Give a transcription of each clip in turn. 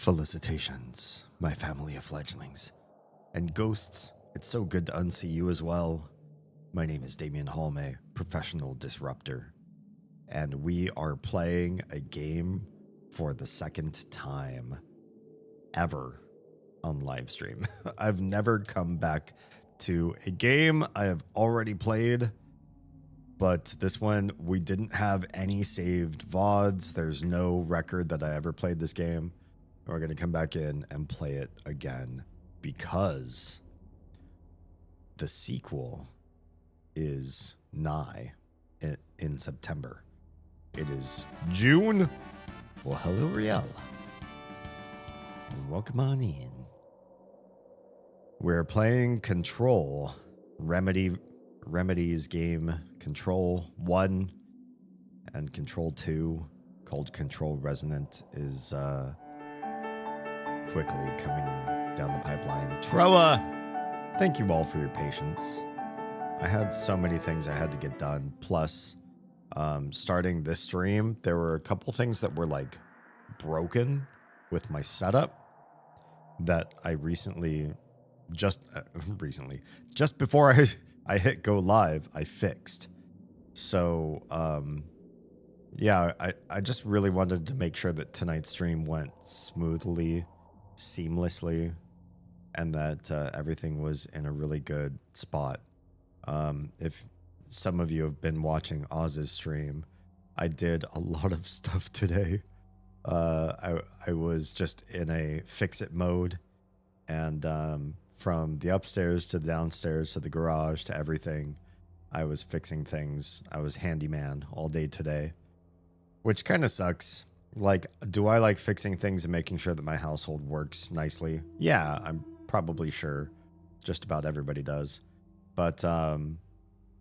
Felicitations, my family of fledglings. And ghosts, it's so good to unsee you as well. My name is Damian Halme, professional disruptor. And we are playing a game for the second time ever on live stream. I've never come back to a game I have already played, but this one, we didn't have any saved VODs. There's no record that I ever played this game. We're going to come back in and play it again because the sequel is nigh in September. It is June. Well, hello, Riel. Welcome on in. We're playing Control Remedy's game Control 1 and Control 2 called Control Resonant is quickly coming down the pipeline. Troa, thank you all for your patience. I had so many things I had to get done. Plus, starting this stream, there were a couple things that were like broken with my setup that I just before I hit go live, I fixed. So, yeah, I just really wanted to make sure that tonight's stream went smoothly, seamlessly, and that everything was in a really good spot. If some of you have been watching Oz's stream, I did a lot of stuff today. I was just in a fix-it mode, and from the upstairs to the downstairs to the garage to everything, I was fixing things. I was handyman all day today, which kind of sucks. Like, do I like fixing things and making sure that my household works nicely? Yeah, I'm probably sure just about everybody does. But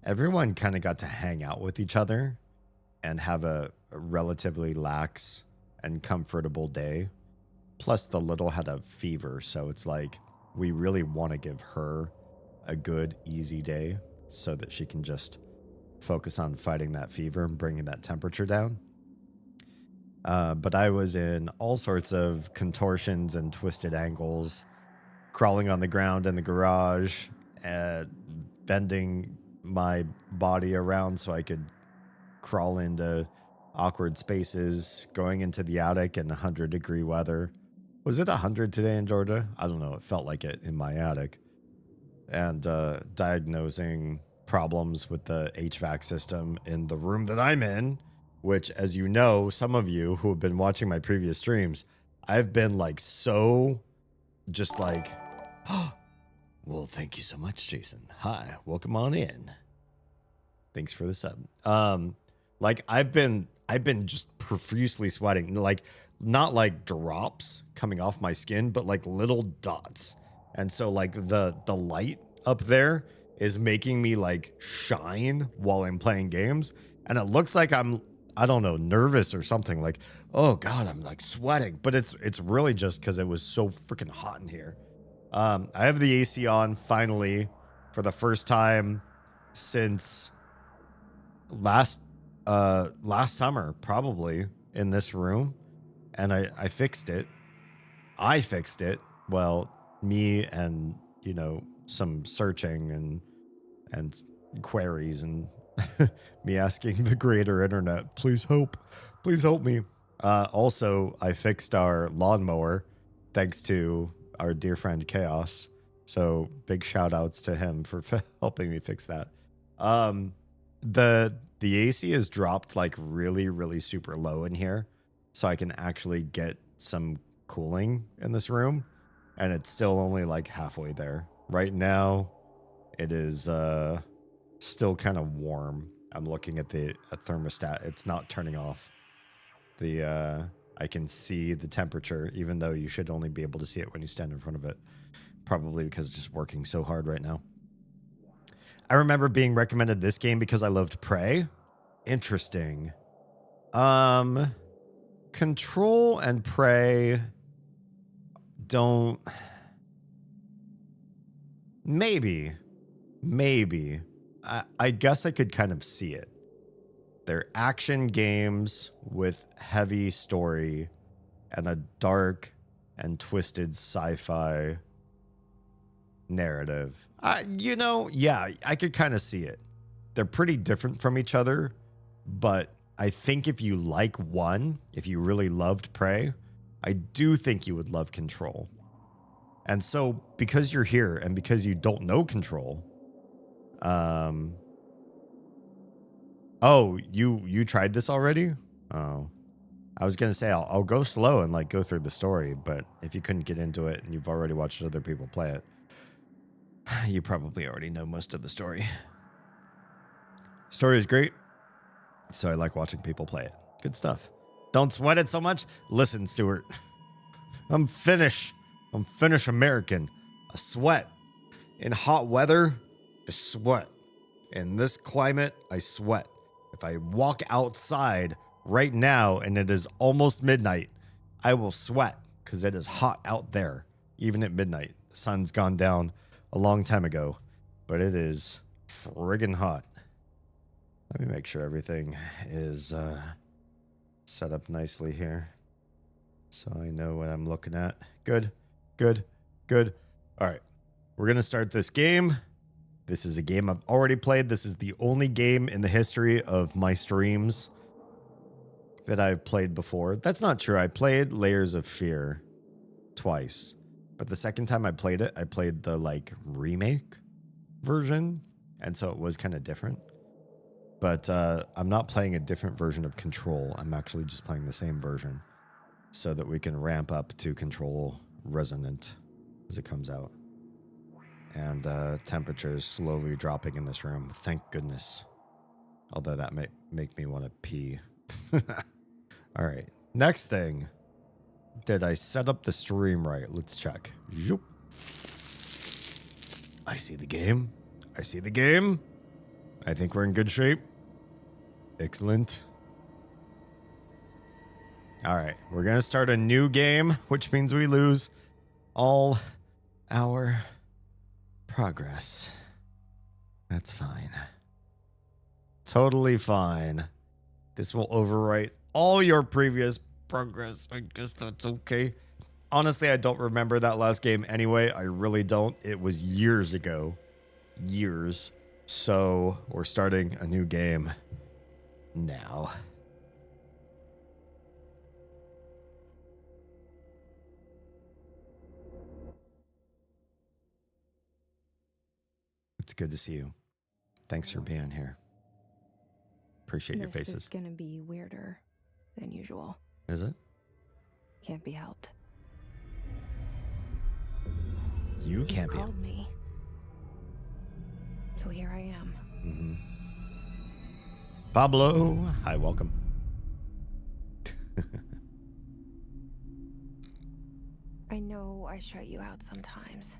everyone kind of got to hang out with each other and have a relatively lax and comfortable day. Plus, the little had a fever, so it's like we really want to give her a good, easy day so that she can just focus on fighting that fever and bringing that temperature down. But I was in all sorts of contortions and twisted angles, crawling on the ground in the garage, bending my body around so I could crawl into awkward spaces, going into the attic in 100-degree weather. Was it 100 today in Georgia? I don't know. It felt like it in my attic. And diagnosing problems with the HVAC system in the room that I'm in, which, as you know, some of you who have been watching my previous streams, I've been like so just like, oh, well, thank you so much, Jason. Hi, welcome on in. Thanks for the sub. Like I've been just profusely sweating, like not like drops coming off my skin, but like little dots. And so like the light up there is making me like shine while I'm playing games. And it looks like I'm, I don't know, nervous or something, like, oh God, I'm like sweating, but it's really just because it was so freaking hot in here. I have the AC on finally for the first time since last summer, probably, in this room. And I fixed it. I fixed it. Well, me and, you know, some searching and queries and me asking the greater internet, please help me. Also, I fixed our lawnmower thanks to our dear friend Chaos. So big shout outs to him for helping me fix that. The AC is dropped like really, really super low in here, so I can actually get some cooling in this room, and it's still only like halfway there. Right now, it is still kind of warm. I'm looking at the thermostat. It's not turning off. I can see the temperature, even though you should only be able to see it when you stand in front of it. Probably because it's just working so hard right now. I remember being recommended this game because I loved Prey. Interesting. Control and Prey don't... Maybe. I guess I could kind of see it. They're action games with heavy story and a dark and twisted sci-fi narrative. Yeah, I could kind of see it. They're pretty different from each other, but I think if you like one, if you really loved Prey, I do think you would love Control. And so because you're here and because you don't know Control, oh, you tried this already? Oh, I was going to say I'll go slow and like go through the story, but if you couldn't get into it and you've already watched other people play it, you probably already know most of the story. Story is great, so I like watching people play it. Good stuff. Don't sweat it so much. Listen, Stuart, I'm Finnish. I'm Finnish American. I sweat. In hot weather, I sweat. In this climate, I sweat. If I walk outside right now and it is almost midnight, I will sweat because it is hot out there, even at midnight. The sun's gone down a long time ago, but it is friggin' hot. Let me make sure everything is set up nicely here so I know what I'm looking at. Good. All right, we're going to start this game. This is a game I've already played. This is the only game in the history of my streams that I've played before. That's not true. I played Layers of Fear twice, but the second time I played it, I played the like remake version, and so it was kind of different. But I'm not playing a different version of Control. I'm actually just playing the same version so that we can ramp up to Control Resonant as it comes out. And temperature is slowly dropping in this room. Thank goodness. Although that may make me want to pee. All right. Next thing. Did I set up the stream right? Let's check. Zoop. I see the game. I see the game. I think we're in good shape. Excellent. All right. We're going to start a new game, which means we lose all our progress. That's fine. Totally fine. This will overwrite all your previous progress. I guess that's okay. Honestly, I don't remember that last game anyway. I really don't. It was years ago. Years. So we're starting a new game now. It's good to see you. Thanks for being here. Appreciate your faces. This is gonna be weirder than usual. Is it? Can't be helped. You can't be. Called me. So here I am. Mm-hmm. Pablo, hi, welcome. I know I shut you out sometimes.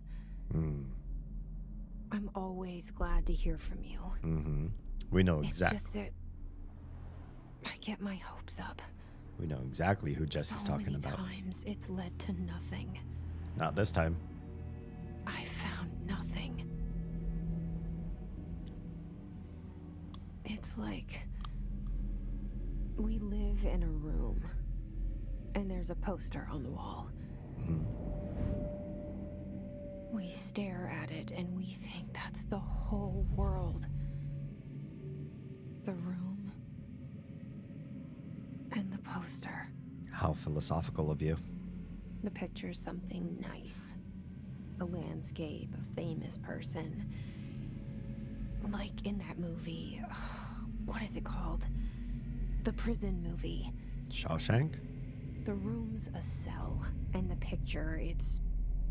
I'm always glad to hear from you. Mm-hmm. We know exactly. It's just that I get my hopes up. We know exactly who Jess is talking about. So many times it's led to nothing. Not this time. I found nothing. It's like we live in a room and there's a poster on the wall. Mm-hmm. We stare at it and we think that's the whole world. The room and the poster. How philosophical of you. The picture's something nice. A landscape, a famous person. Like in that movie, what is it called? The prison movie. Shawshank? The room's a cell, and the picture, it's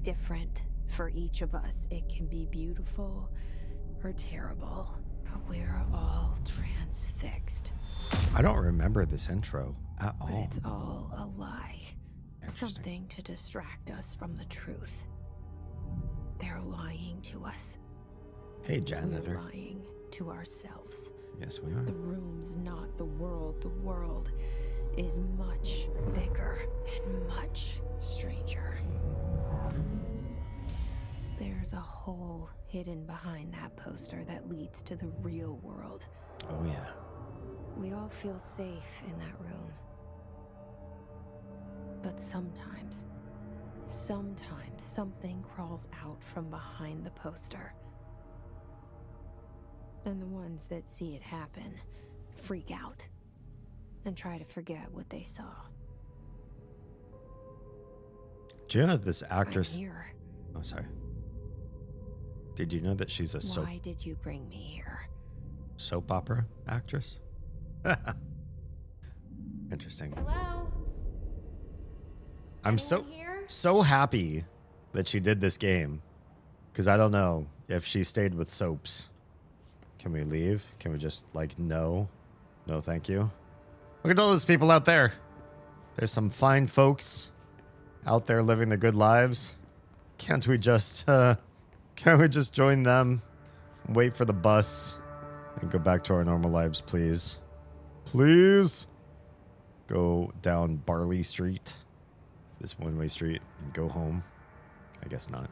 different for each of us. It can be beautiful or terrible, but we're all transfixed. I don't remember this intro at all. But it's all a lie. Something to distract us from the truth. They're lying to us. Hey, janitor. We're lying to ourselves. Yes, we are. The room's not the world. The world is much bigger and much stranger. There's a hole hidden behind that poster that leads to the real world. Oh, yeah. We all feel safe in that room. But sometimes Sometimes something crawls out from behind the poster. And the ones that see it happen freak out and try to forget what they saw. Do you know this actress? I'm here. Oh, sorry. Did you know that she's a Why did you bring me here? soap opera actress? Interesting. Hello? I'm Anyone here? so happy that she did this game, because I don't know if she stayed with soaps. Can we leave? Can we just like no thank you? Look at all those people out there. There's some fine folks out there living the good lives. Can't we just join them, wait for the bus, and go back to our normal lives, please? Please go down Barley Street, this one-way street, and go home. I guess not.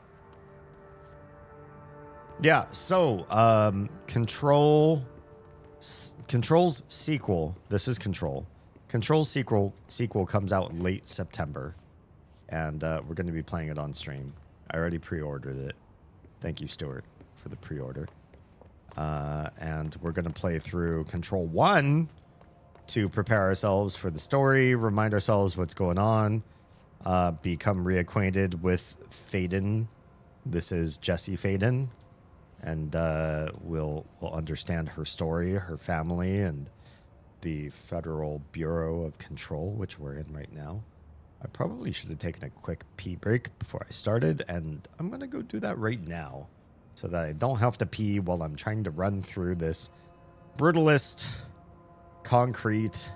Yeah, so Control's sequel. This is Control. Control's sequel comes out in late September, and we're going to be playing it on stream. I already pre-ordered it. Thank you, Stuart, for the pre-order. And we're going to play through Control 1 to prepare ourselves for the story, remind ourselves what's going on, become reacquainted with Faden. This is Jesse Faden. And we'll understand her story, her family, and the Federal Bureau of Control, which we're in right now. I probably should have taken a quick pee break before I started, and I'm going to go do that right now so that I don't have to pee while I'm trying to run through this brutalist concrete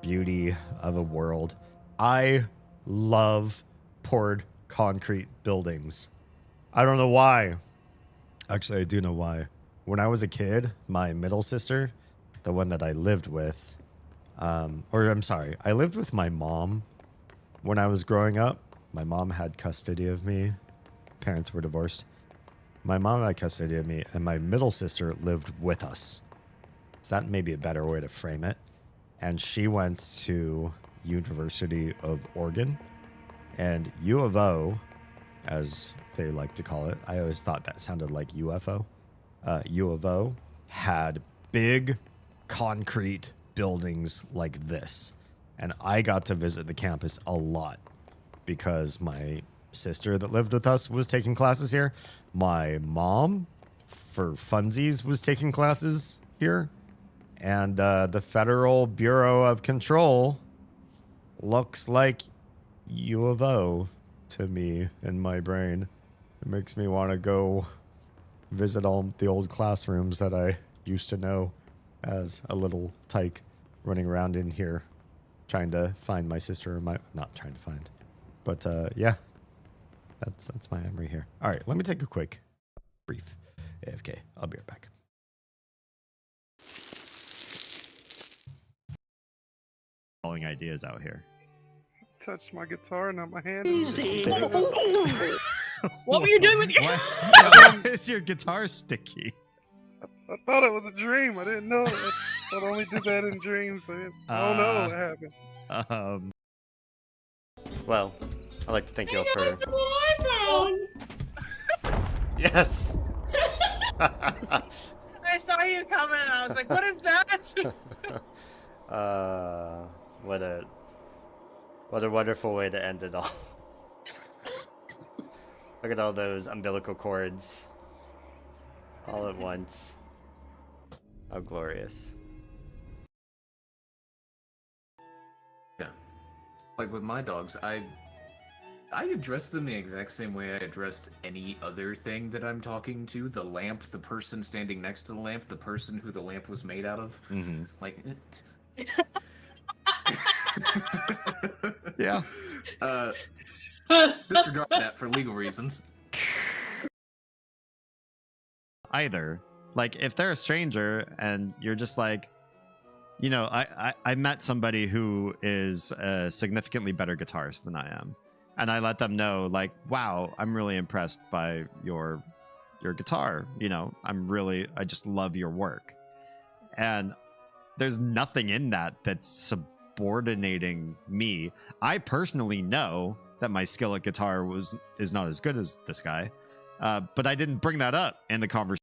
beauty of a world. I love poured concrete buildings. I don't know why. Actually, I do know why. When I was a kid, my middle sister, the one that I lived with, I lived with my mom when I was growing up. My mom had custody of me. Parents were divorced. My mom had custody of me, and my middle sister lived with us. So that may be a better way to frame it. And she went to University of Oregon, and U of O, as they like to call it. I always thought that sounded like UFO. U of O had big concrete buildings like this. And I got to visit the campus a lot because my sister that lived with us was taking classes here. My mom, for funsies, was taking classes here. And the Federal Bureau of Control looks like U of O to me in my brain. It makes me want to go visit all the old classrooms that I used to know as a little tyke running around in here trying to find my sister, not trying to find. But yeah, that's my memory here. All right, let me take a quick brief AFK. I'll be right back. Following ideas out here. Touched my guitar, now my hand Easy. is What were you doing with your... Why is your guitar sticky? I thought it was a dream. I didn't know. I only did that in dreams. I don't know what happened. Well, I'd like to thank you all for... iPhone. Yes! I saw you coming and I was like, what is that? What a wonderful way to end it all. Look at all those umbilical cords all at once. How glorious. Yeah. Like with my dogs, I address them the exact same way I addressed any other thing that I'm talking to. The lamp, the person standing next to the lamp, the person who the lamp was made out of. Mm-hmm. Like... Yeah. Disregard that for legal reasons. Either. Like, if they're a stranger and you're just like, you know, I met somebody who is a significantly better guitarist than I am. And I let them know, like, wow, I'm really impressed by your guitar. You know, I just love your work. And there's nothing in that that's subordinating me. I personally know that my skill at guitar is not as good as this guy. But I didn't bring that up in the conversation.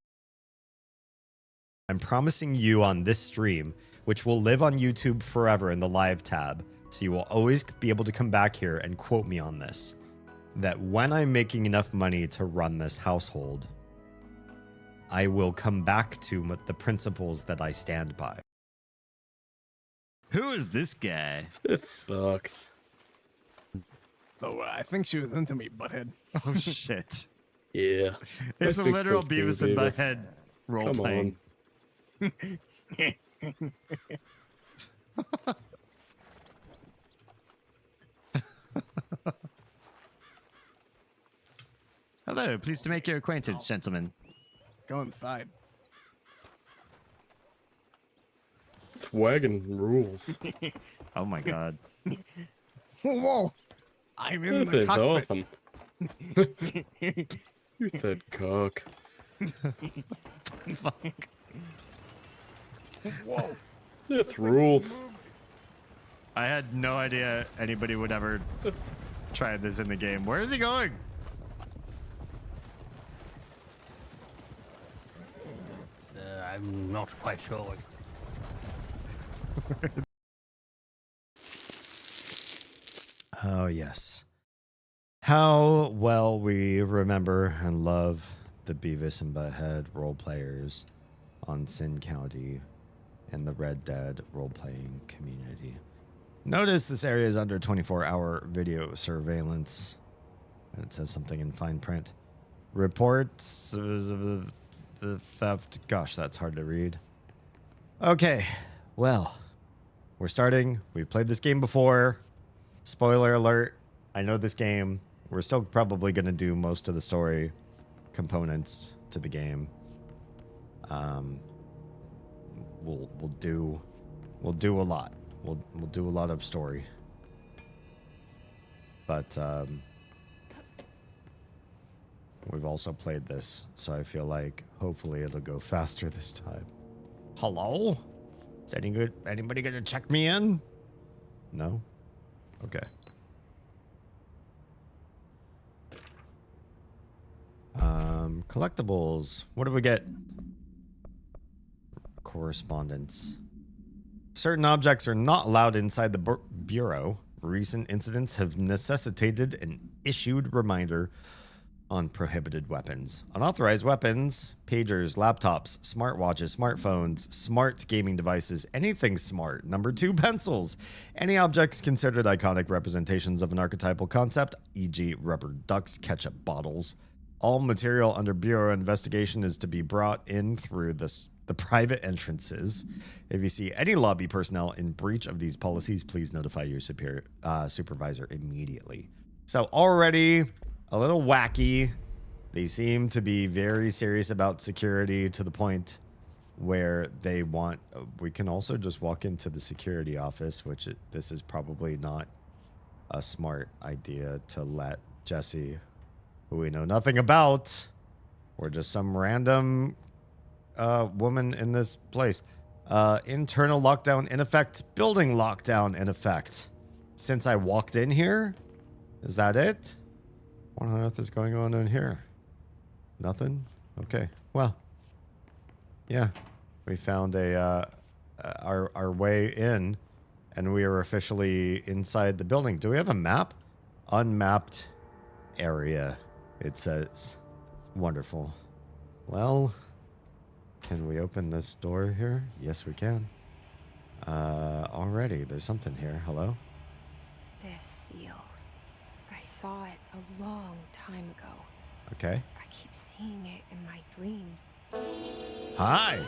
I'm promising you on this stream, which will live on YouTube forever in the live tab, so you will always be able to come back here and quote me on this, that when I'm making enough money to run this household, I will come back to the principles that I stand by. Who is this guy? It sucks. So I think she was into me, butthead. Oh, shit. Yeah. It's a Big literal fuck you, Beavis and Beavis. Butthead role Come playing. Hello, pleased to make your acquaintance, gentlemen. Go inside. This wagon rules. Oh my god. Whoa! I'm in This the is cockpit. awesome. You said cock. Fuck. Whoa! This rules. I had no idea anybody would ever try this in the game. Where is he going? I'm not quite sure. Oh, yes. How well we remember and love the Beavis and Butthead role players on Sin County and the Red Dead role-playing community. Notice this area is under 24-hour video surveillance. And it says something in fine print. Reports of the theft. Gosh, that's hard to read. Okay, well, we're starting. We've played this game before. Spoiler alert, I know this game. We're still probably going to do most of the story components to the game. We'll do a lot. We'll do a lot of story. But we've also played this, so I feel like hopefully it'll go faster this time. Hello? Is anybody gonna check me in? No? Okay. Collectibles. What do we get? Correspondence. Certain objects are not allowed inside the bureau. Recent incidents have necessitated an issued reminder on prohibited weapons. Unauthorized weapons, pagers, laptops, smartwatches, smartphones, smart gaming devices, anything smart. Number 2, pencils. Any objects considered iconic representations of an archetypal concept, e.g. rubber ducks, ketchup bottles. All material under bureau investigation is to be brought in through the private entrances. If you see any lobby personnel in breach of these policies, please notify your supervisor immediately. So already a little wacky. They seem to be very serious about security to the point where they want... we can also just walk into the security office, which this is probably not a smart idea to let Jesse, who we know nothing about, or just some random woman in this place. Internal lockdown in effect. Building lockdown in effect. Since I walked in here? Is that it? What on earth is going on in here? Nothing? Okay. Well. Yeah. We found our way in, and we are officially inside the building. Do we have a map? Unmapped area, it says. Wonderful. Well, can we open this door here? Yes, we can. Already, there's something here. Hello? This seal. I saw it a long time ago. Okay. I keep seeing it in my dreams. Hi.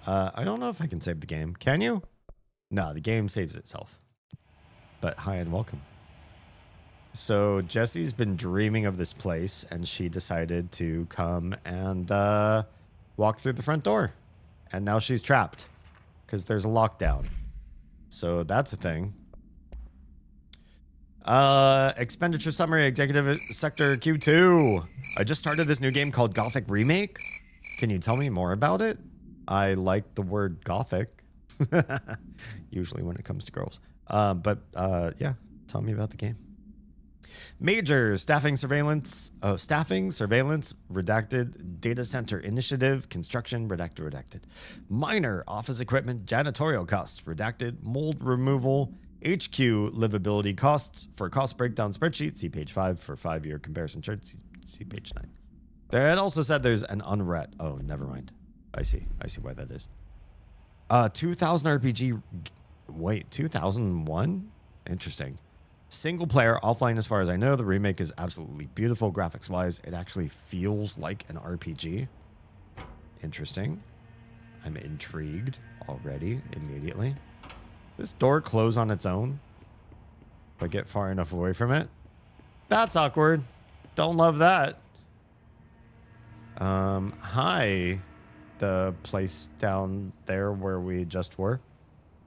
I don't know if I can save the game. Can you? No, the game saves itself. But hi and welcome. So Jessie's been dreaming of this place, and she decided to come and walk through the front door. And now she's trapped because there's a lockdown. So that's a thing. Expenditure summary, executive sector Q2. I just started this new game called Gothic Remake. Can you tell me more about it? I like the word Gothic. Usually when it comes to girls. Yeah, tell me about the game. Major staffing surveillance, redacted, data center initiative, construction, redacted. Minor office equipment, janitorial costs, redacted, mold removal, HQ livability costs. For cost breakdown spreadsheet, see page 5. For 5-year comparison chart, see page 9. There, it also said there's an unread. Oh, never mind. I see why that is. 2000 RPG. Wait, 2001? Interesting. Single player, offline as far as I know. The remake is absolutely beautiful graphics wise. It actually feels like an RPG. Interesting. I'm intrigued already, immediately. This door close on its own. If I get far enough away from it. That's awkward. Don't love that. Hi. The place down there where we just were.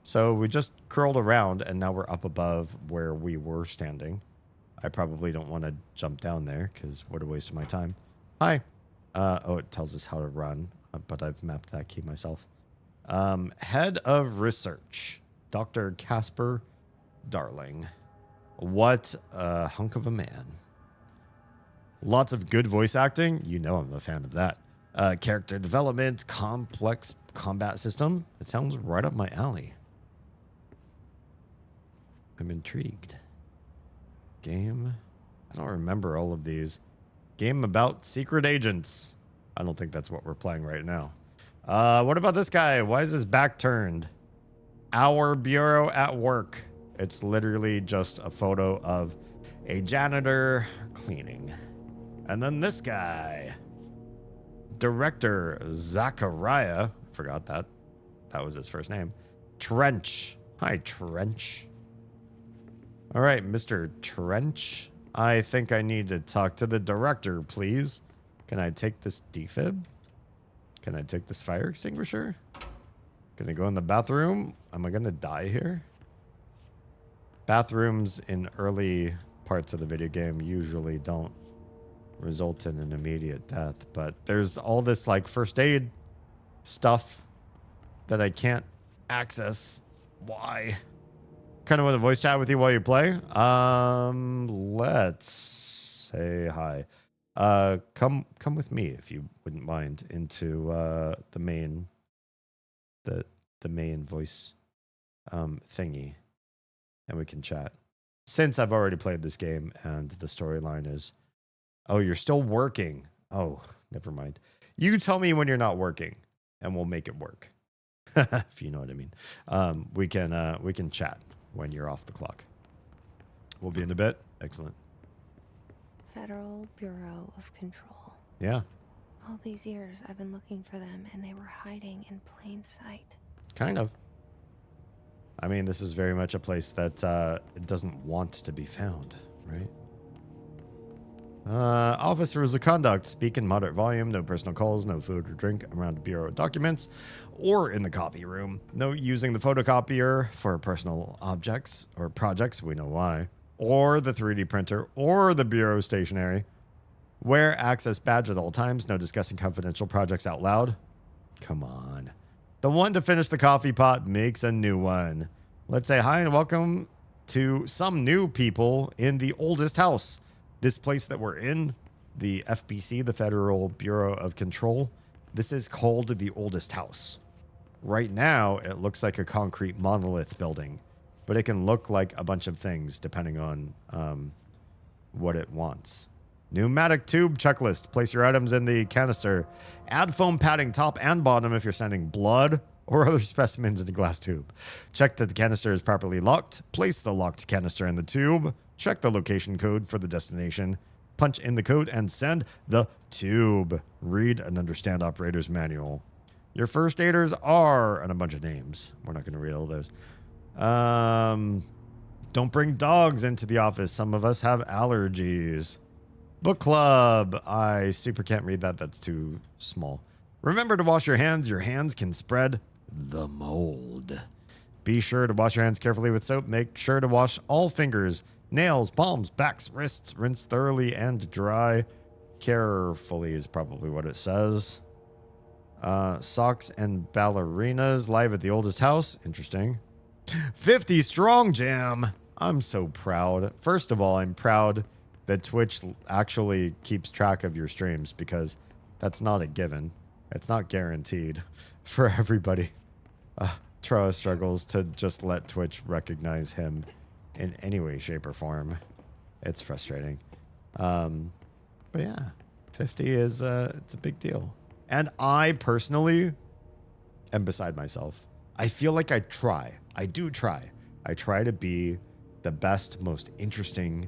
So we just curled around and now we're up above where we were standing. I probably don't want to jump down there because what a waste of my time. Hi. Oh, it tells us how to run, but I've mapped that key myself. Head of Research, Dr. Casper Darling. What a hunk of a man. Lots of good voice acting. You know I'm a fan of that. Character development, complex combat system. It sounds right up my alley. I'm intrigued. Game. I don't remember all of these. Game about secret agents. I don't think that's what we're playing right now. What about this guy? Why is his back turned? Our Bureau at Work. It's literally just a photo of a janitor cleaning. And then this guy. Director Zachariah. Forgot that. That was his first name. Trench. Hi, Trench. All right, Mr. Trench. I think I need to talk to the director, please. Can I take this defib? Can I take this fire extinguisher? Can I go in the bathroom? Am I going to die here? Bathrooms in early parts of the video game usually don't result in an immediate death, but there's all this like first aid stuff that I can't access. Why? Kind of want to voice chat with you while you play. Let's say hi. Come with me if you wouldn't mind into the main voice thingy, and we can chat. Since I've already played this game and the storyline is, oh, you're still working. Oh, never mind. You tell me when you're not working, and we'll make it work. If you know what I mean. We can chat when you're off the clock. We'll be in a bit. Excellent. Federal Bureau of Control. Yeah. All these years I've been looking for them and they were hiding in plain sight. Kind of. I mean, this is very much a place that it doesn't want to be found, right? Officer rules of conduct. Speak in moderate volume. No personal calls. No food or drink around the Bureau documents or in the copy room. No using the photocopier for personal objects or projects. We know why. Or the 3D printer or the Bureau stationery. Wear access badge at all times. No discussing confidential projects out loud. Come on. The one to finish the coffee pot makes a new one. Let's say hi and welcome to some new people in the oldest house. This place that we're in, the FBC, the Federal Bureau of Control, this is called the oldest house. Right now, it looks like a concrete monolith building, but it can look like a bunch of things depending on what it wants. Pneumatic tube checklist. Place your items in the canister. Add foam padding top and bottom if you're sending blood or other specimens in a glass tube. Check that the canister is properly locked. Place the locked canister in the tube. Check the location code for the destination. Punch in the code and send the tube. Read and understand operator's manual. Your first aiders are, and a bunch of names. We're not going to read all those. Don't bring dogs into the office. Some of us have allergies. Book club. I super can't read that. That's too small. Remember to wash your hands. Your hands can spread the mold. Be sure to wash your hands carefully with soap. Make sure to wash all fingers, nails, palms, backs, wrists. Rinse thoroughly and dry carefully is probably what it says. Socks and ballerinas live at the oldest house. Interesting. 50 strong, Jam. I'm so proud. First of all, I'm proud that Twitch actually keeps track of your streams because that's not a given. It's not guaranteed for everybody. Troa struggles to just let Twitch recognize him in any way, shape, or form. It's frustrating. But yeah, 50 is it's a big deal. And I personally am beside myself. I feel like I try. I do try. I try to be the best, most interesting,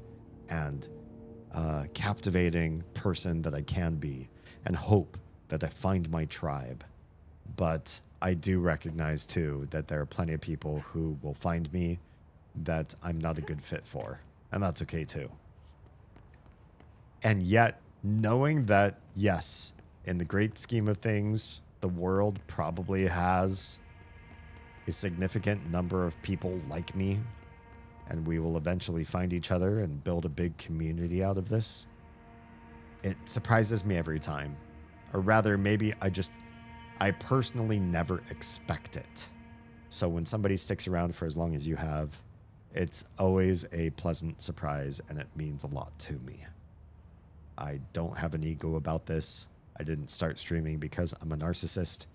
and captivating person that I can be, and hope that I find my tribe. But I do recognize, too, that there are plenty of people who will find me that I'm not a good fit for. And that's okay, too. And yet, knowing that, yes, in the great scheme of things, the world probably has a significant number of people like me, and we will eventually find each other and build a big community out of this. It surprises me every time. Or rather, maybe I personally never expect it. So when somebody sticks around for as long as you have, it's always a pleasant surprise, and it means a lot to me. I don't have an ego about this. I didn't start streaming because I'm a narcissist.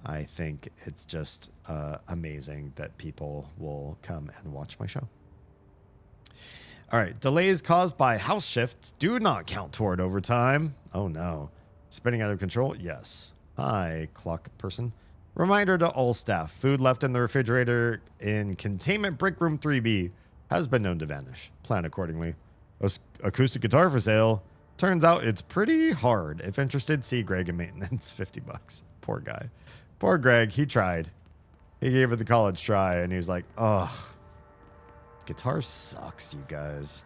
I think it's just amazing that people will come and watch my show. All right. Delays caused by house shifts do not count toward overtime. Oh, no. Spinning out of control? Yes. Hi, clock person. Reminder to all staff. Food left in the refrigerator in containment break room 3B has been known to vanish. Plan accordingly. Acoustic guitar for sale. Turns out it's pretty hard. If interested, see Greg in maintenance. $50. Poor guy. Poor Greg. He tried. He gave it the college try, and he was like, ugh. Guitar sucks, you guys.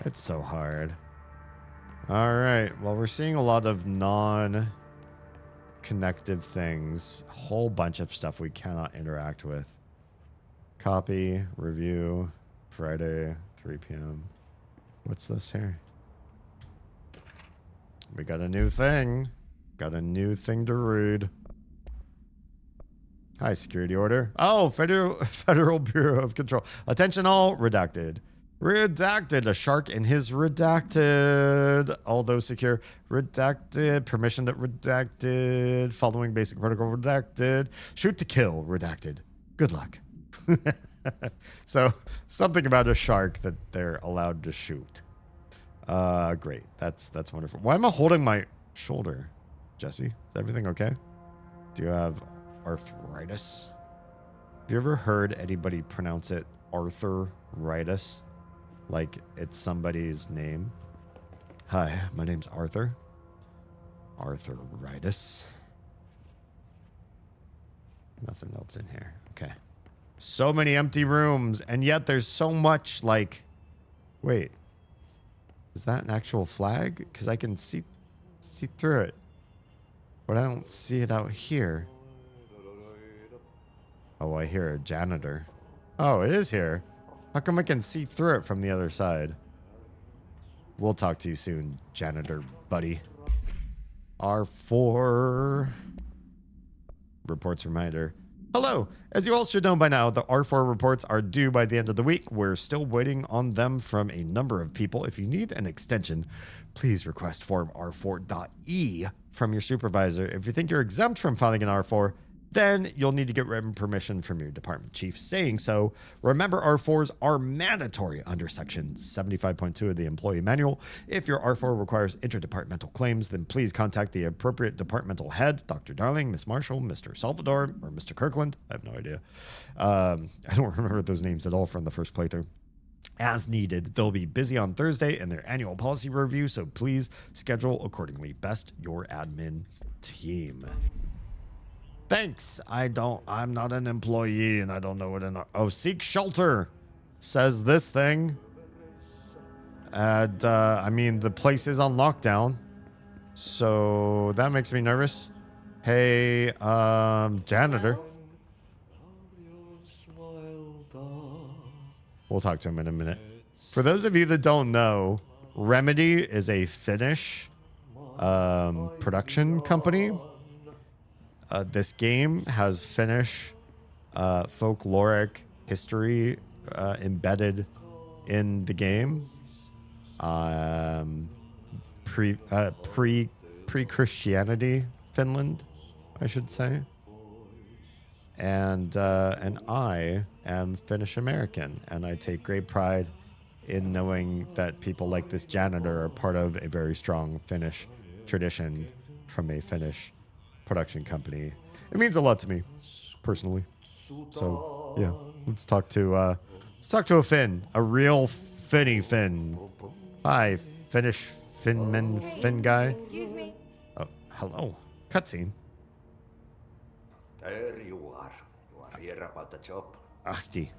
It's so hard. All right. Well, we're seeing a lot of non-connective things. A whole bunch of stuff we cannot interact with. Copy, review, Friday, 3 p.m. What's this here? We got a new thing. Got a new thing to read. Hi, security order. Oh, Federal Bureau of Control. Attention all, redacted. Redacted. A shark in his redacted. Although secure. Redacted. Permission to redacted. Following basic protocol redacted. Shoot to kill redacted. Good luck. So, something about a shark that they're allowed to shoot. Great. That's wonderful. Why am I holding my shoulder? Jesse, is everything okay? Do you have arthritis? Have you ever heard anybody pronounce it arthritis? Like it's somebody's name? Hi, my name's Arthur. Arthritis. Nothing else in here. Okay. So many empty rooms, and yet there's so much like... Wait. Is that an actual flag? Because I can see through it. But I don't see it out here. Oh, I hear a janitor. Oh, it is here. How come I can see through it from the other side? We'll talk to you soon, janitor buddy. R4. Reports reminder. Hello. As you all should know by now, the R4 reports are due by the end of the week. We're still waiting on them from a number of people. If you need an extension, please request form R4.E from your supervisor. If you think you're exempt from filing an R4, then you'll need to get written permission from your department chief saying so. Remember, R4s are mandatory under Section 75.2 of the Employee Manual. If your R4 requires interdepartmental claims, then please contact the appropriate departmental head, Dr. Darling, Miss Marshall, Mr. Salvador, or Mr. Kirkland. I have no idea. I don't remember those names at all from the first playthrough. As needed, they'll be busy on Thursday in their annual policy review, so please schedule accordingly. Best, your admin team. Thanks. I'm not an employee and I don't know what seek shelter says this thing. And, I mean, the place is on lockdown. So that makes me nervous. Hey, janitor. We'll talk to him in a minute. For those of you that don't know, Remedy is a Finnish, production company. This game has Finnish folkloric history embedded in the game. Pre-Christianity Finland, I should say. And I am Finnish American, and I take great pride in knowing that people like this janitor are part of a very strong Finnish tradition from a Finnish production company. It means a lot to me, personally. So yeah, let's talk to a Finn, a real Finny Finn. Hi, Finnish Finn guy. Excuse me. Oh, hello. Cutscene. There you are. You are here about the job. Ahti.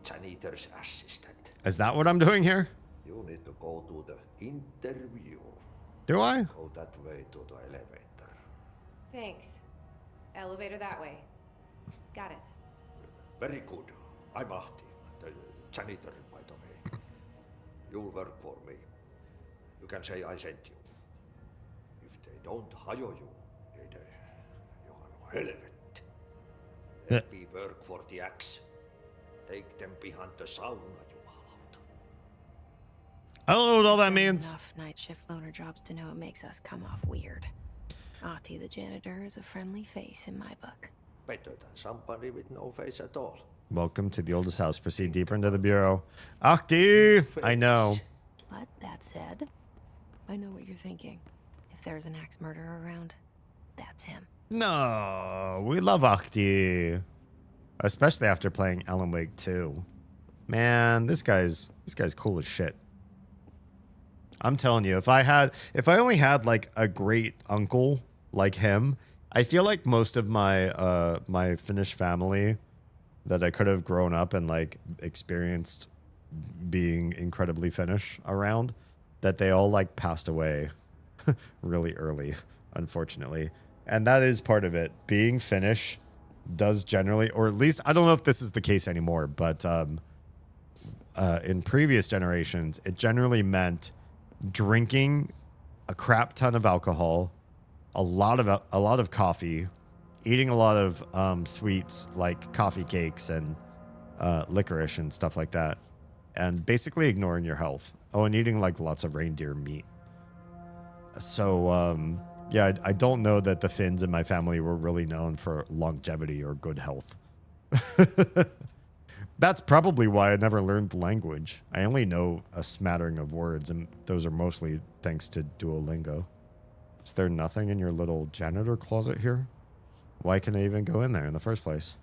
Janitor's assistant. Is that what I'm doing here? You need to go to the interview. Do I? Go that way to the elevator. Thanks. Elevator that way. Got it. Very good. I'm Ahti, the janitor, by the way. You'll work for me. You can say I sent you. If they don't hire you, helvet. Let me work for the axe. Take them behind the sauna, jumalauta. I don't know what all that means. Enough night shift loner jobs to know it makes us come off weird. Ahti the janitor is a friendly face in my book. Better than somebody with no face at all. Welcome to the oldest house. Proceed deeper into the bureau. Ahti! I know. But that said, I know what you're thinking. If there's an axe murderer around, that's him. No, we love Ahti. Especially after playing Alan Wake 2. Man, this guy's cool as shit. I'm telling you, if I only had like a great uncle like him, I feel like most of my my Finnish family that I could have grown up and like experienced being incredibly Finnish around, that they all like passed away really early, unfortunately. And that is part of it. Being Finnish does generally, or at least, I don't know if this is the case anymore, but in previous generations, it generally meant drinking a crap ton of alcohol, a lot of coffee, eating a lot of sweets like coffee cakes and licorice and stuff like that, and basically ignoring your health. Oh, and eating like lots of reindeer meat. So, yeah, I don't know that the Finns in my family were really known for longevity or good health. That's probably why I never learned the language. I only know a smattering of words, and those are mostly thanks to Duolingo. Is there nothing in your little janitor closet here? Why can I even go in there in the first place?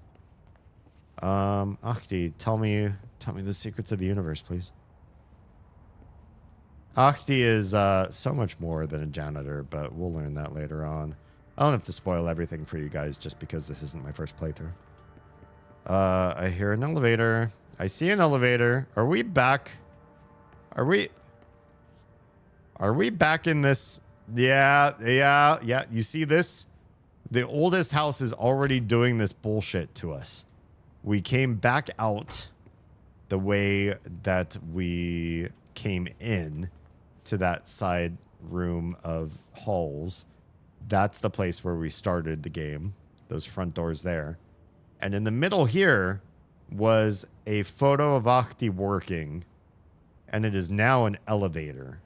Ahti, tell me the secrets of the universe, please. Ahti is so much more than a janitor, but we'll learn that later on. I don't have to spoil everything for you guys just because this isn't my first playthrough. I hear an elevator. I see an elevator. Are we back? Are we back in this? Yeah. You see this? The oldest house is already doing this bullshit to us. We came back out the way that we came in to that side room of halls. That's the place where we started the game. Those front doors there. And in the middle here was a photo of Ahti working. And it is now an elevator.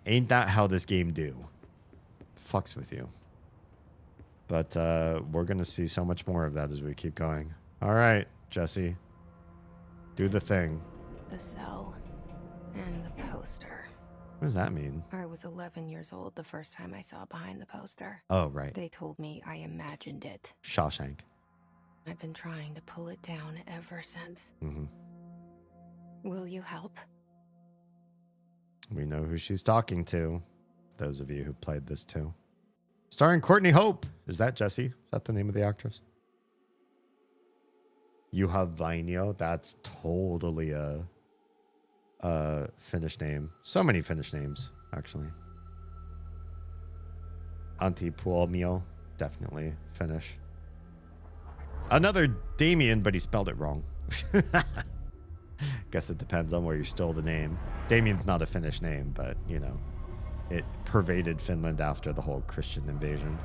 Ain't that how this game do? Fucks with you. But we're going to see so much more of that as we keep going. All right, Jesse. Do the thing. The cell and the poster. What does that mean? I was 11 years old the first time I saw behind the poster. Oh, right. They told me I imagined it. Shawshank. I've been trying to pull it down ever since. Mm-hmm. Will you help? We know who she's talking to. Those of you who played this too. Starring Courtney Hope. Is that Jesse? Is that the name of the actress? Juha Vainio. That's totally a Finnish name. So many Finnish names, actually. Antti Puomio. Definitely Finnish. Another Damien, but he spelled it wrong. Guess it depends on where you stole the name. Damien's not a Finnish name, but, you know, it pervaded Finland after the whole Christian invasion.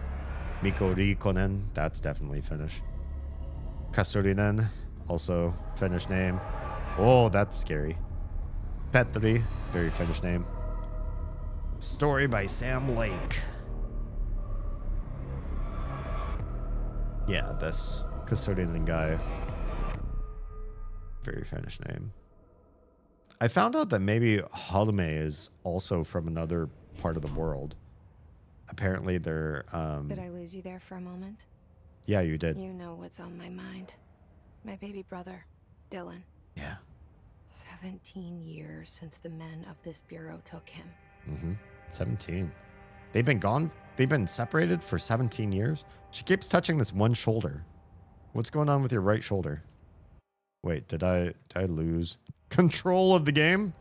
Mikko Riikonen, that's definitely Finnish. Custodian, also Finnish name. Oh, that's scary. Petri, very Finnish name. Story by Sam Lake. Yeah, this custodian guy. Very Finnish name. I found out that maybe Halme is also from another part of the world. Apparently they're Did I lose you there for a moment? Yeah, you did. You know what's on my mind. My baby brother, Dylan. Yeah. 17 years since the men of this bureau took him. 17. They've been gone. They've been separated for 17 years. She keeps touching this one shoulder. What's going on with your right shoulder? Wait, did I lose control of the game?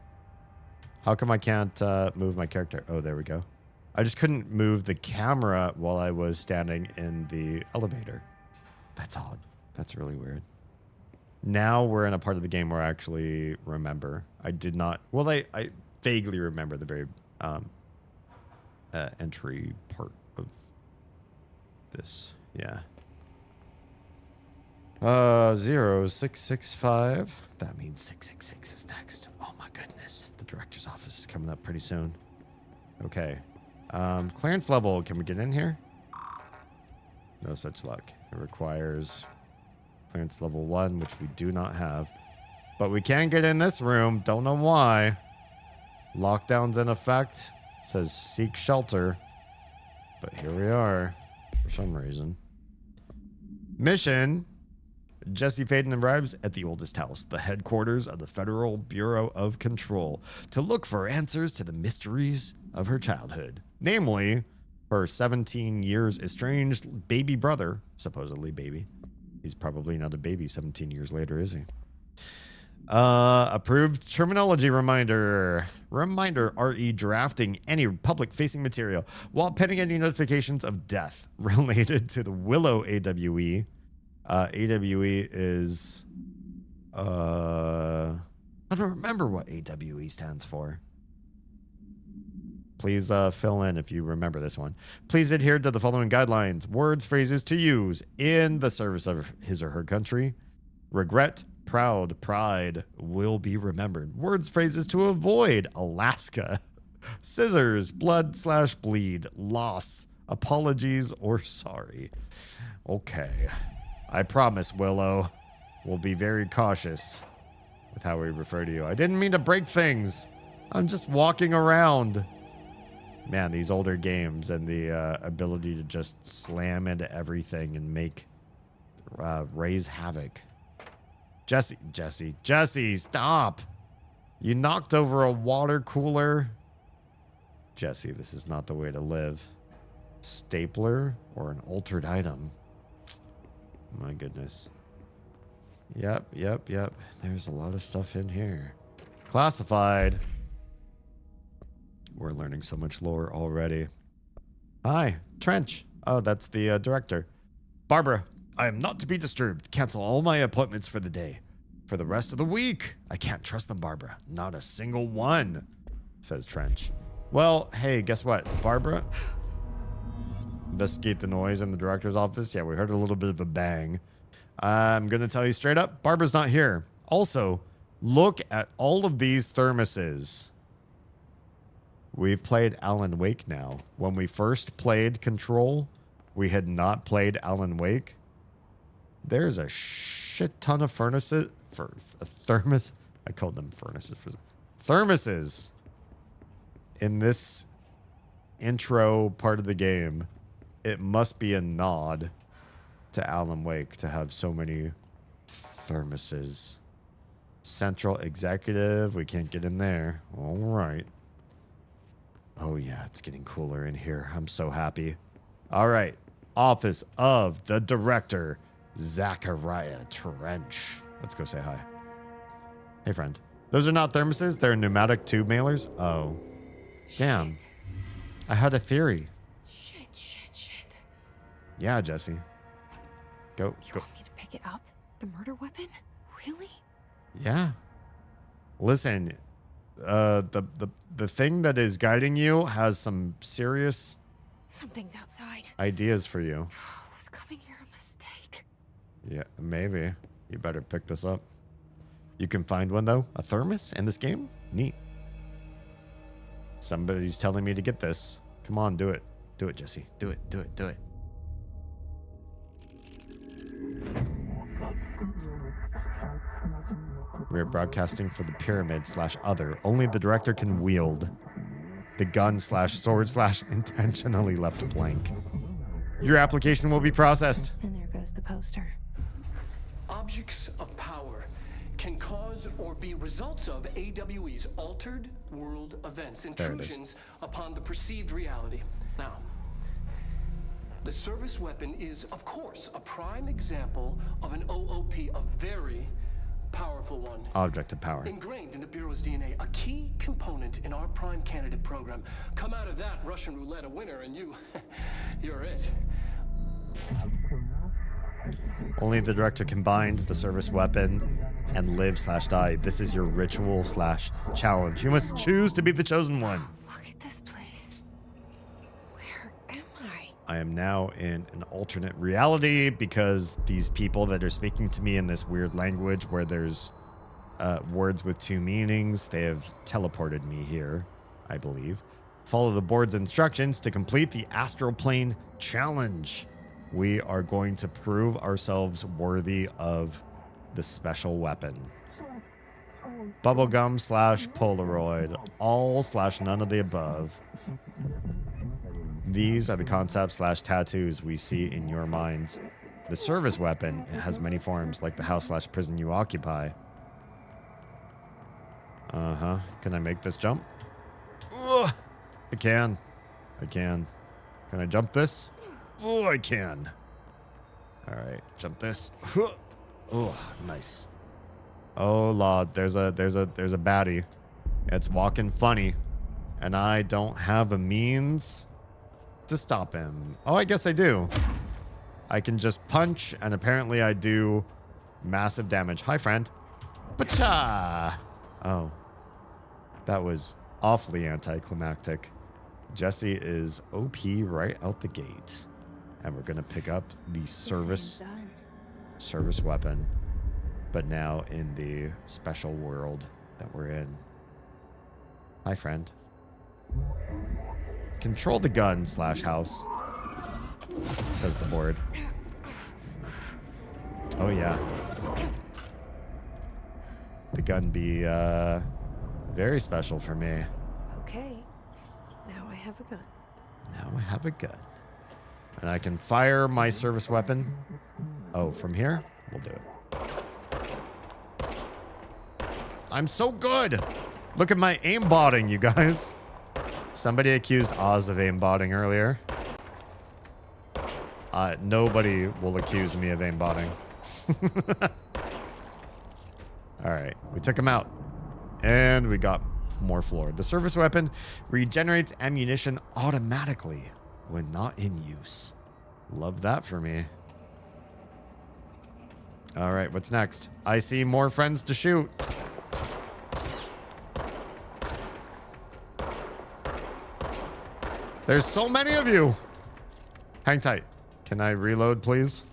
How come I can't move my character? Oh, there we go. I just couldn't move the camera while I was standing in the elevator. That's odd. That's really weird. Now we're in a part of the game where I actually remember. I did not... Well, I vaguely remember the very entry part of this. Yeah. 0665. That means 666 is next. Oh my goodness. The director's office is coming up pretty soon. Okay. Clearance level. Can we get in here? No such luck. It requires clearance level 1, which we do not have. But we can get in this room. Don't know why. Lockdown's in effect. Says seek shelter. But here we are. For some reason. Mission. Jesse Faden arrives at the oldest house, the headquarters of the Federal Bureau of Control, to look for answers to the mysteries of her childhood. Namely, her 17 years estranged baby brother, supposedly baby. He's probably not a baby 17 years later, is he? Approved terminology reminder. Reminder, RE drafting any public-facing material while pending any notifications of death related to the Willow AWE. AWE is... I don't remember what AWE stands for. Please fill in if you remember this one. Please adhere to the following guidelines. Words, phrases to use in the service of his or her country. Regret, proud, pride will be remembered. Words, phrases to avoid. Alaska. Scissors, blood/bleed, loss, apologies, or sorry. Okay. I promise, Willow, we'll be very cautious with how we refer to you. I didn't mean to break things. I'm just walking around. Man, these older games and the ability to just slam into everything and make, raise havoc. Jesse, stop. You knocked over a water cooler. Jesse, this is not the way to live. Stapler or an altered item. My goodness. Yep. There's a lot of stuff in here. Classified. We're learning so much lore already. Hi, Trench. Oh, that's the director. Barbara, I am not to be disturbed. Cancel all my appointments for the day. For the rest of the week. I can't trust them, Barbara. Not a single one, says Trench. Well, hey, guess what, Barbara? Investigate the noise in the director's office. Yeah, we heard a little bit of a bang. I'm going to tell you straight up, Barbara's not here. Also, look at all of these thermoses. We've played Alan Wake now. When we first played Control, we had not played Alan Wake. There's a shit ton of furnaces for thermos. I called them furnaces for thermoses in this intro part of the game. It must be a nod to Alan Wake to have so many thermoses. Central Executive. We can't get in there. All right. Oh, yeah, it's getting cooler in here. I'm so happy. All right. Office of the Director, Zachariah Trench. Let's go say hi. Hey, friend. Those are not thermoses. They're pneumatic tube mailers. Oh. Damn. Shit. I had a theory. Shit. Yeah, Jesse. Go. You want me to pick it up? The murder weapon? Really? Yeah. Listen, the thing that is guiding you has some serious Something's outside. ideas for you. Was coming here a mistake? Yeah, maybe. You better pick this up. You can find one, though. A thermos in this game? Neat. Somebody's telling me to get this. Come on, do it. Do it, Jesse. Do it, do it, do it. We're broadcasting for the pyramid/other. Only the director can wield. The gun/sword/ intentionally left blank. Your application will be processed. And there goes the poster. Objects of power can cause or be results of AWE's altered world events, intrusions upon the perceived reality. Now, the service weapon is, of course, a prime example of an OOP, a very powerful one. Object of power. Ingrained in the Bureau's DNA, a key component in our prime candidate program. Come out of that Russian roulette a winner and you're it. Only the director can bind the service weapon and live/die. This is your ritual/challenge. You must choose to be the chosen one. Look at this place. Where am I? I am now in an alternate reality because these people that are speaking to me in this weird language where there's words with two meanings, they have teleported me here, I believe. Follow the board's instructions to complete the astral plane challenge. We are going to prove ourselves worthy of the special weapon. Bubblegum/Polaroid. All/none of the above. These are the concepts/tattoos we see in your minds. The service weapon has many forms, like the house/prison you occupy. Can I make this jump? Ugh. I can. Can I jump this? Oh, I can. All right, jump this. Oh, nice. Oh Lord, there's a baddie. It's walking funny, and I don't have a means to stop him. Oh, I guess I do. I can just punch, and apparently I do massive damage. Hi, friend. Bacha! Oh, that was awfully anticlimactic. Jesse is OP right out the gate. And we're going to pick up the service weapon, but now in the special world that we're in. Hi, friend. Control the gun/house, says the board. Oh, yeah. The gun be very special for me. Okay. Now I have a gun. Now I have a gun. And I can fire my service weapon. Oh, from here? We'll do it. I'm so good. Look at my aimbotting, you guys. Somebody accused Oz of aimbotting earlier. Nobody will accuse me of aimbotting. All right, we took him out. And we got more floor. The service weapon regenerates ammunition automatically when not in use. Love that for me. All right, what's next? I see more friends to shoot. There's so many of you. Hang tight. Can I reload, please?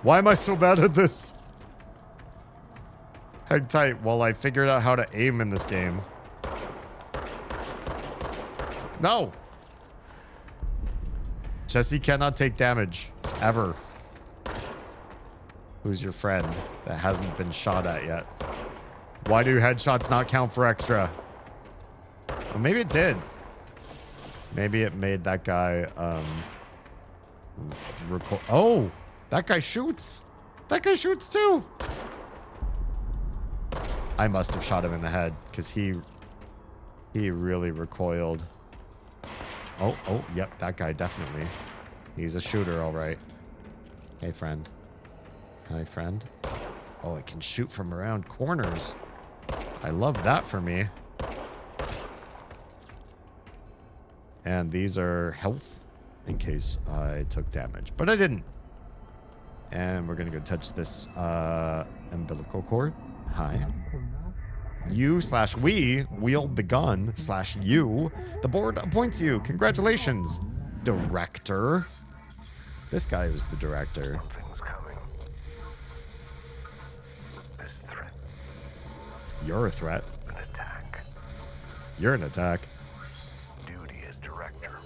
Why am I so bad at this? Hang tight while I figured out how to aim in this game. No! Jesse cannot take damage. Ever. Who's your friend that hasn't been shot at yet? Why do headshots not count for extra? Well, maybe it did. Maybe it made that guy, oh! That guy shoots! That guy shoots too! I must have shot him in the head, because he really recoiled. Oh, yep, that guy definitely. He's a shooter, all right. Hey, friend. Hi, friend. Oh, it can shoot from around corners. I love that for me. And these are health in case I took damage, but I didn't. And we're gonna go touch this umbilical cord. Hi. You/we wield the gun/you. The board appoints you. Congratulations, director. This guy was the director. Something's coming. This threat. You're a threat. An attack. You're an attack. Duty as director.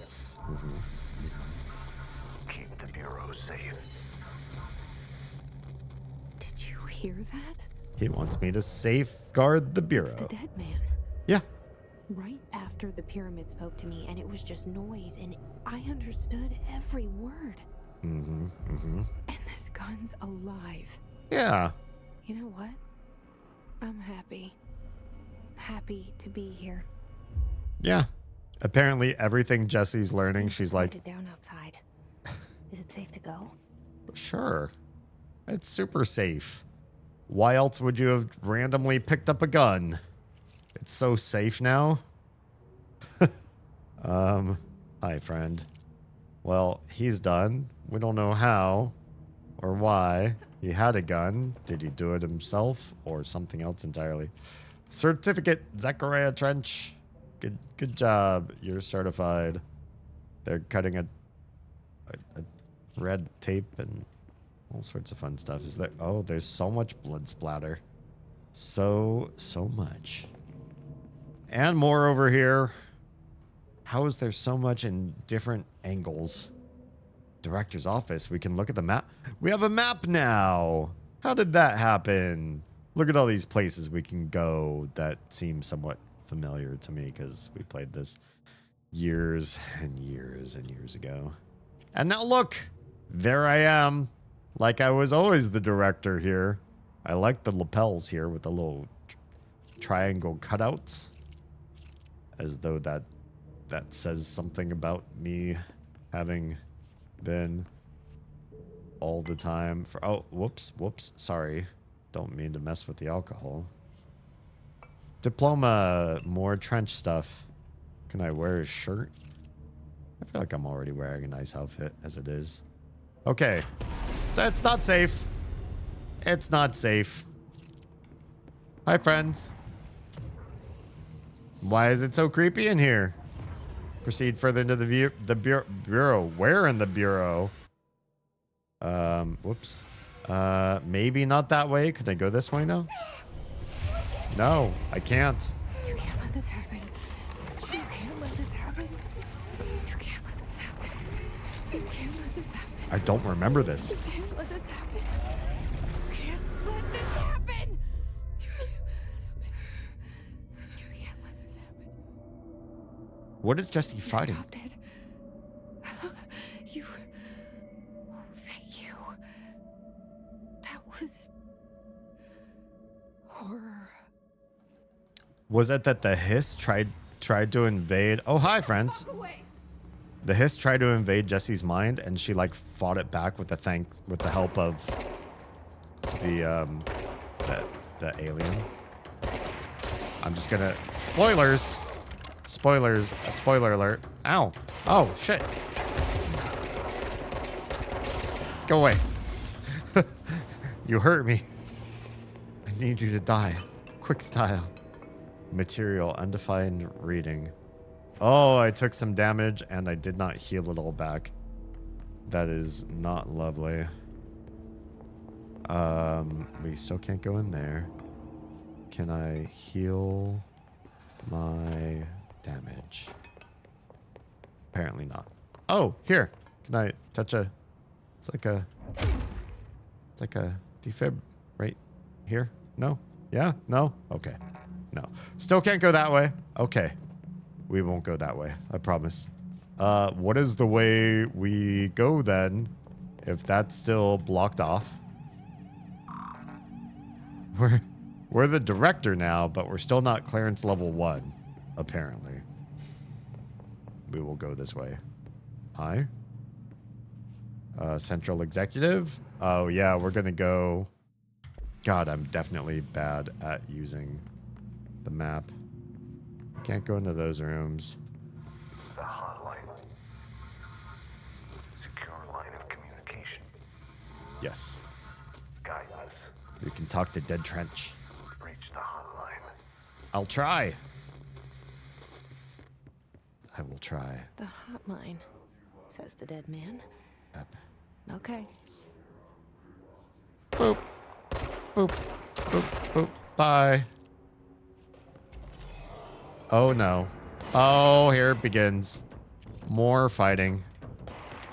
Keep the Bureau safe. Did you hear that? He wants me to safeguard the Bureau. The dead man. Yeah. Right after the pyramid spoke to me, and it was just noise, and I understood every word. And this gun's alive. Yeah. You know what? I'm happy. Happy to be here. Yeah. Apparently everything Jesse's learning, she's like, It down outside. Is it safe to go? sure. It's super safe. Why else would you have randomly picked up a gun? It's so safe now. Hi, friend. Well, he's done. We don't know how or why he had a gun. Did he do it himself or something else entirely? Certificate, Zachariah Trench. Good job. You're certified. They're cutting a red tape and all sorts of fun stuff. Is there? Oh, there's so much blood splatter. So much. And more over here. How is there so much in different angles? Director's office. We can look at the map. We have a map now. How did that happen? Look at all these places we can go that seem somewhat familiar to me because we played this years and years and years ago. And now look, there I am. Like I was always the director here. I like the lapels here with the little triangle cutouts. As though that says something about me having been all the time for... Oh, whoops. Sorry. Don't mean to mess with the alcohol. Diploma, more trench stuff. Can I wear a shirt? I feel like I'm already wearing a nice outfit as it is. Okay. So it's not safe. It's not safe. Hi, friends. Why is it so creepy in here? Proceed further into the bureau. Where in the bureau? Whoops. Maybe not that way. Could I go this way now? No, I can't. You can't let this happen. You can't let this happen. You can't let this happen. You can't let this happen. I don't remember this. You can't let this happen. You can't let this happen. You can't let this happen. You can't let this happen. What is Jesse fighting? Stopped it. You. Oh, thank you. That was horror. Was it that the hiss tried to invade? Oh, hi, friends. The hiss tried to invade Jesse's mind, and she like fought it back with the help of the alien. I'm just gonna spoilers. Spoilers. A spoiler alert. Ow. Oh shit. Go away. You hurt me. I need you to die. Quick style. Material, undefined reading. Oh, I took some damage and I did not heal it all back. That is not lovely. We still can't go in there. Can I heal my damage? Apparently not. Oh, here. Can I touch a... It's like a defib right here. No? Yeah? No? Okay. No. Still can't go that way. Okay. We won't go that way. I promise. What is the way we go then? If that's still blocked off. We're the director now, but we're still not clearance level 1, apparently. We will go this way. Hi. Central executive. Oh yeah, we're gonna go. God, I'm definitely bad at using the map. Can't go into those rooms. The hotline. Secure line of communication. Yes. Guide us. We can talk to Dead Trench. Reach the hotline. I'll try. I will try. The hotline, says the dead man. Yep. Okay. Boop. Boop. Boop. Boop. Bye. Oh no. Oh, here it begins. More fighting.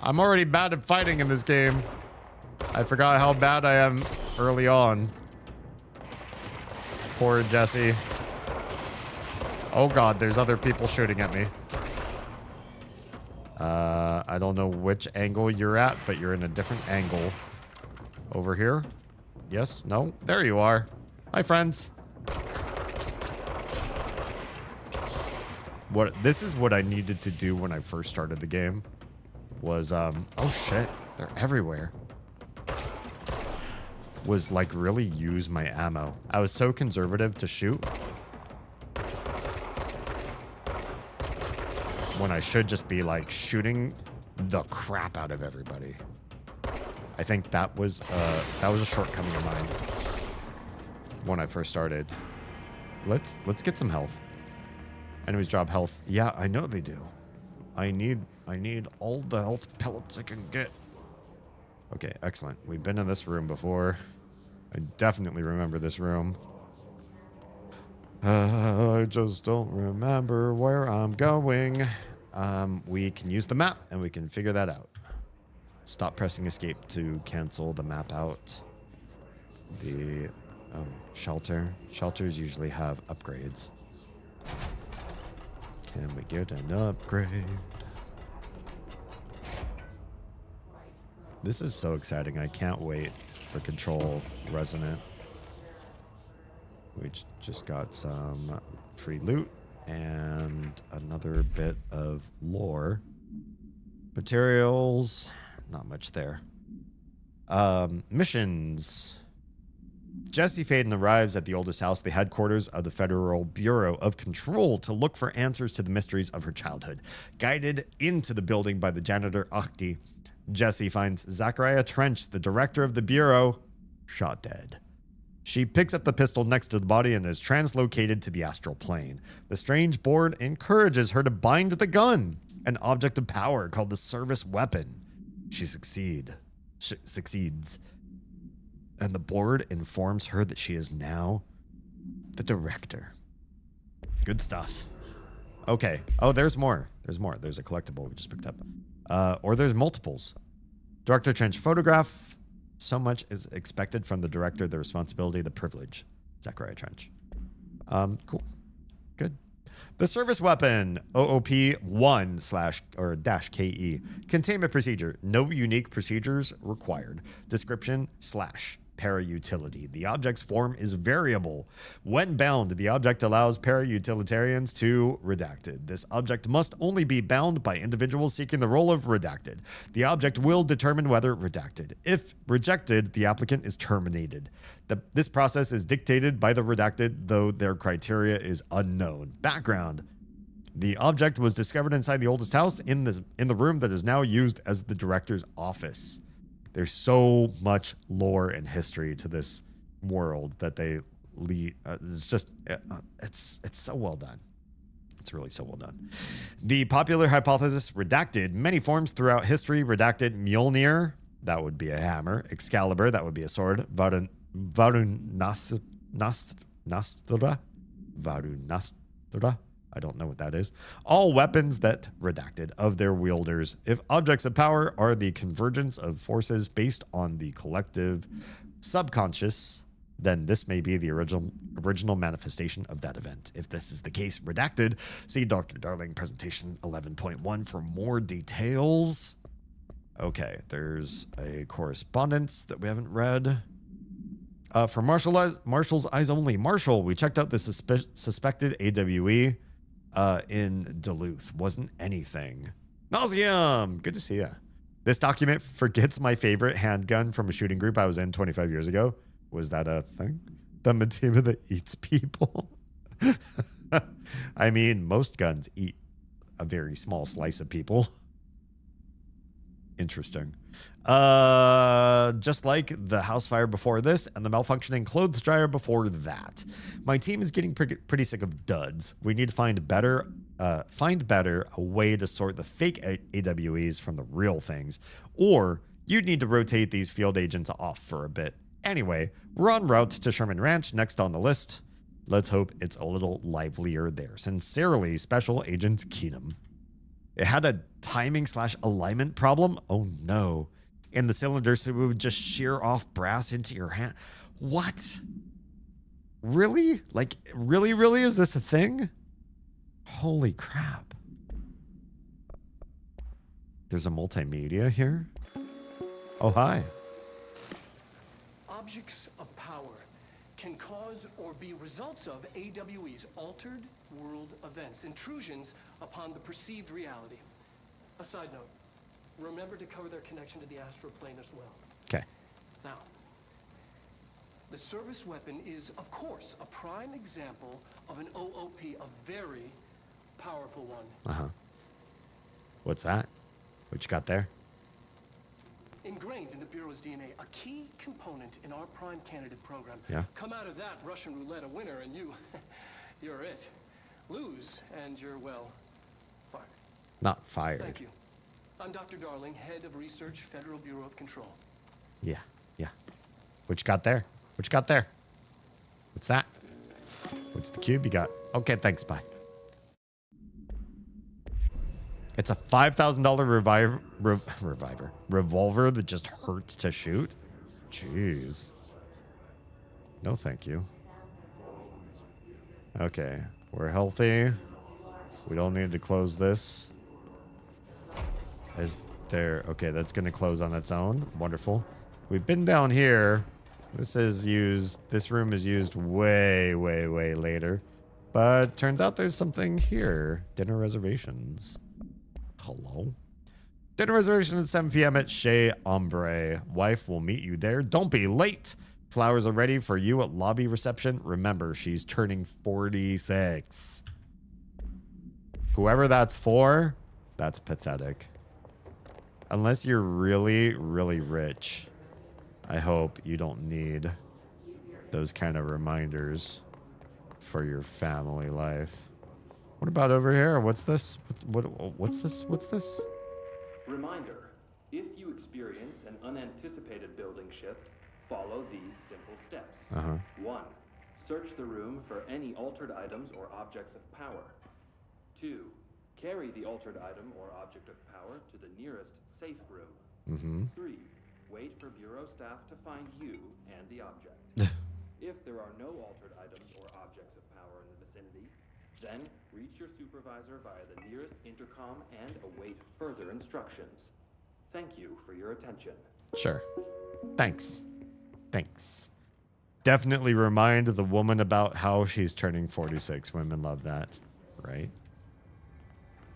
I'm already bad at fighting in this game. I forgot how bad I am early on. Poor Jesse. Oh god, there's other people shooting at me. I don't know which angle you're at, but you're in a different angle. Over here? Yes? No? There you are. Hi, friends. This is what I needed to do when I first started the game. Was, oh shit. They're everywhere. Was, like, really use my ammo. I was so conservative to shoot. When I should just be, like, shooting the crap out of everybody. I think that was a shortcoming of mine when I first started. Let's get some health. Enemies drop health. Yeah, I know they do. I need all the health pellets I can get. Okay, excellent. We've been in this room before. I definitely remember this room. I just don't remember where I'm going. We can use the map and we can figure that out. Stop pressing escape to cancel the map out. Shelter. Shelters usually have upgrades. Can we get an upgrade? This is so exciting. I can't wait for Control Resonant. We just got some free loot and another bit of lore. Materials, not much there. Missions. Jesse Faden arrives at the oldest house, the headquarters of the Federal Bureau of Control, to look for answers to the mysteries of her childhood. Guided into the building by the janitor Achti, Jesse finds Zachariah Trench, the director of the Bureau, shot dead. She picks up the pistol next to the body and is translocated to the astral plane. The strange board encourages her to bind the gun, an object of power called the service weapon. She succeeds. And the board informs her that she is now the director. Good stuff. Okay. Oh, there's more. There's more. There's a collectible we just picked up. Or there's multiples. Director Trench photograph. So much is expected from the director, the responsibility, the privilege. Zachariah Trench. Cool. Good. The service weapon, OOP1/-KE. Containment procedure. No unique procedures required. Description / para-utility. The object's form is variable. When bound, the object allows para-utilitarians to redacted. This object must only be bound by individuals seeking the role of redacted. The object will determine whether redacted. If rejected, the applicant is terminated. This process is dictated by the redacted, though their criteria is unknown. Background. The object was discovered inside the oldest house in the room that is now used as the director's office. There's so much lore and history to this world that they lead. It's just, it's so well done. It's really so well done. The popular hypothesis, redacted, many forms throughout history. Redacted, Mjolnir, that would be a hammer. Excalibur, that would be a sword. Varunastra. I don't know what that is. All weapons that redacted of their wielders. If objects of power are the convergence of forces based on the collective subconscious, then this may be the original manifestation of that event. If this is the case, redacted, see Dr. Darling presentation 11.1 for more details. Okay, there's a correspondence that we haven't read. For Marshall's Eyes Only. Marshall, we checked out the suspected AWE. In Duluth. Wasn't anything. Nauseum! Good to see ya. This document forgets my favorite handgun from a shooting group I was in 25 years ago. Was that a thing? The Matima that eats people. I mean, most guns eat a very small slice of people. Interesting. Just like the house fire before this and the malfunctioning clothes dryer before that. My team is getting pretty sick of duds. We need to find better a way to sort the fake AWEs from the real things, or you'd need to rotate these field agents off for a bit. Anyway, we're en route to Sherman Ranch, next on the list. Let's hope it's a little livelier there. Sincerely, Special Agent Keenum. It had a timing/alignment problem? Oh no. In the cylinder, so it would just shear off brass into your hand. What? Really? Like, really? Is this a thing? Holy crap. There's a multimedia here? Oh, hi. Objects of power can cause or be results of AWE's altered world events, intrusions upon the perceived reality. A side note, remember to cover their connection to the astral plane as well. Okay. Now, the service weapon is, of course, a prime example of an OOP, a very powerful one. Uh-huh. What's that? What you got there? Ingrained in the Bureau's DNA, a key component in our prime candidate program. Yeah. Come out of that Russian roulette a winner and you're it. Lose and you're, well, fired. Not fired. Thank you. I'm Dr. Darling, head of research, Federal Bureau of Control. Yeah. What you got there? What you got there? What's that? What's the cube you got? Okay, thanks, bye. It's a $5,000 revolver that just hurts to shoot? Jeez. No, thank you. Okay, we're healthy. We don't need to close this. Is there... Okay, that's going to close on its own. Wonderful. We've been down here. This room is used way later. But turns out there's something here. Dinner reservations. Hello? Dinner reservation at 7 p.m. at Chez Ombre. Wife will meet you there. Don't be late. Flowers are ready for you at lobby reception. Remember, she's turning 46. Whoever that's for, that's pathetic. Unless you're really rich. I hope you don't need those kind of reminders for your family life. What about over here? What's this? What's this? Reminder, if you experience an unanticipated building shift, follow these simple steps. 1. Search the room for any altered items or objects of power. 2. Carry the altered item or object of power to the nearest safe room. 3. Wait for Bureau staff to find you and the object. If there are no altered items or objects of power in the vicinity, then reach your supervisor via the nearest intercom and await further instructions. Thank you for your attention. Sure. Thanks. Definitely remind the woman about how she's turning 46. Women love that, right?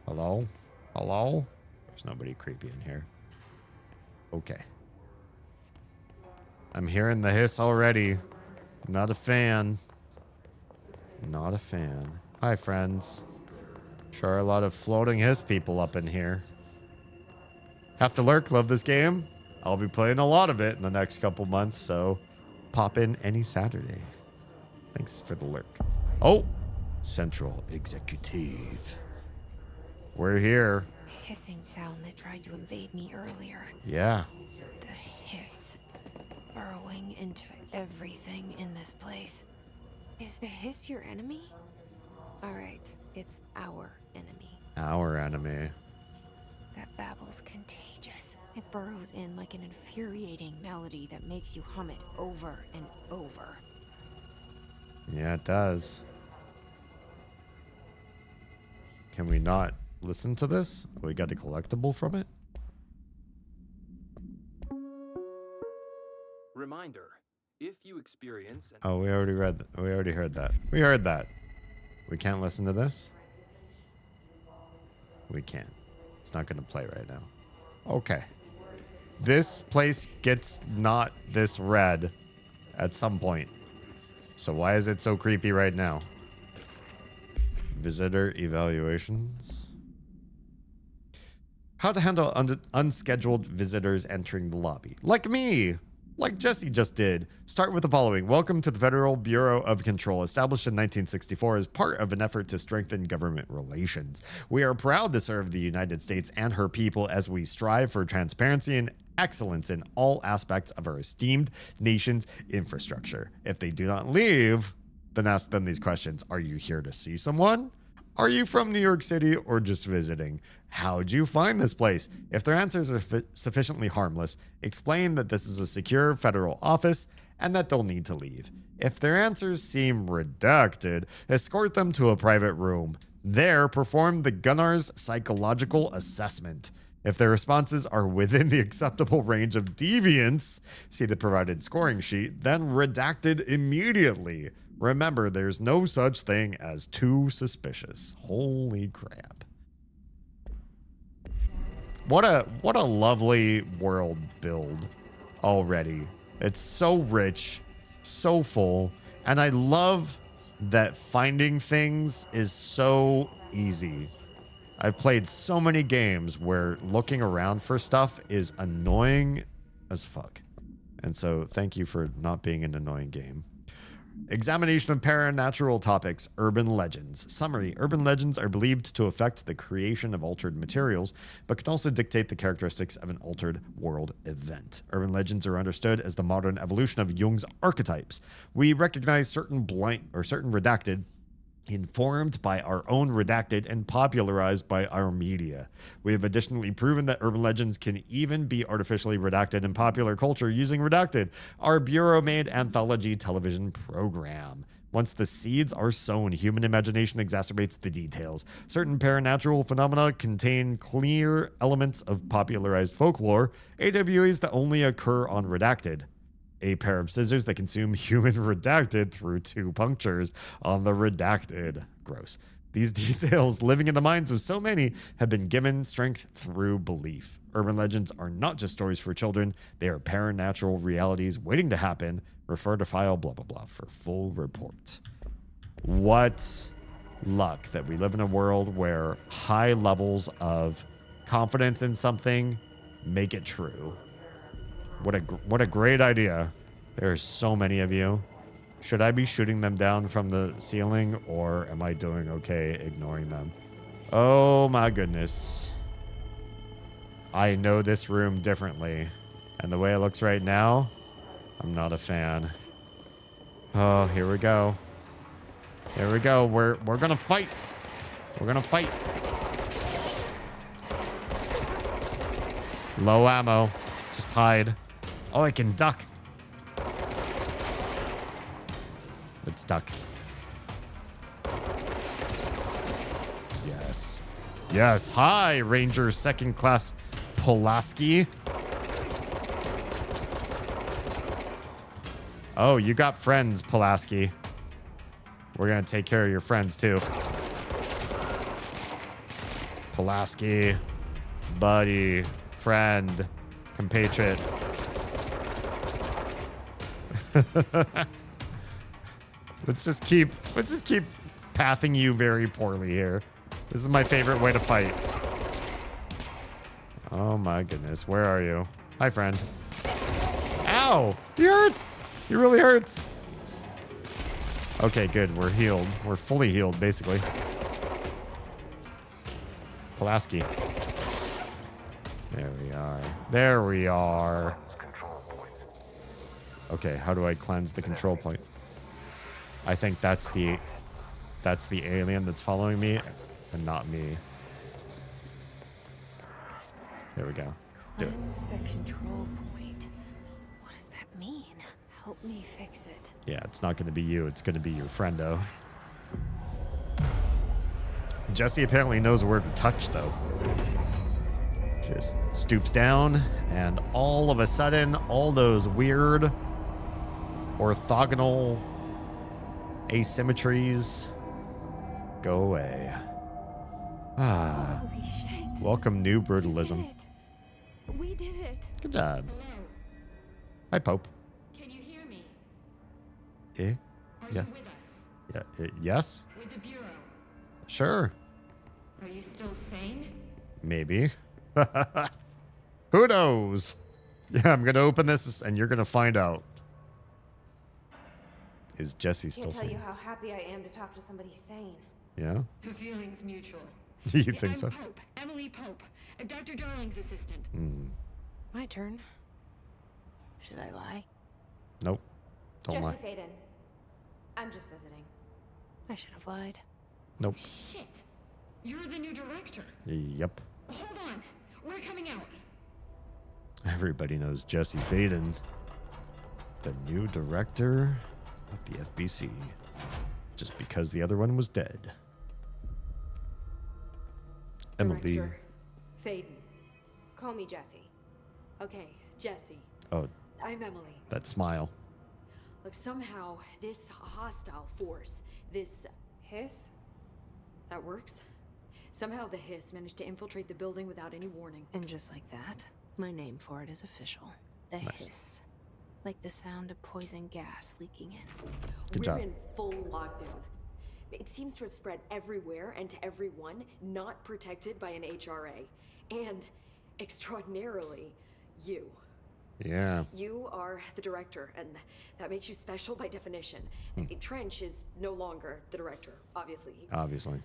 Hello? There's nobody creepy in here. Okay. I'm hearing the hiss already. Not a fan. Hi, friends. Sure, a lot of floating hiss people up in here. Have to lurk. Love this game. I'll be playing a lot of it in the next couple months, so pop in any Saturday. Thanks for the lurk. Oh, Central Executive. We're here. The hissing sound that tried to invade me earlier. Yeah. The hiss. Burrowing into everything in this place. Is the hiss your enemy? Alright, it's our enemy. Our enemy. That babble's contagious. It burrows in like an infuriating melody that makes you hum it over and over. Yeah, it does. Can we not listen to this? We got a collectible from it? Reminder, if you experience... Oh, we already heard that. We heard that. We can't listen to this? We can't. It's not going to play right now. Okay. This place gets not this red at some point. So why is it so creepy right now? Visitor evaluations. How to handle unscheduled visitors entering the lobby. Like me. Like Jesse just did. Start with the following. Welcome to the Federal Bureau of Control, established in 1964 as part of an effort to strengthen government relations. We are proud to serve the United States and her people as we strive for transparency and excellence in all aspects of our esteemed nation's infrastructure. If they do not leave, then ask them these questions. Are you here to see someone? Are you from New York City or just visiting? How'd you find this place? If their answers are sufficiently harmless, explain that this is a secure federal office and that they'll need to leave. If their answers seem redacted, escort them to a private room. There, perform the gunner's psychological assessment. If their responses are within the acceptable range of deviance, see the provided scoring sheet, then redacted immediately. Remember, there's no such thing as too suspicious. Holy crap. What a lovely world build already. It's so rich, so full, and I love that finding things is so easy. I've played so many games where looking around for stuff is annoying as fuck. And so thank you for not being an annoying game. Examination of paranatural topics, urban legends. Summary, urban legends are believed to affect the creation of altered materials, but can also dictate the characteristics of an altered world event. Urban legends are understood as the modern evolution of Jung's archetypes. We recognize certain certain redacted, informed by our own redacted, and popularized by our media. We have additionally proven that urban legends can even be artificially redacted in popular culture using Redacted, our Bureau-made anthology television program. Once the seeds are sown, human imagination exacerbates the details. Certain paranatural phenomena contain clear elements of popularized folklore, AWEs that only occur on Redacted. A pair of scissors that consume human redacted through 2 punctures on the redacted. Gross. These details, living in the minds of so many, have been given strength through belief. Urban legends are not just stories for children. They are paranatural realities waiting to happen. Refer to file blah, blah, blah for full report. What luck that we live in a world where high levels of confidence in something make it true. What a great idea. There's so many of you. Should I be shooting them down from the ceiling, or am I doing okay ignoring them? Oh my goodness. I know this room differently. And the way it looks right now, I'm not a fan. Oh, here we go. Here we go. We're gonna fight. We're gonna fight. Low ammo. Just hide. Oh, I can duck. It's duck. Yes. Yes. Hi, Ranger Second Class Pulaski. Oh, you got friends, Pulaski. We're going to take care of your friends, too. Pulaski. Buddy. Friend. Compatriot. Let's just keep pathing you very poorly here. This is my favorite way to fight. Oh my goodness, where are you? Hi, friend. Ow! He hurts! He really hurts. Okay, good. We're healed. We're fully healed, basically. Pulaski. There we are. There we are. Okay, how do I cleanse the control point? I think that's the alien that's following me and not me. There we go. Do it. Cleanse the control point. What does that mean? Help me fix it. Yeah, it's not going to be you. It's going to be your friendo. Jesse apparently knows where to touch, though. Just stoops down, and all of a sudden, all those weird orthogonal asymmetries go away. Ah. Holy shit. Welcome, new brutalism. We did it. Good job. Hi, Pope. Can you hear me? Eh? Are Yeah. you with us? Yeah. Yes? With the Bureau? Sure. Are you still sane? Maybe. Who knows? Yeah, I'm going to open this and you're going to find out. Is Jesse I still can't tell sane? you how happy I am to talk to somebody sane. Yeah? The feeling's mutual. You think so? I'm Pope, Emily Pope, Dr. Darling's assistant. My turn. Should I lie? Nope. Don't lie. Jesse Faden. I'm just visiting. I should have lied. Nope. Shit. You're the new director. Yep. Hold on. We're coming out. Everybody knows Jesse Faden, the new director of the FBC, just because the other one was dead. Emily. Director Faden. Call me Jesse. Okay, Jesse. Oh, I'm Emily. that smile. Look, somehow this hostile force, this hiss, that works. Somehow the hiss managed to infiltrate the building without any warning. And just like that, my name for it is official. The hiss. Like the sound of poison gas leaking in. Good We're job. in full lockdown. It seems to have spread everywhere and to everyone not protected by an HRA. And, extraordinarily, you. Yeah. You are the director, and that makes you special by definition. Trench is no longer the director, obviously. Obviously.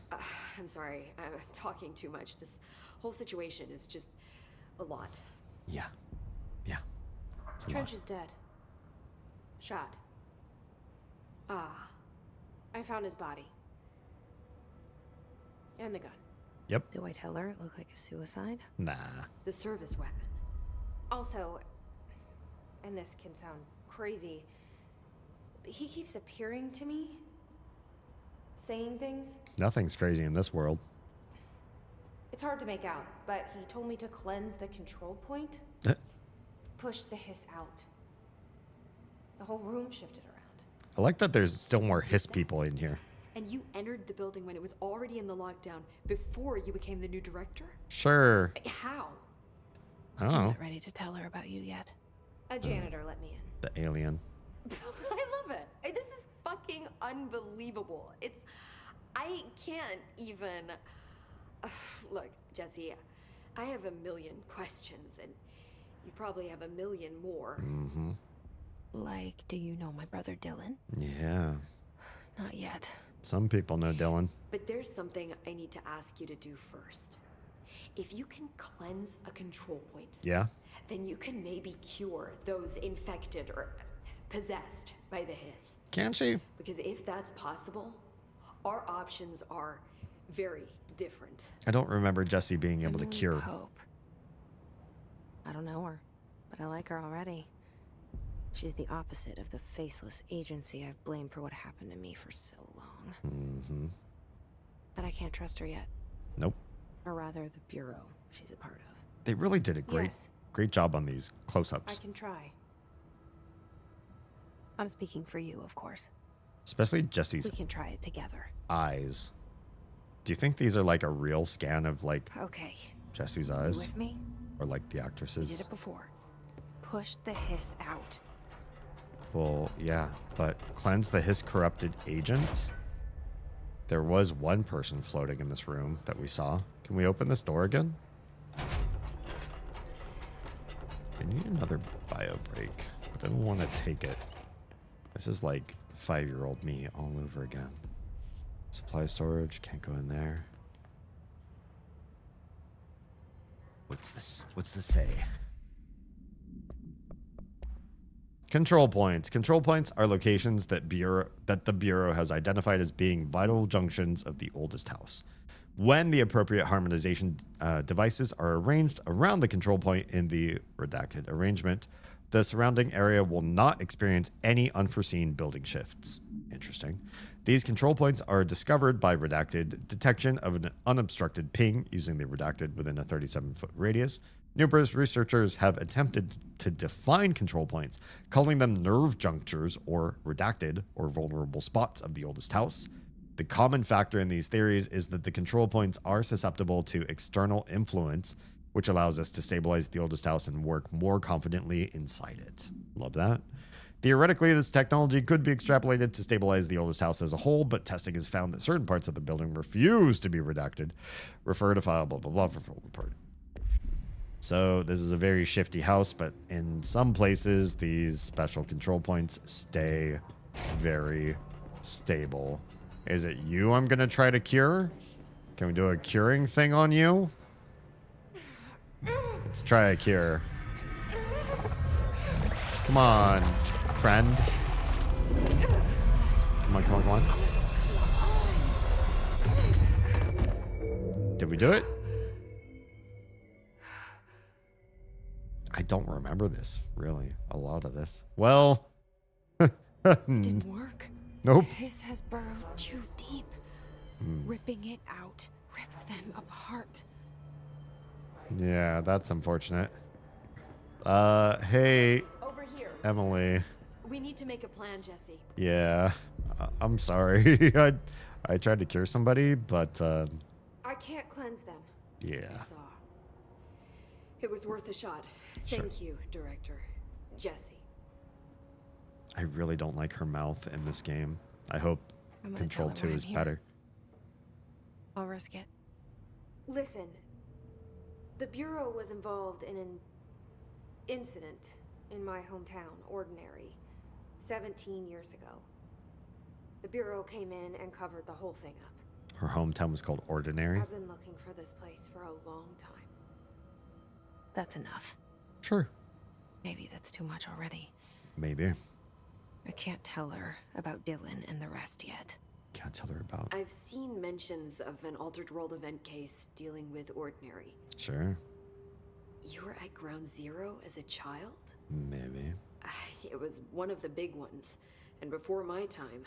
I'm sorry, I'm talking too much. This whole situation is just a lot. Yeah. Yeah. It's a Trench lot. is dead. Shot. Ah. I found his body. And the gun. Yep. Do I tell her it looked like a suicide? Nah. The service weapon. Also, and this can sound crazy, but he keeps appearing to me, saying things. Nothing's crazy in this world. It's hard to make out, but he told me to cleanse the control point. Push the hiss out. The whole room shifted around. I like that there's still more hiss people in here. And you entered the building when it was already in the lockdown before you became the new director? Sure. How? Oh. I'm not ready to tell her about you yet. A janitor let me in. The alien. I love it. This is fucking unbelievable. I can't even. Look, Jesse, I have a million questions, and you probably have a million more. Mm-hmm. Like, do you know my brother Dylan? Yeah. Not yet. Some people know Dylan. But there's something I need to ask you to do first. If you can cleanse a control point, Yeah. then you can maybe cure those infected or possessed by the hiss. Can she? Because if that's possible, our options are very different. I don't remember Jesse being able to Emily cure. Pope. I don't know her, but I like her already. She's the opposite of the faceless agency I've blamed for what happened to me for so long. Mm-hmm. But I can't trust her yet. Nope. Or rather, the bureau she's a part of. They really did a great job on these I close-ups. can try. I'm speaking for you, of course. Especially Jesse's We can try it together. eyes. Do you think these are like a real scan of like Okay. Jesse's You eyes? with me? Or like the We actresses? did it before. Push the hiss out. Well, yeah, but cleanse the hiss corrupted agent? There was one person floating in this room that we saw. Can we open this door again? I need another bio break, but I don't want to take it. This is like 5-year-old me all over again. Supply storage, can't go in there. What's this? What's this say? Control points. Control points are locations that the Bureau has identified as being vital junctions of the oldest house. When the appropriate harmonization devices are arranged around the control point in the redacted arrangement, the surrounding area will not experience any unforeseen building shifts. Interesting. These control points are discovered by redacted detection of an unobstructed ping using the redacted within a 37-foot radius. Numerous researchers have attempted to define control points, calling them nerve junctures or redacted or vulnerable spots of the oldest house. The common factor in these theories is that the control points are susceptible to external influence, which allows us to stabilize the oldest house and work more confidently inside it. Love that. Theoretically, this technology could be extrapolated to stabilize the oldest house as a whole, but testing has found that certain parts of the building refuse to be redacted. Refer to file blah blah blah for full report. So this is a very shifty house, but in some places, these special control points stay very stable. Is it you I'm going to try to cure? Can we do a curing thing on you? Let's try a cure. Come on, friend. Come on, come on, come on. Did we do it? I don't remember this, really. A lot of this. Well. Didn't work. Nope. This has burrowed too deep. Ripping it out rips them apart. Yeah, that's unfortunate. Hey, Over here. Emily. We need to make a plan, Jesse. Yeah, I'm sorry. I tried to cure somebody, but I can't cleanse them. yeah. I saw. It was worth a shot. Thank you, Director. Jesse. I really don't like her mouth in this game. I hope I'm gonna Control tell her 2 why is I'm here. better. I'll risk it. Listen, the Bureau was involved in an incident in my hometown, Ordinary, 17 years ago. The Bureau came in and covered the whole thing up. Her hometown was called Ordinary? I've been looking for this place for a long time. That's enough. Sure. Maybe that's too much already. Maybe. I can't tell her about Dylan and the rest yet. Can't tell her about. I've seen mentions of an Altered World event case dealing with Ordinary. Sure. You were at Ground Zero as a child? Maybe. It was one of the big ones, and before my time.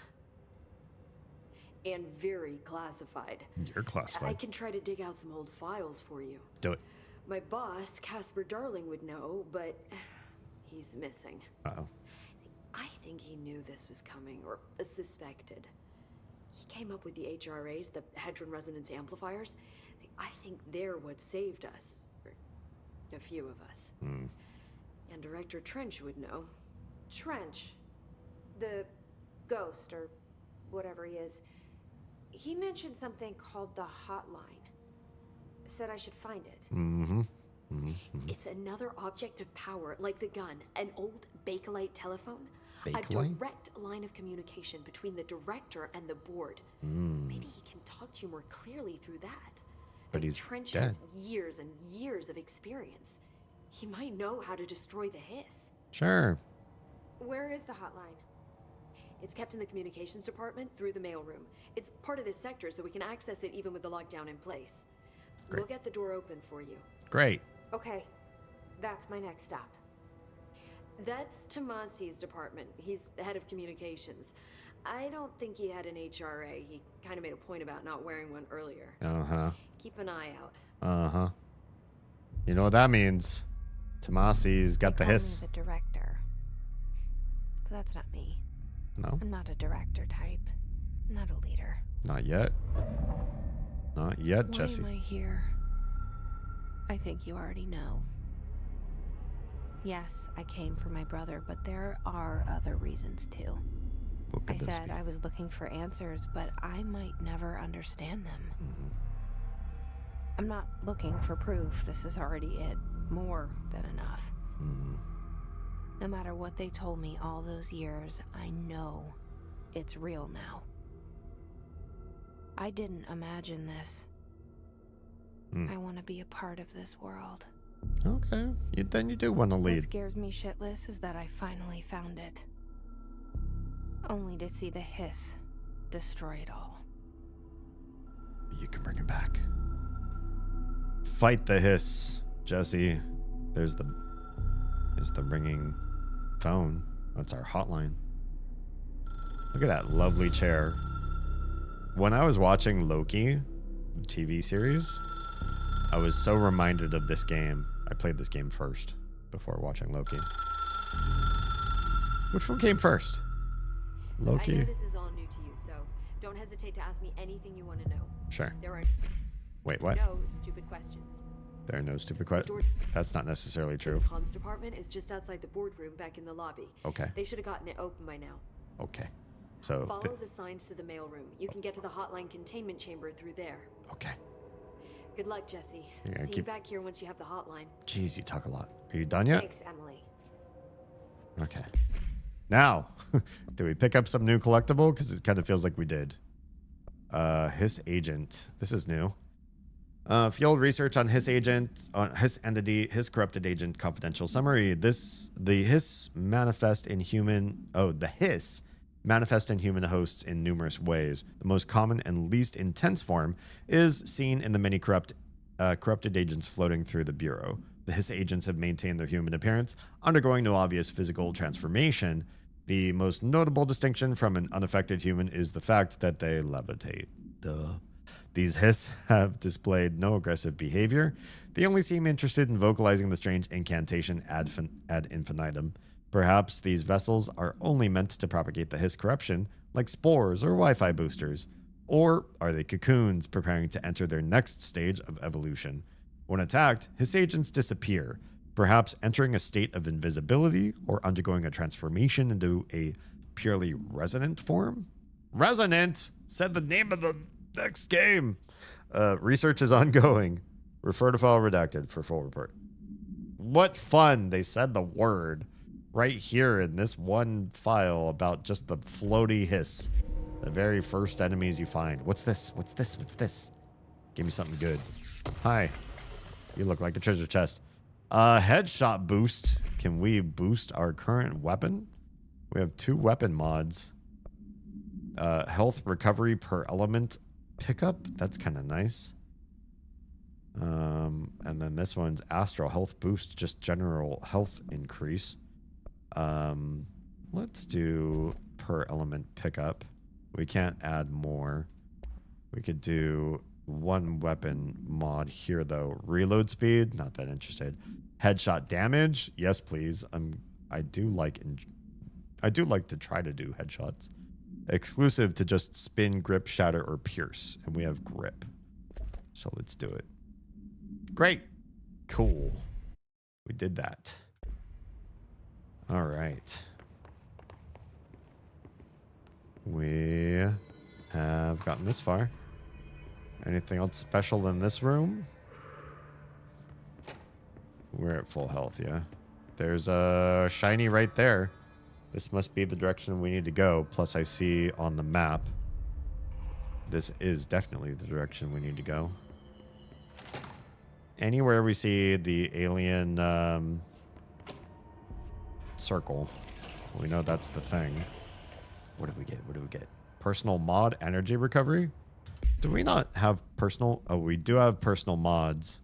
And very classified. You're classified. I can try to dig out some old files for you. Do it. My boss, Casper Darling, would know, but he's missing. Uh-oh. I think he knew this was coming, or suspected. He came up with the HRAs, the Hadron Resonance Amplifiers. I think they're what saved us. Or a few of us. And Director Trench would know. Trench, the ghost, or whatever he is, he mentioned something called the hotline. Said I should find it. It's another object of power, like the gun, an old Bakelite telephone. A Bakelite? direct line of communication between the director and the board. Maybe he can talk to you more clearly through that. But he's Trench dead. has years and years of experience. He might know how to destroy the hiss. Sure. Where is the hotline? It's kept in the communications department through the mailroom. It's part of this sector, so we can access it even with the lockdown in place. Great. We'll get the door open for you. Great. Okay, that's my next stop. That's Tomasi's department. He's the head of communications. I don't think he had an HRA. He kind of made a point about not wearing one earlier. Uh-huh. Keep an eye out. Uh-huh. You know what that means. Tomasi's got the Call me hiss. the director. But that's not me. No, I'm not a director type. I'm not a leader. not yet. Not yet, Jesse. Why am I here? I think you already know. Yes, I came for my brother, but there are other reasons too. What could I this said be? I was looking for answers, but I might never understand them. I'm not looking for proof. This is already it. More than enough. No matter what they told me all those years, I know it's real now. I didn't imagine this. I want to be a part of this world. Okay. Then you do want to What lead. scares me shitless is that I finally found it. Only to see the hiss destroy it all. You can bring it back. Fight the hiss, Jesse. There's the ringing phone. That's our hotline. Look at that lovely chair. When I was watching Loki, the TV series, I was so reminded of this game. I played this game first before watching Loki. Which one came first? I know Loki? this is all new to you, so don't hesitate to ask me anything you want to know. Sure. There are Wait, what? no stupid questions. There are no stupid questions. That's not necessarily true. The comms department is just outside the boardroom back in the lobby. Okay. They should have gotten it open by now. Okay. So, Follow the signs to the mailroom. You can get to the hotline containment chamber through there. okay. Good luck, Jesse. Yeah, See you back here once you have the hotline. Jeez, you talk a lot. Are you done yet? Thanks, Emily. Okay. Now, do we pick up some new collectible? Because it kind of feels like we did. Hiss agent. This is new. Field research on Hiss agent, on Hiss entity, Hiss corrupted agent confidential summary. The Hiss manifest in human hosts in numerous ways. The most common and least intense form is seen in the many corrupted agents floating through the Bureau. The Hiss agents have maintained their human appearance, undergoing no obvious physical transformation. The most notable distinction from an unaffected human is the fact that they levitate. Duh. These Hiss have displayed no aggressive behavior. They only seem interested in vocalizing the strange incantation ad infinitum. Perhaps these vessels are only meant to propagate the Hiss corruption, like spores or Wi-Fi boosters. Or are they cocoons preparing to enter their next stage of evolution? When attacked, Hiss agents disappear, perhaps entering a state of invisibility or undergoing a transformation into a purely resonant form? Resonant said the name of the next game. Research is ongoing. Refer to file redacted for full report. What fun. They said the word right here in this one file about just the floaty Hiss. The very first enemies you find. What's this? What's this? What's this? Give me something good. Hi. You look like a treasure chest. Headshot boost. Can we boost our current weapon? We have 2 weapon mods. Health recovery per element pickup. That's kind of nice. And then this one's astral health boost, just general health increase. Let's do per element pickup. We can't add more. We could do 1 weapon mod here though. Reload speed, not that interested. Headshot damage, yes please. I do like to try to do headshots. Exclusive to just spin, grip, shatter, or pierce. And we have grip. So let's do it. Great. Cool. We did that. All right. We have gotten this far. Anything else special in this room? We're at full health, yeah. There's a shiny right there. This must be the direction we need to go. Plus, I see on the map, this is definitely the direction we need to go. Anywhere we see the alien circle, we know that's the thing. What did we get? What did we get? Personal mod, energy recovery? Do we not have personal? Oh, we do have personal mods.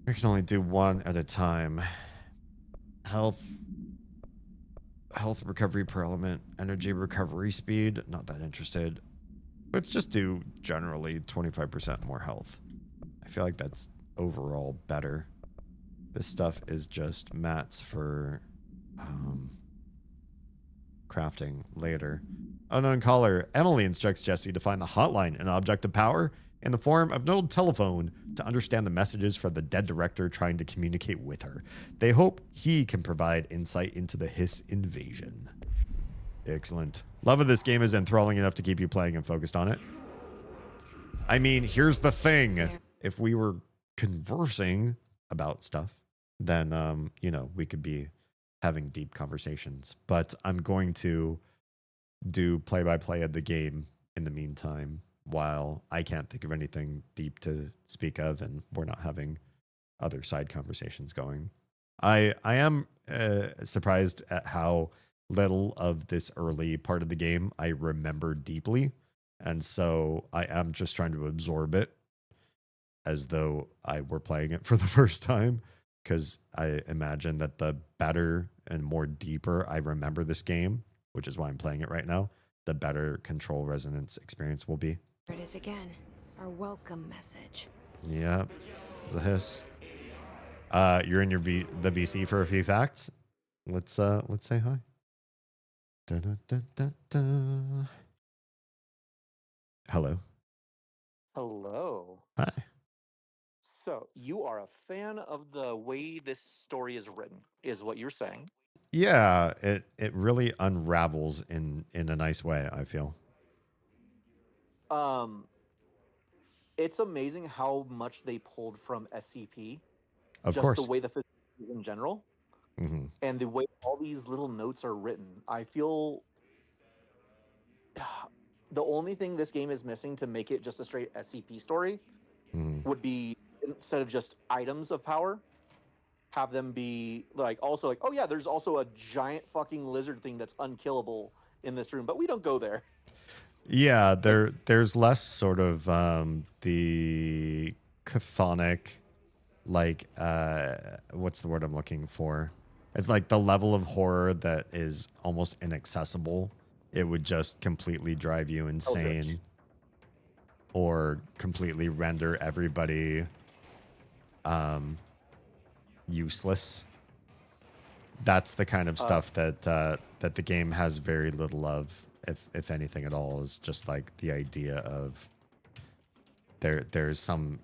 We can only do 1 at a time. Health recovery per element, energy recovery speed, not that interested. Let's just do generally 25% more health. I feel like that's overall better. This stuff is just mats for crafting later. Unknown caller. Emily instructs Jesse to find the hotline, an object of power, in the form of an old telephone to understand the messages from the dead director trying to communicate with her. They hope he can provide insight into the Hiss invasion. Excellent. Love of this game is enthralling enough to keep you playing and focused on it. I mean, here's the thing. If we were conversing about stuff, then, you know, we could be having deep conversations. But I'm going to do play-by-play of the game in the meantime, while I can't think of anything deep to speak of, and we're not having other side conversations going. I am surprised at how little of this early part of the game I remember deeply, and so I am just trying to absorb it as though I were playing it for the first time, because I imagine that the better and more deeper I remember this game, which is why I'm playing it right now, the better Control Resonance experience will be. There it is again. Our welcome message. Yeah, it's a Hiss. You're in your the VC for a few facts. Let's say hi. Dun, dun, dun, dun, dun. Hello. Hello. Hi. So you are a fan of the way this story is written, is what you're saying? Yeah, it really unravels in a nice way, I feel. it's amazing how much they pulled from SCP. Of just the course. way the physics in general, and the way all these little notes are written. I feel the only thing this game is missing to make it just a straight SCP story would be, instead of just items of power, have them be like also like, oh yeah, there's also a giant fucking lizard thing that's unkillable in this room, but we don't go there. Yeah, there's less sort of the chthonic, like what's the word I'm looking for? It's like the level of horror that is almost inaccessible. It would just completely drive you insane, or completely render everybody useless. That's the kind of stuff that that the game has very little of, if anything at all. Is just like the idea of there's some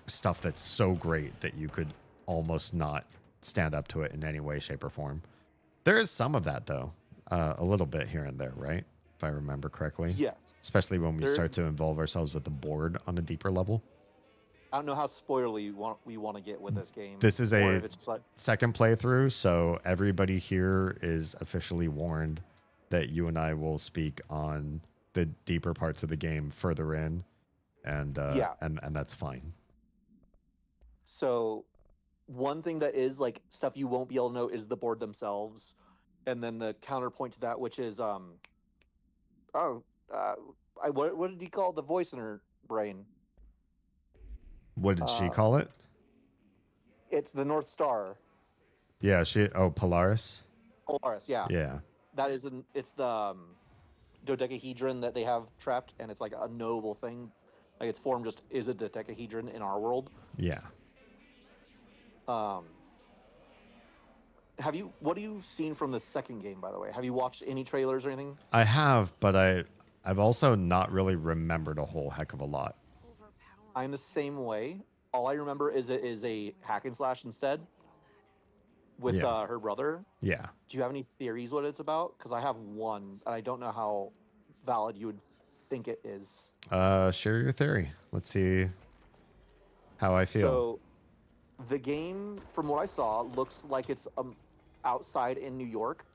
stuff that's so great that you could almost not stand up to it in any way, shape, or form. There is some of that though, a little bit here and there, right? If I remember correctly. Yes. Especially when we start to involve ourselves with the board on a deeper level. I don't know how spoilerly we want to get with this game. This is or a if it's just like, second playthrough, so everybody here is officially warned that you and I will speak on the deeper parts of the game further in, and and that's fine. So one thing that is like stuff you won't be able to know is the board themselves, and then the counterpoint to that, which is what did he call the voice in her brain? What did she call it? It's the North Star. Yeah, Polaris. Polaris, yeah. Yeah. That is it's the dodecahedron that they have trapped, and it's like a knowable thing. Like its form just is a dodecahedron in our world. Yeah. What have you seen from the second game, by the way? Have you watched any trailers or anything? I have, but I've also not really remembered a whole heck of a lot. I'm the same way. All I remember is it is a hack and slash instead with her brother. Yeah. Do you have any theories what it's about? Because I have one, and I don't know how valid you would think it is. Share your theory. Let's see how I feel. So, the game, from what I saw, looks like it's outside in New York,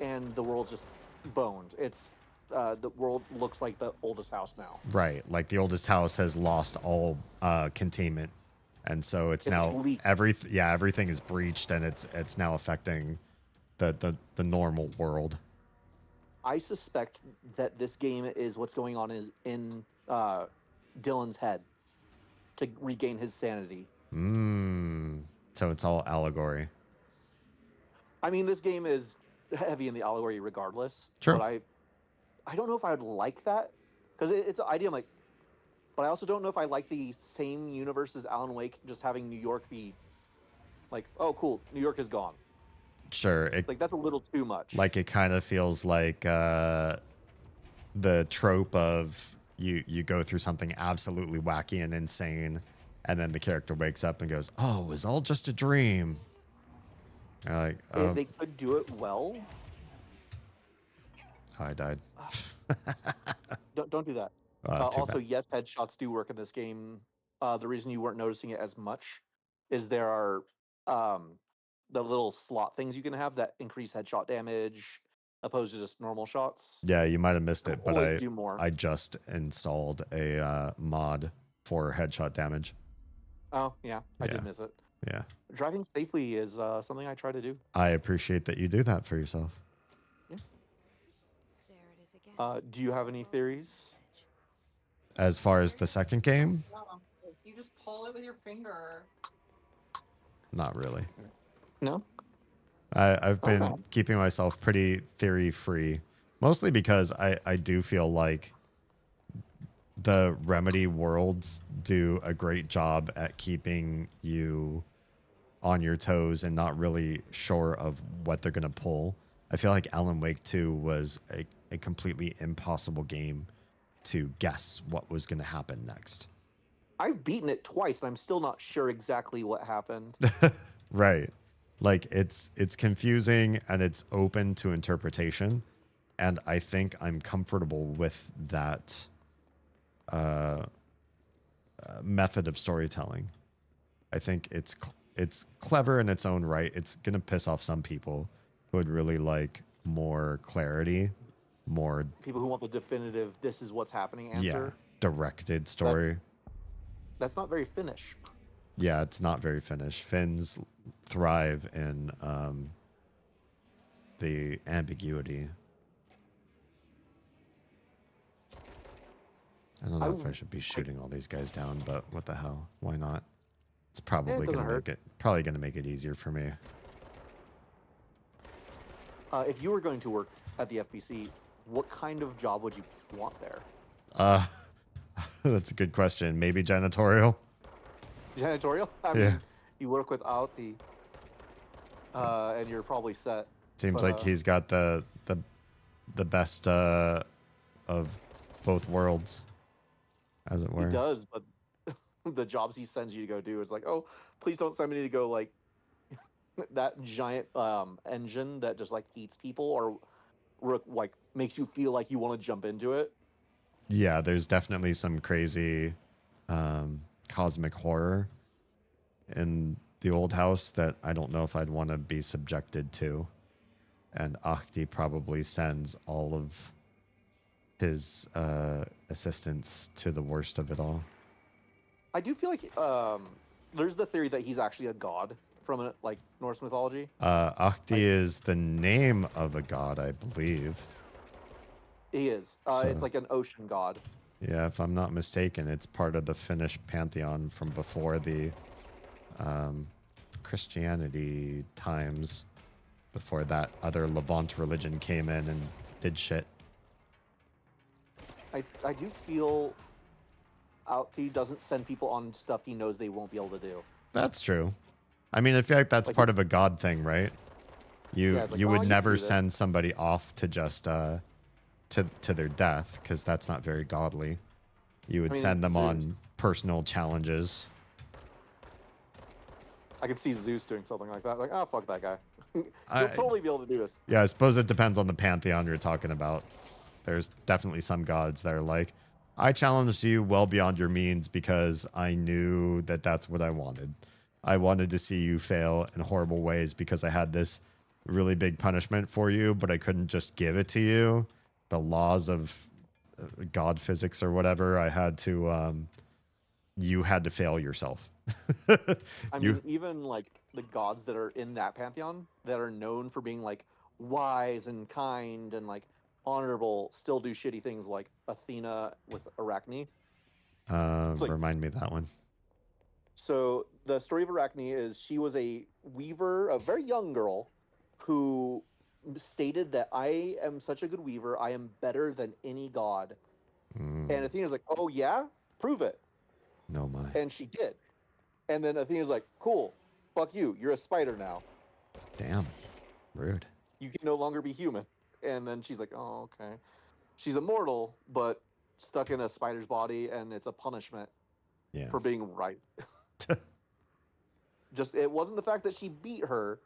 and the world's just boned. It's the world looks like the oldest house now. Right, like the oldest house has lost all containment, and so it's now everything is breached, and it's now affecting the normal world. I suspect that this game is what's going on is in Dylan's head to regain his sanity. So it's all allegory. I mean, this game is heavy in the allegory regardless. Sure. But I don't know if I would like that, because it's an idea I'm like, but I also don't know if I like the same universe as Alan Wake, just having New York be like, oh, cool, New York is gone. Sure. Like, that's a little too much. Like, it kind of feels like the trope of you go through something absolutely wacky and insane, and then the character wakes up and goes, oh, it was all just a dream. You're like, oh. They could do it well. Oh, I died. Don't do that. Also, bad. yes, headshots do work in this game. The reason you weren't noticing it as much is there are the little slot things you can have that increase headshot damage opposed to just normal shots. Yeah, you might have missed it, but do I just installed a mod for headshot damage. Oh, yeah, I did miss it. Yeah. Driving safely is something I try to do. I appreciate that you do that for yourself. Do you have any theories? As far as the second game? You just pull it with your finger. Not really. No? I've been keeping myself pretty theory-free, mostly because I do feel like the Remedy worlds do a great job at keeping you on your toes and not really sure of what they're going to pull. I feel like Alan Wake 2 was a completely impossible game to guess what was going to happen next. I've beaten it twice, and I'm still not sure exactly what happened. Right. Like, it's confusing, and it's open to interpretation, and I think I'm comfortable with that method of storytelling. I think it's clever in its own right. It's gonna piss off some people who would really like more clarity, more People who want the definitive, this is what's happening answer. Directed story. That's not very Finnish. Yeah, it's not very Finnish. Finns thrive in the ambiguity. I don't know if I should be shooting all these guys down, but what the hell? Why not? It's probably gonna make it easier for me. If you were going to work at the FBC, what kind of job would you want there? That's a good question. Maybe janitorial. Janitorial? I mean, you work with Alti, and you're probably set. Seems like he's got the best of both worlds, as it were. He does, but the jobs he sends you to go do is like, oh, please don't send me to go like that giant engine that just like eats people or like makes you feel like you want to jump into it. Yeah, there's definitely some crazy cosmic horror in the old house that I don't know if I'd want to be subjected to. And Ahti probably sends all of his assistants to the worst of it all. I do feel like there's the theory that he's actually a god from like Norse mythology. Ahti is the name of a god, I believe. He is. It's like an ocean god. Yeah, if I'm not mistaken, it's part of the Finnish pantheon from before the Christianity times, before that other Levant religion came in and did shit. I do feel Alti doesn't send people on stuff he knows they won't be able to do. That's true. I mean, I feel like that's part of a god thing, right? You would never send somebody off to just to their death, because that's not very godly. You would send them on personal challenges. I could see Zeus doing something like that. Like, oh, fuck that guy. He'll totally be able to do this. Yeah, I suppose it depends on the pantheon you're talking about. There's definitely some gods that are like, I challenged you well beyond your means because I knew that that's what I wanted. I wanted to see you fail in horrible ways because I had this really big punishment for you, but I couldn't just give it to you. The laws of God physics or whatever, I had to, you had to fail yourself. I mean, even like the gods that are in that pantheon that are known for being like wise and kind and like honorable still do shitty things, like Athena with Arachne. Remind me of that one. So the story of Arachne is she was a weaver, a very young girl who stated that I am such a good weaver, I am better than any god. And Athena's like, oh yeah? Prove it. No my. And she did. And then Athena's like, cool, fuck you, you're a spider now. Damn. Rude. You can no longer be human. And then she's like, oh, okay. She's immortal, but stuck in a spider's body, and it's a punishment for being right. Just, it wasn't the fact that she beat her.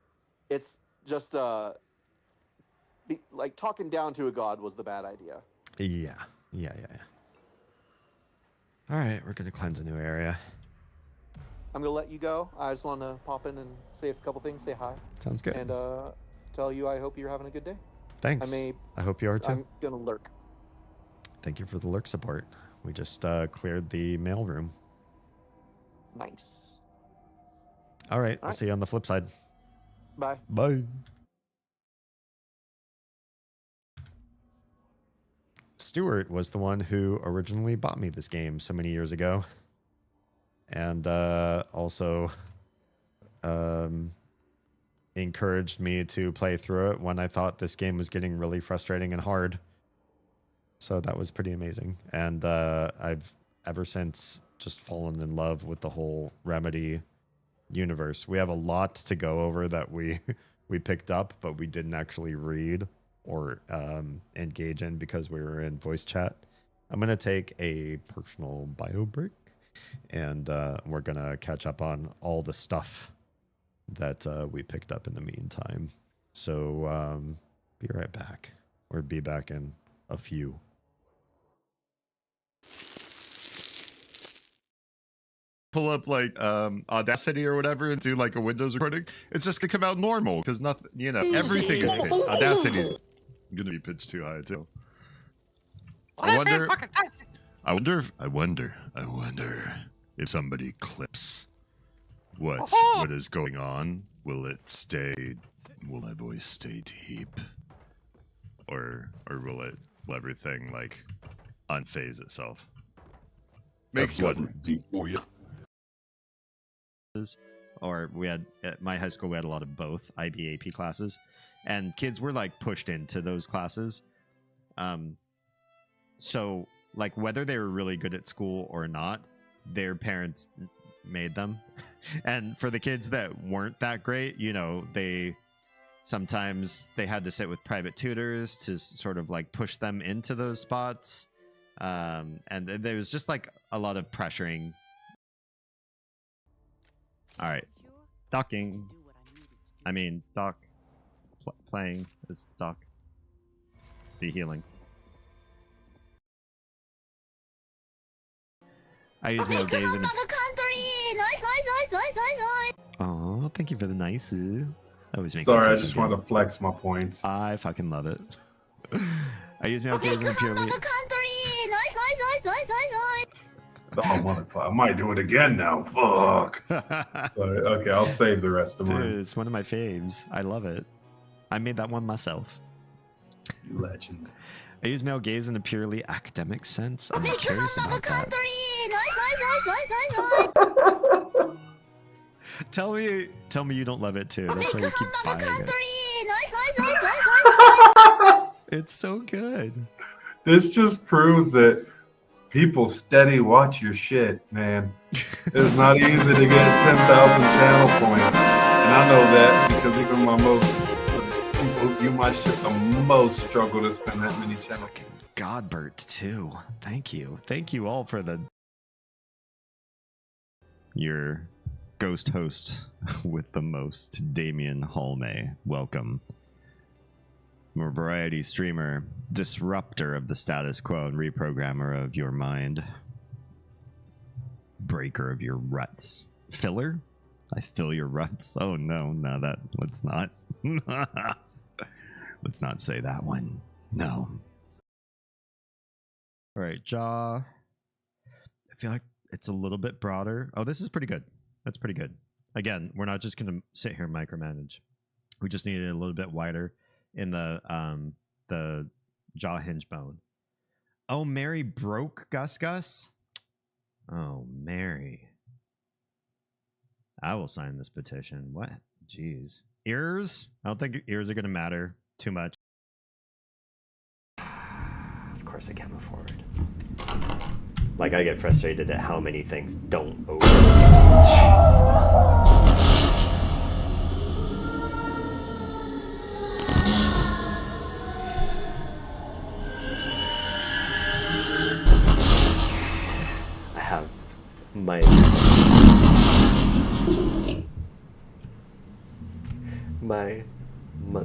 It's just, like, talking down to a god was the bad idea. Yeah. All right, we're going to cleanse a new area. I'm going to let you go. I just want to pop in and say a couple things, say hi. Sounds good. And tell you I hope you're having a good day. Thanks. I hope you are too. I'm going to lurk. Thank you for the lurk support. We just cleared the mail room. Nice. All right. I'll see you on the flip side. Bye. Bye. Stuart was the one who originally bought me this game so many years ago. And also encouraged me to play through it when I thought this game was getting really frustrating and hard. So that was pretty amazing. And I've ever since just fallen in love with the whole Remedy universe. We have a lot to go over that we picked up, but we didn't actually read or engage in because we were in voice chat. I'm going to take a personal bio break, and we're going to catch up on all the stuff that we picked up in the meantime. So be right back, or be back in a few. pull up like Audacity or whatever and do like a Windows recording, it's just gonna come out normal because nothing, you know, everything is pitched. Audacity's gonna be pitched too high too. I wonder if somebody clips what is going on. Will my voice stay deep? Or will everything like unphase itself? Makes you deep for you. Or we had at my high school, we had a lot of both IB AP classes, and kids were like pushed into those classes. So like whether they were really good at school or not, their parents made them. And for the kids that weren't that great, you know, sometimes they had to sit with private tutors to sort of like push them into those spots. And there was just like a lot of pressuring. All right, docking. I mean, doc. Playing is doc. Be healing. I use male gaze and. Oh, thank you for the nice. Always makes Sorry, I just want to flex my points. I fucking love it. I use male gaze and purely. Oh, motherfucker. I might do it again now. Fuck. Sorry. Okay, I'll save the rest of mine. Dude, it's one of my faves. I love it. I made that one myself. You legend. I use male gaze in a purely academic sense. I'm curious about that. Tell me you don't love it too. That's why you keep buying it. It's so good. This just proves that people steady watch your shit, man. It's not easy to get 10,000 channel points. And I know that because even my people who view my shit the most struggle to spend that many channel points. Godbert too. Thank you. Thank you all for your ghost host with the most, Damien Halme. Welcome. I'm a variety streamer, disruptor of the status quo and reprogrammer of your mind. Breaker of your ruts. Filler? I fill your ruts? Oh no, let's not. Let's not say that one. No. Alright, jaw. I feel like it's a little bit broader. Oh, this is pretty good. That's pretty good. Again, we're not just gonna sit here and micromanage. We just need it a little bit wider in the jaw hinge bone. Oh, Mary broke Gus. Oh, Mary. I will sign this petition. What? Jeez. Ears? I don't think ears are going to matter too much. Of course I can't move forward. Like, I get frustrated at how many things don't open. Jeez.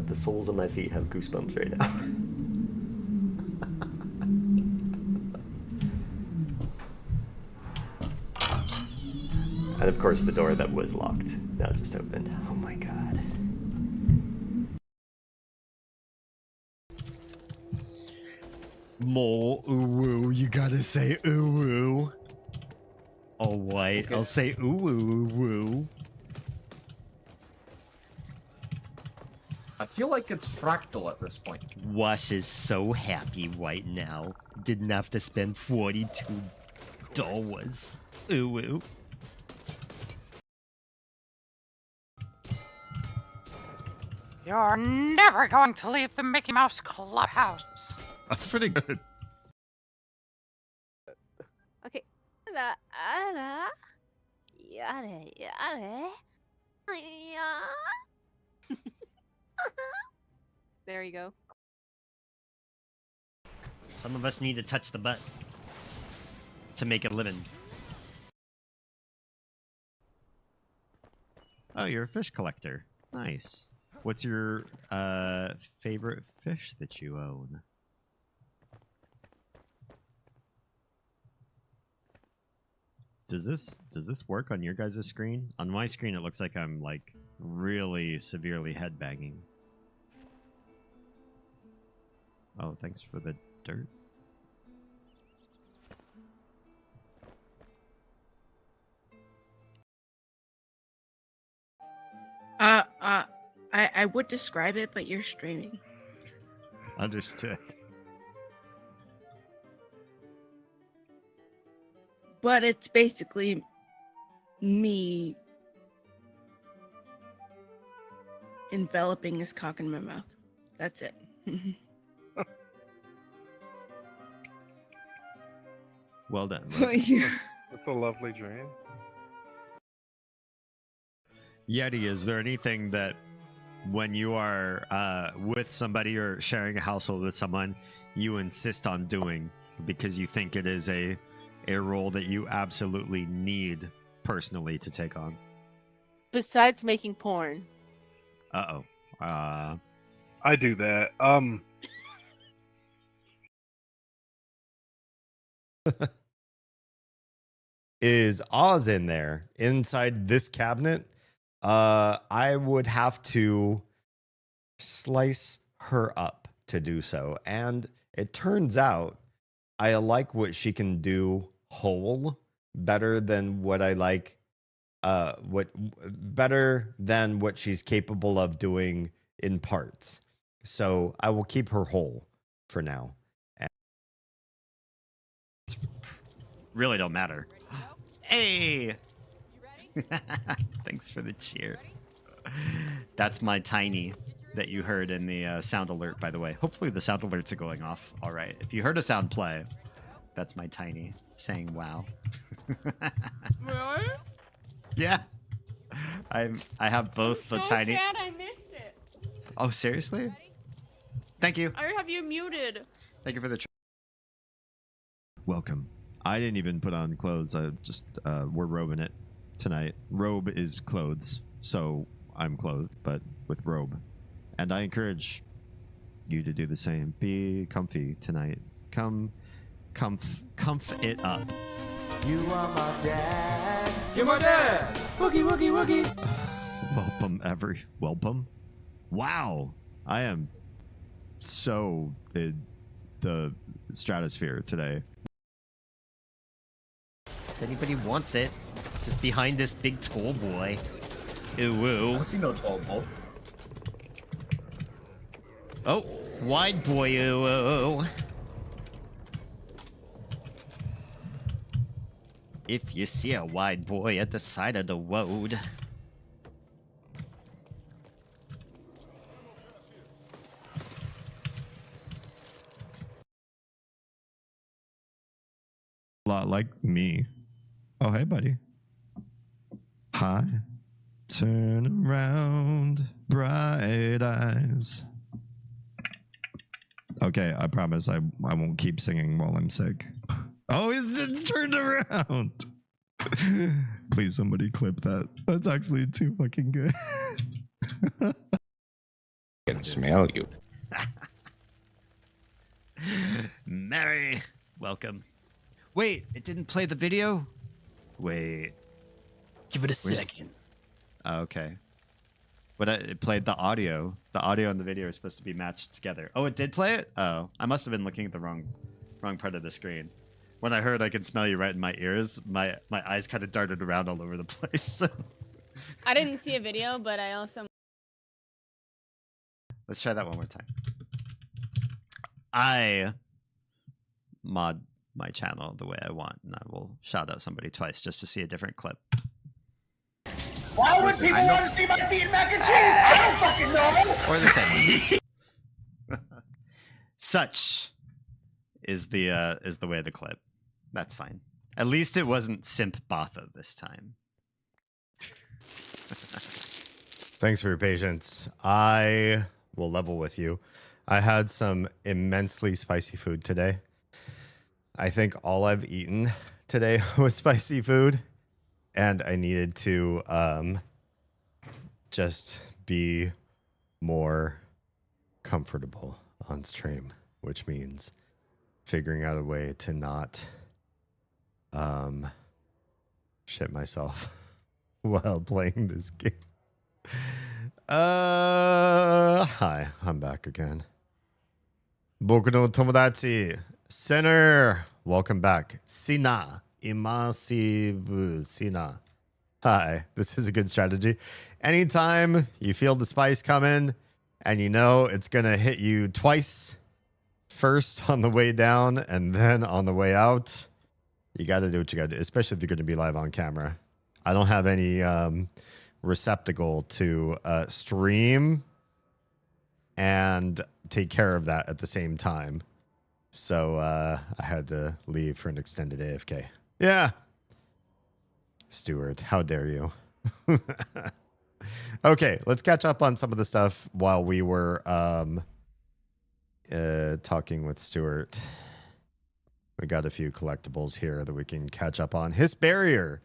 The soles of my feet have goosebumps right now. And of course the door that was locked now just opened. Oh my god. More ooh-woo, you gotta say ooh-woo. All right, okay. I'll say ooh-woo-woo. I feel like it's fractal at this point. Wash is so happy right now. Didn't have to spend $42. Ooh. You're never going to leave the Mickey Mouse Clubhouse. That's pretty good. Okay. There you go. Some of us need to touch the butt to make a living. Oh, you're a fish collector. Nice. What's your favorite fish that you own? Does this work on your guys' screen? On my screen, it looks like I'm like really severely headbanging. Oh, thanks for the dirt. I would describe it, but you're streaming. Understood. But it's basically me enveloping his cock in my mouth. That's it. Well done. That's a lovely dream. Yeti, is there anything that when you are with somebody or sharing a household with someone, you insist on doing because you think it is a role that you absolutely need personally to take on? Besides making porn. Uh-oh. I do that. Is Oz in there inside this cabinet? I would have to slice her up to do so. And it turns out I like what she can do whole better than what I like better than what she's capable of doing in parts. So I will keep her whole for now. And really don't matter. Hey! Thanks for the cheer. That's my tiny that you heard in the sound alert, by the way. Hopefully the sound alerts are going off. All right. If you heard a sound play, that's my tiny saying wow. Really? Yeah. I have both the so tiny. Sad I missed it. Oh, seriously? Thank you. I have you muted. Thank you for the. Welcome. I didn't even put on clothes. I just we're robing it tonight. Robe is clothes, so I'm clothed, but with robe. And I encourage you to do the same. Be comfy tonight. Comf it up. You are my dad. You're my dad. Woogie, woogie, woogie. Welcome. Wow. I am so in the stratosphere today. If anybody wants it, just behind this big tall boy. Ooh. I see no tall boy. Oh, wide boy. Ooh. If you see a wide boy at the side of the road. A lot like me. Oh, hey, buddy. Hi. Turn around, bright eyes. Okay, I promise I won't keep singing while I'm sick. Oh, it's turned around. Please, somebody clip that. That's actually too fucking good. I can smell you. Mary, welcome. Wait, it didn't play the video? Wait. Give it a second. Oh, okay. But it played the audio. The audio and the video are supposed to be matched together. Oh, it did play it? Oh, I must have been looking at the wrong part of the screen. When I heard I could smell you right in my ears, my eyes kind of darted around all over the place. I didn't see a video, but I also... Let's try that one more time. I mod my channel the way I want, and I will shout out somebody twice just to see a different clip. Why would people want to see my feet and mac and cheese? I don't fucking know. Or the same one. Such is the way of the clip. That's fine. At least it wasn't Simp Botha this time. Thanks for your patience. I will level with you. I had some immensely spicy food today. I think all I've eaten today was spicy food, and I needed to just be more comfortable on stream, which means figuring out a way to not shit myself while playing this game. Hi, I'm back again. Boku no tomodachi, Center, welcome back. Sina, imasibu Sina. Hi, this is a good strategy. Anytime you feel the spice coming and you know it's going to hit you twice, first on the way down and then on the way out, you got to do what you got to do, especially if you're going to be live on camera. I don't have any receptacle to stream and take care of that at the same time. So I had to leave for an extended AFK. Yeah. Stuart, how dare you? Okay, let's catch up on some of the stuff while we were talking with Stuart. We got a few collectibles here that we can catch up on. Hiss Barrier.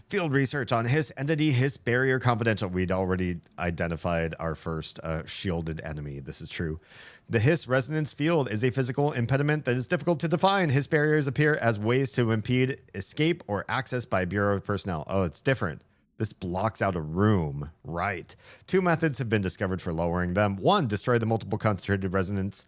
Field research on Hiss Entity, Hiss Barrier Confidential. We'd already identified our first shielded enemy. This is true. The Hiss Resonance Field is a physical impediment that is difficult to define. Hiss barriers appear as ways to impede escape or access by Bureau personnel. Oh, it's different. This blocks out a room. Right. 2 methods have been discovered for lowering them. 1, destroy the multiple concentrated resonance.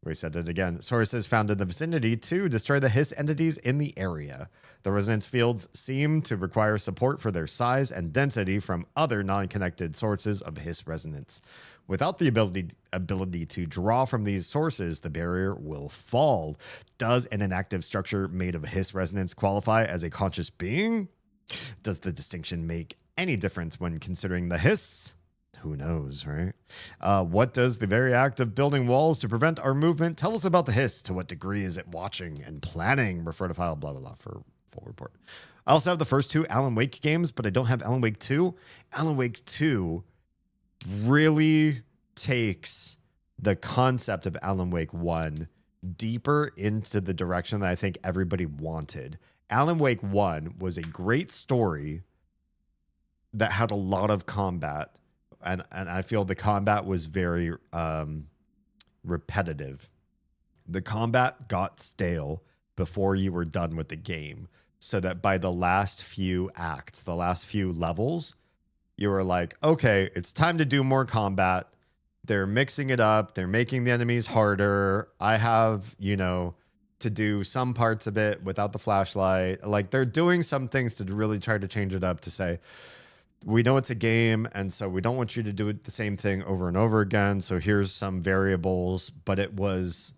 We said it again. Sources found in the vicinity. 2, destroy the Hiss entities in the area. The resonance fields seem to require support for their size and density from other non-connected sources of Hiss resonance. Without the ability to draw from these sources, the barrier will fall. Does an inactive structure made of Hiss resonance qualify as a conscious being? Does the distinction make any difference when considering the Hiss? Who knows, right? What does the very act of building walls to prevent our movement tell us about the Hiss? To what degree is it watching and planning? Refer to file, blah, blah, blah, for full report. I also have the first 2 Alan Wake games, but I don't have Alan Wake 2. Alan Wake 2 really takes the concept of Alan Wake 1 deeper into the direction that I think everybody wanted. Alan Wake 1 was a great story that had a lot of combat. And I feel the combat was very repetitive. The combat got stale before you were done with the game, so that by the last few acts, the last few levels, you were like, okay, it's time to do more combat. They're mixing it up. They're making the enemies harder. I have, to do some parts of it without the flashlight. Like, they're doing some things to really try to change it up to say, we know it's a game, and so we don't want you to do the same thing over and over again. So here's some variables, but it was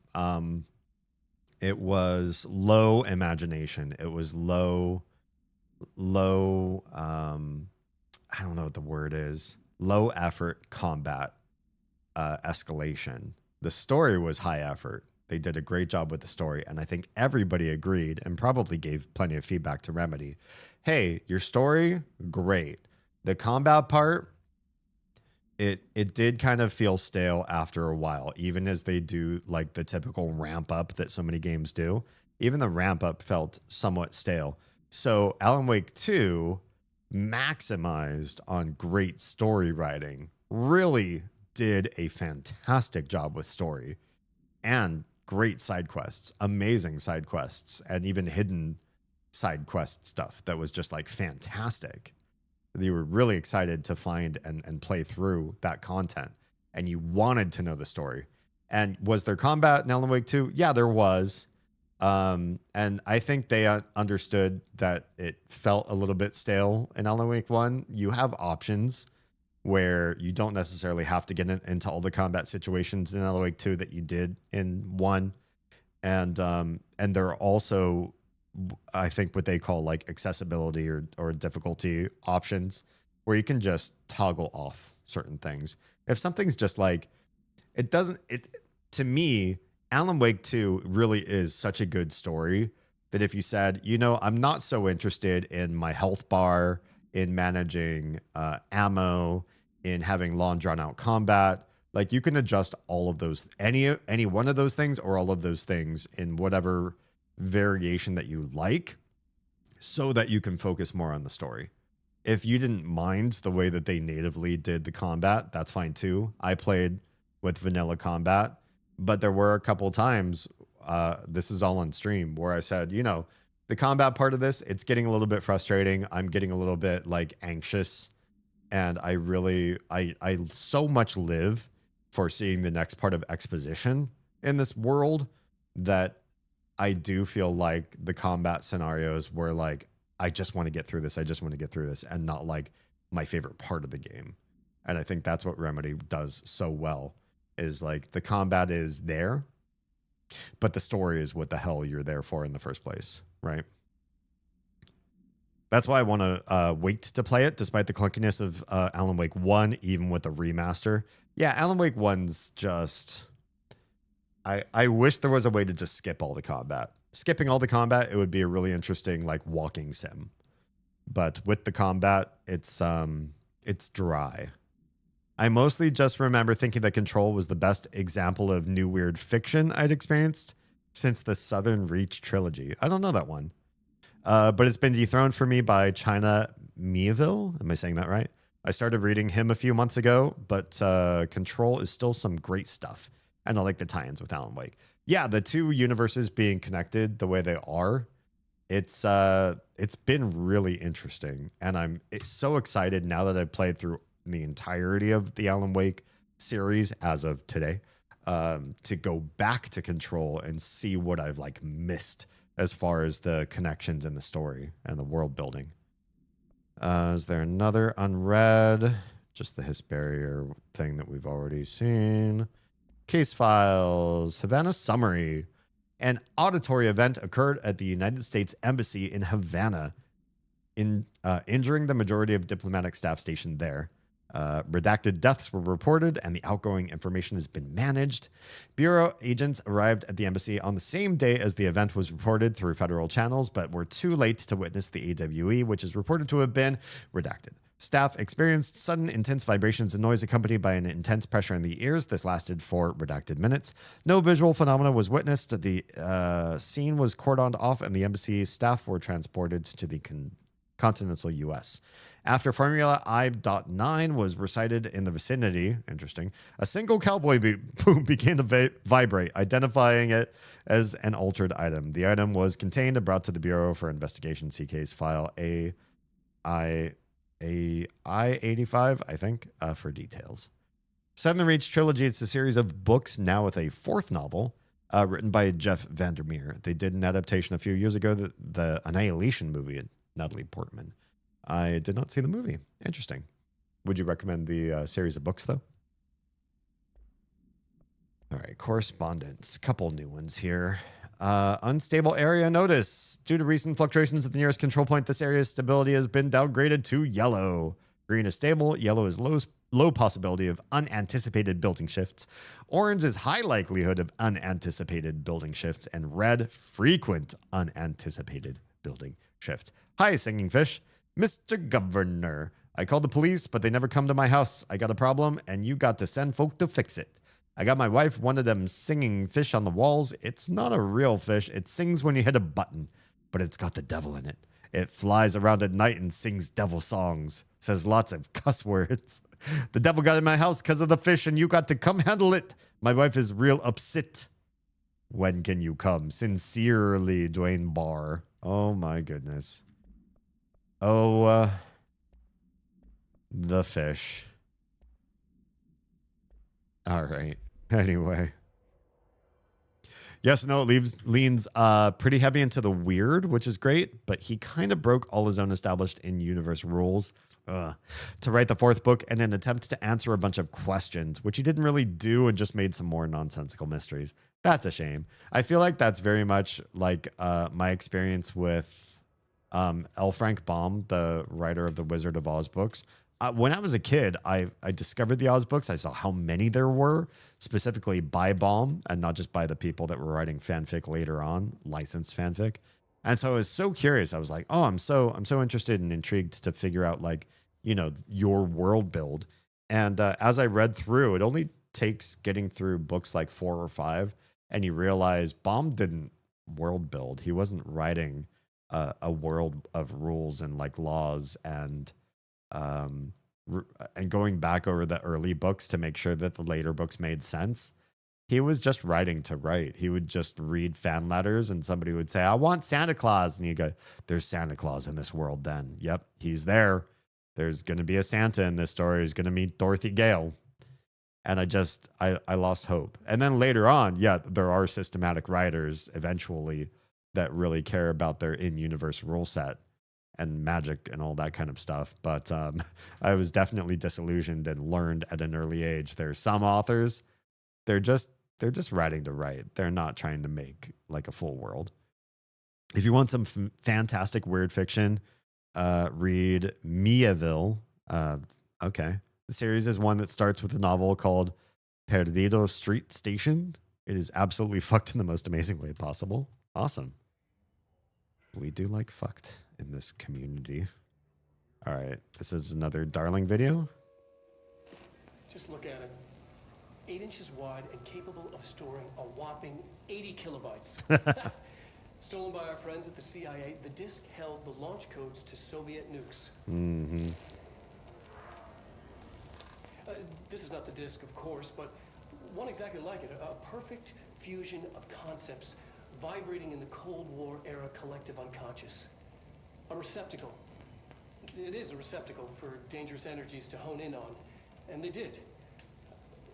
low imagination. It was low. I don't know what the word is. Low effort combat escalation. The story was high effort. They did a great job with the story, and I think everybody agreed and probably gave plenty of feedback to Remedy. Hey, your story, great. The combat part, it did kind of feel stale after a while, even as they do like the typical ramp up that so many games do. Even the ramp up felt somewhat stale. So Alan Wake 2 maximized on great story writing, really did a fantastic job with story and great side quests, amazing side quests, and even hidden side quest stuff that was just like fantastic. You were really excited to find and play through that content, and you wanted to know the story. And was there combat in Alan Wake 2? Yeah, there was. And I think they understood that it felt a little bit stale in Alan Wake 1. You have options where you don't necessarily have to get into all the combat situations in Alan Wake 2 that you did in 1. And there are also, I think, what they call like accessibility or difficulty options where you can just toggle off certain things. If something's just like, to me, Alan Wake 2 really is such a good story that if you said, I'm not so interested in my health bar, in managing ammo, in having long drawn out combat, like you can adjust all of those, any one of those things or all of those things in whatever variation that you like, so that you can focus more on the story. If you didn't mind the way that they natively did the combat, that's fine too. I played with vanilla combat, but there were a couple times, this is all on stream, where I said, the combat part of this, it's getting a little bit frustrating. I'm getting a little bit like anxious, and I so much live for seeing the next part of exposition in this world that I do feel like the combat scenarios were like, I just want to get through this. I just want to get through this, and not like my favorite part of the game. And I think that's what Remedy does so well, is like the combat is there, but the story is what the hell you're there for in the first place, right? That's why I want to wait to play it, despite the clunkiness of Alan Wake 1, even with the remaster. Yeah, Alan Wake 1's just... I wish there was a way to just skip all the combat. Skipping all the combat, it would be a really interesting like walking sim. But with the combat, it's dry. I mostly just remember thinking that Control was the best example of new weird fiction I'd experienced since the Southern Reach trilogy. I don't know that one. But it's been dethroned for me by China Mieville. Am I saying that right? I started reading him a few months ago, but Control is still some great stuff. And I like the tie-ins with Alan Wake. Yeah, the two universes being connected the way they are, it's been really interesting. And I'm so excited now that I've played through the entirety of the Alan Wake series as of today, to go back to Control and see what I've like missed as far as the connections in the story and the world building. Is there another unread? Just the Hiss barrier thing that we've already seen. Case files. Havana summary. An auditory event occurred at the United States Embassy in Havana, injuring the majority of diplomatic staff stationed there. Redacted deaths were reported, and the outgoing information has been managed. Bureau agents arrived at the embassy on the same day as the event was reported through federal channels, but were too late to witness the AWE, which is reported to have been redacted. Staff experienced sudden intense vibrations and noise accompanied by an intense pressure in the ears. This lasted for redacted minutes. No visual phenomena was witnessed. The scene was cordoned off, and the embassy staff were transported to the continental U.S. After Formula I.9 was recited in the vicinity, interesting, a single cowboy boom began to vibrate, identifying it as an altered item. The item was contained and brought to the Bureau for Investigation. See case file I-85, I think, for details. Southern Reach Trilogy, it's a series of books, now with a fourth novel, written by Jeff Vandermeer. They did an adaptation a few years ago, the Annihilation movie, Natalie Portman. I did not see the movie. Interesting. Would you recommend the series of books, though? All right, correspondence. Couple new ones here. Unstable area notice. Due to recent fluctuations at the nearest control point, this area's stability has been downgraded to yellow. Green is stable. Yellow is low possibility of unanticipated building shifts. Orange is high likelihood of unanticipated building shifts. And red, frequent unanticipated building shifts. Hi, Singing Fish. Mr. Governor, I called the police, but they never come to my house. I got a problem, and you got to send folk to fix it. I got my wife one of them singing fish on the walls. It's not a real fish. It sings when you hit a button, but it's got the devil in it. It flies around at night and sings devil songs, says lots of cuss words. The devil got in my house because of the fish, and you got to come handle it. My wife is real upset. When can you come? Sincerely, Dwayne Barr. Oh, my goodness. Oh, the fish. All right. Anyway. Yes, no, it leans pretty heavy into the weird, which is great, but he kind of broke all his own established in-universe rules to write the fourth book in an attempt to answer a bunch of questions, which he didn't really do and just made some more nonsensical mysteries. That's a shame. I feel like that's very much like my experience with L. Frank Baum, the writer of the Wizard of Oz books. When I was a kid, I discovered the Oz books. I saw how many there were, specifically by Baum, and not just by the people that were writing fanfic later on, licensed fanfic. And so I was so curious. I was like, oh, I'm so interested and intrigued to figure out, like, you know, your world build. And as I read through, it only takes getting through books like 4 or 5, and you realize Baum didn't world build. He wasn't writing a world of rules and like laws and going back over the early books to make sure that the later books made sense. he was just writing to write. He would just read fan letters and somebody would say, I want Santa Claus. And he'd go, there's Santa Claus in this world then. Yep, he's there. There's going to be a Santa in this story. He's going to meet Dorothy Gale. And I lost hope. And then later on, yeah, there are systematic writers eventually that really care about their in-universe rule set and magic and all that kind of stuff. But I was definitely disillusioned and learned at an early age. There's some authors, they're just writing to write. They're not trying to make like a full world. If you want some fantastic weird fiction, read Miaville. Okay. The series is one that starts with a novel called Perdido Street Station. It is absolutely fucked in the most amazing way possible. Awesome. We do like fucked in this community. All right. This is another Darling video. Just look at it. 8 inches wide and capable of storing a whopping 80 kilobytes. Stolen by our friends at the CIA, the disk held the launch codes to Soviet nukes. Mm-hmm. This is not the disk, of course, but one exactly like it. A perfect fusion of concepts vibrating in the Cold War era collective unconscious. A receptacle. It is a receptacle for dangerous energies to hone in on. And they did.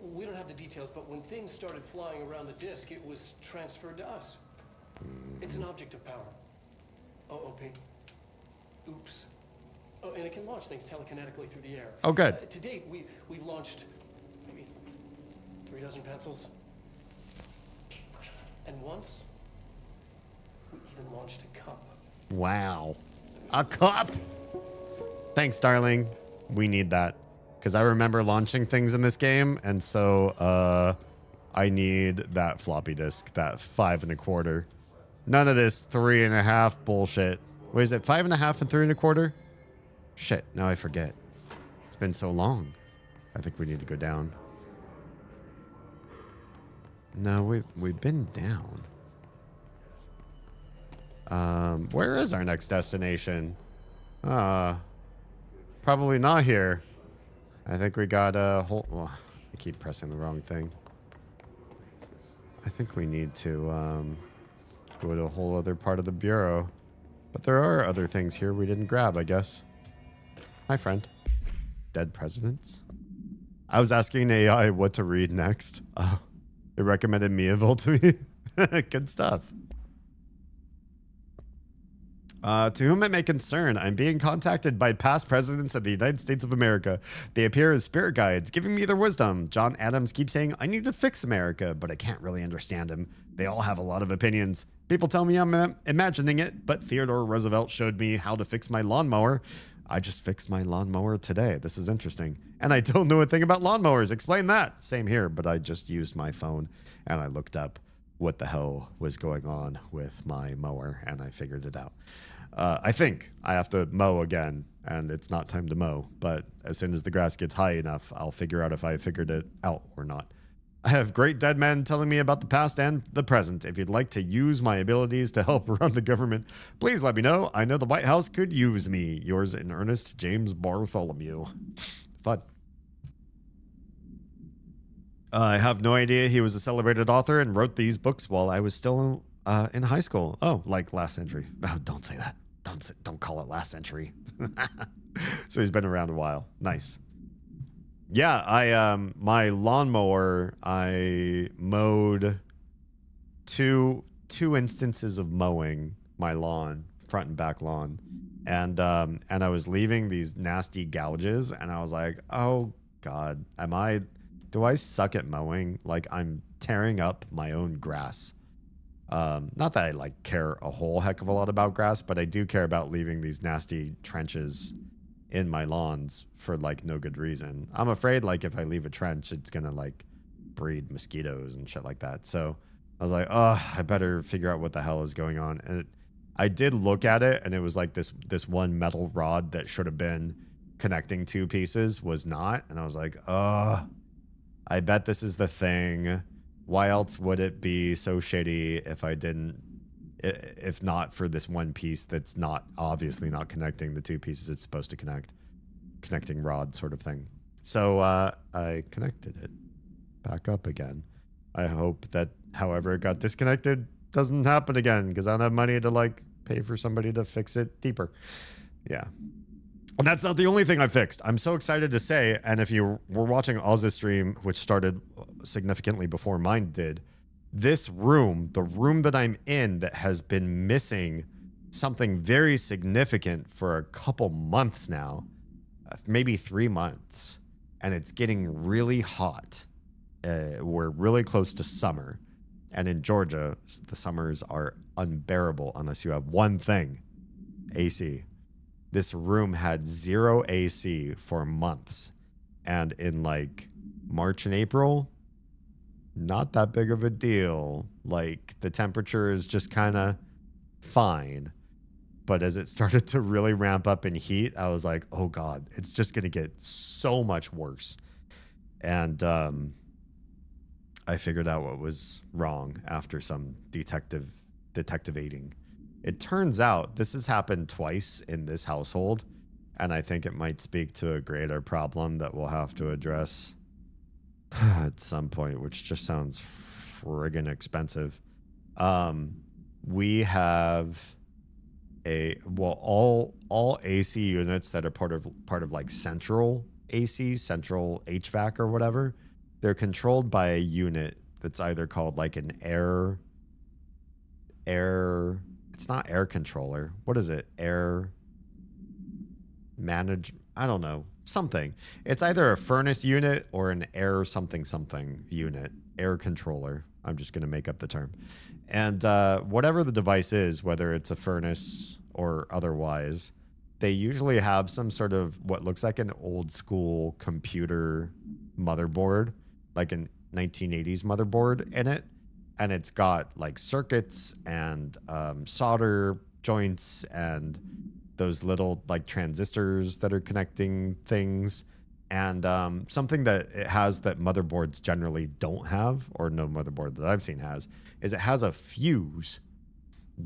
We don't have the details, but when things started flying around the disk, it was transferred to us. It's an object of power. OP. Oops. Oh, and it can launch things telekinetically through the air. Oh, good. To date, we've launched maybe 3 dozen pencils. And once, we even launched a cup. Wow. A cup. Thanks, darling. We need that. Because I remember launching things in this game, and so I need that floppy disk, that 5 1/4. None of this 3 1/2 bullshit. Wait, is it 5 1/2 and 3 1/4? Shit, now I forget. It's been so long. I think we need to go down. No, we've been down. Where is our next destination? Probably not here. I think we got a whole... Well, I keep pressing the wrong thing. I think we need to go to a whole other part of the bureau. But there are other things here we didn't grab, I guess. Hi, friend. Dead presidents. I was asking AI what to read next. Oh, it recommended Miaville to me. Good stuff. To whom it may concern, I'm being contacted by past presidents of the United States of America. They appear as spirit guides, giving me their wisdom. John Adams keeps saying, I need to fix America, but I can't really understand him. They all have a lot of opinions. People tell me I'm imagining it, but Theodore Roosevelt showed me how to fix my lawnmower. I just fixed my lawnmower today. This is interesting. And I don't know a thing about lawnmowers. Explain that. Same here, but I just used my phone and I looked up what the hell was going on with my mower and I figured it out. I think I have to mow again and it's not time to mow, but as soon as the grass gets high enough, I'll figure out if I figured it out or not. I have great dead men telling me about the past and the present. If you'd like to use my abilities to help run the government, please let me know. I know the White House could use me. Yours in earnest, James Bartholomew. Fun. I have no idea he was a celebrated author and wrote these books while I was still in high school. Oh, like last century. Oh, don't say that. Don't call it last century. So he's been around a while. Nice. Yeah, my lawnmower, I mowed two instances of mowing my lawn, front and back lawn. And I was leaving these nasty gouges and I was like, oh God, do I suck at mowing? Like I'm tearing up my own grass. Not that I like care a whole heck of a lot about grass, but I do care about leaving these nasty trenches in my lawns for like no good reason. I'm afraid like if I leave a trench, it's gonna like breed mosquitoes and shit like that. So I was like, oh, I better figure out what the hell is going on. And I did look at it and it was like this one metal rod that should have been connecting 2 pieces was not. And I was like, oh, I bet this is the thing. Why else would it be so shitty if not for this one piece that's not obviously not connecting the 2 pieces it's supposed to connecting rod sort of thing. So I connected it back up again. I hope that however it got disconnected doesn't happen again, because I don't have money to like pay for somebody to fix it deeper. Yeah. And that's not the only thing I fixed. I'm so excited to say, and if you were watching Oz's stream, which started significantly before mine did, this room, the room that I'm in that has been missing something very significant for a couple months now, maybe 3 months, and it's getting really hot. We're really close to summer, and in Georgia, the summers are unbearable unless you have one thing, AC. This room had 0 AC for months. And in like March and April, not that big of a deal. Like the temperature is just kind of fine. But as it started to really ramp up in heat, I was like, oh God, it's just going to get so much worse. And I figured out what was wrong after some detectivating. It turns out this has happened twice in this household, and I think it might speak to a greater problem that we'll have to address at some point, which just sounds friggin' expensive. We have all AC units that are part of like central AC, central HVAC or whatever, they're controlled by a unit that's either called like an air. It's not air controller. What is it? Air manage. I don't know. Something. It's either a furnace unit or an air something unit. Air controller. I'm just going to make up the term. And whatever the device is, whether it's a furnace or otherwise, they usually have some sort of what looks like an old school computer motherboard, like a 1980s motherboard in it. And it's got like circuits and solder joints and those little like transistors that are connecting things. And something that it has that motherboards generally don't have, or no motherboard that I've seen has, is it has a fuse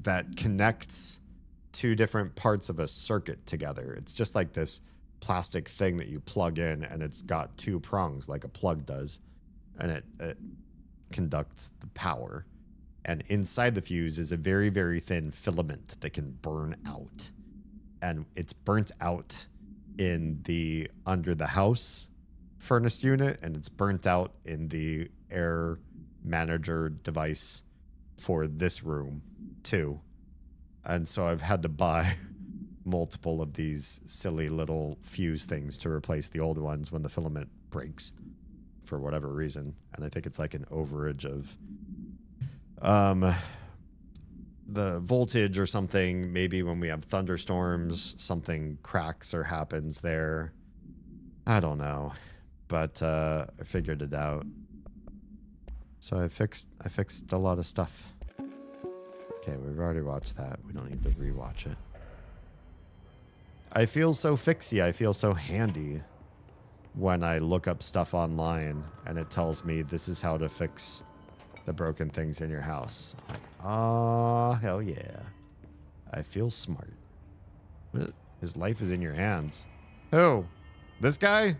that connects two different parts of a circuit together. It's just like this plastic thing that you plug in, and it's got two prongs like a plug does. And it conducts the power, and inside the fuse is a very, very thin filament that can burn out, and it's burnt out in the under the house furnace unit, and it's burnt out in the air manager device for this room too. And so I've had to buy multiple of these silly little fuse things to replace the old ones when the filament breaks for whatever reason. And I think it's like an overage of the voltage or something. Maybe when we have thunderstorms, something cracks or happens there. I don't know, but I figured it out. So I fixed a lot of stuff. Okay, we've already watched that. We don't need to rewatch it. I feel so fixy. I feel so handy when I look up stuff online and it tells me this is how to fix the broken things in your house. I'm like, oh, hell yeah. I feel smart. His life is in your hands. Who? This guy?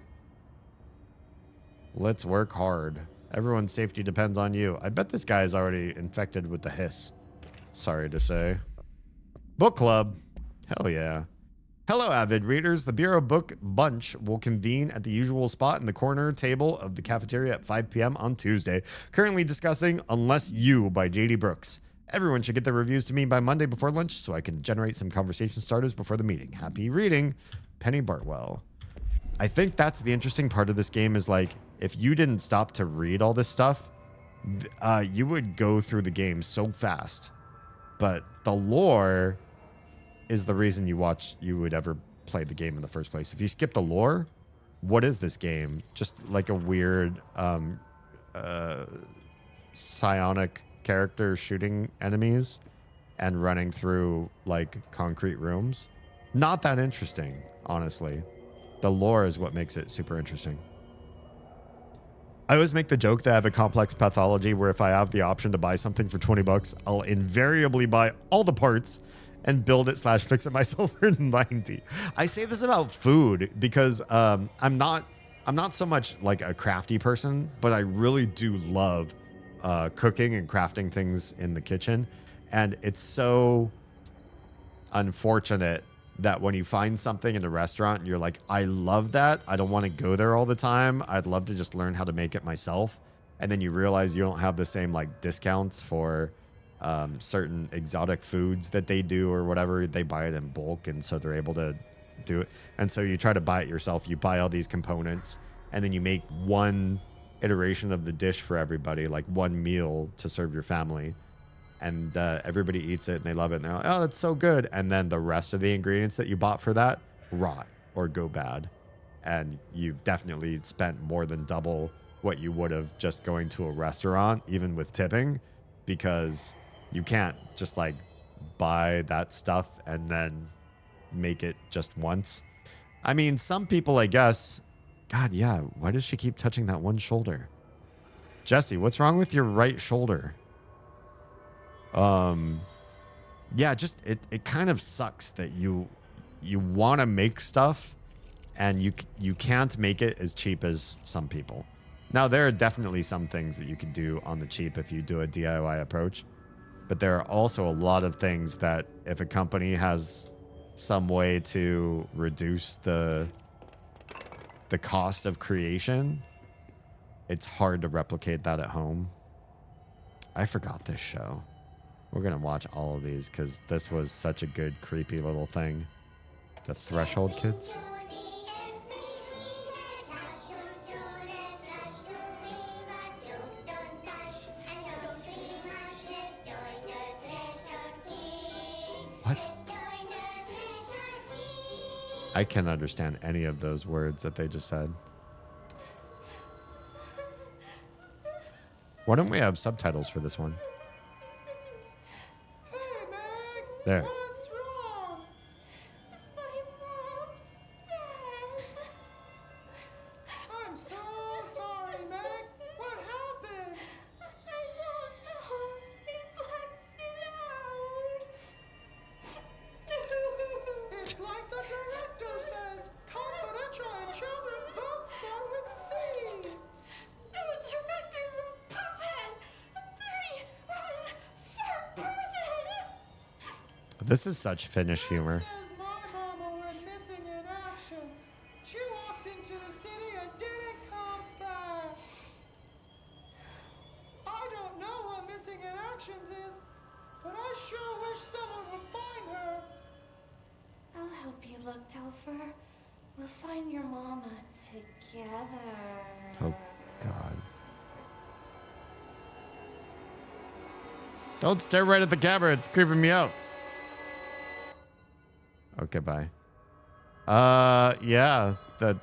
Let's work hard. Everyone's safety depends on you. I bet this guy is already infected with the hiss. Sorry to say. Book club. Hell yeah. Hello, avid readers. The Bureau Book Bunch will convene at the usual spot in the corner table of the cafeteria at 5 p.m. on Tuesday. Currently discussing Unless You by J.D. Brooks. Everyone should get their reviews to me by Monday before lunch so I can generate some conversation starters before the meeting. Happy reading, Penny Bartwell. I think that's the interesting part of this game is like, if you didn't stop to read all this stuff, you would go through the game so fast. But the lore is the reason you would ever play the game in the first place. If you skip the lore, what is this game? Just like a weird psionic character shooting enemies and running through like concrete rooms. Not that interesting, honestly. The lore is what makes it super interesting. I always make the joke that I have a complex pathology where if I have the option to buy something for 20 bucks, I'll invariably buy all the parts and build it / fix it myself for 90. I say this about food because I'm not so much like a crafty person, but I really do love cooking and crafting things in the kitchen. And it's so unfortunate that when you find something in a restaurant and you're like, I love that. I don't want to go there all the time. I'd love to just learn how to make it myself. And then you realize you don't have the same like discounts for certain exotic foods that they do or whatever. They buy it in bulk, and so they're able to do it. And so you try to buy it yourself. You buy all these components, and then you make one iteration of the dish for everybody, like one meal to serve your family. And everybody eats it and they love it. And they're like, oh, that's so good. And then the rest of the ingredients that you bought for that rot or go bad. And you've definitely spent more than double what you would have just going to a restaurant, even with tipping, because you can't just like buy that stuff and then make it just once. I mean, some people, I guess. God, yeah. Why does she keep touching that one shoulder? Jesse, what's wrong with your right shoulder? Yeah, just it kind of sucks that you want to make stuff and you can't make it as cheap as some people. Now, there are definitely some things that you can do on the cheap if you do a DIY approach, but there are also a lot of things that if a company has some way to reduce the cost of creation, it's hard to replicate that at home. I forgot this show. We're going to watch all of these because this was such a good, creepy little thing. The Threshold Kids. What? I can't understand any of those words that they just said. Why don't we have subtitles for this one? There. What's wrong? My mom's dead. I'm so sorry, Meg. What happened? I don't know. He blacked it out. It's like the director says. Confidential and children both start with C. The director's a puppet. A dirty, rotten, fat person. This is such Finnish humor. Says my mama went missing in actions. She walked into the city and didn't come back. I don't know what missing in actions is, but I sure wish someone would find her. I'll help you look, Telfer. We'll find your mama together. Oh, God. Don't stare right at the camera. It's creeping me out. Okay, bye. Yeah, that,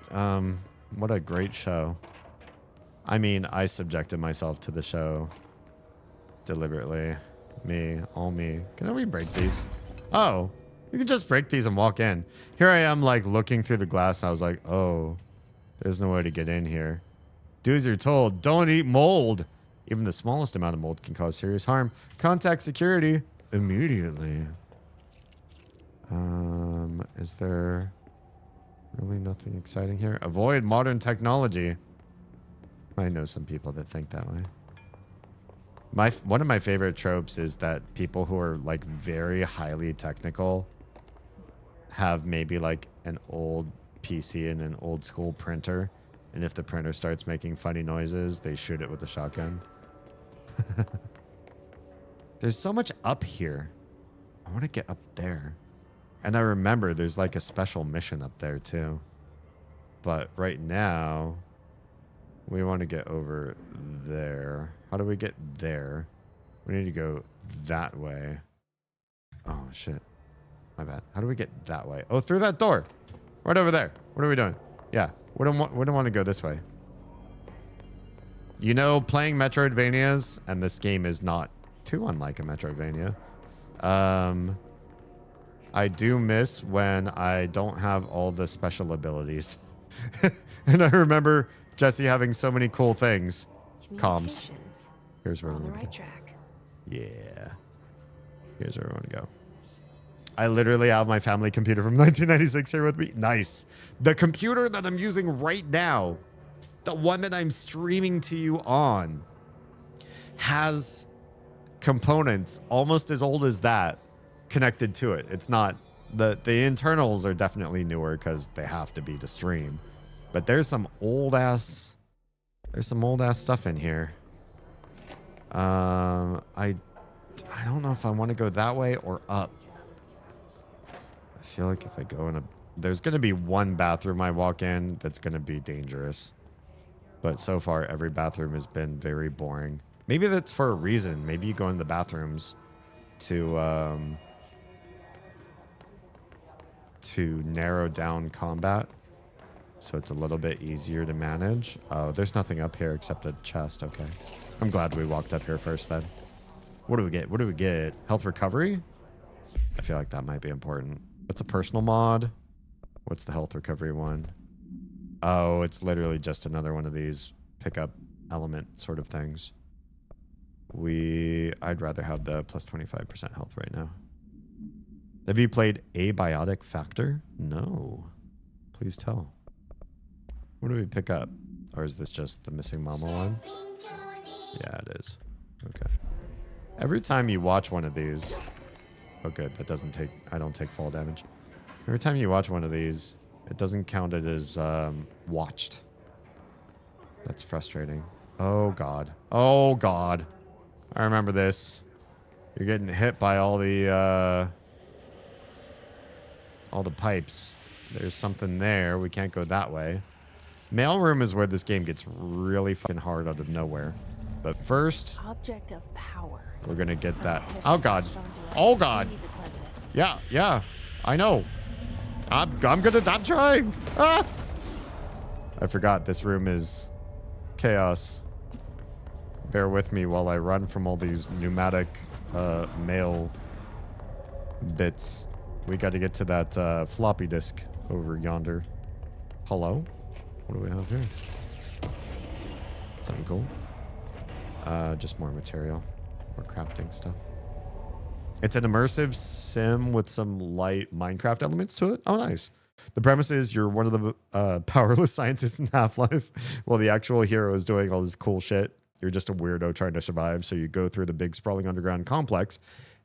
what a great show. I mean, I subjected myself to the show deliberately. Me, all me. Can we break these? Oh, you can just break these and walk in. Here I am, like, looking through the glass. I was like, oh, there's no way to get in here. Do as you're told. Don't eat mold. Even the smallest amount of mold can cause serious harm. Contact security immediately. Is there really nothing exciting here? Avoid modern technology. I know some people that think that way. One of my favorite tropes is that people who are like very highly technical have maybe like an old PC and an old school printer, and if the printer starts making funny noises, they shoot it with a shotgun. There's so much up here. I want to get up there. And I remember there's like a special mission up there too. But right now, we want to get over there. How do we get there? We need to go that way. Oh, shit. My bad. How do we get that way? Oh, through that door. Right over there. What are we doing? Yeah. We don't want to go this way. You know, playing Metroidvanias, and this game is not too unlike a Metroidvania. I do miss when I don't have all the special abilities. And I remember Jesse having so many cool things. Comms. Here's where we're on the right track. Yeah. Here's where we want to go. I literally have my family computer from 1996 here with me. Nice. The computer that I'm using right now, the one that I'm streaming to you on, has components almost as old as that connected to it. It's not the internals are definitely newer because they have to be to stream, but there's some old ass stuff in here. I don't know if I want to go that way or up. I feel like if I go in there's going to be one bathroom I walk in that's going to be dangerous. But so far, every bathroom has been very boring. Maybe that's for a reason. Maybe you go in the bathrooms to narrow down combat, so it's a little bit easier to manage. Oh, there's nothing up here except a chest. Okay. I'm glad we walked up here first then. What do we get? What do we get? Health recovery? I feel like that might be important. What's a personal mod? What's the health recovery one? Oh, it's literally just another one of these pickup element sort of things. I'd rather have the plus 25% health right now. Have you played Abiotic Factor? No. Please tell. What do we pick up? Or is this just the missing mama one? Yeah, it is. Okay. Every time you watch one of these... Oh, good. That doesn't take... I don't take fall damage. Every time you watch one of these, it doesn't count it as watched. That's frustrating. Oh, God. Oh, God. I remember this. You're getting hit by all the pipes. There's something there. We can't go that way. Mailroom is where this game gets really fucking hard out of nowhere. But first, Object of power. we're gonna get that. Oh God. Oh God. Yeah, yeah. I know. I'm trying. Ah! I forgot this room is chaos. Bear with me while I run from all these pneumatic mail bits. We got to get to that floppy disk over yonder. Hello? What do we have here? Something cool. Just more material. More crafting stuff. It's an immersive sim with some light Minecraft elements to it. Oh, nice. The premise is you're one of the powerless scientists in Half-Life while the actual hero is doing all this cool shit. You're just a weirdo trying to survive, so you go through the big sprawling underground complex,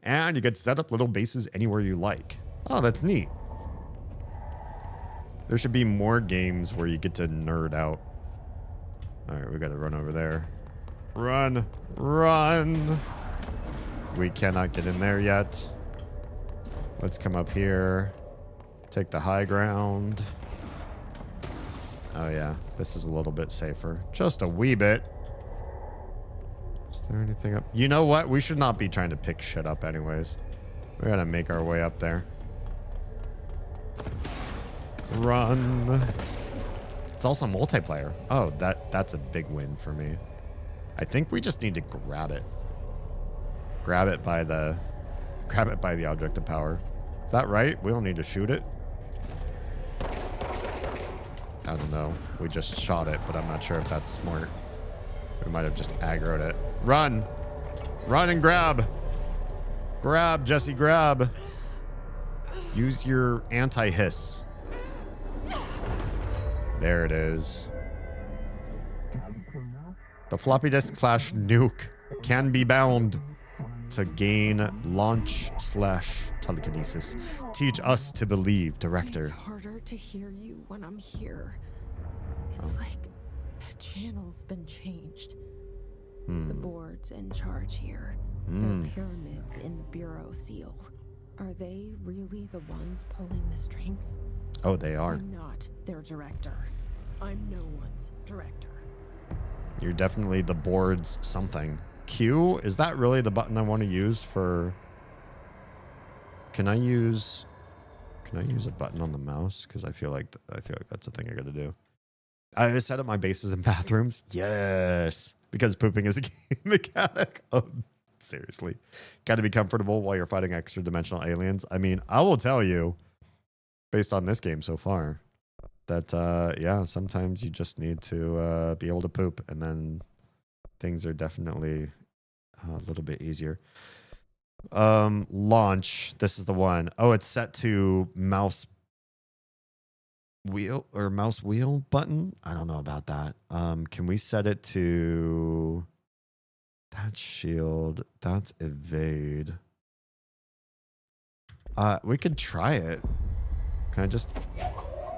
and you get to set up little bases anywhere you like. Oh, that's neat. There should be more games where you get to nerd out. All right, we got to run over there. Run! Run! We cannot get in there yet. Let's come up here. Take the high ground. Oh, yeah. This is a little bit safer. Just a wee bit. Is there anything up? You know what? We should not be trying to pick shit up anyways. We gotta make our way up there. Run. It's also multiplayer. Oh, that's a big win for me. I think we just need to grab it. Grab it by the object of power. Is that right? We don't need to shoot it? I don't know. We just shot it, but I'm not sure if that's smart. We might have just aggroed it. Run! Run and grab! Grab, Jesse, grab! Use your anti-hiss. There it is. The floppy disk / nuke can be bound to gain launch / telekinesis. Teach us to believe, director. It's harder to hear you when I'm here. It's like the channel's been changed. The board's in charge here. The pyramids in the bureau seal. Are they really the ones pulling the strings? Oh, they are. I'm not their director. I'm no one's director. You're definitely the board's something. Q? Is that really the button I want to use for... Can I use a button on the mouse? Because I feel like that's a thing I got to do. I set up my bases and bathrooms. Yes. Because pooping is a game mechanic. Oh, seriously. Got to be comfortable while you're fighting extra dimensional aliens. I mean, I will tell you, based on this game so far, that, yeah, sometimes you just need to be able to poop, and then things are definitely a little bit easier. Launch. This is the one. Oh, it's set to mouse wheel or mouse wheel button. I don't know about that. Can we set it to... That's shield. That's evade. We could try it. Can I just...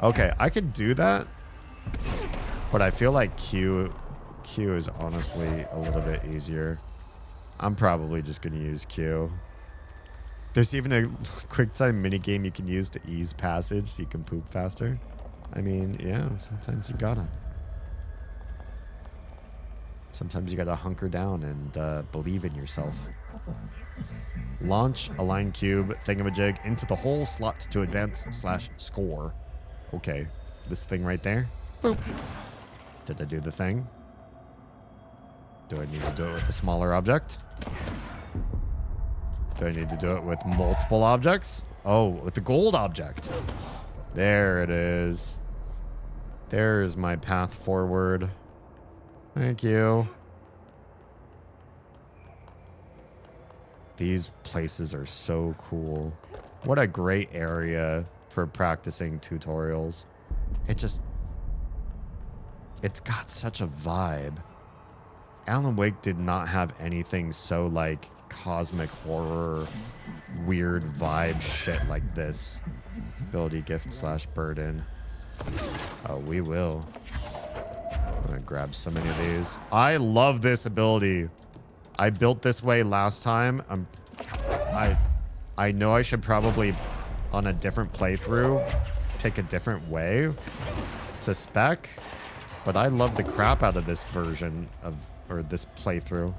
Okay, I could do that. But I feel like Q is honestly a little bit easier. I'm probably just going to use Q. There's even a quick time minigame you can use to ease passage so you can poop faster. I mean, yeah, sometimes you gotta. Sometimes you gotta hunker down and believe in yourself. Launch align cube thingamajig into the hole slot to advance / score. Okay, this thing right there. Boop. Did I do the thing? Do I need to do it with a smaller object? Do I need to do it with multiple objects? Oh, with the gold object. There it is. There's my path forward. Thank you. These places are so cool. What a great area for practicing tutorials. It's got such a vibe. Alan Wake did not have anything so like cosmic horror, weird vibe shit like this. Ability gift / burden. Oh, we will. I'm gonna grab so many of these. I love this ability. I built this way last time. I know I should probably, on a different playthrough, pick a different way to spec, but I love the crap out of this version of, or this playthrough.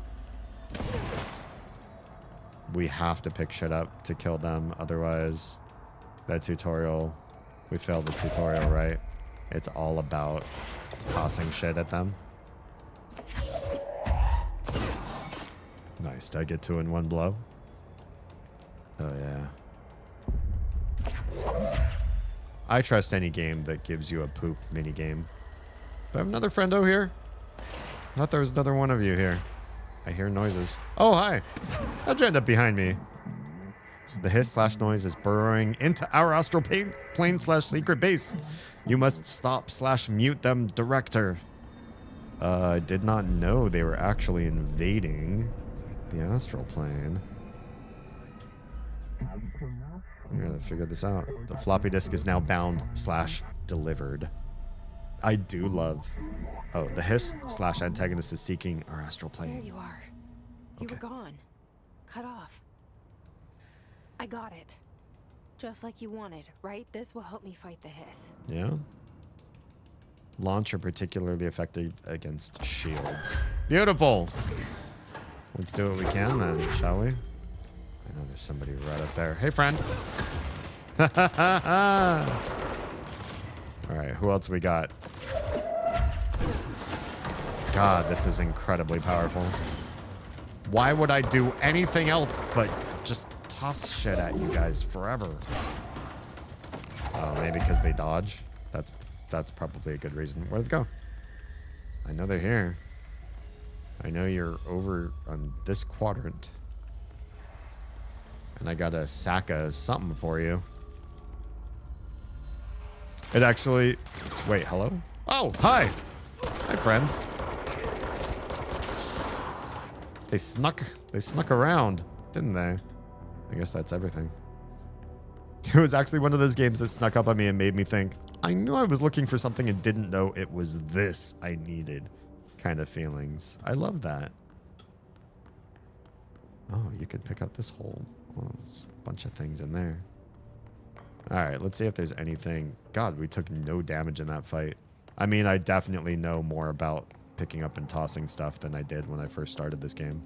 We have to pick shit up to kill them, otherwise that tutorial, we failed the tutorial, right? It's all about tossing shit at them. Nice. Did I get 2 in 1 blow? Oh, yeah. I trust any game that gives you a poop minigame. Do I have another friendo here? I thought there was another one of you here. I hear noises. Oh, hi. How'd you end up behind me? The hiss / noise is burrowing into our astral plane / secret base. You must stop / mute them, Director. I did not know they were actually invading the astral plane. I gotta figure this out. The floppy disk is now bound / delivered. I do love... Oh, the hiss / antagonist is seeking our astral plane. There you are. You were gone. Cut off. I got it. Just like you wanted, right? This will help me fight the hiss. Yeah. Launch are particularly effective against shields. Beautiful. Let's do what we can then, shall we? I know there's somebody right up there. Hey, friend. All right, who else we got? God, this is incredibly powerful. Why would I do anything else but just toss shit at you guys forever? Oh, maybe because they dodge? That's probably a good reason. Where'd they go? I know they're here. I know you're over on this quadrant. And I got a sack of something for you. It actually... Wait, hello? Oh, hi! Hi, friends. They snuck around, didn't they? I guess that's everything. It was actually one of those games that snuck up on me and made me think, I knew I was looking for something and didn't know it was this I needed kind of feelings. I love that. Oh, you could pick up this hole. Oh, there's a bunch of things in there. All right, let's see if there's anything. God, we took no damage in that fight. I mean, I definitely know more about picking up and tossing stuff than I did when I first started this game.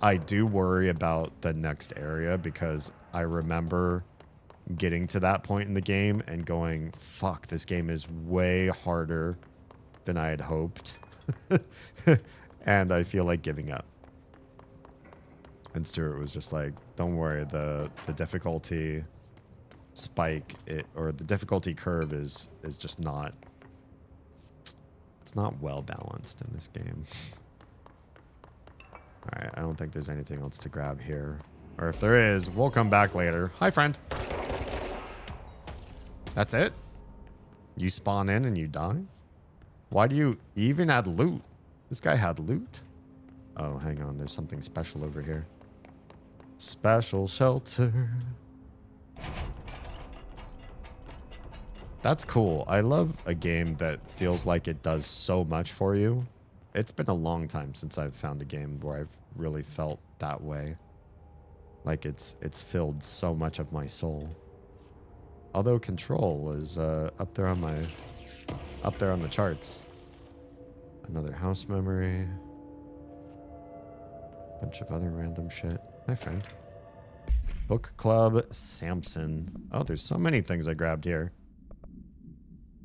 I do worry about the next area because I remember getting to that point in the game and going, fuck, this game is way harder than I had hoped. And I feel like giving up. And Stuart was just like, don't worry, the difficulty spike, or the difficulty curve is just not, it's not well balanced in this game. All right, I don't think there's anything else to grab here. Or if there is, we'll come back later. Hi, friend. That's it? You spawn in and you die? Why do you even add loot? This guy had loot. Oh, hang on. There's something special over here. Special shelter. That's cool. I love a game that feels like it does so much for you. It's been a long time since I've found a game where I've really felt that way. Like it's filled so much of my soul. Although Control is up there on the charts. Another house memory. Bunch of other random shit. Hi, friend. Book Club Samson. Oh, there's so many things I grabbed here.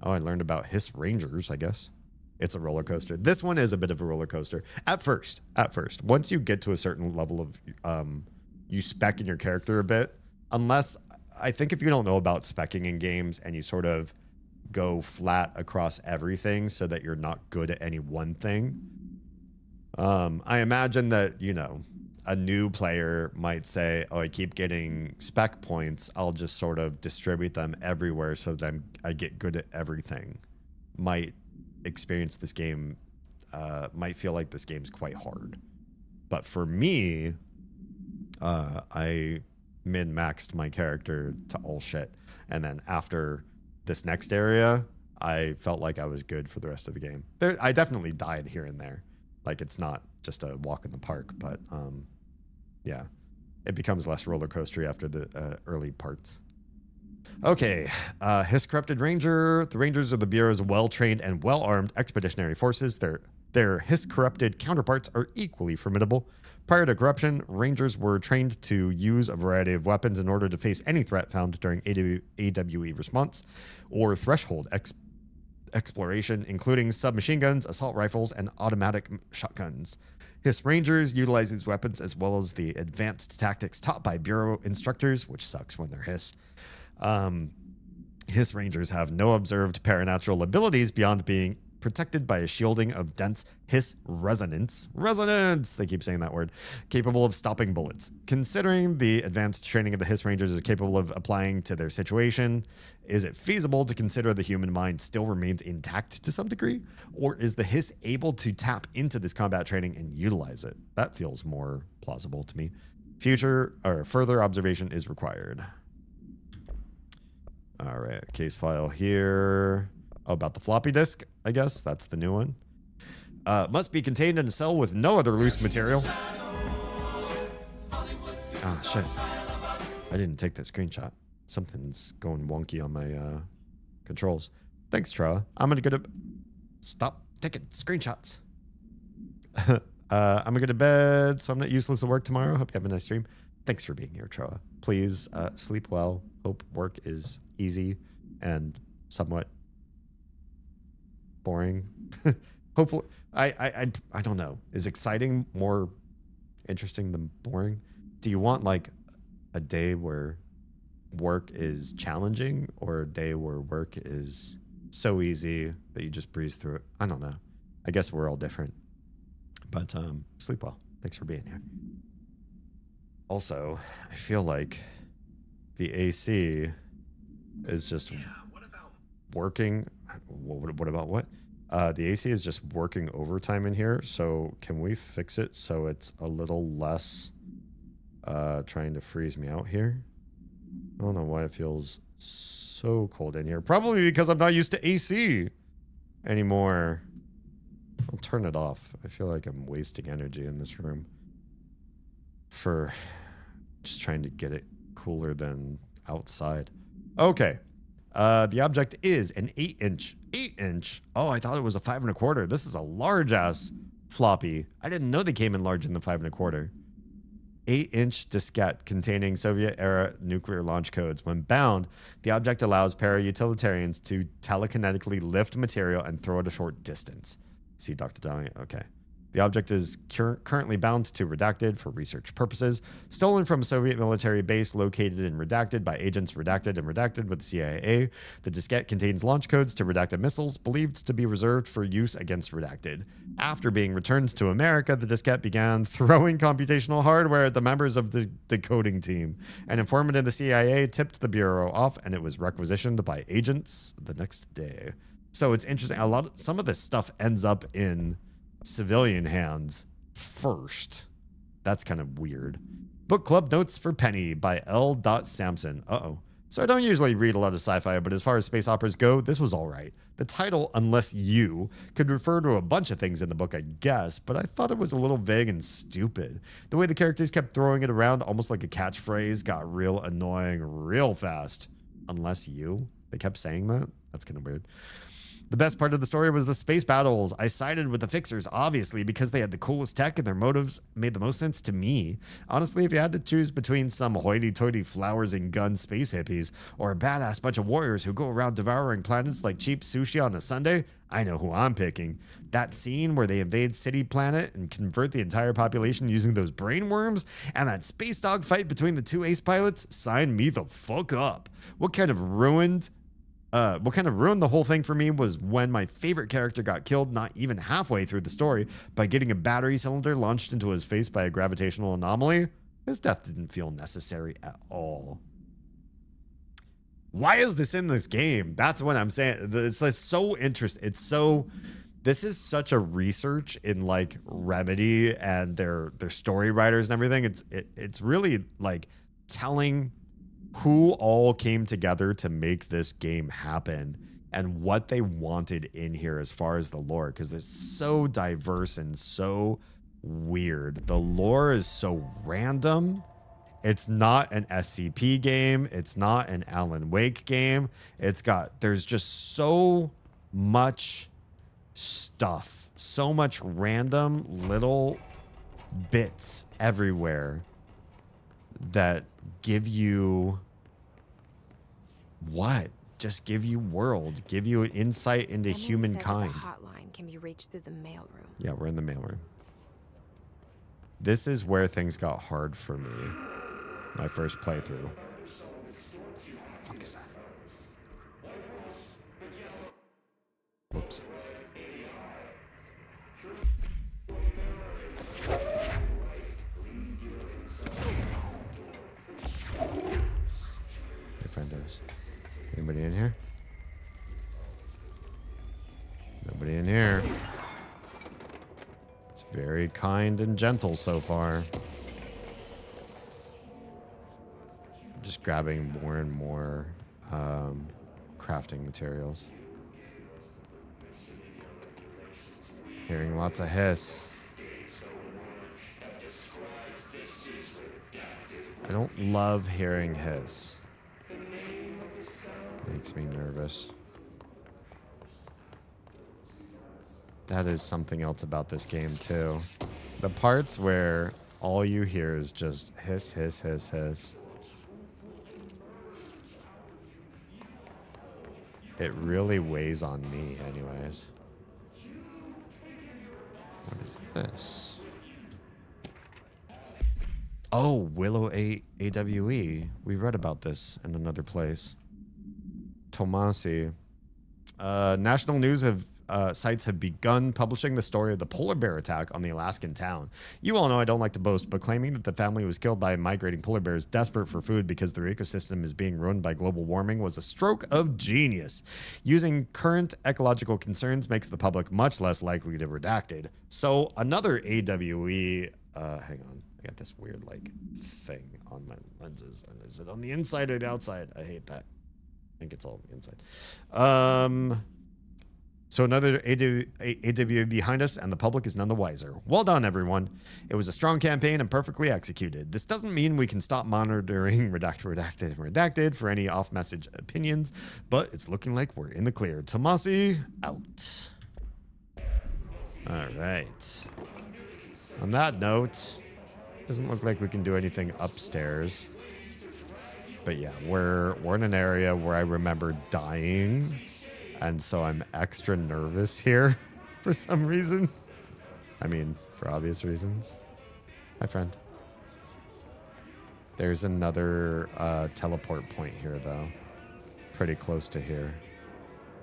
Oh, I learned about Hiss Rangers, I guess. It's a roller coaster. This one is a bit of a roller coaster. At first. Once you get to a certain level of, you spec in your character a bit, unless, I think if you don't know about speccing in games and you sort of go flat across everything so that you're not good at any one thing, I imagine that, you know, a new player might say, oh, I keep getting spec points. I'll just sort of distribute them everywhere so that I get good at everything. Might experience this game, might feel like this game's quite hard. But for me, I min-maxed my character to all shit. And then after this next area, I felt like I was good for the rest of the game. I definitely died here and there. Like, it's not just a walk in the park, but yeah, it becomes less roller coastery after the early parts. Okay, Hiss Corrupted Ranger. The Rangers are the Bureau's well-trained and well-armed expeditionary forces. Their Hiss Corrupted counterparts are equally formidable. Prior to corruption, Rangers were trained to use a variety of weapons in order to face any threat found during AWE response or threshold exploration, including submachine guns, assault rifles, and automatic shotguns. Hiss Rangers utilize these weapons as well as the advanced tactics taught by Bureau instructors, which sucks when they're Hiss. Hiss Rangers have no observed paranatural abilities beyond being protected by a shielding of dense Hiss resonance. Resonance! They keep saying that word. Capable of stopping bullets. Considering the advanced training of the Hiss Rangers is capable of applying to their situation, is it feasible to consider the human mind still remains intact to some degree? Or is the Hiss able to tap into this combat training and utilize it? That feels more plausible to me. Further observation is required. All right, case file here. Oh, about the floppy disk, I guess. That's the new one. Must be contained in a cell with no other loose material. Ah, shit. I didn't take that screenshot. Something's going wonky on my controls. Thanks, Troa. I'm going to go to... Stop taking screenshots. I'm going to go to bed, so I'm not useless at work tomorrow. Hope you have a nice stream. Thanks for being here, Troa. Please sleep well. Hope work is easy and somewhat boring. Hopefully, I don't know. Is exciting more interesting than boring? Do you want like a day where work is challenging or a day where work is so easy that you just breeze through it? I don't know. I guess we're all different. But sleep well. Thanks for being here. Also, I feel like the AC is just working. What about what? The AC is just working overtime in here. So can we fix it so it's a little less trying to freeze me out here? I don't know why it feels so cold in here. Probably because I'm not used to AC anymore. I'll turn it off. I feel like I'm wasting energy in this room for just trying to get it cooler than outside. Okay. The object is an 8-inch. 8-inch? Oh, I thought it was a 5 1/4. This is a large-ass floppy. I didn't know they came in large in the 5 1/4. 8-inch diskette containing Soviet-era nuclear launch codes. When bound, the object allows para-utilitarians to telekinetically lift material and throw it a short distance. See Dr. Dahlia? Okay. The object is currently bound to Redacted for research purposes. Stolen from a Soviet military base located in Redacted by agents Redacted and Redacted with the CIA. The diskette contains launch codes to Redacted missiles, believed to be reserved for use against Redacted. After being returned to America, the diskette began throwing computational hardware at the members of the decoding team. An informant in the CIA tipped the Bureau off, and it was requisitioned by agents the next day. So it's interesting. Some of this stuff ends up in civilian hands first. That's kind of weird. Book Club Notes for Penny by L. Sampson. Uh-oh. So I don't usually read a lot of sci-fi, but as far as space operas go, this was all right. The title, Unless You, could refer to a bunch of things in the book, I guess, but I thought it was a little vague and stupid. The way the characters kept throwing it around almost like a catchphrase got real annoying real fast. Unless You? They kept saying that? That's kind of weird. The best part of the story was the space battles. I sided with the Fixers, obviously, because they had the coolest tech and their motives made the most sense to me. Honestly, if you had to choose between some hoity-toity flowers and gun space hippies or a badass bunch of warriors who go around devouring planets like cheap sushi on a Sunday, I know who I'm picking. That scene where they invade City Planet and convert the entire population using those brain worms, and that space dog fight between the two ace pilots, sign me the fuck up. What kind of ruined the whole thing for me was when my favorite character got killed not even halfway through the story by getting a battery cylinder launched into his face by a gravitational anomaly. His death didn't feel necessary at all. Why is this in this game? That's what I'm saying. It's like so interesting. This is such a research in like Remedy and their story writers and everything. It's really like telling who all came together to make this game happen and what they wanted in here as far as the lore, because it's so diverse and so weird. The lore is so random. It's not an SCP game. It's not an Alan Wake game. There's just so much stuff, so much random little bits everywhere that give you just give you world, give you an insight into Emily humankind. said that the hotline can be reached through the mailroom. Yeah, we're in the mailroom. This is where things got hard for me. My first playthrough. What the fuck is that? Whoops. Hey, friendos. Anybody in here? Nobody in here. It's very kind and gentle so far. Just grabbing more and more crafting materials. Hearing lots of hiss. I don't love hearing hiss. Makes me nervous. That is something else about this game too. The parts where all you hear is just hiss, hiss, hiss, hiss. It really weighs on me anyways. What is this? Oh, Willow AWE. We read about this in another place. Tomasi. National news sites have begun publishing the story of the polar bear attack on the Alaskan town. You all know I don't like to boast, but claiming that the family was killed by migrating polar bears desperate for food because their ecosystem is being ruined by global warming was a stroke of genius. Using current ecological concerns makes the public much less likely to redact it. So another AWE, hang on, I got this weird like thing on my lenses. And is it on the inside or the outside? I hate that. I think it's all on the inside. So another AWE behind us, and the public is none the wiser. Well done, everyone. It was a strong campaign and perfectly executed. This doesn't mean we can stop monitoring redacted for any off-message opinions, but it's looking like we're in the clear. Tomasi, out. All right. On that note, doesn't look like we can do anything upstairs. But yeah, we're in an area where I remember dying. And so I'm extra nervous here for some reason. I mean, for obvious reasons. Hi, friend. There's another teleport point here, though. Pretty close to here,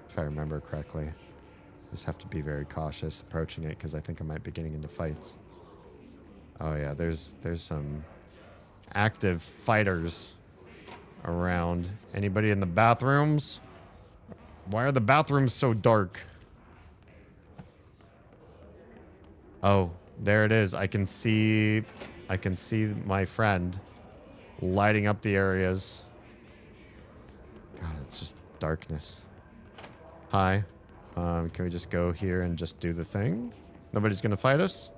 if I remember correctly. Just have to be very cautious approaching it because I think I might be getting into fights. Oh yeah, there's some active fighters around. Anybody in the bathrooms? Why are the bathrooms so dark? Oh, There it is. I can see my friend lighting up the areas. God, it's just darkness. Hi. Can we just go here and just do the thing? Nobody's gonna fight us?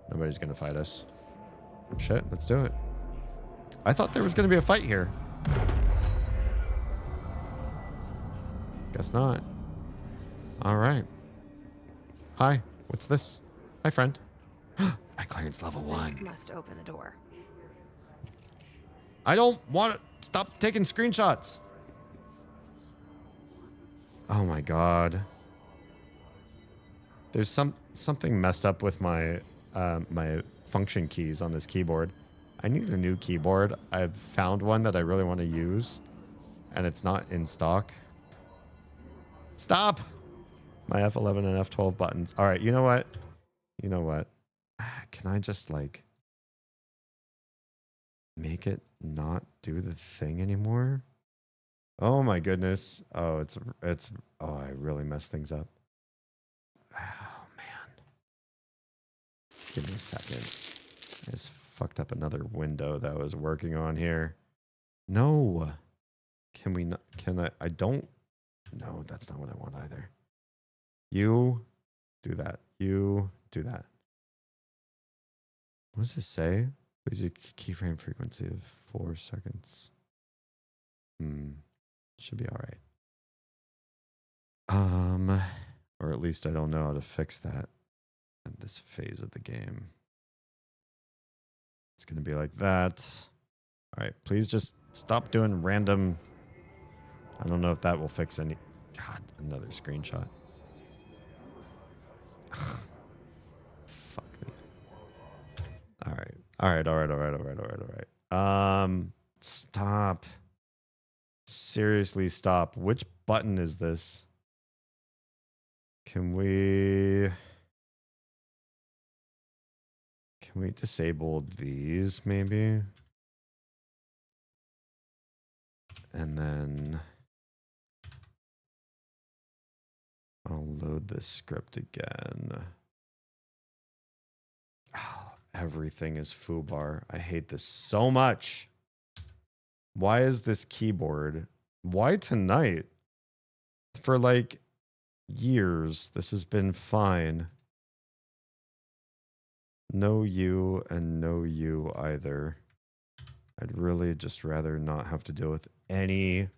Nobody's gonna fight us. Shit, let's do it. I thought there was gonna be a fight here. Guess not. Alright. Hi, what's this? Hi, friend. My clearance level 1. This must open the door. I don't want to stop taking screenshots. Oh my god. There's something messed up with my my function keys on this keyboard. I need a new keyboard. I've found one that I really want to use, and it's not in stock. Stop! My F11 and F12 buttons. All right, you know what? You know what? Can I just, like, make it not do the thing anymore? Oh my goodness. Oh, oh, I really messed things up. Oh man. Give me a second. I just fucked up another window that I was working on here. No. Can we not, I don't, no, that's not what I want either. You do that. You do that. What does this say? Please use keyframe frequency of 4 seconds. Should be all right. Or at least I don't know how to fix that in this phase of the game. It's going to be like that. All right, please just stop doing random. I don't know if that will fix any. God, another screenshot. Fuck me. All right. All right. All right. All right. All right. All right. All right. Stop. Seriously, stop. Which button is this? Can we disable these maybe? And then I'll load this script again. Oh, everything is foobar. I hate this so much. Why is this keyboard? Why tonight? For like years, this has been fine. No you and no you either. I'd really just rather not have to deal with any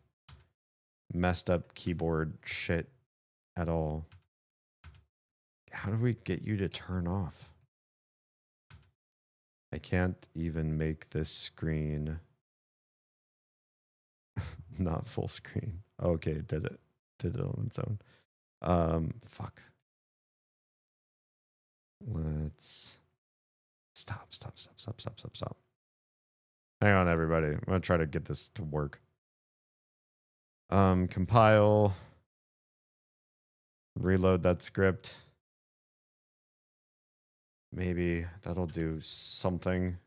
messed up keyboard shit at all. How do we get you to turn off? I can't even make this screen not full screen. Okay, it did it. Did it on its own. Fuck. Let's stop. Hang on, everybody. I'm gonna try to get this to work. Compile. Reload that script. Maybe that'll do something.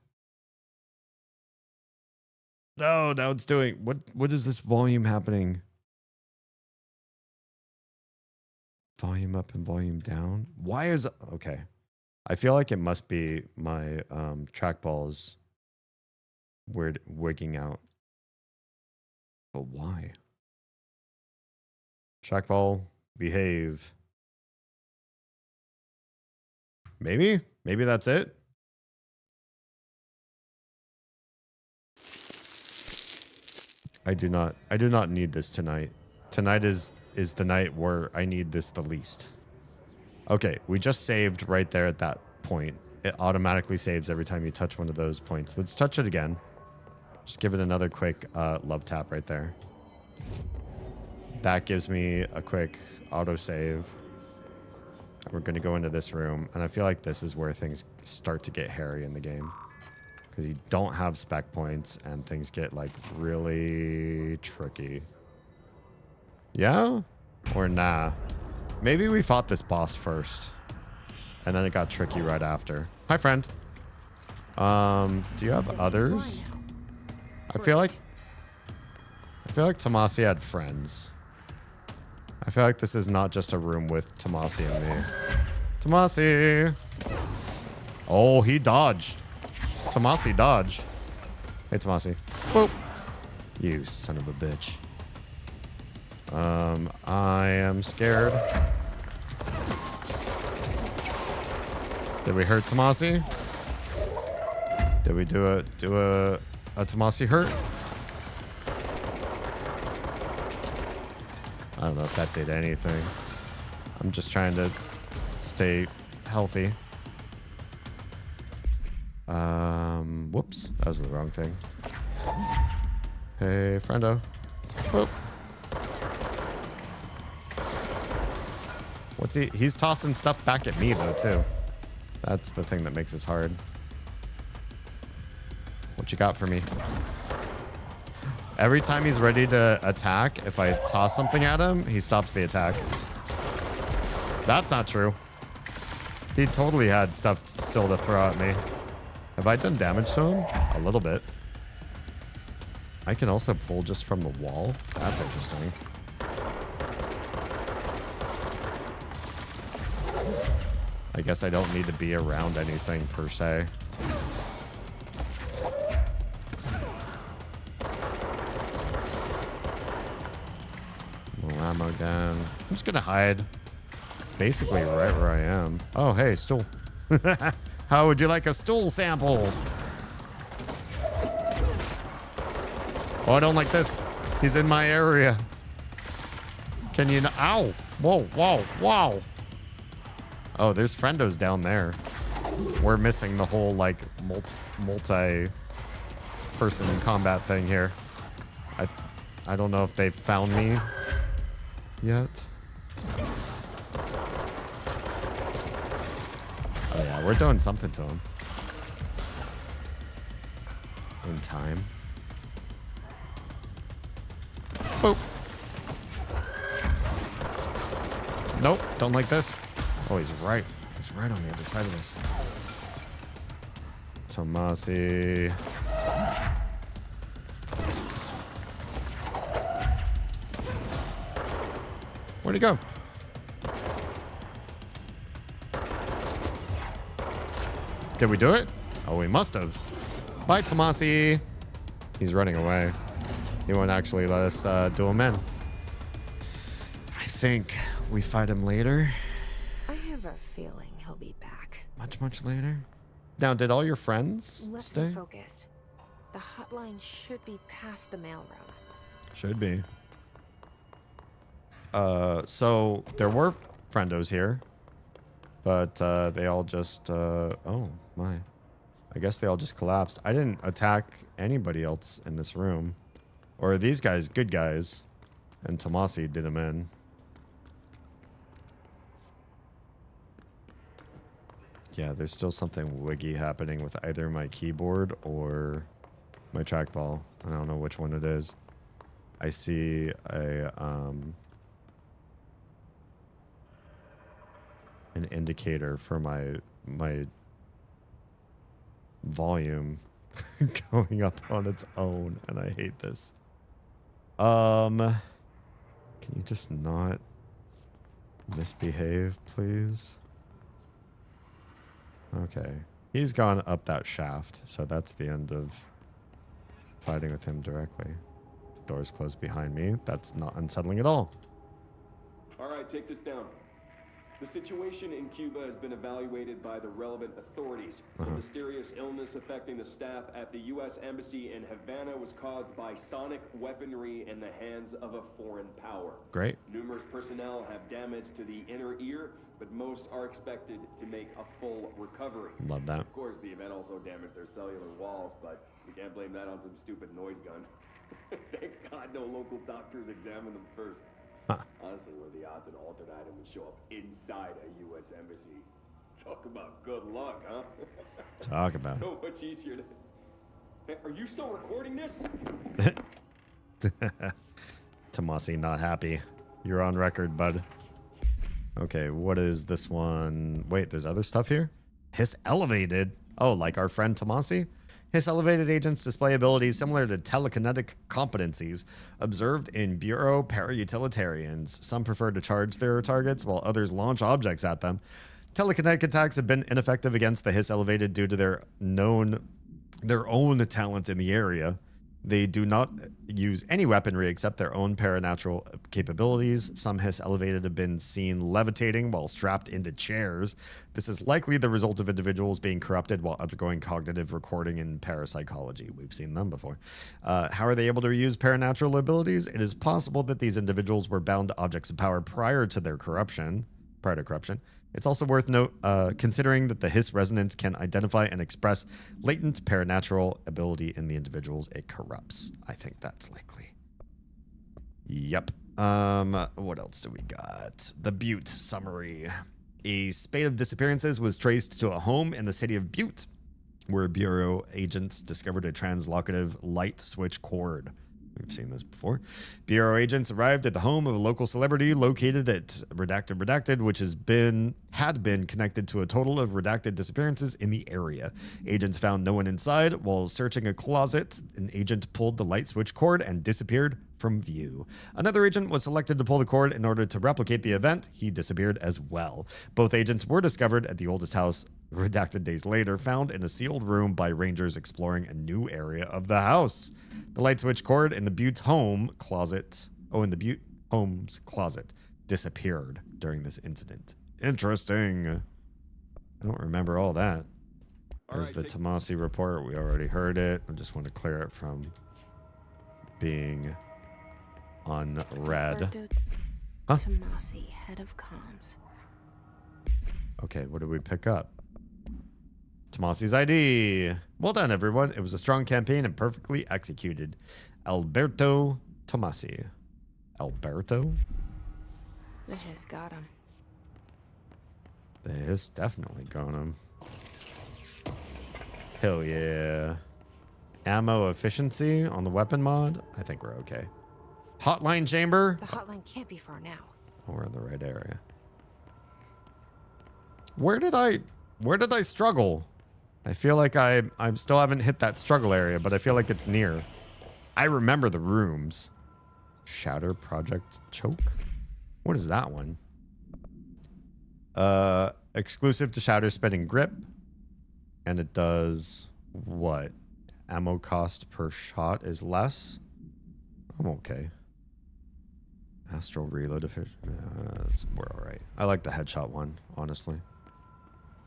No, now it's doing what is this volume happening? Volume up and volume down. Why is okay? I feel like it must be my trackball's weird wigging out. But why? Trackball, behave. Maybe that's it. I do not need this tonight. Tonight is the night where I need this the least. Okay, we just saved right there at that point. It automatically saves every time you touch one of those points. Let's touch it again. Just give it another quick love tap right there. That gives me a quick autosave. We're going to go into this room, and I feel like this is where things start to get hairy in the game. Because you don't have spec points, and things get, like, really tricky. Yeah? Or nah? Maybe we fought this boss first, and then it got tricky right after. Hi, friend. Do you have others? I feel like Tomasi had friends. I feel like this is not just a room with Tomasi and me. Tomasi! Oh, he dodged. Tomasi dodged. Hey, Tomasi. Boop. You son of a bitch. I am scared. Did we hurt Tomasi? Did we do a Tomasi hurt? I don't know if that did anything. I'm just trying to stay healthy. Whoops, that was the wrong thing. Hey, friendo. Whoop. What's he? He's tossing stuff back at me though too. That's the thing that makes this hard. What you got for me? Every time he's ready to attack, if I toss something at him, he stops the attack. That's not true. He totally had stuff still to throw at me. Have I done damage to him? A little bit. I can also pull just from the wall. That's interesting. I guess I don't need to be around anything per se. Little ammo down. I'm just gonna hide. Basically right where I am. Oh, hey, stool. How would you like a stool sample? Oh, I don't like this. He's in my area. Can you... Ow. Whoa, whoa, whoa. Oh, there's friendos down there. We're missing the whole, like, multi-person combat thing here. I don't know if they've found me yet. Oh, yeah, we're doing something to him. In time. Boop. Nope, don't like this. Oh, he's right. He's right on the other side of this. Tomasi. Where'd he go? Did we do it? Oh, we must have. Bye, Tomasi. He's running away. He won't actually let us do him in. I think we fight him later. I have a feeling he'll be back. Much later? Now, did all your friends stay? Listen focused. The hotline should be past the mailroom. Should be. So there were friendos here, but they all just oh my. I guess they all just collapsed. I didn't attack anybody else in this room. Or are these guys good guys? And Tomasi did them in. Yeah, there's still something wiggy happening with either my keyboard or my trackball. I don't know which one it is. I see a an indicator for my volume going up on its own, and I hate this. Can you just not misbehave, please? Okay. He's gone up that shaft, so that's the end of fighting with him directly. Doors closed behind me. That's not unsettling at all. All right, take this down. The situation in Cuba has been evaluated by the relevant authorities. The mysterious illness affecting the staff at the U.S. Embassy in Havana was caused by sonic weaponry in the hands of a foreign power. Great. Numerous personnel have damage to the inner ear, but most are expected to make a full recovery. Love that. Of course, the event also damaged their cellular walls, but we can't blame that on some stupid noise gun. Thank God no local doctors examined them first. Honestly, what are the odds an altered item would show up inside a U.S. embassy? Talk about good luck, huh? Talk about so much easier to... Hey, are you still recording this? Tomasi not happy. You're on record, bud. Okay, what is this one? Wait, there's other stuff here? Hiss elevated. Oh, like our friend Tomasi? Hiss elevated agents display abilities similar to telekinetic competencies observed in Bureau para-utilitarians. Some prefer to charge their targets while others launch objects at them. telekinetic attacks have been ineffective against the Hiss Elevated due to their own talent in the area. They do not use any weaponry except their own paranatural capabilities. Some Hiss Elevated have been seen levitating while strapped into chairs. This is likely the result of individuals being corrupted while undergoing cognitive recording in parapsychology. We've seen them before. How are they able to use paranatural abilities? It is possible that these individuals were bound to objects of power prior to corruption. It's also worth considering that the Hiss Resonance can identify and express latent paranatural ability in the individuals it corrupts. I think that's likely. Yep. What else do we got? The Butte summary. A spate of disappearances was traced to a home in the city of Butte, where Bureau agents discovered a translocative light switch cord. We've seen this before. Bureau agents arrived at the home of a local celebrity located at Redacted, which had been connected to a total of redacted disappearances in the area. Agents found no one inside. While searching a closet, an agent pulled the light switch cord and disappeared from view. Another agent was selected to pull the cord in order to replicate the event. He disappeared as well. Both agents were discovered at the oldest house, redacted days later, found in a sealed room by rangers exploring a new area of the house. The light switch cord in the Butte home's closet disappeared during this incident. Interesting. I don't remember all that. There's the Tomasi report. We already heard it. I just want to clear it from being unread. Huh? Tomasi, head of comms. Okay, what did we pick up? Tomasi's ID. Well done, everyone. It was a strong campaign and perfectly executed. Alberto Tomasi. Alberto? The Hiss got him. The Hiss definitely got him. Hell yeah. Ammo efficiency on the weapon mod? I think we're okay. Hotline chamber? The hotline can't be far now. Oh, we're in the right area. Where did I struggle? I feel like I still haven't hit that struggle area, but I feel like it's near. I remember the rooms. Shatter Project Choke? What is that one? Exclusive to Shatter Spinning Grip. And it does what? Ammo cost per shot is less. I'm okay. Astral Reload efficiency. We're all right. I like the headshot one, honestly.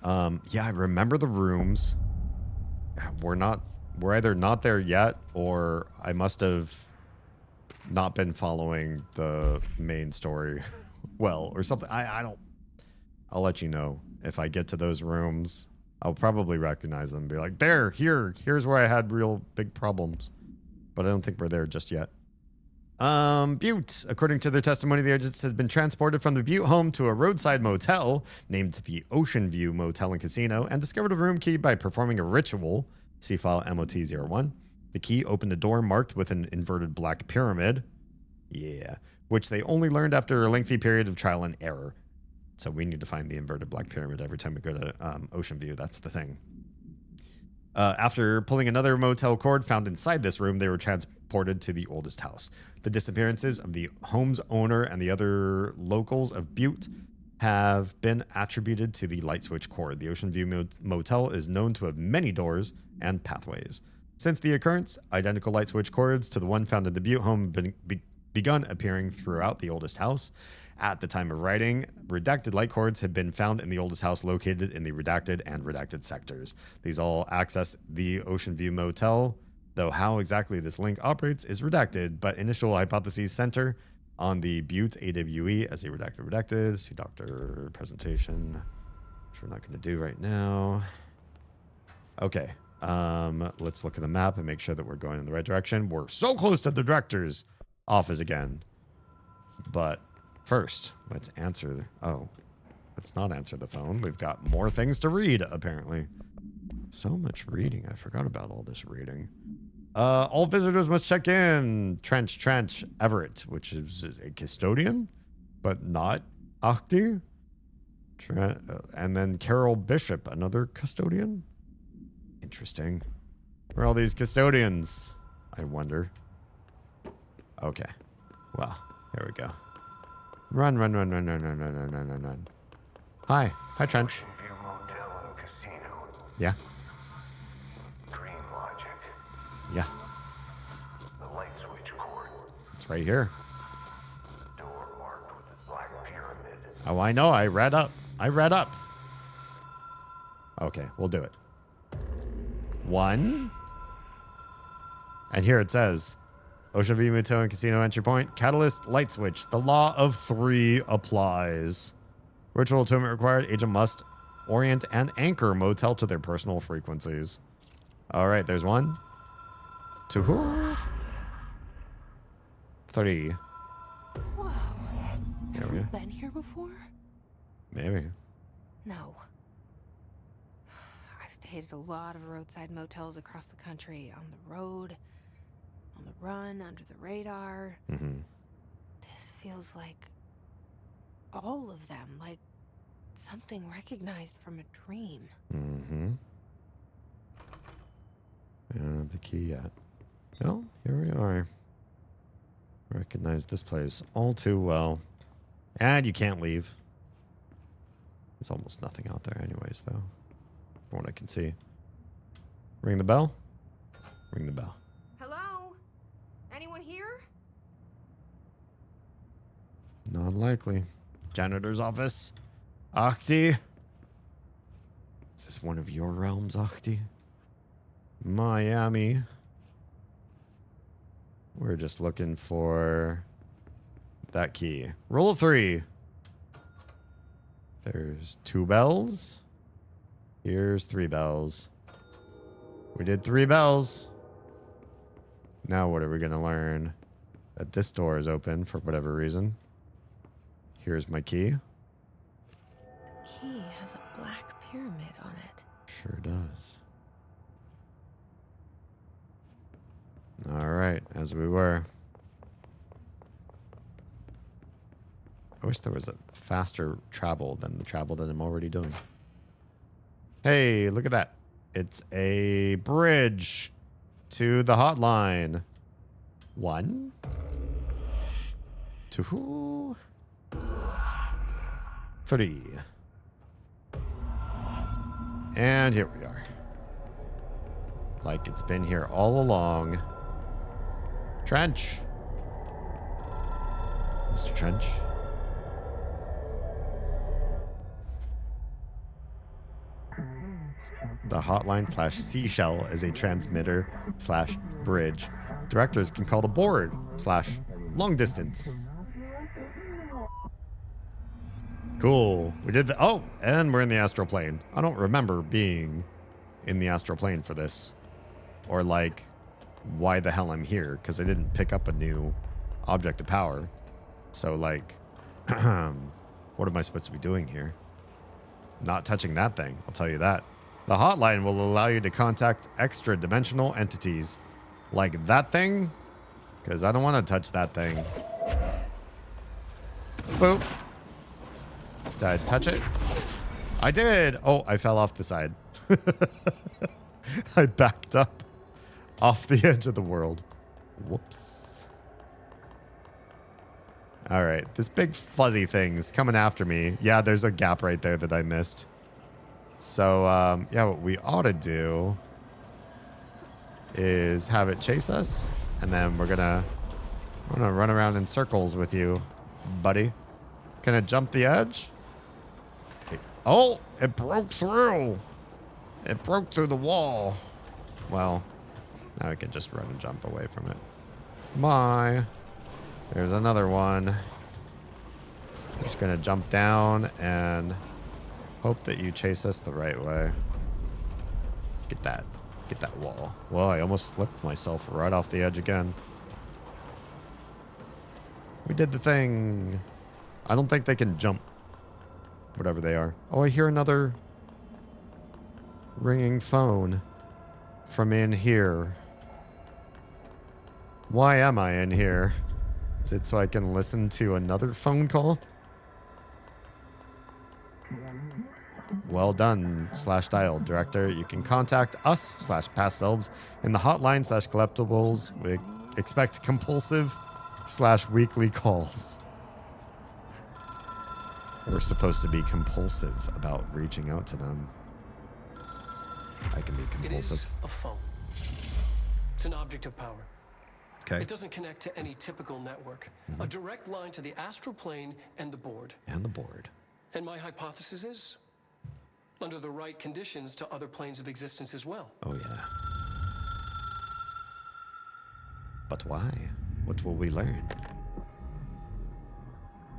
Yeah, I remember the rooms. We're either not there yet, or I must have not been following the main story well, or something. I'll let you know if I get to those rooms. I'll probably recognize them and be like, here's where I had real big problems. But I don't think we're there just yet. Butte. According to their testimony, the agents had been transported from the Butte home to a roadside motel named the Ocean View Motel and Casino and discovered a room key by performing a ritual. See file MOT-01. The key opened a door marked with an inverted black pyramid. Yeah. Which they only learned after a lengthy period of trial and error. So we need to find the inverted black pyramid every time we go to Ocean View. That's the thing. After pulling another motel cord found inside this room, they were transported to the oldest house. The disappearances of the home's owner and the other locals of Butte have been attributed to the light switch cord. The Ocean View Motel is known to have many doors and pathways. Since the occurrence, identical light switch cords to the one found in the Butte home have begun appearing throughout the oldest house. At the time of writing, redacted light cords had been found in the oldest house located in the redacted and redacted sectors. These all access the Ocean View Motel, though how exactly this link operates is redacted, but initial hypotheses center on the Butte AWE as a redacted. See Doctor presentation, which we're not going to do right now. Okay, let's look at the map and make sure that we're going in the right direction. We're so close to the director's office again, but first, let's answer. Oh, let's not answer the phone. We've got more things to read, apparently. So much reading. I forgot about all this reading. All visitors must check in. Trench, Everett, which is a custodian, but not Achti. And then Carol Bishop, another custodian. Interesting. Where are all these custodians? I wonder. Okay. Well, here we go. Run. Hi. Hi, Trench. Yeah. Yeah. The light switch cord. It's right here. Door marked with the black pyramid. Oh, I know. I read up. Okay, we'll do it. 1. And here it says, Ocean View Motel and Casino entry point. Catalyst light switch. The law of 3 applies. Ritual attunement required. Agent must orient and anchor motel to their personal frequencies. All right, there's 1, 2, 3. Whoa. There Have we we go. been here before? Maybe. No. I've stayed at a lot of roadside motels across the country. On the road, on the run, under the radar. Mm-hmm. This feels like all of them. Like something recognized from a dream. Mm-hmm. I don't have the key yet. Well, here we are. Recognize this place all too well. And you can't leave. There's almost nothing out there anyways, though. From what I can see. Ring the bell. Ring the bell. Hello? Anyone here? Not likely. Janitor's office. Ahti. Is this one of your realms, Ahti? Miami. We're just looking for that key. Roll of 3. There's 2 bells. Here's 3 bells. We did 3 bells. Now what are we going to learn? That this door is open for whatever reason. Here's my key. The key has a black pyramid on it. Sure does. All right, as we were. I wish there was a faster travel than the travel that I'm already doing. Hey, look at that. It's a bridge to the hotline. 1, 2, 3. And here we are. Like it's been here all along. Trench. Mr. Trench. The hotline / seashell is a transmitter / bridge. Directors can call the board / long distance. Cool. We did the... Oh, and we're in the astral plane. I don't remember being in the astral plane for this. Or like, why the hell I'm here. Because I didn't pick up a new object of power. So like, what am I supposed to be doing here? Not touching that thing. I'll tell you that. The hotline will allow you to contact extra dimensional entities. Like that thing. Because I don't want to touch that thing. Boop. Did I touch it? I did. Oh, I fell off the side. I backed up off the edge of the world. Whoops. All right. This big fuzzy thing's coming after me. Yeah, there's a gap right there that I missed. So, yeah, what we ought to do is have it chase us. And then we're gonna run around in circles with you, buddy. Can it jump the edge? Oh, it broke through. It broke through the wall. Well, now we can just run and jump away from it. My. There's another one. I'm just going to jump down and hope that you chase us the right way. Get that. Get that wall. Whoa, I almost slipped myself right off the edge again. We did the thing. I don't think they can jump. Whatever they are. Oh, I hear another ringing phone from in here. Why am I in here? Is it so I can listen to another phone call? Well done, /dial director. You can contact us /past selves in the hotline /collectibles. We expect compulsive /weekly calls. We're supposed to be compulsive about reaching out to them. I can be compulsive. It is a phone. It's an object of power. Okay. It doesn't connect to any typical network. A direct line to the astral plane and the board. And the board. And my hypothesis is, under the right conditions, to other planes of existence as well. Oh, yeah. But why? What will we learn?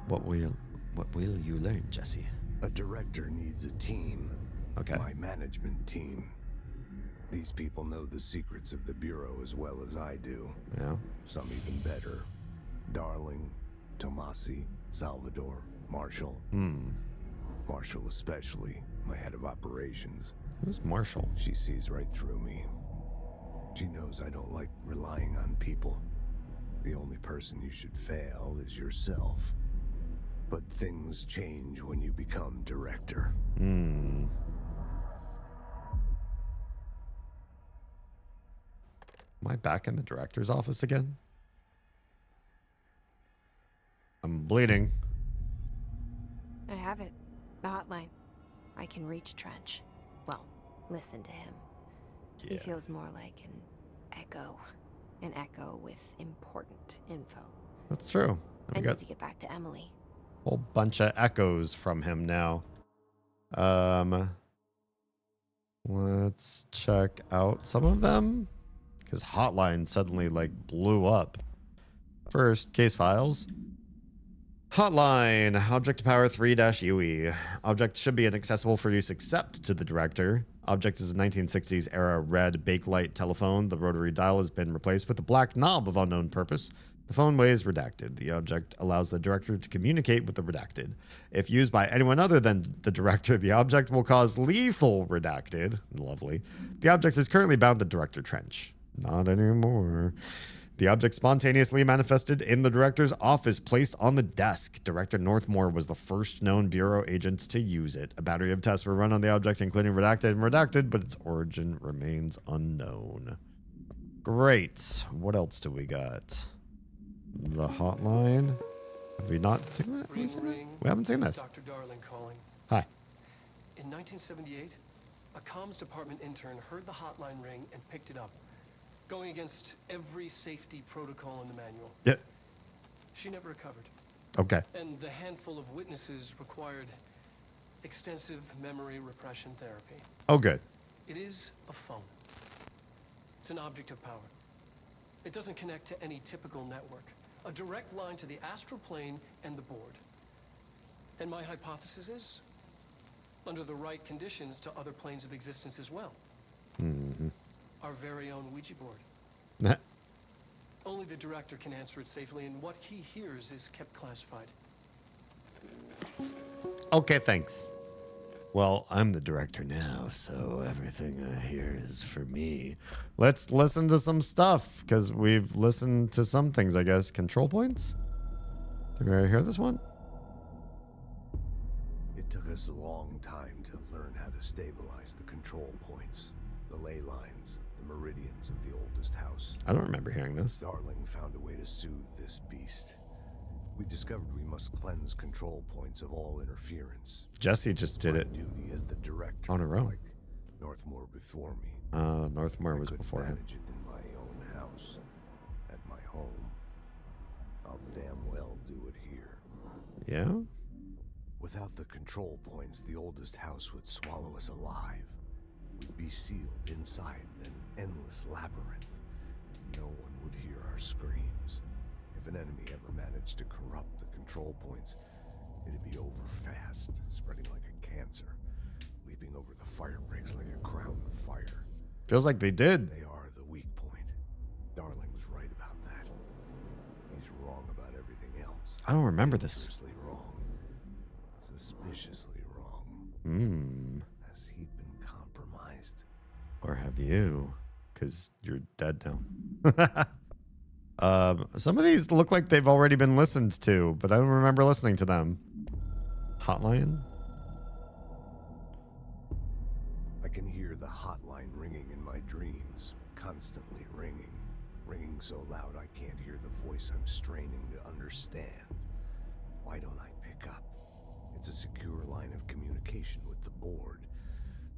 What will you learn, Jesse? A director needs a team. Okay. My management team. These people know the secrets of the Bureau as well as I do. Yeah. Some even better. Darling, Tomasi, Salvador, Marshall. Marshall especially, my head of operations. Who's Marshall? She sees right through me. She knows I don't like relying on people. The only person you should fail is yourself. But things change when you become director. Am I back in the director's office again? I'm bleeding. I have it. The hotline. I can reach Trench. Well, listen to him. He feels more like an echo. An echo with important info. That's true. I need to get back to Emily. Whole bunch of echoes from him now. Let's check out some of them. Because Hotline suddenly like blew up. First, case files. Hotline, Object Power 3-UE. Object should be inaccessible for use except to the director. Object is a 1960s era red Bakelite telephone. The rotary dial has been replaced with a black knob of unknown purpose. The phone weighs redacted. The object allows the director to communicate with the redacted. If used by anyone other than the director, the object will cause lethal redacted. Lovely. The object is currently bound to Director Trench. Not anymore. The object spontaneously manifested in the director's office, placed on the desk. Director Northmore was the first known Bureau agent to use it. A battery of tests were run on the object, including redacted, but its origin remains unknown. Great. What else do we got? The hotline. Have we not seen that? Have we seen that? We haven't seen this. Dr. Darling calling. Hi. In 1978, a comms department intern heard the hotline ring and picked it up, going against every safety protocol in the manual. Yeah. She never recovered. Okay. And the handful of witnesses required extensive memory repression therapy. Oh, good. It is a phone. It's an object of power. It doesn't connect to any typical network. A direct line to the astral plane and the board. And my hypothesis is, under the right conditions, to other planes of existence as well. Our very own Ouija board. Only the director can answer it safely, and what he hears is kept classified. Okay, thanks. Well, I'm the director now, so everything I hear is for me. Let's listen to some stuff, because we've listened to some things, I guess. Control points? Did we hear this one? It took us a long time to learn how to stabilize the control points, the ley lines, the meridians of the oldest house. I don't remember hearing this. Darling found a way to soothe this beast. We discovered we must cleanse control points of all interference. Jesse just did it Duty as the director, on her own. like Northmore before me. Northmore was before him. Manage it in my own house, at my home. I'll damn well do it here. Yeah? Without the control points, the oldest house would swallow us alive. We'd be sealed inside an endless labyrinth. No one would hear our screams. If an enemy ever managed to corrupt the control points, it'd be over fast, spreading like a cancer, leaping over the fire breaks like a crown of fire. Feels like they did. They are the weak point. Darling's right about that. He's wrong about everything else. I don't remember this. Suspiciously wrong. Suspiciously wrong. Has he been compromised? Or have you? Because you're dead now. Some of these look like they've already been listened to, but I don't remember listening to them. Hotline? I can hear the hotline ringing in my dreams, constantly ringing. Ringing so loud I can't hear the voice I'm straining to understand. Why don't I pick up? It's a secure line of communication with the board.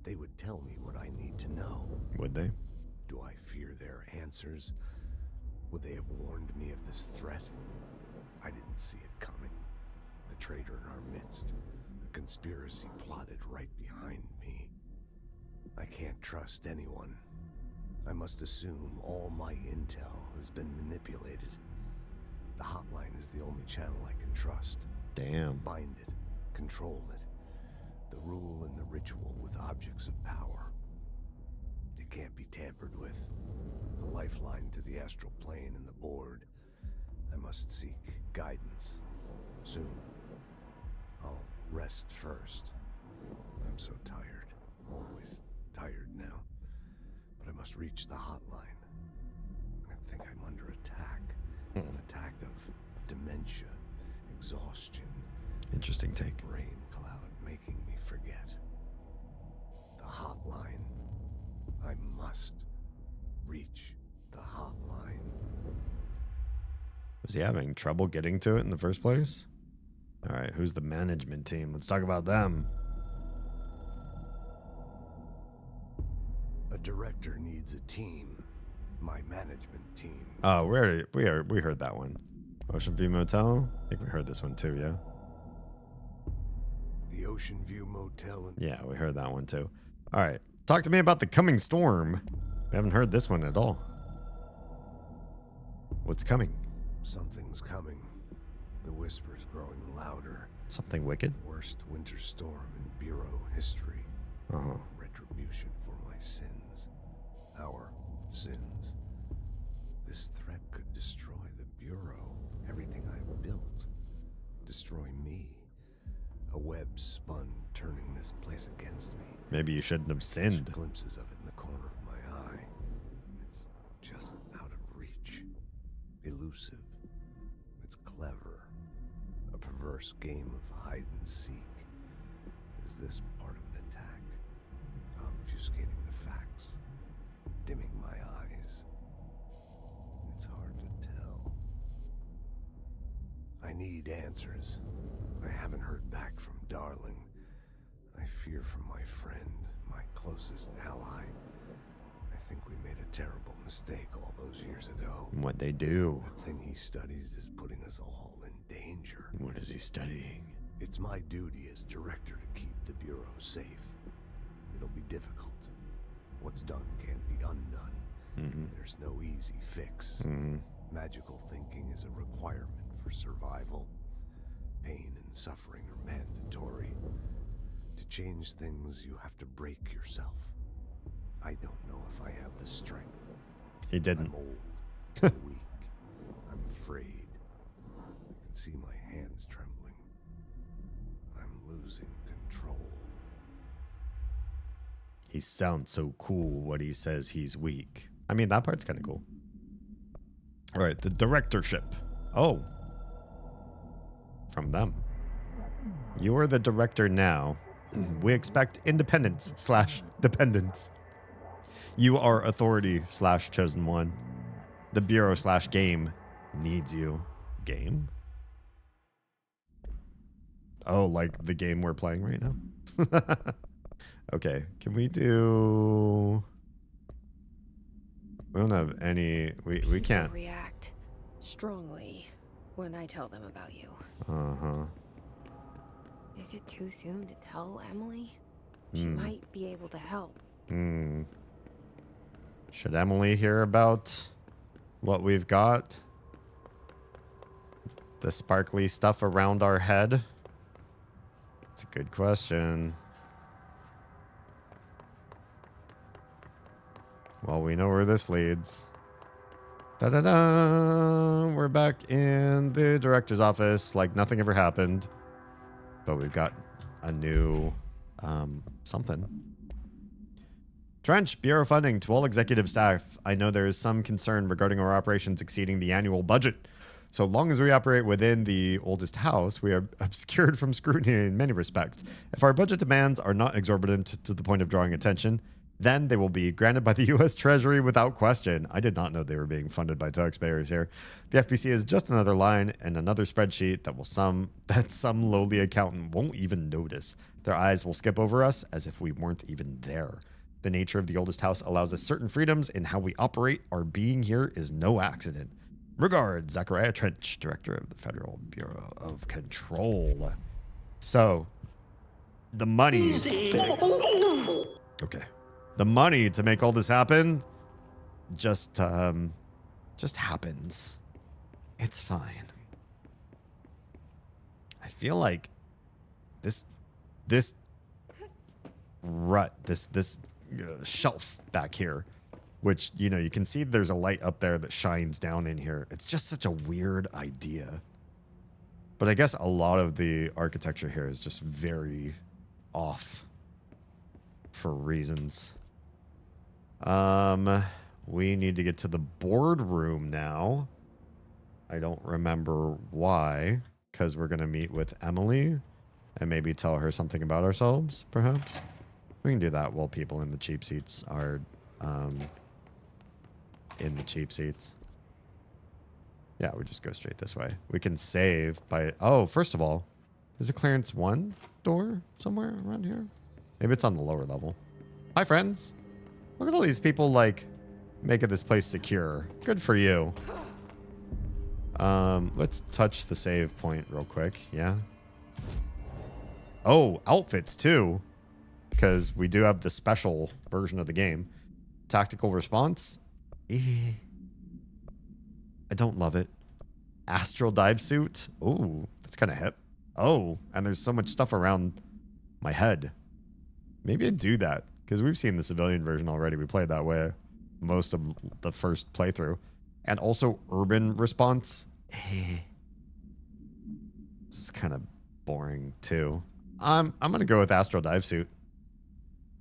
They would tell me what I need to know. Would they? Do I fear their answers? Would they have warned me of this threat? I didn't see it coming. The traitor in our midst. A conspiracy plotted right behind me. I can't trust anyone. I must assume all my intel has been manipulated. The hotline is the only channel I can trust. Damn. Bind it. Control it. The rule and the ritual with objects of power. It can't be tampered with. The lifeline to the astral plane and the board. I must seek guidance. Soon. I'll rest first. I'm so tired. Always tired now. But I must reach the hotline. I think I'm under attack. An attack of dementia, exhaustion. Interesting take. Rain cloud making me forget. The hotline. I must reach the hotline. Was he having trouble getting to it in the first place? All right, who's the management team? Let's talk about them. A director needs a team. My management team. Oh, we heard that one. Ocean View Motel? I think we heard this one too, yeah? The Ocean View Motel. Yeah, we heard that one too. All right, talk to me about the coming storm. We haven't heard this one at all. What's coming? Something's coming. The whispers growing louder. Something wicked? Worst winter storm in Bureau history. Uh-huh. Retribution for my sins. Our sins. This threat could destroy the Bureau. Everything I've built. Destroy me. A web spun, turning this place against me. Maybe you shouldn't have sinned. Glimpses of it in the corner of my eye. It's just out of reach. Elusive. It's clever. A perverse game of hide and seek. Is this part of an attack? Obfuscating the facts. Dimming my eyes. It's hard to tell. I need answers. I haven't heard back from Darling. I fear for my friend, my closest ally. I think we made a terrible mistake all those years ago. What'd they do? The thing he studies is putting us all in danger. What is he studying? It's my duty as director to keep the Bureau safe. It'll be difficult. What's done can't be undone. There's no easy fix. Magical thinking is a requirement for survival. Pain and suffering are mandatory. To change things, you have to break yourself. I don't know if I have the strength. He didn't. I'm old, I'm weak, I'm afraid. I can see my hands trembling. I'm losing control. He sounds so cool when he says he's weak. I mean, that part's kind of cool. All right, the directorship. Oh. From them. You are the director now. We expect independence / dependence. You are authority / chosen one. The Bureau / game needs you. Game? Oh, like the game we're playing right now? Okay, can we do... We don't have any... We can't. React strongly when I tell them about you. Uh-huh. Is it too soon to tell Emily? She might be able to help. Should Emily hear about what we've got? The sparkly stuff around our head? It's a good question. Well, we know where this leads. Da-da-da! We're back in the director's office like nothing ever happened. But we've got a new something. Trench, Bureau funding to all executive staff. I know there is some concern regarding our operations exceeding the annual budget. So long as we operate within the oldest house, we are obscured from scrutiny in many respects. If our budget demands are not exorbitant to the point of drawing attention, Then they will be granted by the U.S. Treasury without question. I did not know they were being funded by taxpayers here. The FBC is just another line in another spreadsheet that some lowly accountant won't even notice. Their eyes will skip over us as if we weren't even there. The nature of the oldest house allows us certain freedoms in how we operate. Our being here is no accident. Regards, Zachariah Trench, Director of the Federal Bureau of Control. So, the money... Okay. The money to make all this happen just happens. It's fine. I feel like this shelf back here, which, you know, you can see there's a light up there that shines down in here. It's just such a weird idea. But I guess a lot of the architecture here is just very off for reasons. We need to get to the boardroom now. I don't remember why, because we're going to meet with Emily and maybe tell her something about ourselves, perhaps. We can do that while people in the cheap seats are in the cheap seats. Yeah, we just go straight this way. We can save by... Oh, first of all, there's a clearance 1 door somewhere around here. Maybe it's on the lower level. Hi, friends. Look at all these people, like, making this place secure. Good for you. Let's touch the save point real quick. Yeah. Oh, outfits, too. Because we do have the special version of the game. Tactical response. I don't love it. Astral dive suit. Ooh, that's kind of hip. Oh, and there's so much stuff around my head. Maybe I'd do that. Because we've seen the civilian version already. We played that way most of the first playthrough. And also urban response. This is kind of boring too. I'm going to go with Astral Dive Suit.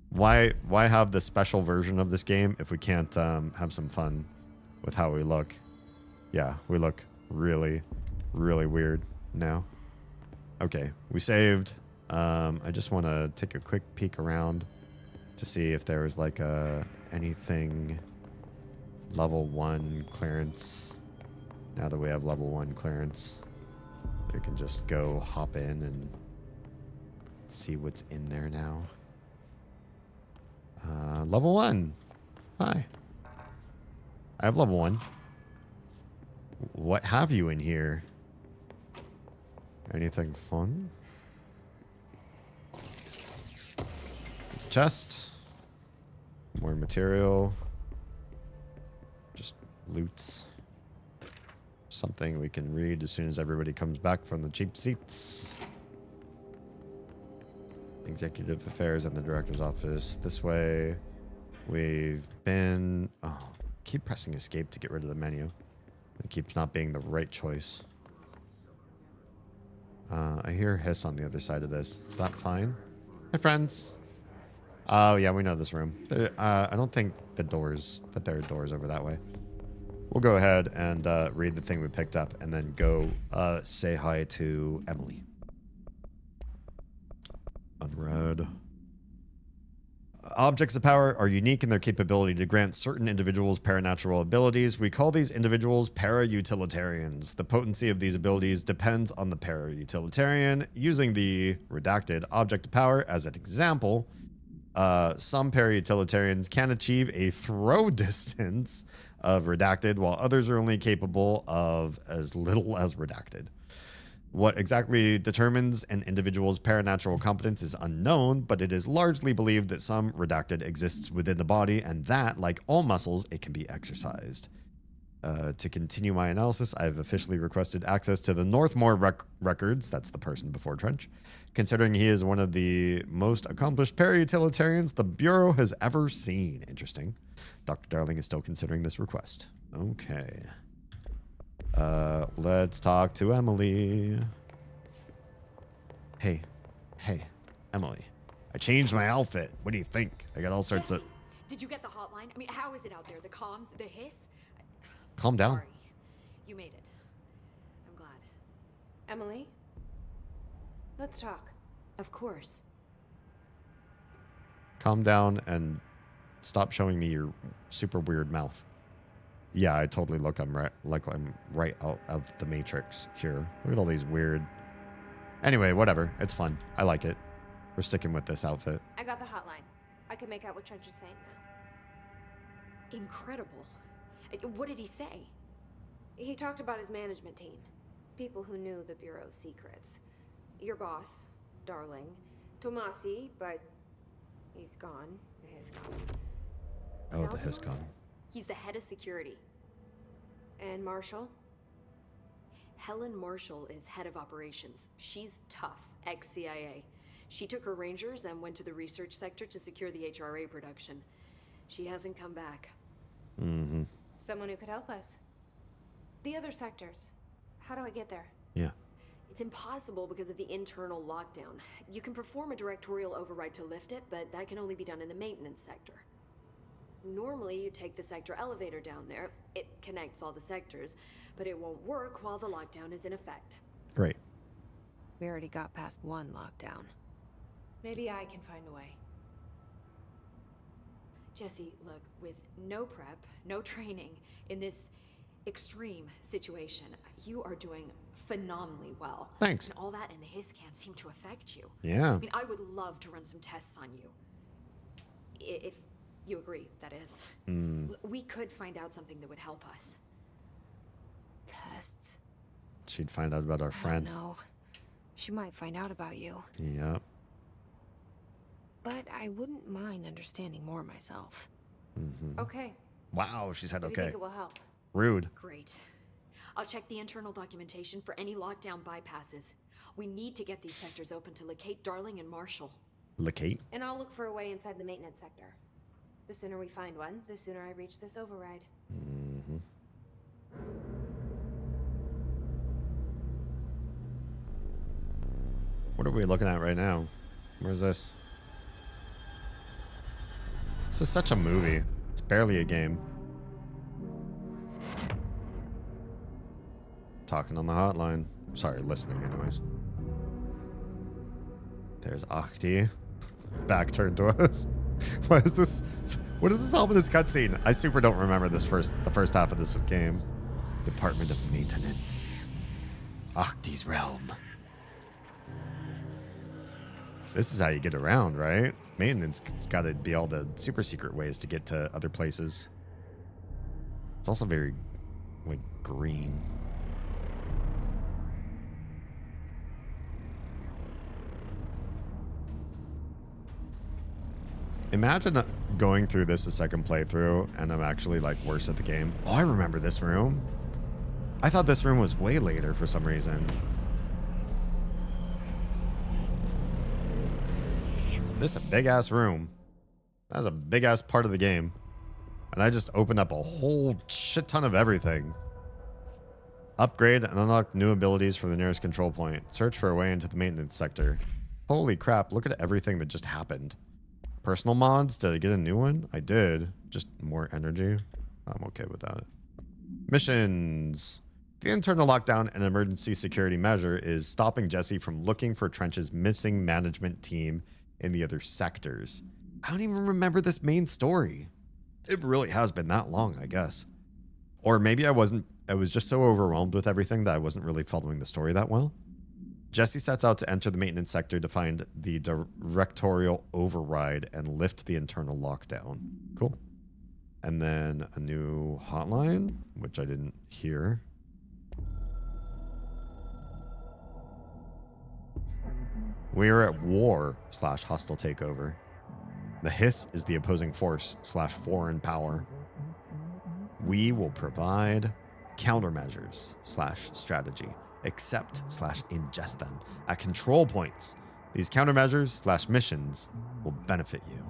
Why have the special version of this game if we can't have some fun with how we look? Yeah, we look really, really weird now. Okay, we saved. I just want to take a quick peek around to see if there was like anything level 1 clearance. Now that we have level 1 clearance, we can just go hop in and see what's in there now. Level 1. Hi. I have level 1. What have you in here? Anything fun? It's a chest. More material. Just loots. Something we can read as soon as everybody comes back from the cheap seats. Executive Affairs and the Director's Office. This way. We've been... Oh, keep pressing escape to get rid of the menu. It keeps not being the right choice. I hear hiss on the other side of this. Is that fine? Hi, friends. Oh, yeah, we know this room. I don't think that there are doors over that way. We'll go ahead and read the thing we picked up and then go say hi to Emily. Unread. Objects of power are unique in their capability to grant certain individuals paranatural abilities. We call these individuals para-utilitarians. The potency of these abilities depends on the para-utilitarian. Using the redacted object of power as an example, some para-utilitarians can achieve a throw distance of redacted, while others are only capable of as little as redacted. What exactly determines an individual's paranatural competence is unknown, but it is largely believed that some redacted exists within the body, and that, like all muscles, it can be exercised. To continue my analysis, I've officially requested access to the Northmore records. That's the person before Trench. Considering he is one of the most accomplished para-utilitarians the Bureau has ever seen. Interesting. Dr. Darling is still considering this request. Okay. Let's talk to Emily. Hey, Emily. I changed my outfit. What do you think? I got all sorts of... Did you get the hotline? I mean, how is it out there? The comms, the hiss? Calm down. Sorry. You made it. I'm glad. Emily? Let's talk. Of course. Calm down and stop showing me your super weird mouth. Yeah, I totally look like I'm right out of the Matrix here. Look at all these weird... Anyway, whatever. It's fun. I like it. We're sticking with this outfit. I got the hotline. I can make out what Trench is saying now. Incredible. What did he say? He talked about his management team. People who knew the Bureau's secrets. Your boss, Darling. Tomasi, but he's gone. He's gone. Oh, the Hiscon. He's the head of security. And Marshall? Helen Marshall is head of operations. She's tough, ex-CIA. She took her Rangers and went to the research sector to secure the HRA production. She hasn't come back. Mm-hmm. Someone who could help us. The other sectors. How do I get there? Yeah. It's impossible because of the internal lockdown. You can perform a directorial override to lift it, but that can only be done in the maintenance sector. Normally, you take the sector elevator down there. It connects all the sectors, but it won't work while the lockdown is in effect. Great. We already got past one lockdown. Maybe I can find a way. Jesse, look, with no prep, no training, in this extreme situation, you are doing phenomenally well. Thanks. And all that and the hiss can't seem to affect you. Yeah. I mean, I would love to run some tests on you. If you agree, that is. We could find out something that would help us. Tests? She'd find out about our friend. No. She might find out about you. Yep. But I wouldn't mind understanding more myself. Mm-hmm. Okay. Wow, she said Do you okay. think it will help? Rude. Great. I'll check the internal documentation for any lockdown bypasses. We need to get these sectors open to locate Darling and Marshall. Locate? And I'll look for a way inside the maintenance sector. The sooner we find one, the sooner I reach this override. Mm-hmm. What are we looking at right now? Where's this? This is such a movie. It's barely a game. Talking on the hotline. Sorry, listening anyways. There's Ahti. Back turned to us. What is this? What is this ominous cutscene? I super don't remember the first half of this game. Department of Maintenance. Ahti's realm. This is how you get around, right? Maintenance, it's got to be all the super secret ways to get to other places. It's also very, like, green. Imagine going through this a second playthrough and I'm actually, like, worse at the game. Oh, I remember this room. I thought this room was way later for some reason. This is a big-ass room. That's a big-ass part of the game. And I just opened up a whole shit ton of everything. Upgrade and unlock new abilities from the nearest control point. Search for a way into the maintenance sector. Holy crap, look at everything that just happened. Personal mods, did I get a new one? I did. Just more energy. I'm okay with that. Missions. The internal lockdown and emergency security measure is stopping Jesse from looking for Trench's missing management team in the other sectors. I don't even remember this main story. It really has been that long, I guess. Or maybe I was just so overwhelmed with everything that I wasn't really following the story that well. Jesse sets out to enter the maintenance sector to find the directorial override and lift the internal lockdown. Cool. And then a new hotline, which I didn't hear. We are at war / hostile takeover. The Hiss is the opposing force / foreign power. We will provide countermeasures / strategy, accept / ingest them at control points. These countermeasures / missions will benefit you.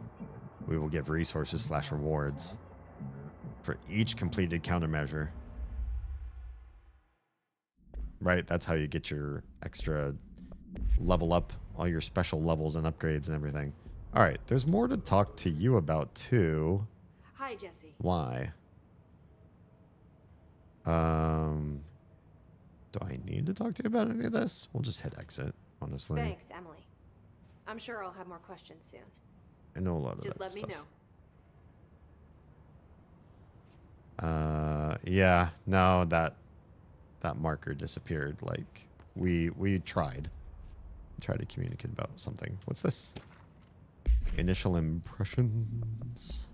We will give resources / rewards for each completed countermeasure. Right, that's how you get your extra level up, all your special levels and upgrades and everything. All right, there's more to talk to you about too. Hi, Jesse. Why? Do I need to talk to you about any of this? We'll just hit exit, honestly. Thanks, Emily. I'm sure I'll have more questions soon. I know a lot of Just that let me stuff. know. Yeah, no, that marker disappeared. Like we tried to communicate about something. What's this? Initial impressions.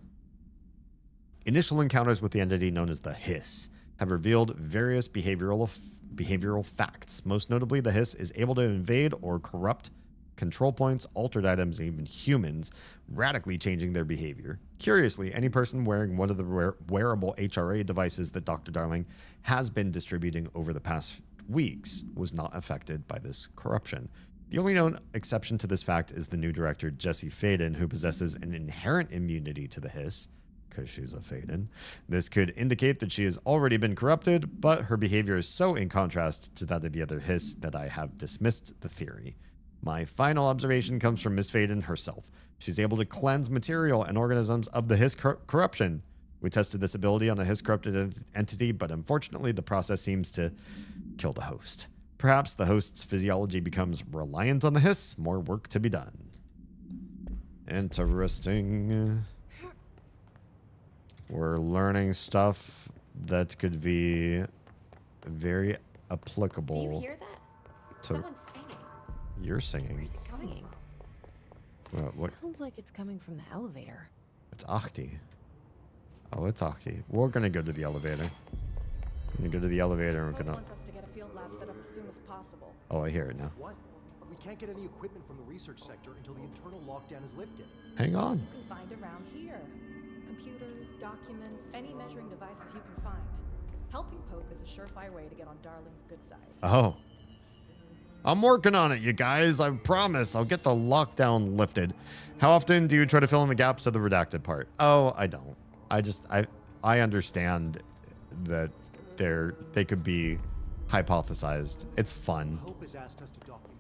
Initial encounters with the entity known as the Hiss have revealed various behavioral facts. Most notably, the Hiss is able to invade or corrupt control points, altered items, and even humans, radically changing their behavior. Curiously, any person wearing one of the wearable HRA devices that Dr. Darling has been distributing over the past weeks was not affected by this corruption. The only known exception to this fact is the new director, Jessie Faden, who possesses an inherent immunity to the Hiss, because she's a Faden. This could indicate that she has already been corrupted, but her behavior is so in contrast to that of the other Hiss that I have dismissed the theory. My final observation comes from Miss Faden herself. She's able to cleanse material and organisms of the Hiss corruption. We tested this ability on a Hiss corrupted entity, but unfortunately the process seems to kill the host. Perhaps the host's physiology becomes reliant on the Hiss. More work to be done. Interesting. We're learning stuff that could be very applicable. Do you hear that? To Someone's singing. You're singing. Where's it coming from? What? Sounds like it's coming from the elevator. It's Ahti. Oh, it's Ahti. We're gonna go to the elevator. We're gonna go to the elevator and we're gonna. Wants us to get a field lab set up as soon as possible. Oh, I hear it now. What? We can't get any equipment from the research sector until the internal lockdown is lifted. Hang on. You can find around here. Computers, documents, any measuring devices you can find. Helping Pope is a surefire way to get on Darling's good side. Oh. I'm working on it, you guys. I promise. I'll get the lockdown lifted. How often do you try to fill in the gaps of the redacted part? Oh, I don't. I understand that they could be hypothesized. It's fun.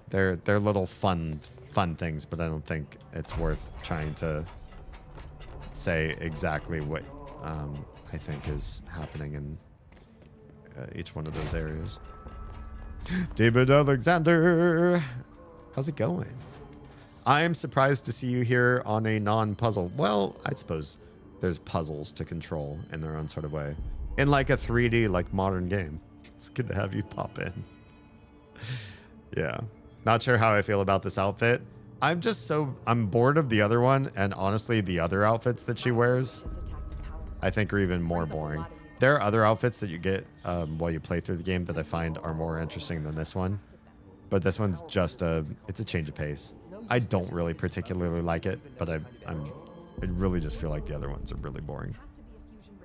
They're little fun things, but I don't think it's worth trying to say exactly what I think is happening in each one of those areas. David Alexander, how's it going? I am surprised to see you here on a non-puzzle. Well, I suppose there's puzzles to control in their own sort of way. In like a 3D, like modern game. It's good to have you pop in. Yeah. Not sure how I feel about this outfit. I'm bored of the other one, and honestly, the other outfits that she wears, I think are even more boring. There are other outfits that you get while you play through the game that I find are more interesting than this one. But this one's just it's a change of pace. I don't really particularly like it, but I really just feel like the other ones are really boring.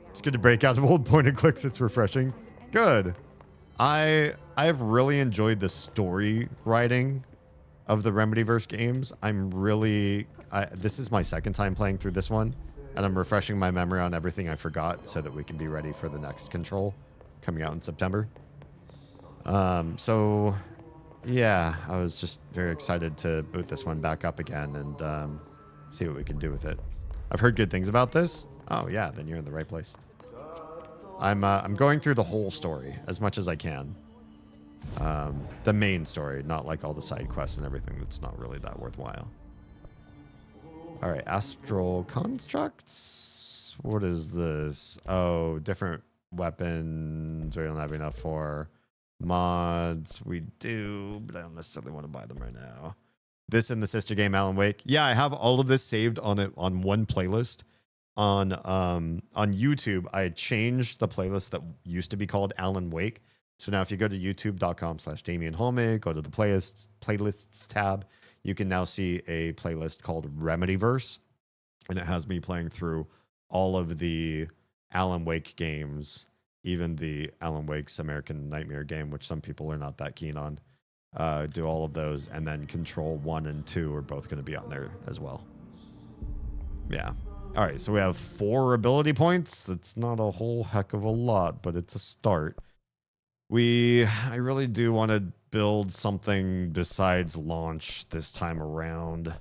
It's good to break out of old point and clicks. It's refreshing. Good. I've really enjoyed the story writing of the Remedyverse games. This is my second time playing through this one, and I'm refreshing my memory on everything I forgot so that we can be ready for the next Control coming out in September. So yeah, I was just very excited to boot this one back up again and see what we can do with it. I've heard good things about this. Oh yeah, then you're in the right place. I'm going through the whole story as much as I can. The main story, not like all the side quests and everything that's not really that worthwhile. All right, astral constructs. What is this? Oh, different weapons. We don't have enough for mods. We do, but I don't necessarily want to buy them right now. This and the sister game Alan Wake. Yeah, I have all of this saved on one playlist. On YouTube, I had changed the playlist that used to be called Alan Wake. So now if you go to youtube.com/DamienHolme, go to the playlists tab, you can now see a playlist called Remedyverse. And it has me playing through all of the Alan Wake games, even the Alan Wake's American Nightmare game, which some people are not that keen on. Do all of those, and then Control 1 and 2 are both going to be on there as well. Yeah. All right, so we have 4 ability points. That's not a whole heck of a lot, but it's a start. I really do want to build something besides launch this time around.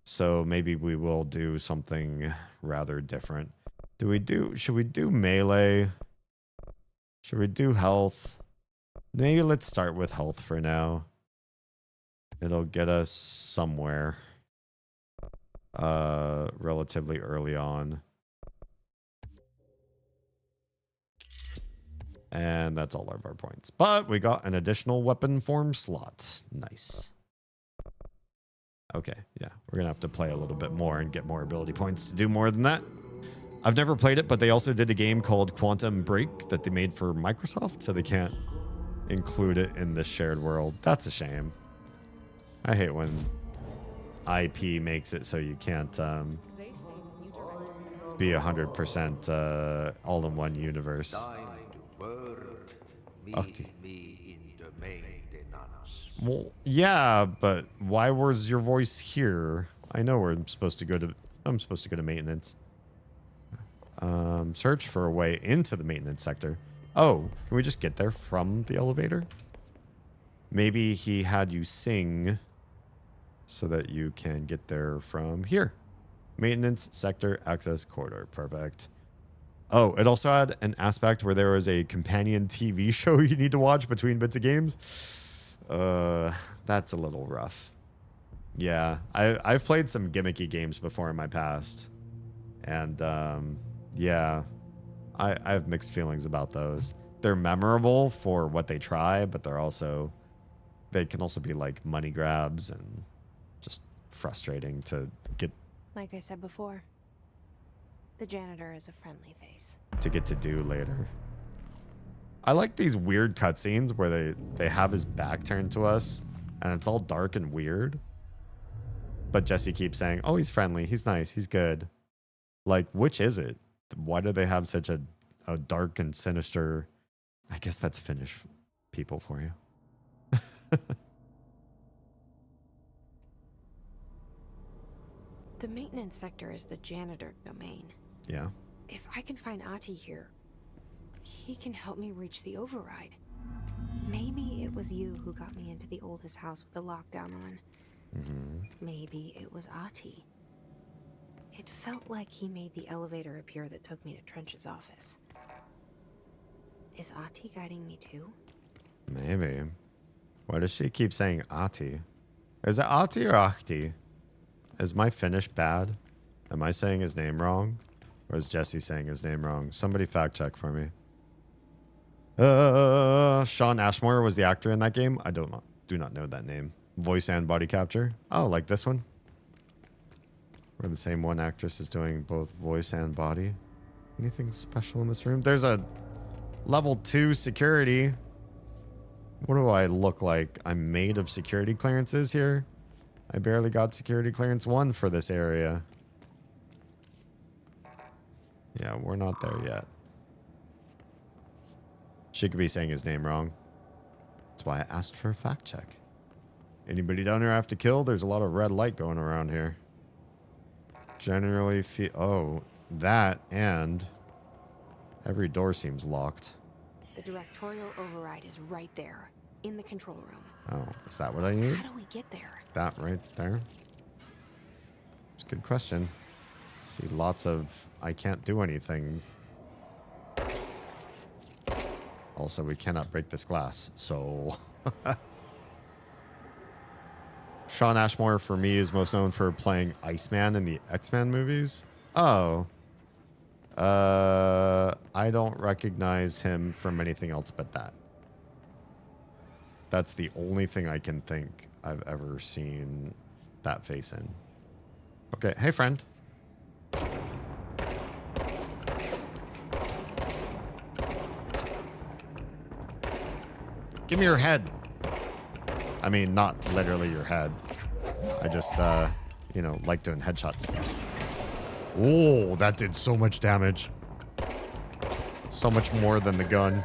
So maybe we will do something rather different. Should we do melee? Should we do health? Maybe let's start with health for now. It'll get us somewhere. Relatively early on. And that's all of our points. But we got an additional weapon form slot. Nice. Okay, yeah. We're going to have to play a little bit more and get more ability points to do more than that. I've never played it, but they also did a game called Quantum Break that they made for Microsoft, so they can't include it in the shared world. That's a shame. I hate when IP makes it so you can't be 100% all in one universe. Okay. Well, yeah, but why was your voice here? I know I'm supposed to go to maintenance. Search for a way into the maintenance sector. Oh, can we just get there from the elevator? Maybe he had you sing so that you can get there from here. Maintenance sector access corridor. Perfect. Oh, it also had an aspect where there was a companion TV show you need to watch between bits of games. That's a little rough. Yeah, I've played some gimmicky games before in my past. And, yeah, I have mixed feelings about those. They're memorable for what they try, but they can also be like money grabs and just frustrating to get. Like I said before, the janitor is a friendly face. To get to do later. I like these weird cutscenes where they have his back turned to us and it's all dark and weird. But Jesse keeps saying, oh, he's friendly, he's nice, he's good. Like, which is it? Why do they have such a dark and sinister... I guess that's Finnish people for you. The maintenance sector is the janitor domain. Yeah. If I can find Ahti here, he can help me reach the override. Maybe it was you who got me into the oldest house with the lockdown on. Maybe it was Ahti. It felt like he made the elevator appear that took me to Trench's office. Is Ahti guiding me too? Maybe. Why does she keep saying Ahti? Is it Ahti or Ahti? Is my Finnish bad? Am I saying his name wrong? Or is Jesse saying his name wrong? Somebody fact check for me. Sean Ashmore was the actor in that game? I do not know that name. Voice and body capture? Oh, like this one? Where the same one actress is doing both voice and body. Anything special in this room? There's a level 2 security. What do I look like? I'm made of security clearances here. I barely got security clearance 1 for this area. Yeah, we're not there yet. She could be saying his name wrong. That's why I asked for a fact check. Anybody down here I have to kill? There's a lot of red light going around here. Generally feel... Oh, that and... Every door seems locked. The directorial override is right there, in the control room. Oh, is that what I need? How do we get there? That right there? It's a good question. See, lots of... I can't do anything. Also, we cannot break this glass, so... Sean Ashmore, for me, is most known for playing Iceman in the X-Men movies. Oh. I don't recognize him from anything else but that. That's the only thing I can think I've ever seen that face in. Okay, hey friend. Give me your head. I mean, not literally your head. I just, you know, like doing headshots. Oh, that did so much damage. So much more than the gun.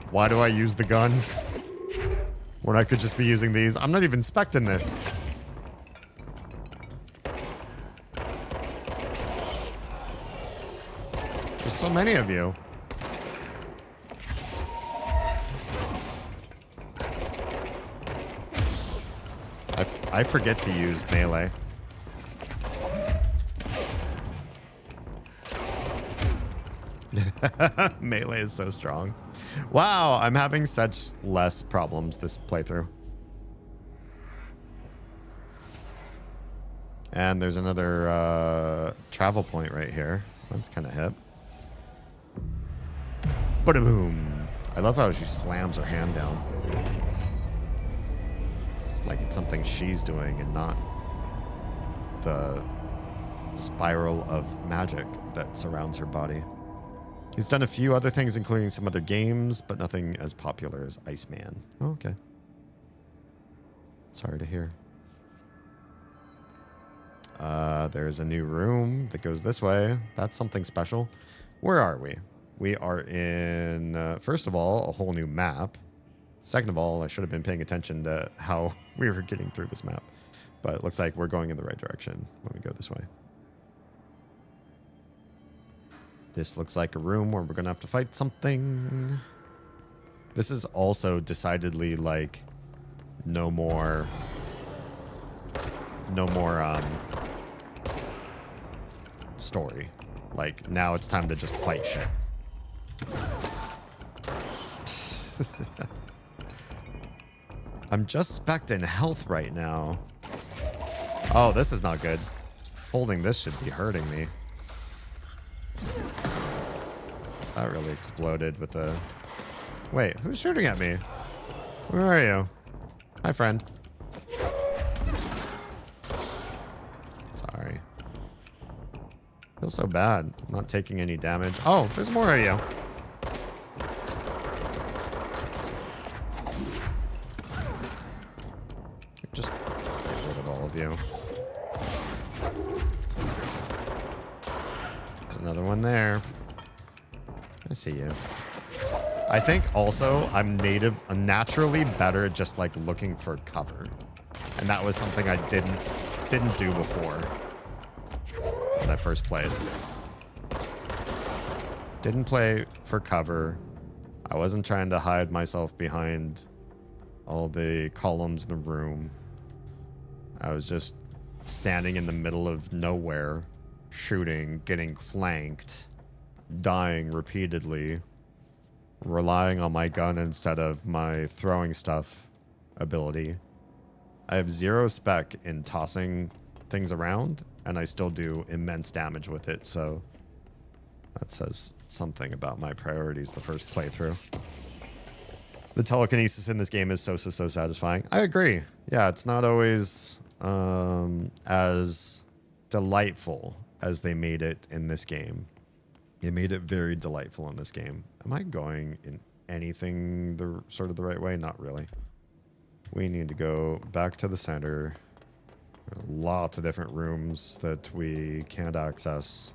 Why do I use the gun when I could just be using these? I'm not even specting this. There's so many of you. I forget to use melee. Melee is so strong. Wow, I'm having such less problems this playthrough. And there's another travel point right here. That's kind of hip. Ba-da-boom. I love how she slams her hand down. Like it's something she's doing and not the spiral of magic that surrounds her body. He's done a few other things, including some other games, but nothing as popular as Iceman. Oh, okay. Sorry to hear. There's a new room that goes this way. That's something special. Where are we? We are in, first of all, a whole new map. Second of all, I should have been paying attention to how we were getting through this map. But it looks like we're going in the right direction when we go this way. This looks like a room where we're going to have to fight something. This is also decidedly like no more story. Like now it's time to just fight shit. I'm just spec'd in health right now. Oh, this is not good. Holding this should be hurting me. That really exploded with a... Wait, who's shooting at me? Where are you? Hi, friend. Sorry. Feel so bad. I'm not taking any damage. Oh, there's more of you. Just get rid of all of you. There's another one there. I see you. I think also I'm naturally better at just like looking for cover. And that was something I didn't do before when I first played. Didn't play for cover. I wasn't trying to hide myself behind all the columns in the room. I was just standing in the middle of nowhere, shooting, getting flanked, dying repeatedly, relying on my gun instead of my throwing stuff ability. I have 0 spec in tossing things around, and I still do immense damage with it, so that says something about my priorities the first playthrough. The telekinesis in this game is so satisfying. I agree. Yeah, it's not always as delightful as they made it in this game. They made it very delightful in this game. Am I going in anything the right way? Not really. We need to go back to the center. Lots of different rooms that we can't access.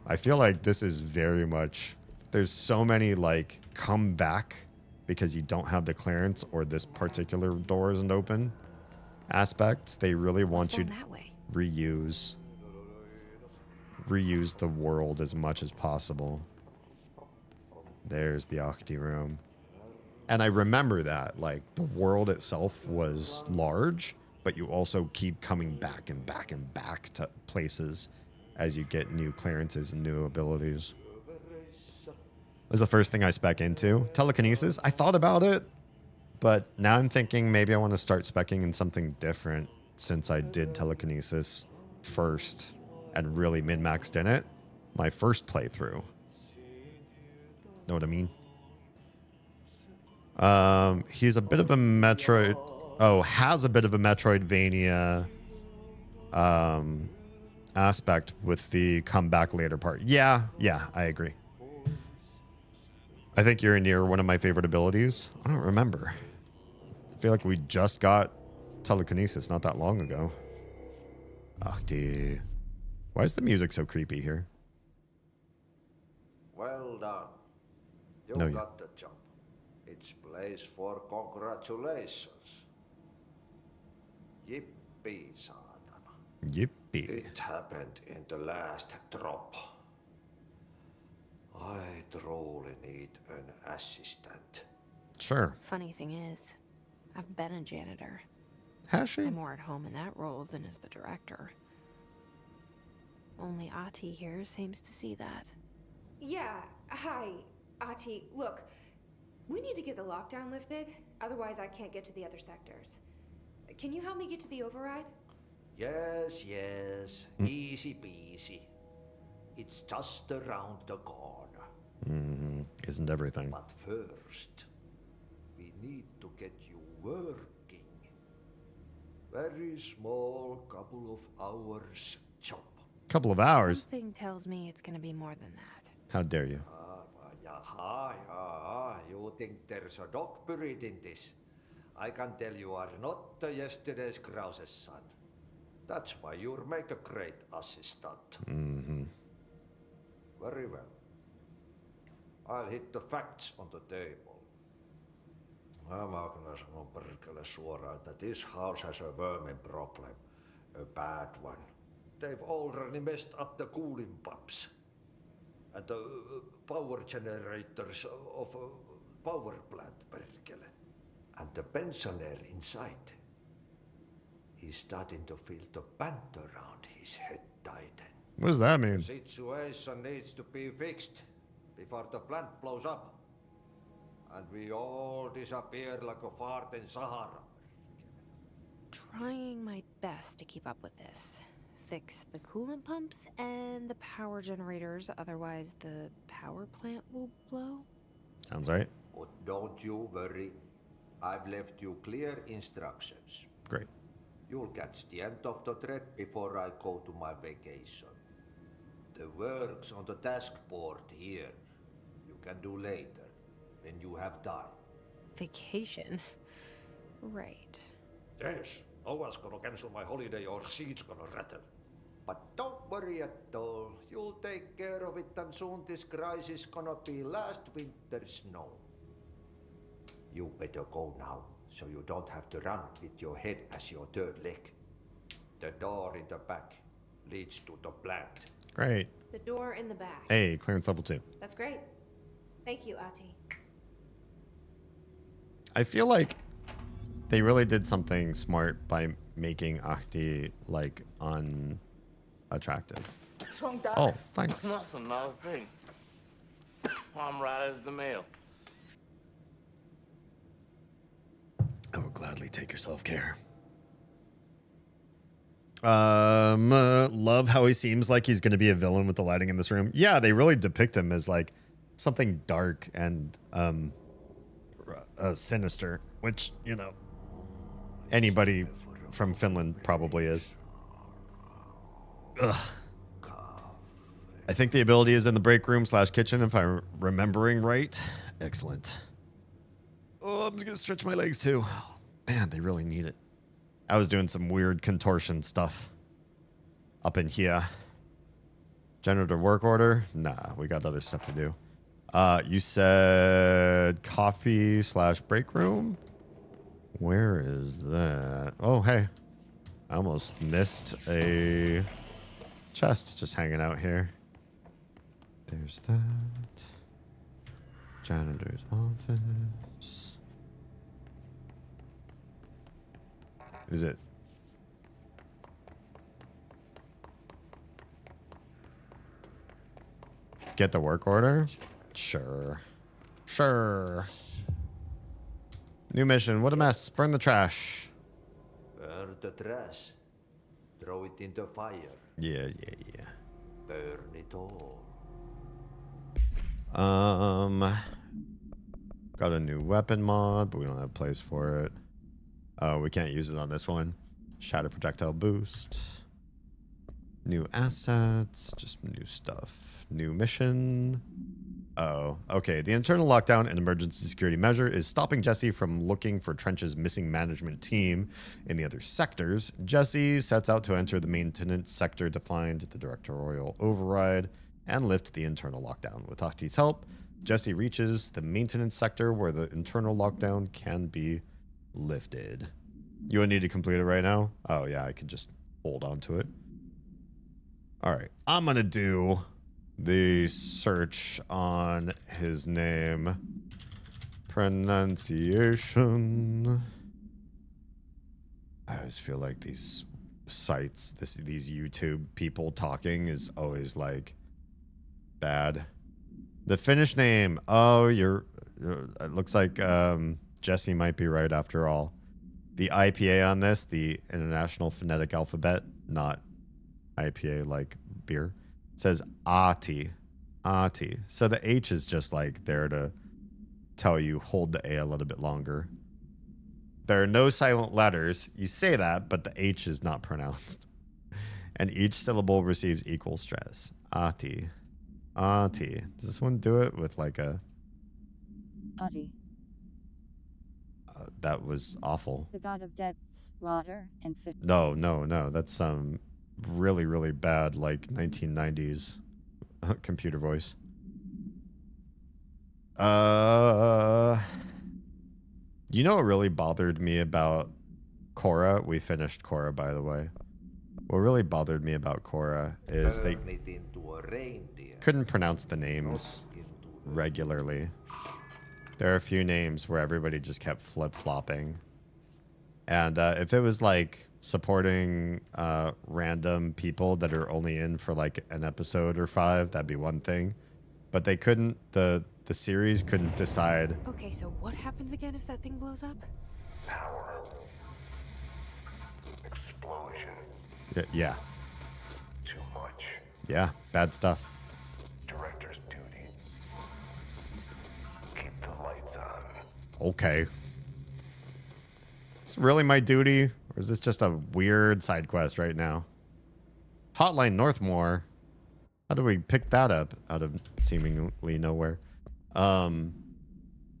I feel like this is very much... There's so many, like, come back because you don't have the clearance or this particular door isn't open aspects. They really want you to reuse the world as much as possible. There's the Octi room. And I remember that, like, the world itself was large, but you also keep coming back and back and back to places as you get new clearances and new abilities. Was the first thing I spec into. Telekinesis, I thought about it, but now I'm thinking maybe I want to start specking in something different since I did telekinesis first and really min-maxed in it. My first playthrough. Know what I mean? He's a bit of a Metroid... Oh, has a bit of a Metroidvania aspect with the come back later part. Yeah, I agree. I think you're near one of my favorite abilities. I don't remember. I feel like we just got telekinesis not that long ago. Octi. Why is the music so creepy here? Well done. You No, got the job. It's place for congratulations. Yippee, Satana. Yippee. It happened in the last drop. I truly need an assistant. Sure. Funny thing is, I've been a janitor. Has she? I'm more at home in that role than as the director. Only Ati here seems to see that. Yeah, hi, Ati. Look, we need to get the lockdown lifted, otherwise I can't get to the other sectors. Can you help me get to the override? Yes. Easy peasy. It's just around the corner. isn't everything. But first, we need to get you working. Very small, couple of hours job. Couple of hours? Something tells me it's gonna be more than that. How dare you? You think there's a dog buried in this? I can tell you are not yesterday's Krause's son. That's why you'll make a great assistant. Mm-hmm. Very well. I'll hit the facts on the table. Mä kyllä sanon perkele suoraan, että this house has a vermin problem. A bad one. They've already messed up the cooling pumps. And the power generators of a power plant, perkele. And the pensioner inside is starting to feel the band around his head tighten. What does that mean? The situation needs to be fixed before the plant blows up. And we all disappear like a fart in Sahara. Trying my best to keep up with this. Fix the coolant pumps and the power generators, otherwise the power plant will blow. Sounds right. But don't you worry. I've left you clear instructions. Great. You'll catch the end of the thread before I go to my vacation. The work's on the task board here. You can do later, when you have time. Vacation? Right. Yes, no one's gonna cancel my holiday or seat's gonna rattle. But don't worry at all. You'll take care of it, and soon this crisis is gonna be last winter's snow. You better go now, so you don't have to run with your head as your third leg. The door in the back leads to the plant. Great. The door in the back. Hey, clearance level 2. That's great. Thank you, Ati. I feel like they really did something smart by making Ahti like unattractive. Oh, thanks. That's another thing. I'm right as the mail. I would gladly take your self-care. Love how he seems like he's going to be a villain with the lighting in this room. Yeah, they really depict him as like something dark and sinister, which, you know, anybody from Finland probably is. Ugh. I think the ability is in the break room / kitchen, if I'm remembering right. Excellent. Oh, I'm just gonna stretch my legs too. Man, they really need it. I was doing some weird contortion stuff up in here. Janitor work order? Nah, we got other stuff to do. You said coffee / break room? Where is that? Oh, hey. I almost missed a chest just hanging out here. There's that. Janitor's office. Is it? Get the work order? Sure. Sure. New mission. What a mess. Burn the trash. Burn the trash. Throw it into fire. Yeah. Burn it all. Got a new weapon mod, but we don't have a place for it. Oh, we can't use it on this one. Shatter projectile boost. New assets, just new stuff. New mission. Oh, okay. The internal lockdown and emergency security measure is stopping Jesse from looking for Trench's missing management team in the other sectors. Jesse sets out to enter the maintenance sector to find the directorial override and lift the internal lockdown. With Ahti's help, Jesse reaches the maintenance sector where the internal lockdown can be lifted. You would need to complete it right now? Oh, yeah, I could just hold on to it. All right, I'm going to do the search on his name. Pronunciation. I always feel like these sites, these YouTube people talking is always like bad. The Finnish name. Oh, it looks like Jesse might be right after all. The IPA on this, the International Phonetic Alphabet, not IPA like beer, says Ahti. Ati. So the H is just like there to tell you hold the A a little bit longer. There are no silent letters. You say that, but the H is not pronounced. And each syllable receives equal stress. Ati. Ati. Does this one do it with like a... Ati. That was awful. The god of depths, water, and fit. No. That's some really, really bad, like, 1990s computer voice. You know what really bothered me about Korra? We finished Korra, by the way. What really bothered me about Korra is they couldn't pronounce the names regularly. There are a few names where everybody just kept flip-flopping. And if it was like supporting random people that are only in for like an episode or 5, that'd be one thing. But they couldn't, the series couldn't decide. Okay, so what happens again if that thing blows up? Power. Explosion. Yeah. Too much. Yeah, bad stuff. Director's duty. Keep the lights on. Okay. It's really my duty, or is this just a weird side quest right now? Hotline Northmore. How do we pick that up out of seemingly nowhere?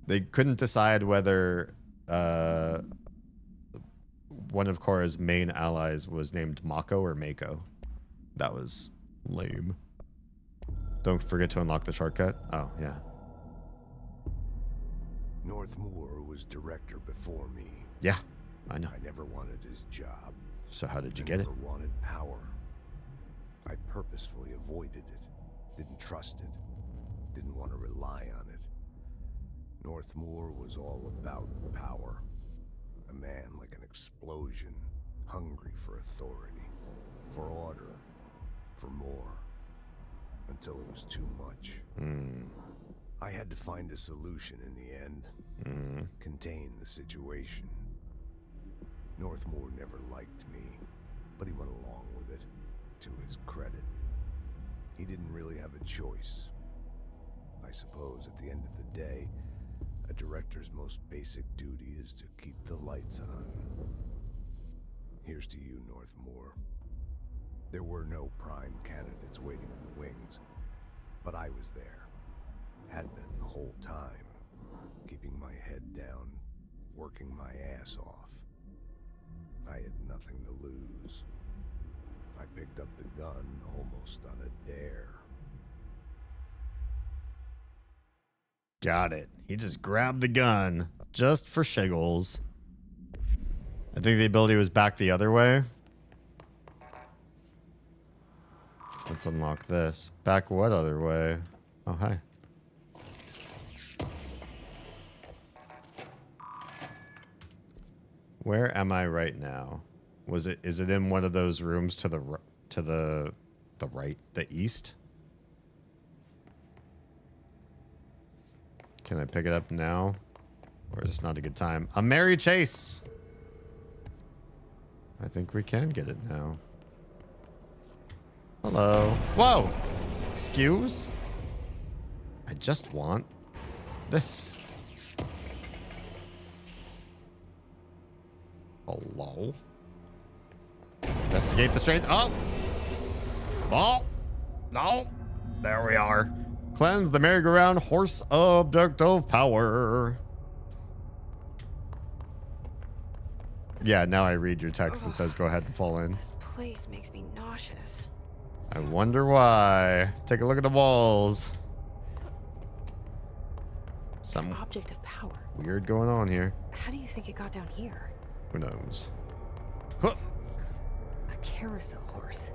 They couldn't decide whether one of Korra's main allies was named Mako or Mako. That was lame. Don't forget to unlock the shortcut. Oh, yeah. Northmore was director before me. Yeah, I know. I never wanted his job. So how did you get it? I never wanted power. I purposefully avoided it. Didn't trust it. Didn't want to rely on it. Northmore was all about power. A man like an explosion, hungry for authority, for order, for more, until it was too much. I had to find a solution in the end. Contain the situation. Northmore never liked me, but he went along with it, to his credit. He didn't really have a choice. I suppose at the end of the day, a director's most basic duty is to keep the lights on. Here's to you, Northmore. There were no prime candidates waiting in the wings, but I was there. Had been the whole time, keeping my head down, working my ass off. I had nothing to lose. I picked up the gun almost on a dare. Got it. He just grabbed the gun just for shiggles. I think the ability was back the other way. Let's unlock this. Back what other way? Oh, hi. Where am I right now? Is it in one of those rooms to the right, the east? Can I pick it up now? Or is this not a good time? A merry chase! I think we can get it now. Hello. Whoa! Excuse? I just want this. Hello? Investigate the strange. Oh! Oh! No! There we are. Cleanse the merry-go-round horse object of power. Yeah, now I read your text that says go ahead and fall in. This place makes me nauseous. I wonder why. Take a look at the walls. Some object of power. Weird going on here. How do you think it got down here? Who knows? Huh. A carousel horse.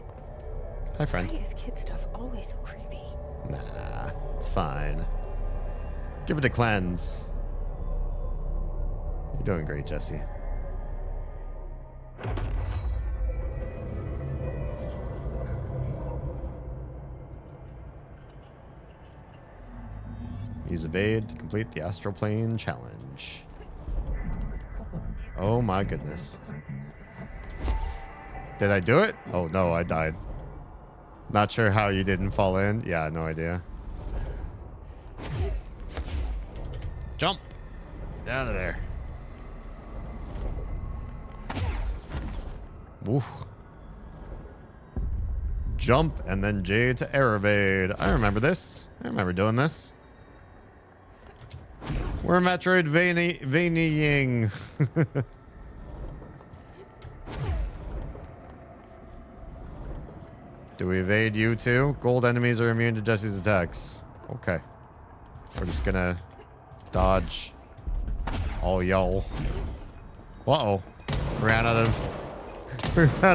Hi, friend. Why is kid stuff always so creepy? Nah, it's fine. Give it a cleanse. You're doing great, Jesse. Use evade to complete the astral plane challenge. Oh my goodness. Did I do it? Oh no, I died. Not sure how you didn't fall in. Yeah, no idea. Jump. Get out of there. Oof. Jump and then J to air evade. I remember this. I remember doing this. We're Metroidvania-ing. Do we evade you too? Gold enemies are immune to Jesse's attacks. Okay. We're just gonna dodge all y'all. Uh-oh. Ran out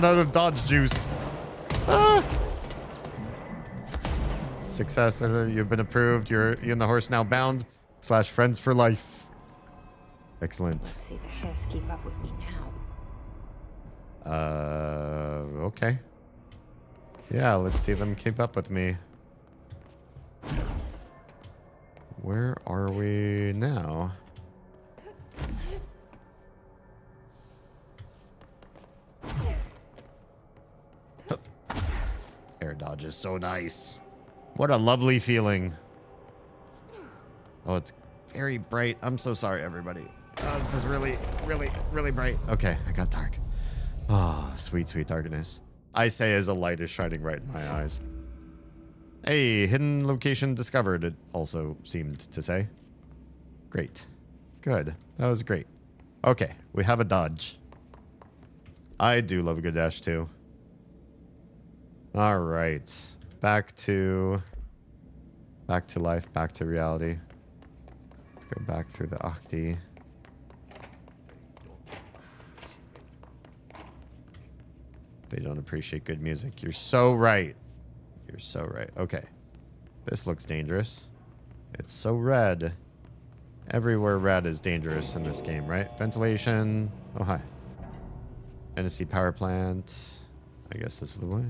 of dodge juice. Ah! Success. You've been approved. You and the horse now bound. / friends for life. Excellent. Let's see the Hess keep up with me now. Okay. Yeah, let's see them keep up with me. Where are we now? Air dodge is so nice. What a lovely feeling. Oh, it's very bright. I'm so sorry, everybody. Oh, this is really, really, really bright. Okay, I got dark. Oh, sweet, sweet darkness. I say as a light is shining right in my eyes. Hey, hidden location discovered, it also seemed to say. Great. Good. That was great. Okay, we have a dodge. I do love a good dash, too. All right. Back to life, back to reality. Let's go back through the Octi. They don't appreciate good music. You're so right. You're so right. Okay. This looks dangerous. It's so red. Everywhere red is dangerous in this game, right? Ventilation. Oh, hi. NSC power plant. I guess this is the way.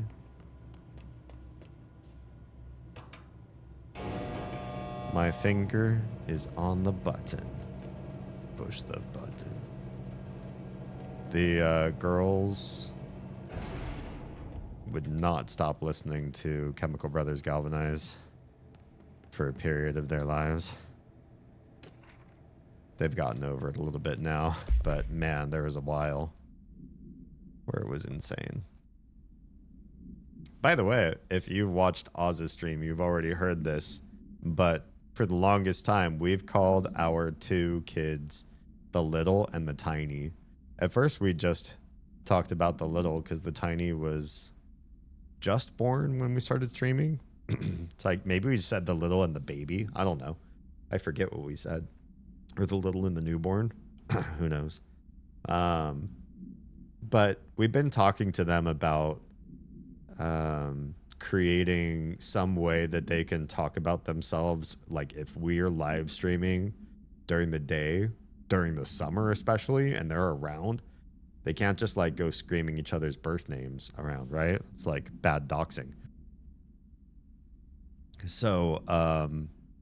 My finger is on the button. Push the button. The girls would not stop listening to Chemical Brothers Galvanize for a period of their lives. They've gotten over it a little bit now, but man, there was a while where it was insane. By the way, if you've watched Oz's stream, you've already heard this, but for the longest time, we've called our two kids the little and the tiny. At first, we just talked about the little because the tiny was just born when we started streaming. It's like maybe we just said the little and the baby. I don't know. I forget what we said. Or the little and the newborn. Who knows? But we've been talking to them about creating some way that they can talk about themselves. Like if we're live streaming during the day, during the summer especially, and they're around, they can't just like go screaming each other's birth names around, right? It's like bad doxing. So,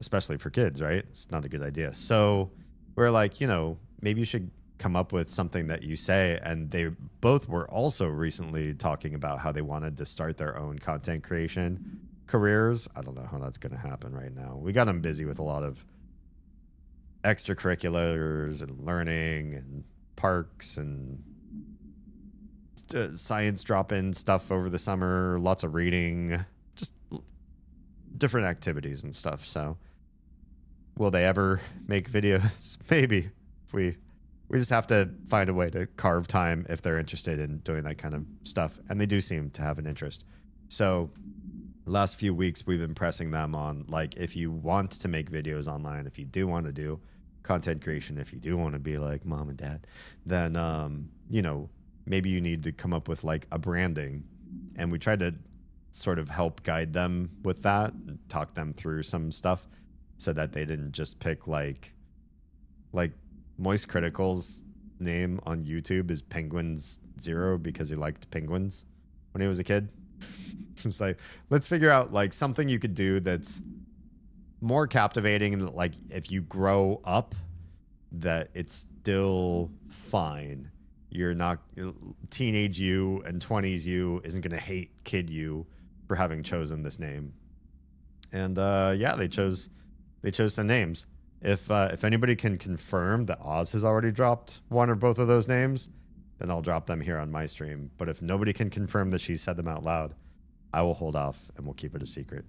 especially for kids, right? It's not a good idea. So we're like, you know, maybe you should come up with something that you say. And they both were also recently talking about how they wanted to start their own content creation careers. I don't know how that's going to happen right now. We got them busy with a lot of extracurriculars and learning and parks and science drop-in stuff over the summer, lots of reading, just different activities and stuff. So will they ever make videos? Maybe. We just have to find a way to carve time if they're interested in doing that kind of stuff. And they do seem to have an interest. So last few weeks, we've been pressing them on, like, if you want to make videos online, if you do want to do content creation, if you do want to be like mom and dad, then, you know, maybe you need to come up with like a branding. And we tried to sort of help guide them with that and talk them through some stuff so that they didn't just pick like Moist Critical's name on YouTube is Penguins Zero because he liked penguins when he was a kid. It's like, let's figure out like something you could do that's more captivating and like if you grow up that it's still fine. You're not teenage you and 20s you isn't going to hate kid you for having chosen this name. And yeah, they chose some names. If anybody can confirm that Oz has already dropped one or both of those names, then I'll drop them here on my stream. But if nobody can confirm that she said them out loud, I will hold off and we'll keep it a secret.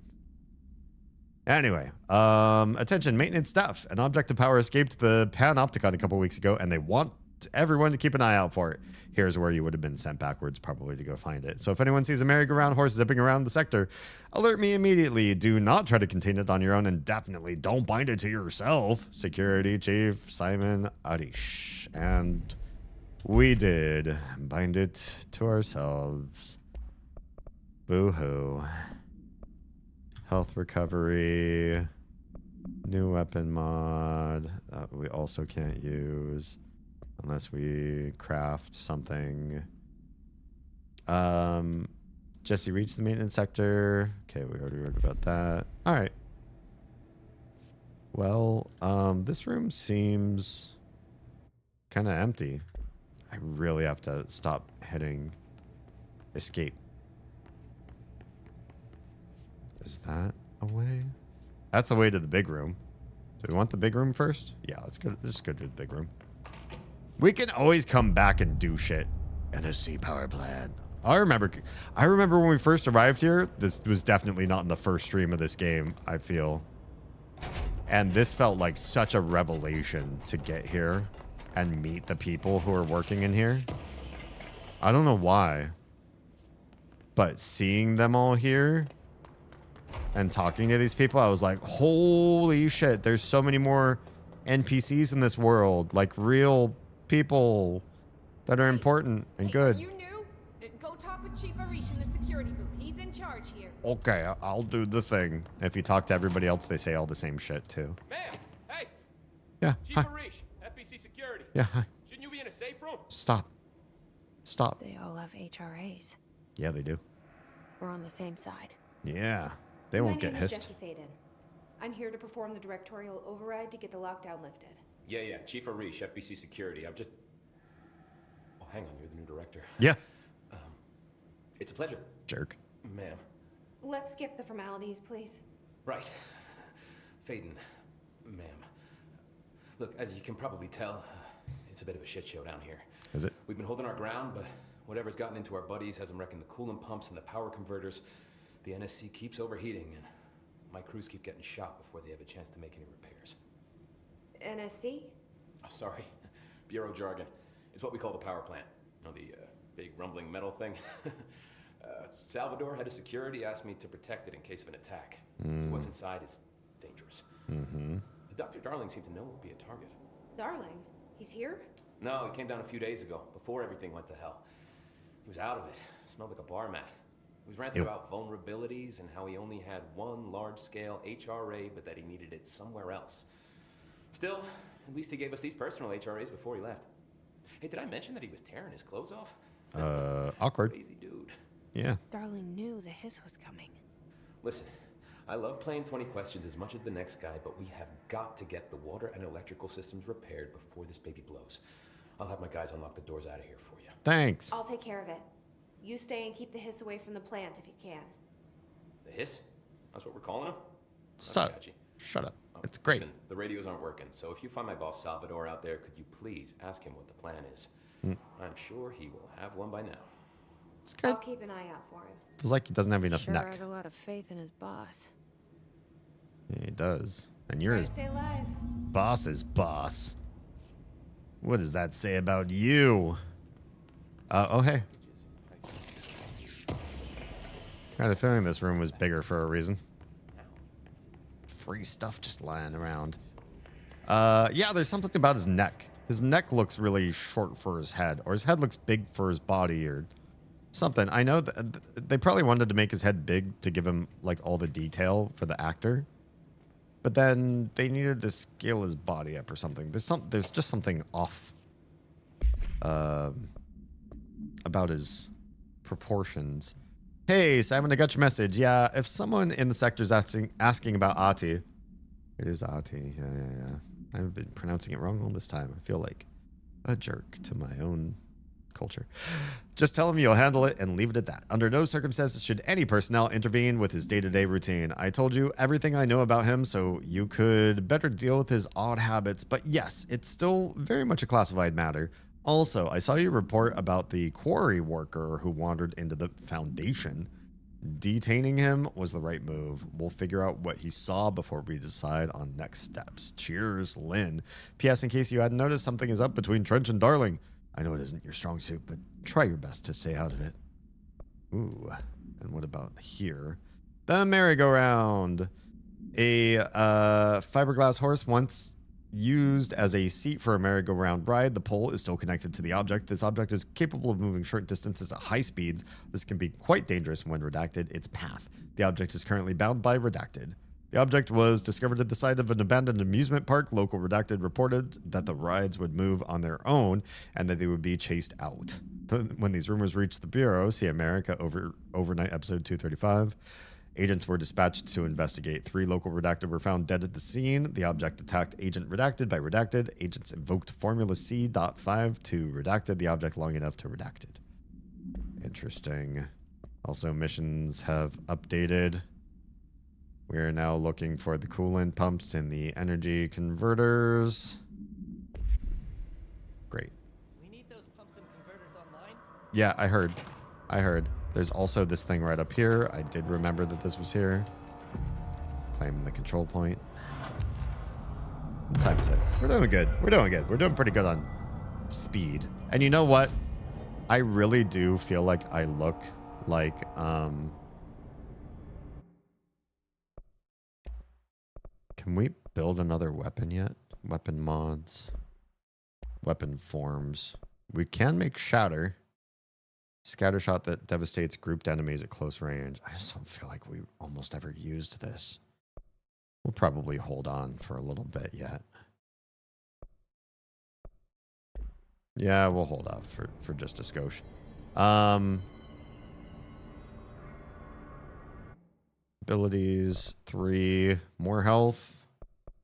Anyway, attention, maintenance staff. An object of power escaped the Panopticon a couple weeks ago, and they want everyone to keep an eye out for it. Here's where you would have been sent backwards, probably, to go find it. So if anyone sees a merry-go-round horse zipping around the sector, alert me immediately. Do not try to contain it on your own, and definitely don't bind it to yourself. Security Chief Simon Arish. And we did bind it to ourselves. Boo-hoo. Health recovery. New weapon mod. We also can't use unless we craft something. Jesse reached the maintenance sector. Okay, we already heard about that. All right. Well, this room seems kind of empty. I really have to stop hitting escape. Is that a way? That's a way to the big room. Do we want the big room first? Yeah, let's go to the big room. We can always come back and do shit. NSC power plant. I remember when we first arrived here, this was definitely not in the first stream of this game, I feel. And this felt like such a revelation to get here and meet the people who are working in here. I don't know why. But seeing them all here and talking to these people, I was like, holy shit, there's so many more NPCs in this world. Like real people that are important and good. You new? Go talk with Chief Arish in the security booth. He's in charge here. Okay, I'll do the thing. If you talk to everybody else, they say all the same shit too. Ma'am, hey. Yeah. Chief Hi. Arish, FBC security. Yeah. Hi. Shouldn't you be in a safe room? Stop. Stop. They all have HRAs. Yeah, they do. We're on the same side. Yeah. They won't get My name is hissed. Jesse Faden. I'm here to perform the directorial override to get the lockdown lifted. Yeah, Chief Arish, FBC security. I'm just... Oh, hang on, you're the new director. Yeah. It's a pleasure. Jerk. Ma'am. Let's skip the formalities, please. Right. Faden, ma'am. Look, as you can probably tell, it's a bit of a shit show down here. Is it? We've been holding our ground, but whatever's gotten into our buddies has them wrecking the coolant pumps and the power converters. The NSC keeps overheating, and my crews keep getting shot before they have a chance to make any repairs. NSC? Oh, sorry. Bureau jargon. It's what we call the power plant. You know, the big rumbling metal thing? Salvador, head of security, asked me to protect it in case of an attack. So what's inside is dangerous. Mm-hmm. Dr. Darling seemed to know it would be a target. Darling? He's here? No, he came down a few days ago, before everything went to hell. He was out of it. Smelled like a bar mat. He was ranting about vulnerabilities and how he only had one large-scale HRA, but that he needed it somewhere else. Still, at least he gave us these personal HRAs before he left. Hey, did I mention that he was tearing his clothes off? Awkward. Crazy dude. Yeah. Darling knew the hiss was coming. Listen, I love playing 20 questions as much as the next guy, but we have got to get the water and electrical systems repaired before this baby blows. I'll have my guys unlock the doors out of here for you. Thanks. I'll take care of it. You stay and keep the hiss away from the plant if you can. The hiss? That's what we're calling him? Stop. Okay, Shut up. It's great. Listen, the radios aren't working, so if you find my boss Salvador out there, could you please ask him what the plan is? I'm sure he will have one by now. It's good. I'll keep an eye out for him. Feels like he doesn't have enough Sure neck. has a lot of faith in his boss. Yeah, he does. And you're Try his to stay alive. boss's boss. What does that say about you? Oh, hey. I had a feeling this room was bigger for a reason. Free stuff just lying around. Yeah, there's something about his neck. His neck looks really short for his head, or his head looks big for his body, or something. I know that they probably wanted to make his head big to give him like all the detail for the actor, but then they needed to scale his body up or something. There's just something off about his proportions. Hey, Simon, I got your message. Yeah, if someone in the sector's asking about Ati, it is Ati. Yeah. I've been pronouncing it wrong all this time. I feel like a jerk to my own culture. Just tell him you'll handle it and leave it at that. Under no circumstances should any personnel intervene with his day-to-day routine. I told you everything I know about him so you could better deal with his odd habits, but yes, it's still very much a classified matter. Also, I saw you report about the quarry worker who wandered into the Foundation. Detaining him was the right move. We'll figure out what he saw before we decide on next steps. Cheers, Lynn. P.S. In case you hadn't noticed, something is up between Trench and Darling. I know it isn't your strong suit, but try your best to stay out of it. Ooh, and what about here? The merry-go-round. A fiberglass horse once used as a seat for a merry-go-round ride. The pole is still connected to the object. This object is capable of moving short distances at high speeds. This can be quite dangerous when redacted. Its path. The object is currently bound by redacted. The object was discovered at the site of an abandoned amusement park. Local redacted reported that the rides would move on their own and that they would be chased out. When these rumors reached the Bureau, see America overnight episode 235, agents were dispatched to investigate. 3 local redacted were found dead at the scene. The object attacked Agent Redacted by Redacted. Agents invoked Formula C.5 to redacted the object long enough to redacted. Interesting. Also, missions have updated. We are now looking for the coolant pumps and the energy converters. Great. We need those pumps and converters online. Yeah, I heard. There's also this thing right up here. I did remember that this was here. Claim the control point. What time is it? We're doing good. We're doing pretty good on speed. And you know what? I really do feel like I look like, can we build another weapon yet? Weapon mods. Weapon forms. We can make Shatter. Scatter shot that devastates grouped enemies at close range. I just don't feel like we almost ever used this. We'll probably hold on for a little bit yet. Yeah, we'll hold off for just a skosh. Abilities, 3. More health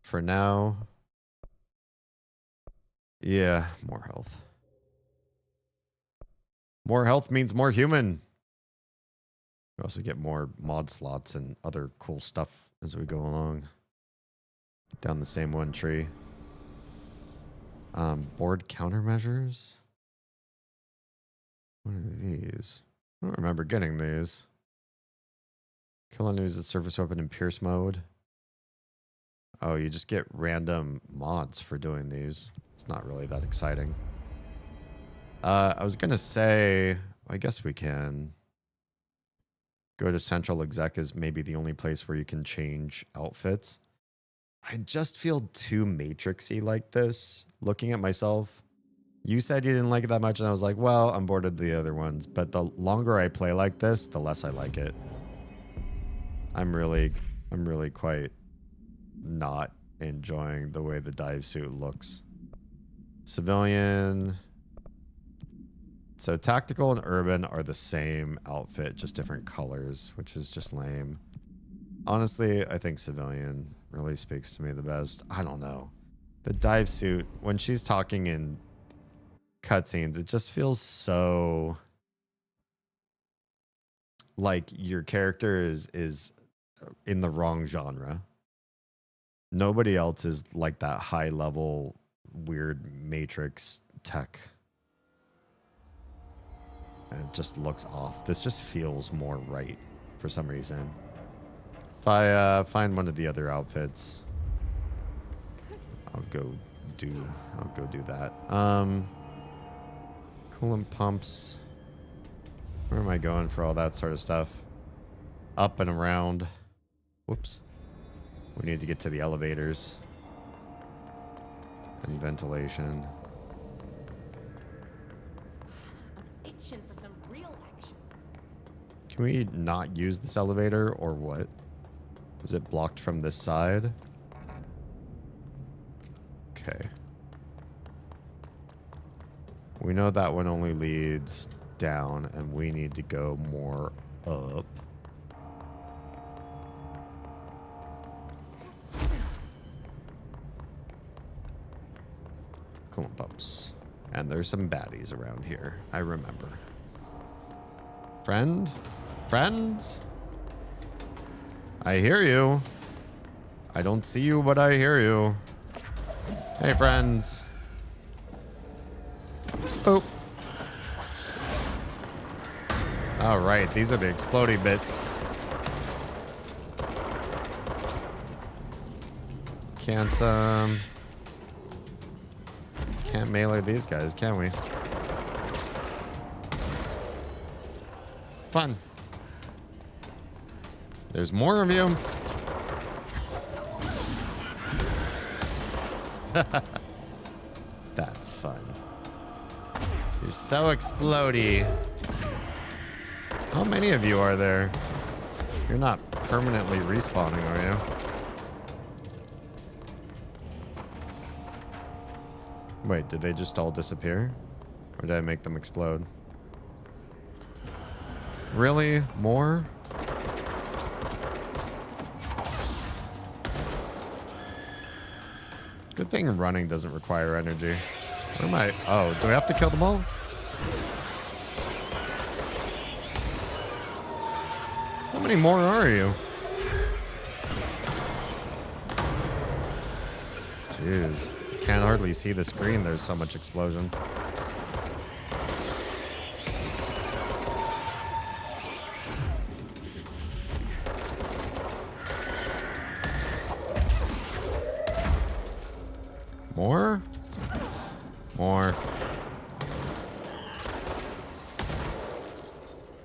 for now. Yeah, more health. More health means more human. We also get more mod slots and other cool stuff as we go along. Down the same one tree. Board countermeasures. What are these? I don't remember getting these. Kill enemies with surface weapon in Pierce mode. Oh, you just get random mods for doing these. It's not really that exciting. I was going to say, I guess we can go to Central Exec is maybe the only place where you can change outfits. I just feel too matrixy like this. Looking at myself, you said you didn't like it that much, and I was like, well, I'm bored of the other ones. But the longer I play like this, the less I like it. I'm really quite not enjoying the way the dive suit looks. Civilian. So tactical and urban are the same outfit, just different colors, which is just lame. Honestly, I think civilian really speaks to me the best. I don't know. The dive suit, when she's talking in cutscenes, it just feels so like your character is in the wrong genre. Nobody else is like that high level weird matrix tech. It just looks off. This just feels more right for some reason. If I find one of the other outfits, I'll go do that. Coolant pumps. Where am I going for all that sort of stuff? Up and around. Whoops. We need to get to the elevators. And ventilation. Itching for some real action. Can we not use this elevator or what? Is it blocked from this side? Okay. We know that one only leads down and we need to go more up. Coolant pumps. And there's some baddies around here. I remember. Friend? Friends? I hear you. I don't see you, but I hear you. Hey, friends. Oh. All right, these are the exploding bits. Can't melee these guys, can we? Fun. There's more of you. That's fun. You're so explodey. How many of you are there? You're not permanently respawning, are you? Wait, did they just all disappear? Or did I make them explode? Really? More? Good thing running doesn't require energy. Where am I? Oh, do I have to kill them all? How many more are you? Jeez. Can't hardly see the screen. There's so much explosion. More? More.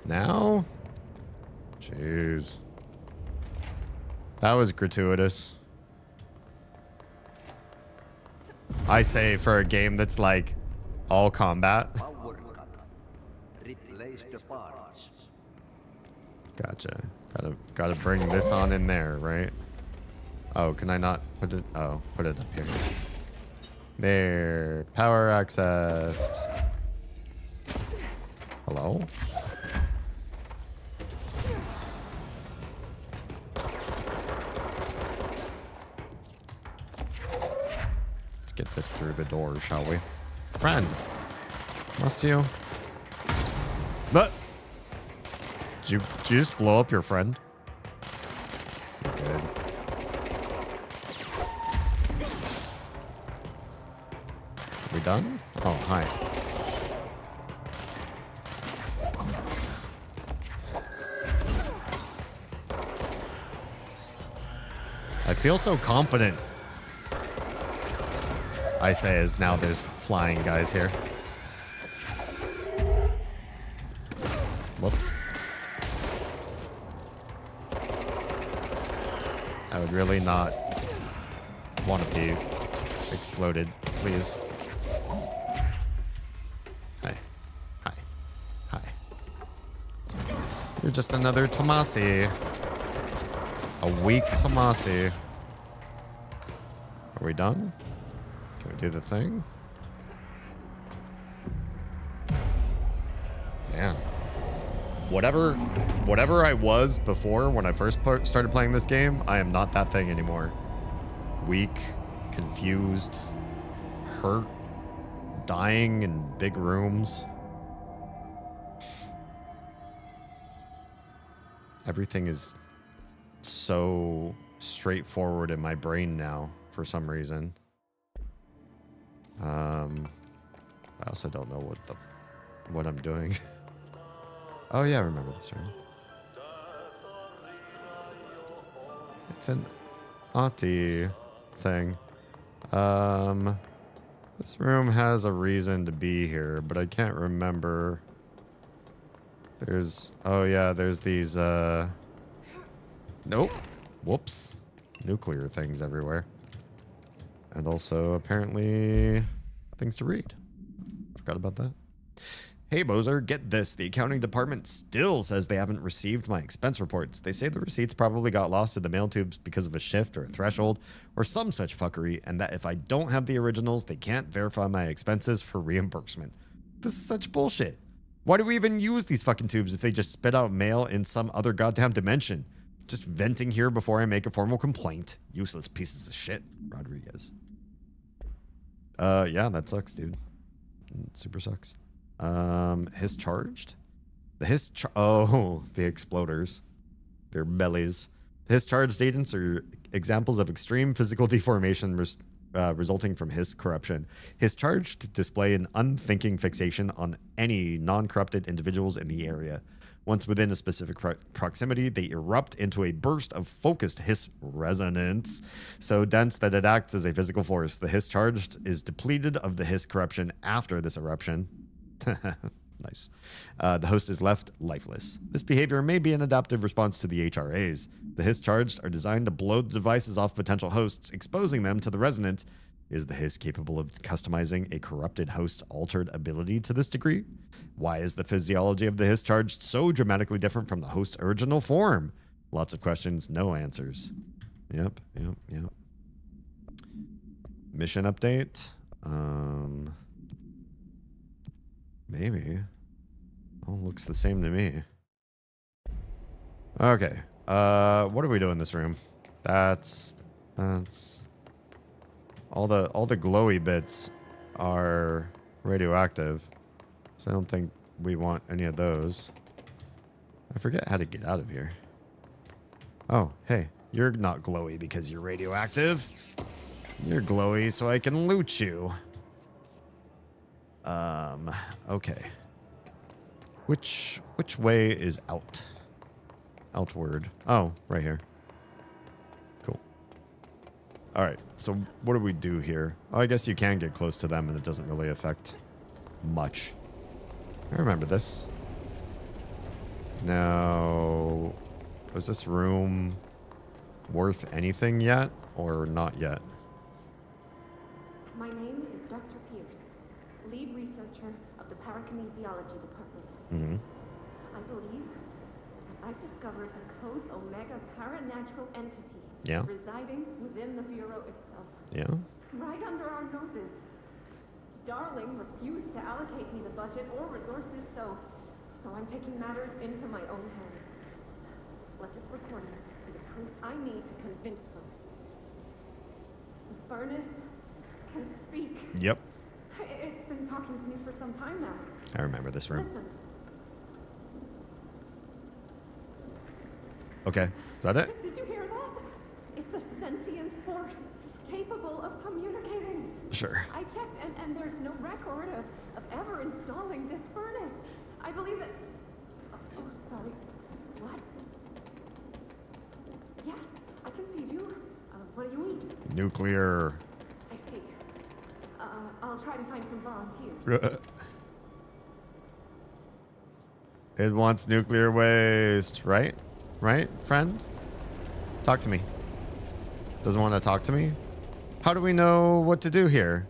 Now? Jeez. That was gratuitous. I say for a game that's like all combat. Replace the parts. Gotcha. Gotta bring this on in there, right? Oh, can I not put it? Oh, put it up here. There. Power accessed. Hello? Let's get this through the door, shall we? Friend. Must you? But did you just blow up your friend? You did. We done? Oh, hi. I feel so confident. I say as now there's flying guys here. Whoops. I would really not want to be exploded, please. Hi. Hi. Hi. You're just another Tomasi. A weak Tomasi. Are we done? Can we do the thing? Man. Whatever I was before when I first started playing this game, I am not that thing anymore. Weak, confused, hurt, dying in big rooms. Everything is so straightforward in my brain now for some reason. I also don't know what I'm doing. Oh yeah, I remember this room. It's an Auntie thing. This room has a reason to be here, but I can't remember. Oh yeah, there's these, nope. Whoops. Nuclear things everywhere. And also, apparently, things to read. Forgot about that. Hey, Bozer, get this. The accounting department still says they haven't received my expense reports. They say the receipts probably got lost in the mail tubes because of a shift or a threshold or some such fuckery, and that if I don't have the originals, they can't verify my expenses for reimbursement. This is such bullshit. Why do we even use these fucking tubes if they just spit out mail in some other goddamn dimension? Just venting here before I make a formal complaint. Useless pieces of shit. Rodriguez. Yeah, that sucks, dude. super sucks. Hiss charged? The exploders. Their bellies. The hiss charged agents are examples of extreme physical deformation resulting from hiss corruption. Hiss charged display an unthinking fixation on any non-corrupted individuals in the area. Once within a specific proximity, they erupt into a burst of focused hiss resonance, so dense that it acts as a physical force. The hiss charged is depleted of the hiss corruption after this eruption. Nice. The host is left lifeless. This behavior may be an adaptive response to the HRAs. The hiss charged are designed to blow the devices off potential hosts, exposing them to the resonance. Is the hiss capable of customizing a corrupted host's altered ability to this degree? Why is the physiology of the hiss charged so dramatically different from the host's original form? Lots of questions, no answers. Yep. Mission update. Maybe. Oh, looks the same to me. Okay. What do we do in this room? That's all the glowy bits are radioactive. So I don't think we want any of those. I forget how to get out of here. Oh, hey, you're not glowy because you're radioactive. You're glowy so I can loot you. Okay. Which way is out? Outward. Oh, right here. Cool. All right. So what do we do here? Oh, I guess you can get close to them and it doesn't really affect much. I remember this. Now, was this room worth anything yet or not yet? My name is Dr. Pierce, lead researcher of the Parakinesiology Department. Mm-hmm. I believe that I've discovered a Code Omega paranatural entity residing within the Bureau itself. Yeah. Right under our noses. Darling refused to allocate me the budget or resources, so I'm taking matters into my own hands. Let this recording be the proof I need to convince them. The furnace can speak. Yep. It's been talking to me for some time now. I remember this room. Listen. Okay. Is that it? Did you hear that? It's a sentient force capable of communicating. Sure. I checked and there's no record of ever installing this furnace. I believe that... Oh, sorry. What? Yes, I can feed you. What do you eat? Nuclear. I see. I'll try to find some volunteers. It wants nuclear waste, right? Right, friend? Talk to me. Doesn't want to talk to me? How do we know what to do here?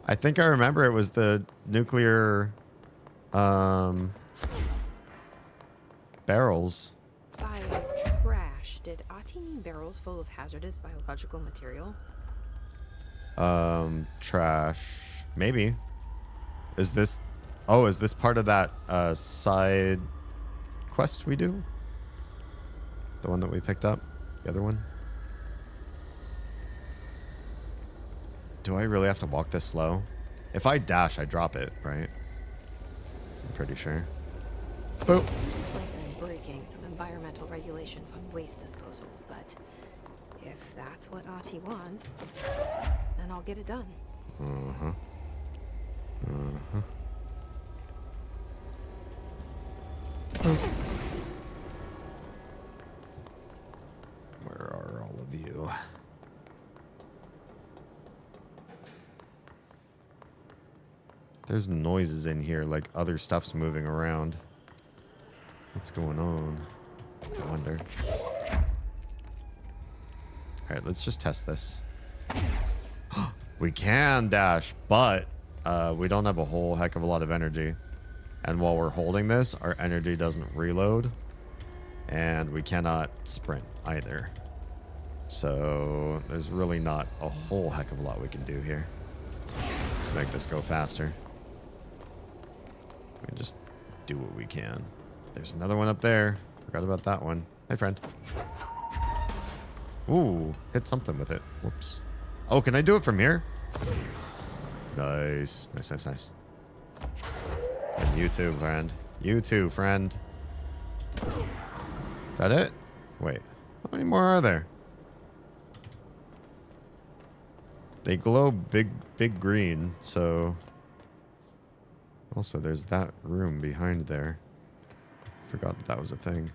I think I remember it was the nuclear barrels. By trash, did Ati mean barrels full of hazardous biological material? Trash. Maybe. Is this... Oh, is this part of that side quest we do? The one that we picked up? The other one? Do I really have to walk this slow? If I dash, I drop it, right? I'm pretty sure. Boop. Seems like I'm breaking some environmental regulations on waste disposal, but if that's what Ati wants, then I'll get it done. Uh-huh. Uh-huh. Where are all of you? There's noises in here, like other stuff's moving around. What's going on? I wonder. Alright, let's just test this. We can dash, but we don't have a whole heck of a lot of energy. And while we're holding this, our energy doesn't reload. And we cannot sprint either. So there's really not a whole heck of a lot we can do here. Let's make this go faster. We can just do what we can. There's another one up there. Forgot about that one. Hey, friend. Ooh, hit something with it. Whoops. Oh, can I do it from here? Nice. Nice, nice, nice. And you too, friend. You too, friend. Is that it? Wait. How many more are there? They glow big green, so... Also, there's that room behind there. Forgot that was a thing.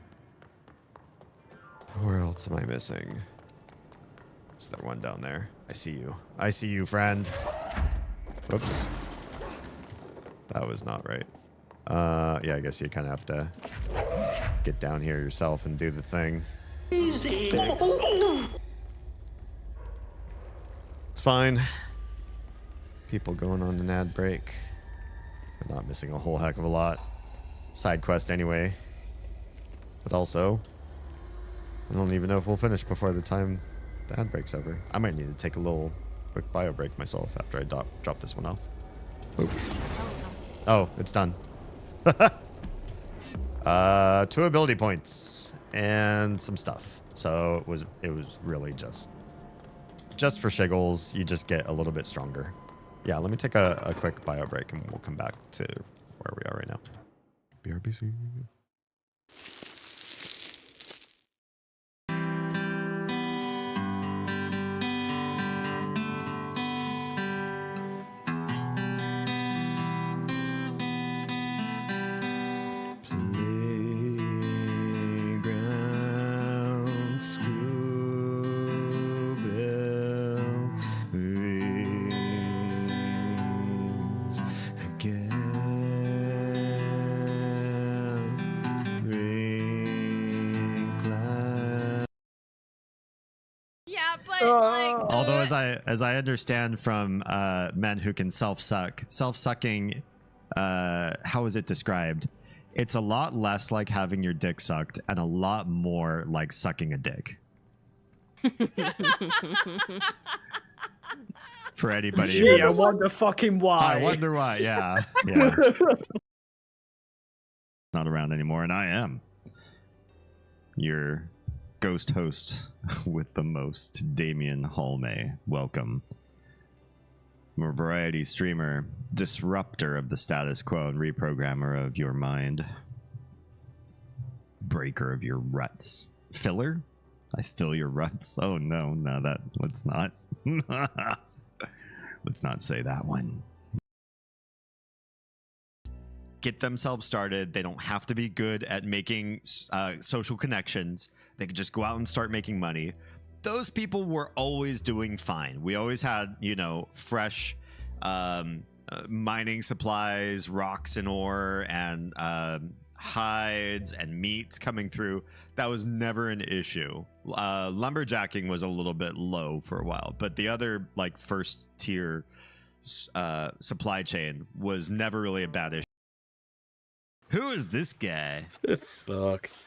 Where else am I missing? Is there one down there? I see you. I see you, friend. Whoops. That was not right. Yeah, I guess you kind of have to get down here yourself and do the thing. Easy. It's fine. People going on an ad break. I'm not missing a whole heck of a lot. Side quest anyway. But also, I don't even know if we'll finish before the time the ad break's over. I might need to take a little quick bio break myself after I drop this one off. Oop. Oh, it's done. 2 ability points and some stuff. So it was really just for shiggles. You just get a little bit stronger. Yeah, let me take a quick bio break and we'll come back to where we are right now. BRBC. Although, as I understand from men who can self-sucking, how is it described? It's a lot less like having your dick sucked and a lot more like sucking a dick. For anybody. Gee, I wonder fucking why. I wonder why. Yeah. Yeah. Not around anymore, and I am your ghost host with the most, Damien Halme. Welcome. I'm a variety streamer, disruptor of the status quo and reprogrammer of your mind. Breaker of your ruts. Filler? I fill your ruts? Oh no, let's not. Let's not say that one. Get themselves started. They don't have to be good at making social connections. They could just go out and start making money. Those people were always doing fine. We always had, you know, fresh mining supplies, rocks and ore, and hides and meats coming through. That was never an issue. Lumberjacking was a little bit low for a while, but the other, like, first tier supply chain was never really a bad issue. Who is this guy? It sucks.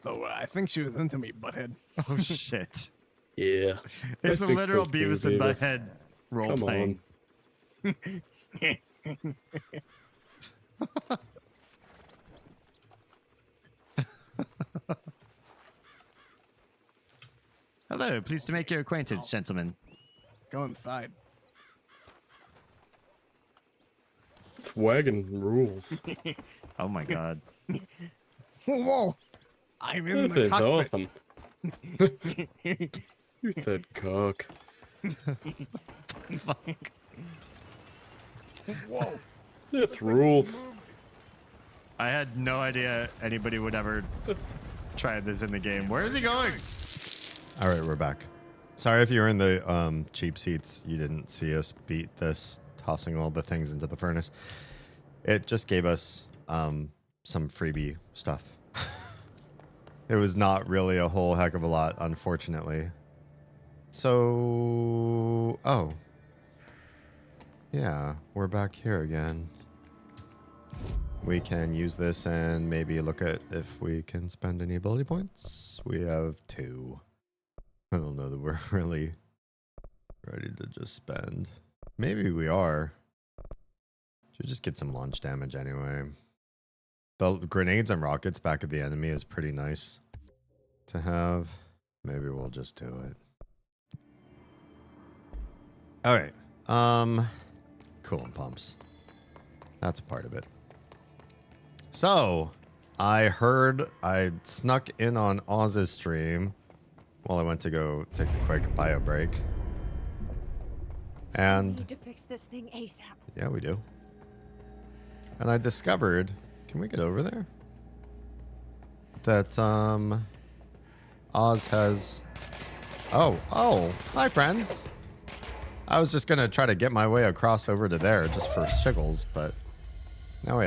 So I think she was into me, butthead. Oh shit. Yeah. It's a literal Beavis and Butthead role playing. Hello, pleased to make your acquaintance, gentlemen. Go inside. This wagon rules. Oh my god. Whoa! I'm in This the is cockpit. awesome. You said cock. Fuck. Whoa. This rules. I had no idea anybody would ever try this in the game. Where is he going? All right, we're back. Sorry if you were in the cheap seats. You didn't see us beat this, tossing all the things into the furnace. It just gave us some freebie stuff. It was not really a whole heck of a lot, unfortunately. So, oh. Yeah, we're back here again. We can use this and maybe look at if we can spend any ability points. We have 2. I don't know that we're really ready to just spend. Maybe we are. Should just get some launch damage anyway. The grenades and rockets back at the enemy is pretty nice to have. Maybe we'll just do it. All right. Coolant pumps. That's part of it. So, I snuck in on Oz's stream while I went to go take a quick bio break. And We need to fix this thing ASAP. yeah, we do. And I discovered, can we get over there? That Oz has Oh, hi friends. I was just gonna try to get my way across over to there just for shiggles, but now we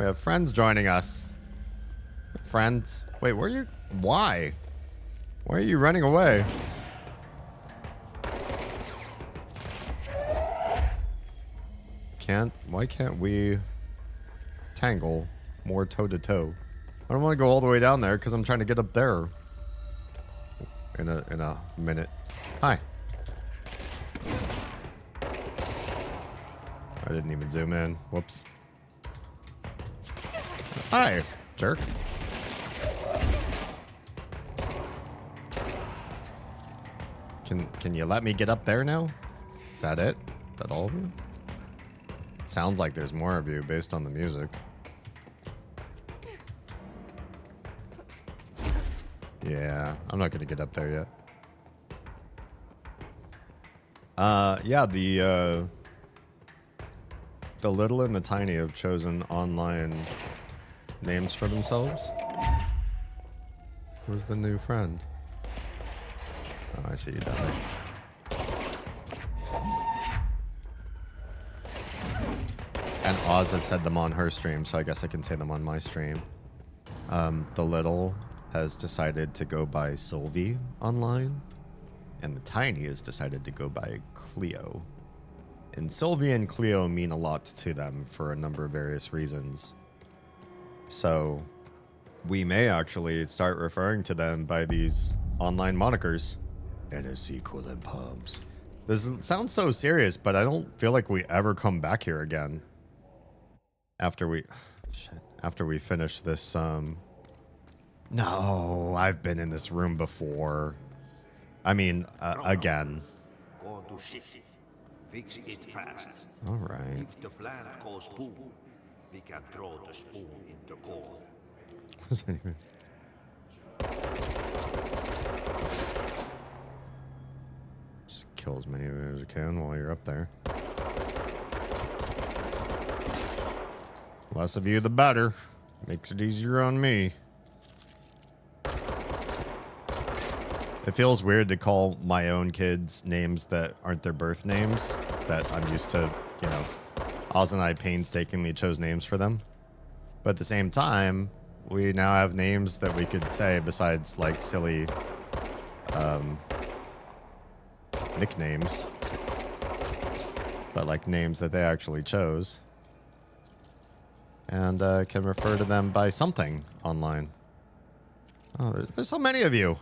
have friends joining us. Friends. Wait, why? Why are you running away? Why can't we tangle more toe to toe? I don't want to go all the way down there because I'm trying to get up there in a minute. Hi. I didn't even zoom in. Whoops. Hi, jerk. Can you let me get up there now? Is that it? Is that all of you? Sounds like there's more of you based on the music. Yeah, I'm not gonna get up there yet. Yeah, the little and the tiny have chosen online names for themselves. Who's the new friend? Oh, I see you down there. And Oz has said them on her stream, so I guess I can say them on my stream. The little has decided to go by Sylvie online, and the tiny has decided to go by Cleo. And Sylvie and Cleo mean a lot to them for a number of various reasons. So we may actually start referring to them by these online monikers. NSC equivalent pumps. This sounds so serious, but I don't feel like we ever come back here again. After we finish this, no, I've been in this room before. I mean, again. Go to city. Fix it fast. All right. If the plant goes boom, we can throw the spoon in the corner. What does that even? Just kill as many of it as you can while you're up there. Less of you, the better. Makes it easier on me. It feels weird to call my own kids names that aren't their birth names, that I'm used to, you know. Oz and I painstakingly chose names for them. But at the same time, we now have names that we could say besides, like, silly nicknames. But, like, names that they actually chose. And can refer to them by something online. Oh, there's so many of you.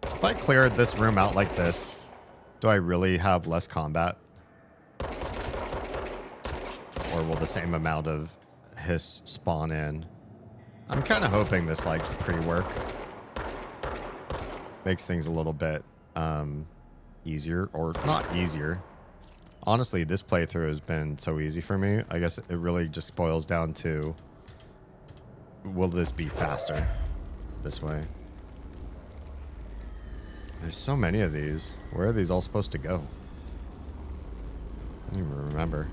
If I cleared this room out like this, do I really have less combat? Or will the same amount of hiss spawn in? I'm kind of hoping this, like, pre-work makes things a little bit easier, or not easier. Honestly, this playthrough has been so easy for me. I guess it really just boils down to, will this be faster this way? There's so many of these. Where are these all supposed to go? I don't even remember.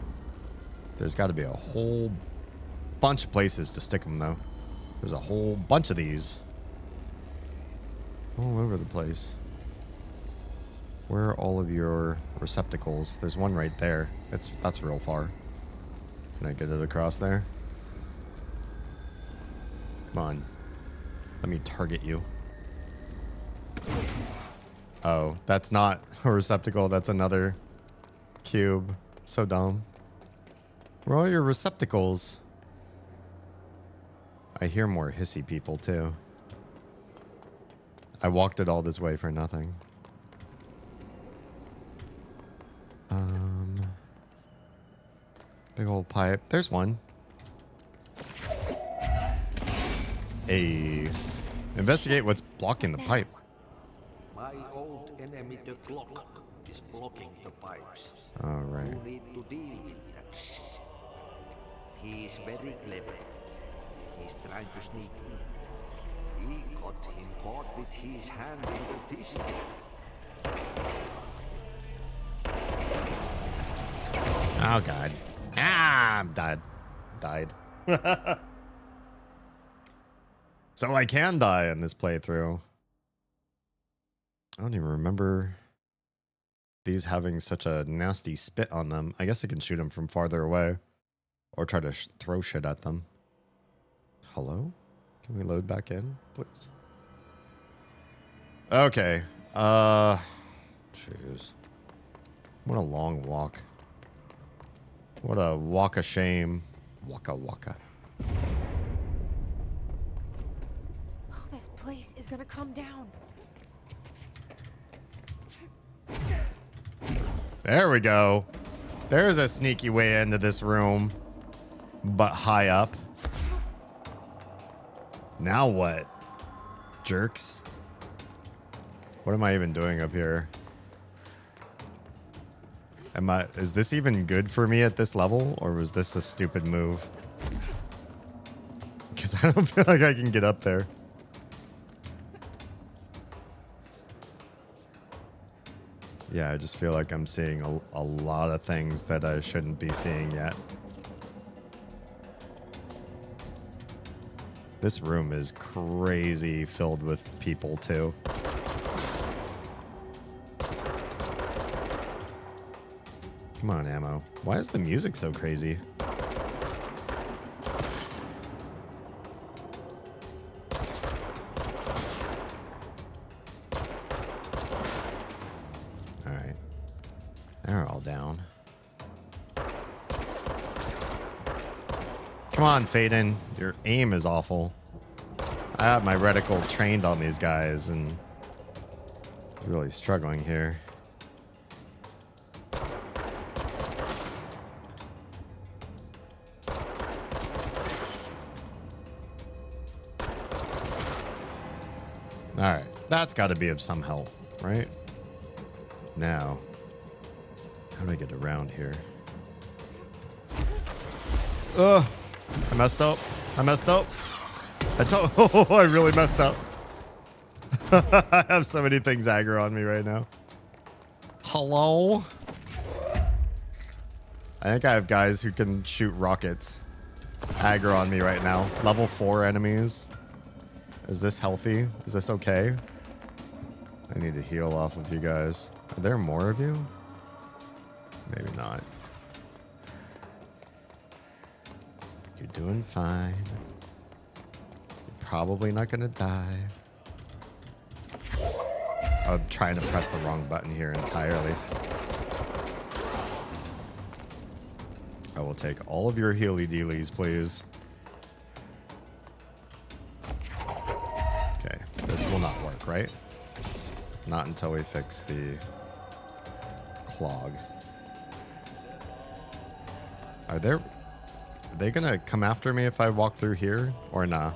There's got to be a whole bunch of places to stick them, though. There's a whole bunch of these. All over the place. Where are all of your receptacles? There's one right there. That's real far. Can I get it across there? Come on. Let me target you. Oh, that's not a receptacle. That's another cube. So dumb. Where are all your receptacles? I hear more hissy people, too. I walked it all this way for nothing. Big old pipe. There's one. Hey. Investigate what's blocking the pipe. My old enemy, the clock, is blocking the pipes. All right. You need to deal with that shit. He's very clever. He's trying to sneak in. We got him caught with his hand in the fist. Oh god. Ah, I'm died. So I can die in this playthrough. I don't even remember these having such a nasty spit on them. I guess I can shoot them from farther away. Or try to throw shit at them. Hello? Can we load back in, please? Okay. Jeez. What a long walk. What a walk of shame. Waka waka. Oh, this place is gonna come down. There we go. There's a sneaky way into this room. But high up. Now what? Jerks. What am I even doing up here? Is this even good for me at this level? Or was this a stupid move? Because I don't feel like I can get up there. Yeah, I just feel like I'm seeing a lot of things that I shouldn't be seeing yet. This room is crazy filled with people too. Come on, ammo. Why is the music so crazy? Alright. They're all down. Come on, Faden. Your aim is awful. I have my reticle trained on these guys and really struggling here. Alright, that's got to be of some help, right? Now, how do I get around here? Ugh! I messed up. I really messed up. I have so many things aggro on me right now. Hello? I think I have guys who can shoot rockets aggro on me right now. Level 4 enemies. Is this healthy? Is this okay? I need to heal off of you guys. Are there more of you? Maybe not. You're doing fine. You're probably not gonna die. I'm trying to press the wrong button here entirely. I will take all of your healy dealies, please. Okay, this will not work, right? Not until we fix the clog. Are they gonna come after me if I walk through here or nah?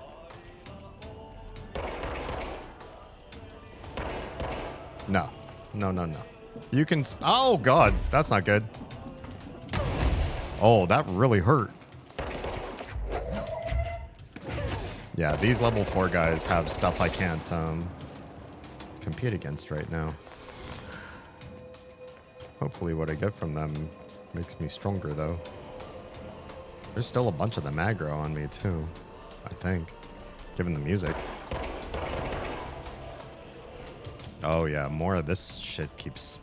No. No. You can... Oh, God. That's not good. Oh, that really hurt. Yeah, these level 4 guys have stuff I can't compete against right now. Hopefully what I get from them makes me stronger, though. There's still a bunch of them aggro on me, too. I think. Given the music. Oh, yeah. More of this shit keeps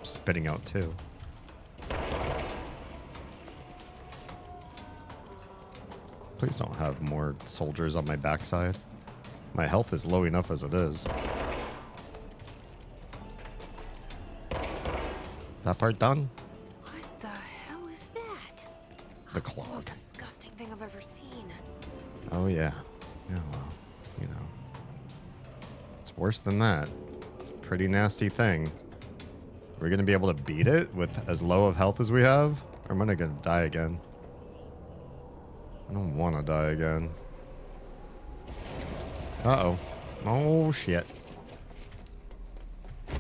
spitting out, too. Please don't have more soldiers on my backside. My health is low enough as it is. Is that part done? What the hell is that? The It's the clog. most disgusting thing I've ever seen. Oh, yeah. Yeah, well, you know. It's worse than that. It's a pretty nasty thing. We're going to be able to beat it with as low of health as we have? Or am I going to die again? I don't want to die again. Uh-oh. Oh, shit.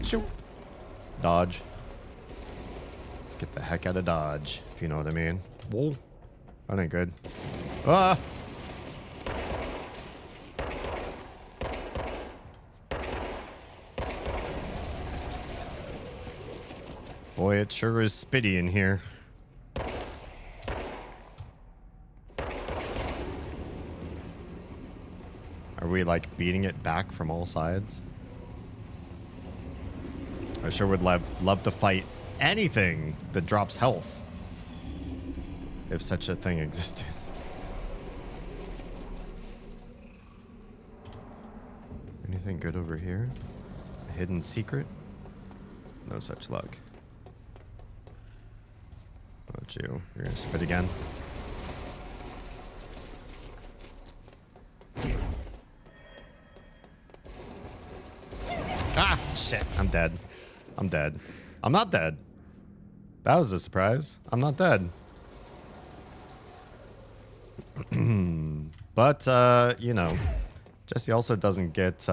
Shoot. Dodge. Let's get the heck out of Dodge, if you know what I mean. Whoa. That ain't good. Ah! Boy, it sure is spitty in here. Are we like beating it back from all sides? I sure would love to fight anything that drops health. If such a thing existed. Anything good over here? A hidden secret? No such luck. What about you? You're gonna spit again? Ah, shit. I'm dead. I'm dead. I'm not dead. That was a surprise. I'm not dead. But, you know, Jesse also doesn't get,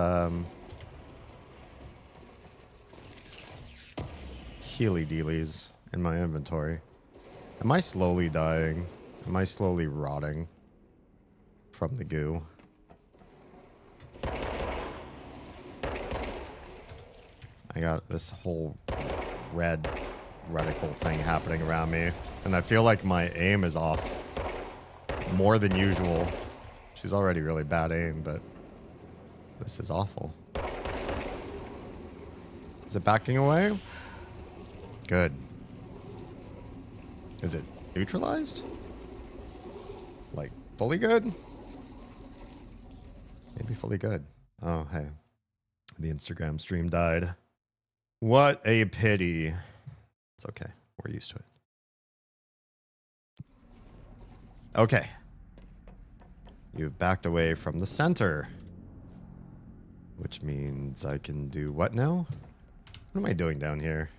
healy dealies in my inventory. Am I slowly dying? Am I slowly rotting from the goo? I got this whole red reticle thing happening around me, and I feel like my aim is off more than usual. She's already really bad aim, but this is awful. Is it backing away? Good. Is it neutralized? Like, fully good? Maybe fully good. Oh, hey. The Instagram stream died. What a pity. It's okay. We're used to it. Okay. You've backed away from the center. Which means I can do what now? What am I doing down here?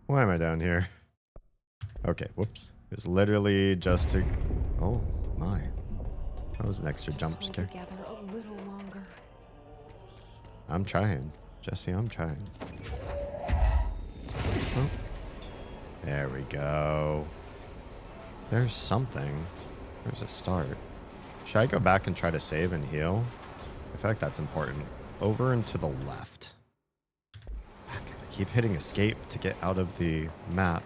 Why am I down here? Okay, whoops. It's literally just to... Oh, my. That was an extra jump scare. Together a little longer. I'm trying. Jesse, I'm trying. Oh. There we go. There's something. There's a start. Should I go back and try to save and heal? I feel like that's important. Over and to the left. I keep hitting escape to get out of the map.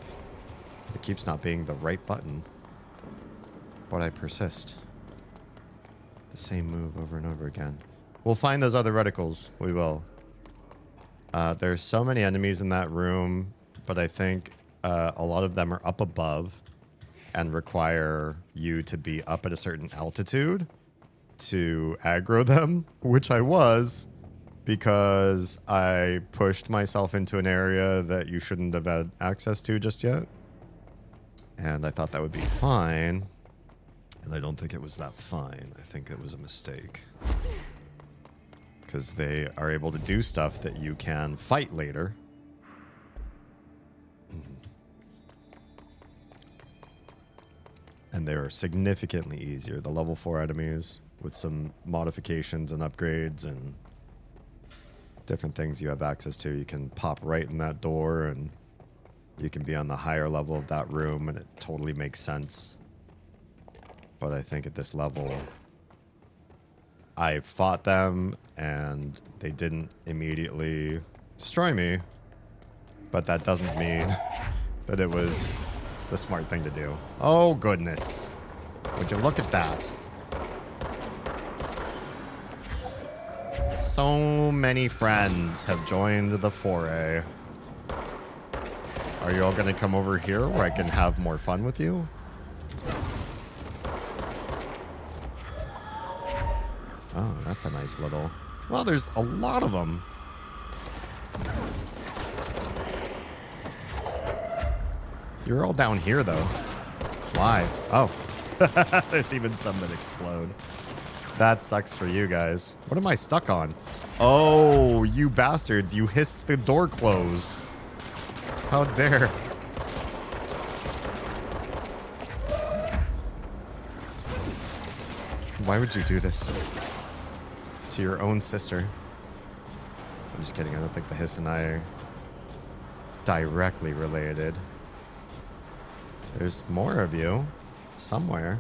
It keeps not being the right button. But I persist. The same move over and over again. We'll find those other reticles. We will. There's so many enemies in that room, but I think a lot of them are up above and require you to be up at a certain altitude to aggro them, which I was because I pushed myself into an area that you shouldn't have had access to just yet. And I thought that would be fine. And I don't think it was that fine. I think it was a mistake. Because they are able to do stuff that you can fight later. And they're significantly easier. The level 4 enemies with some modifications and upgrades and different things you have access to. You can pop right in that door and you can be on the higher level of that room and it totally makes sense. But I think at this level, I fought them and they didn't immediately destroy me. But that doesn't mean that it was the smart thing to do. Oh, goodness. Would you look at that? So many friends have joined the foray. Are you all going to come over here where I can have more fun with you? Oh, that's a nice little... Well, there's a lot of them. You're all down here, though. Why? Oh. There's even some that explode. That sucks for you guys. What am I stuck on? Oh, you bastards. You hissed the door closed. How dare. Why would you do this? To your own sister. I'm just kidding. I don't think the hiss and I are directly related. There's more of you. somewhere.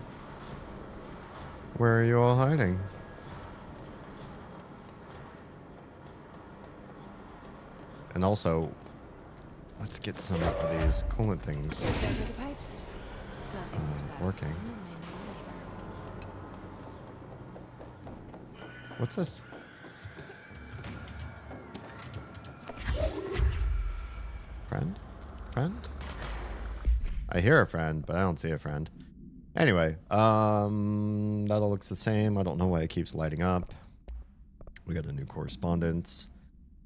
Where are you all hiding? And also, let's get some of these coolant things working. What's this? Friend? Friend? I hear a friend, but I don't see a friend. Anyway, that all looks the same. I don't know why it keeps lighting up. We got a new correspondence.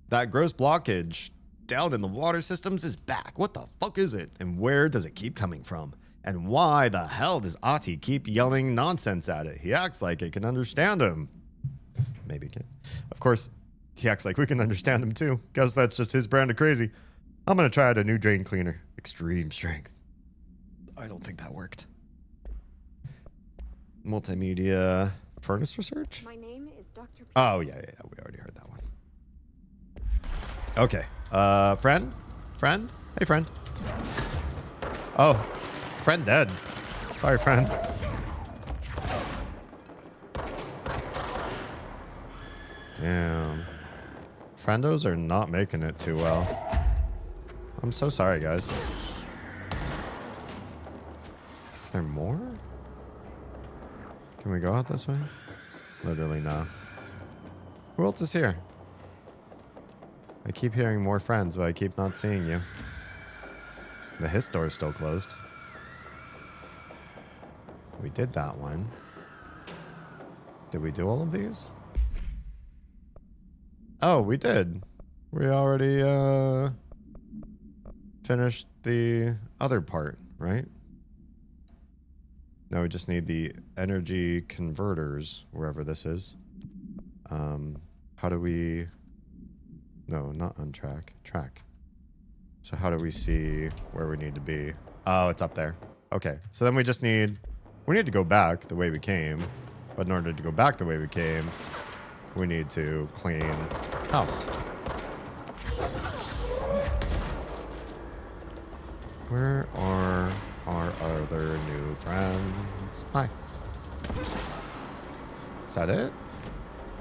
That gross blockage down in the water systems is back. What the fuck is it? And where does it keep coming from? And why the hell does Ati keep yelling nonsense at it? He acts like it can understand him. Maybe it can. Of course, he acts like we can understand him too. Guess that's just his brand of crazy. I'm gonna try out a new drain cleaner. Extreme strength. I don't think that worked. Multimedia furnace research? My name is Dr. Oh, yeah. We already heard that one. Okay. Friend? Friend? Hey, friend. Oh, friend dead. Sorry, friend. Damn. Friendos are not making it too well. I'm so sorry, guys. Is there more? Can we go out this way? Literally no. Who else is here? I keep hearing more friends, but I keep not seeing you. The his door is still closed. We did that one. Did we do all of these? Oh, we did. We already finished the other part, right? Now we just need the energy converters, wherever this is. How do we... No, not untrack. Track. So how do we see where we need to be? Oh, it's up there. Okay, so then we just need... We need to go back the way we came. But in order to go back the way we came, we need to clean house. Where are our other new friends? Hi. Is that it?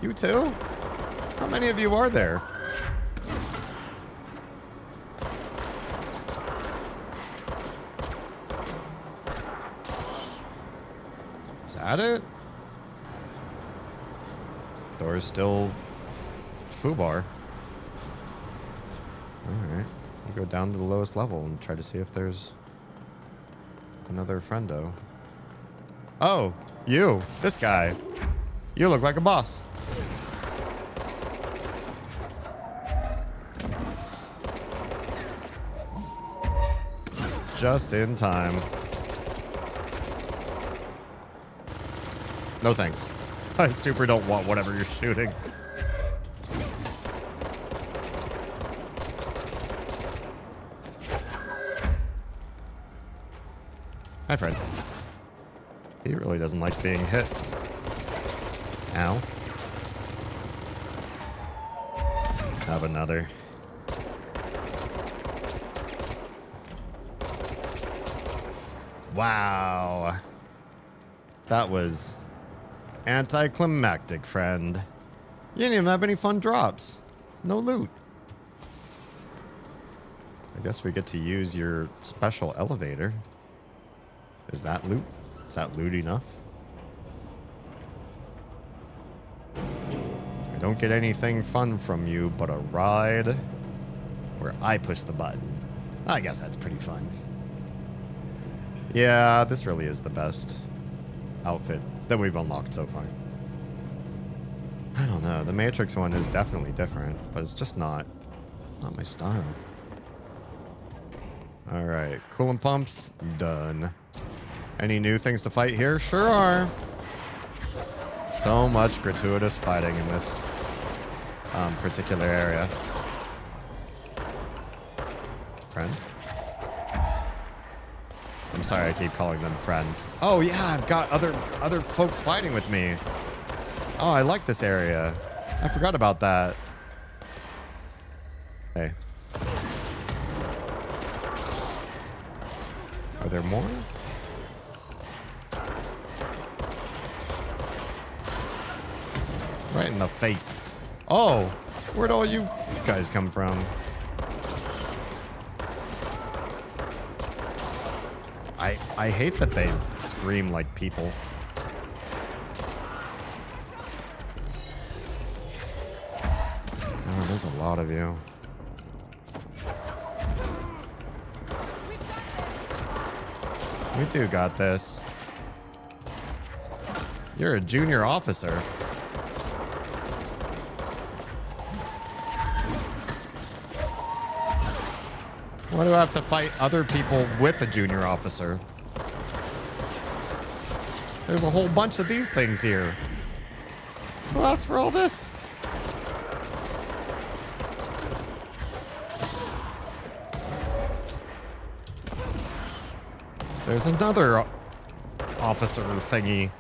You too? How many of you are there? Is that it? Door's still foobar. Alright. We'll go down to the lowest level and try to see if there's another friendo. Oh, you. This guy. You look like a boss. Just in time. No thanks. I super don't want whatever you're shooting. Hi, friend. He really doesn't like being hit. Ow. Have another. Wow. That was anticlimactic, friend. You didn't even have any fun drops. No loot. I guess we get to use your special elevator. Is that loot? Is that loot enough? I don't get anything fun from you but a ride where I push the button. I guess that's pretty fun. Yeah, this really is the best outfit that we've unlocked so far. I don't know. The Matrix one is definitely different, but it's just not my style. All right, coolant pumps done. Any new things to fight here? Sure are. So much gratuitous fighting in this particular area. Friend? I'm sorry, I keep calling them friends. Oh yeah, I've got other folks fighting with me. Oh, I like this area. I forgot about that. Hey. Are there more? Right in the face. Oh, where'd all you guys come from? I hate that they scream like people. Oh, there's a lot of you. We two got this. You're a junior officer. Why do I have to fight other people with a junior officer? There's a whole bunch of these things here. Who asked for all this? There's another officer thingy.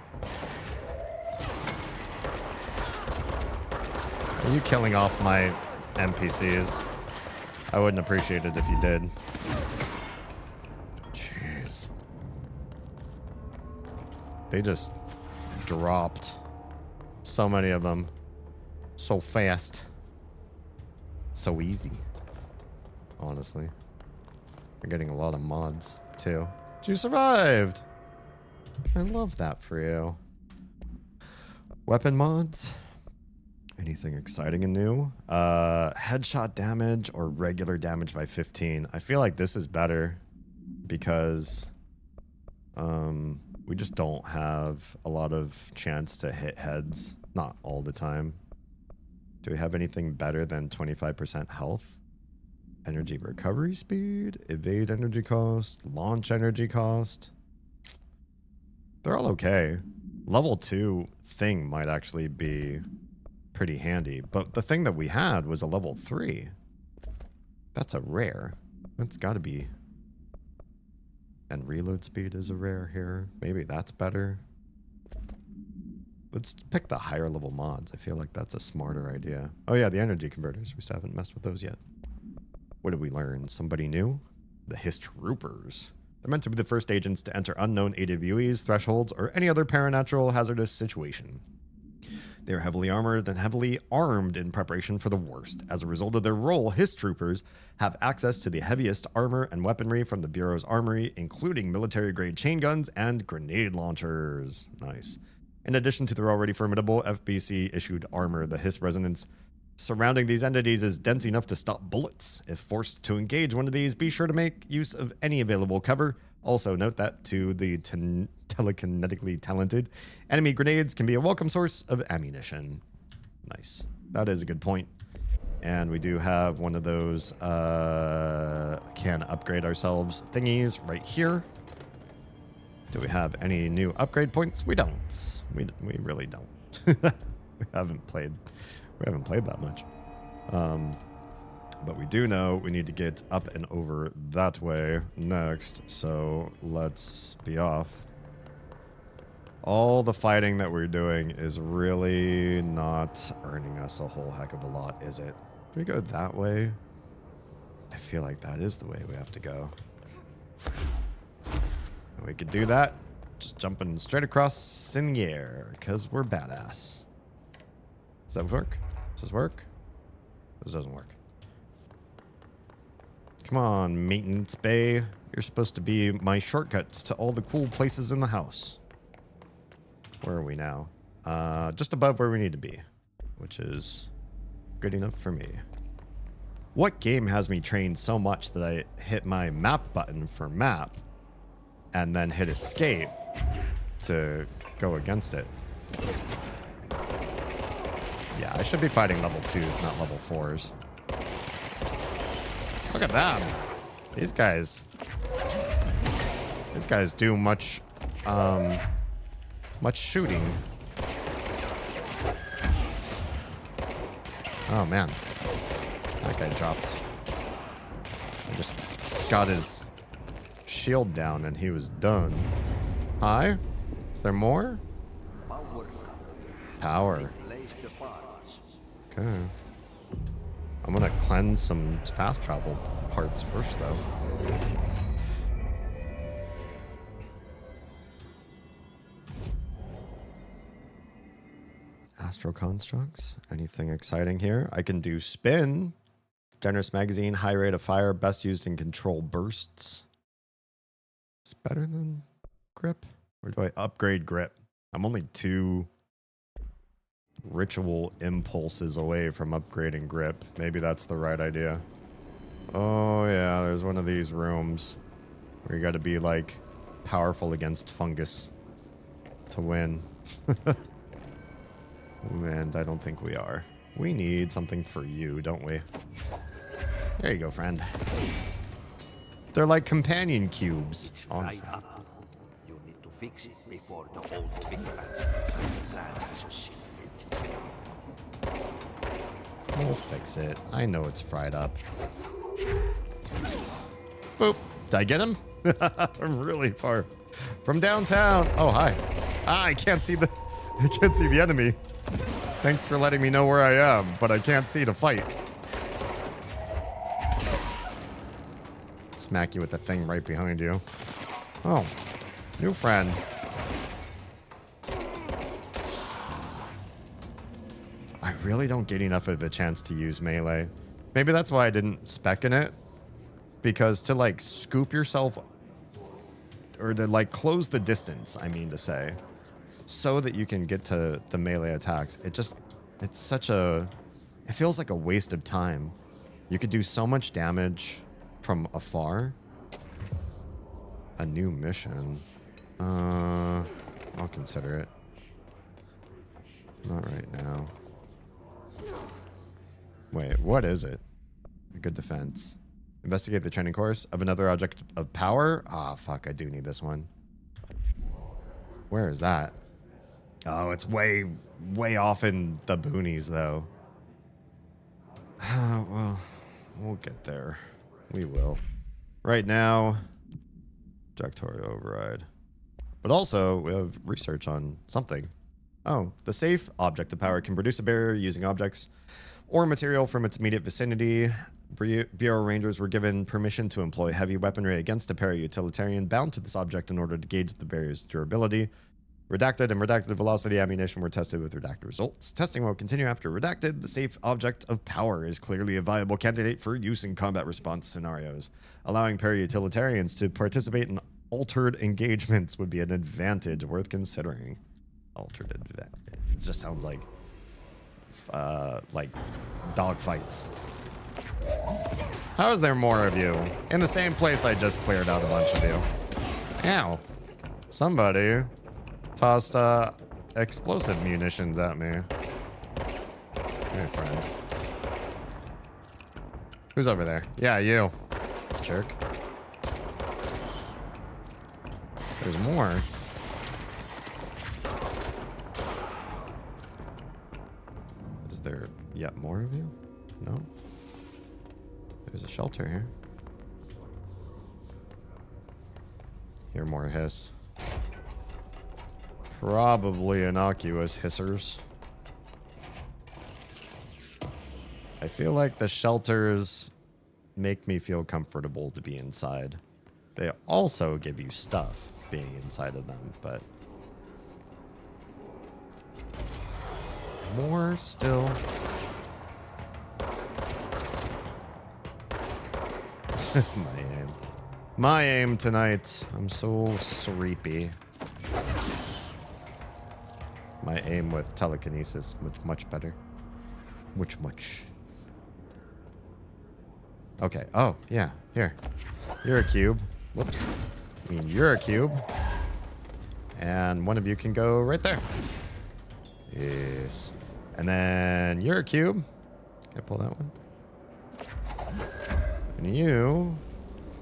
Are you killing off my NPCs? I wouldn't appreciate it if you did. Jeez. They just dropped so many of them so fast. So easy. Honestly. We're getting a lot of mods too. You survived! I love that for you. Weapon mods? Anything exciting and new? Headshot damage or regular damage by 15. I feel like this is better because we just don't have a lot of chance to hit heads. Not all the time. Do we have anything better than 25% health? Energy recovery speed, evade energy cost, launch energy cost. They're all okay. Level 2 thing might actually be pretty handy, but the thing that we had was a level 3. That's a rare. That's got to be. And reload speed is a rare here. Maybe that's better. Let's pick the higher level mods. I feel like that's a smarter idea. Oh yeah, the energy converters. We still haven't messed with those yet. What did we learn? Somebody new? The His Troopers. They're meant to be the first agents to enter unknown AWEs, thresholds, or any other paranatural hazardous situation. They are heavily armored and heavily armed in preparation for the worst. As a result of their role, His Troopers have access to the heaviest armor and weaponry from the Bureau's armory, including military-grade chain guns and grenade launchers. Nice. In addition to their already formidable FBC-issued armor, the His resonance surrounding these entities is dense enough to stop bullets. If forced to engage one of these, be sure to make use of any available cover. Also note that to the telekinetically talented, enemy grenades can be a welcome source of ammunition. Nice. That is a good point. And we do have one of those can upgrade ourselves thingies right here. Do we have any new upgrade points? We don't. We really don't. We haven't played that much. But we do know we need to get up and over that way next. So let's be off. All the fighting that we're doing is really not earning us a whole heck of a lot, is it? Do we go that way? I feel like that is the way we have to go. We could do that. Just jumping straight across in the air because we're badass. Does that work? Does this work? This doesn't work. Come on, maintenance bay. You're supposed to be my shortcuts to all the cool places in the house. Where are we now? Just above where we need to be, which is good enough for me. What game has me trained so much that I hit my map button for map and then hit escape to go against it? Yeah, I should be fighting level 2s, not level 4s. Look at them. These guys do much shooting. Oh man. That guy dropped. I just got his shield down and he was done. Hi? Is there more? Power. Okay. I'm gonna cleanse some fast travel parts first, though. Astral constructs. Anything exciting here? I can do spin. Generous magazine, high rate of fire, best used in control bursts. It's better than grip? Or do I upgrade grip? I'm only 2 ritual impulses away from upgrading grip. Maybe that's the right idea. Oh yeah, there's one of these rooms where you gotta be like powerful against fungus to win. And I don't think we are. We need something for you, don't we? There you go, friend. They're like companion cubes. Honestly. You need to fix it before the old vigilance inside the plan has a shit fit. We'll fix it. I know it's fried up. Boop. Did I get him? I'm really far from downtown. Oh, hi. Ah, I can't see the enemy. Thanks for letting me know where I am, but I can't see to fight. Smack you with the thing right behind you. Oh, new friend. I really don't get enough of a chance to use melee. Maybe that's why I didn't spec in it. Because to like scoop yourself, or to like close the distance, I mean to say, so that you can get to the melee attacks, it's such a, it feels like a waste of time. You could do so much damage from afar. A new mission. I'll consider it. Not right now. Wait, what is it? A good defense. Investigate the training course of another object of power. Ah, fuck, I do need this one. Where is that? Oh, it's way, way off in the boonies, though. Well, we'll get there. We will. Right now, directorial override. But also, we have research on something. Oh, the safe object of power can produce a barrier using objects or material from its immediate vicinity. Bureau Rangers were given permission to employ heavy weaponry against a para-utilitarian bound to this object in order to gauge the barrier's durability. Redacted and redacted velocity ammunition were tested with redacted results. Testing will continue after redacted. The safe object of power is clearly a viable candidate for use in combat response scenarios. Allowing para-utilitarians to participate in altered engagements would be an advantage worth considering. Altered advantage. It just sounds like dog fights. How is there more of you? In the same place I just cleared out a bunch of you. Ow. Somebody tossed explosive munitions at me. Hey, friend. Who's over there? Yeah, you. Jerk. There's more. Is there yet more of you? No? There's a shelter here. Hear more hiss. Probably innocuous hissers. I feel like the shelters make me feel comfortable to be inside. They also give you stuff being inside of them, but more still. My aim tonight. I'm so sleepy. My aim with telekinesis much better. Much. Okay. Oh, yeah. Here. You're a cube. Whoops. I mean, you're a cube. And one of you can go right there. Yes. And then you're a cube. Can I pull that one? And you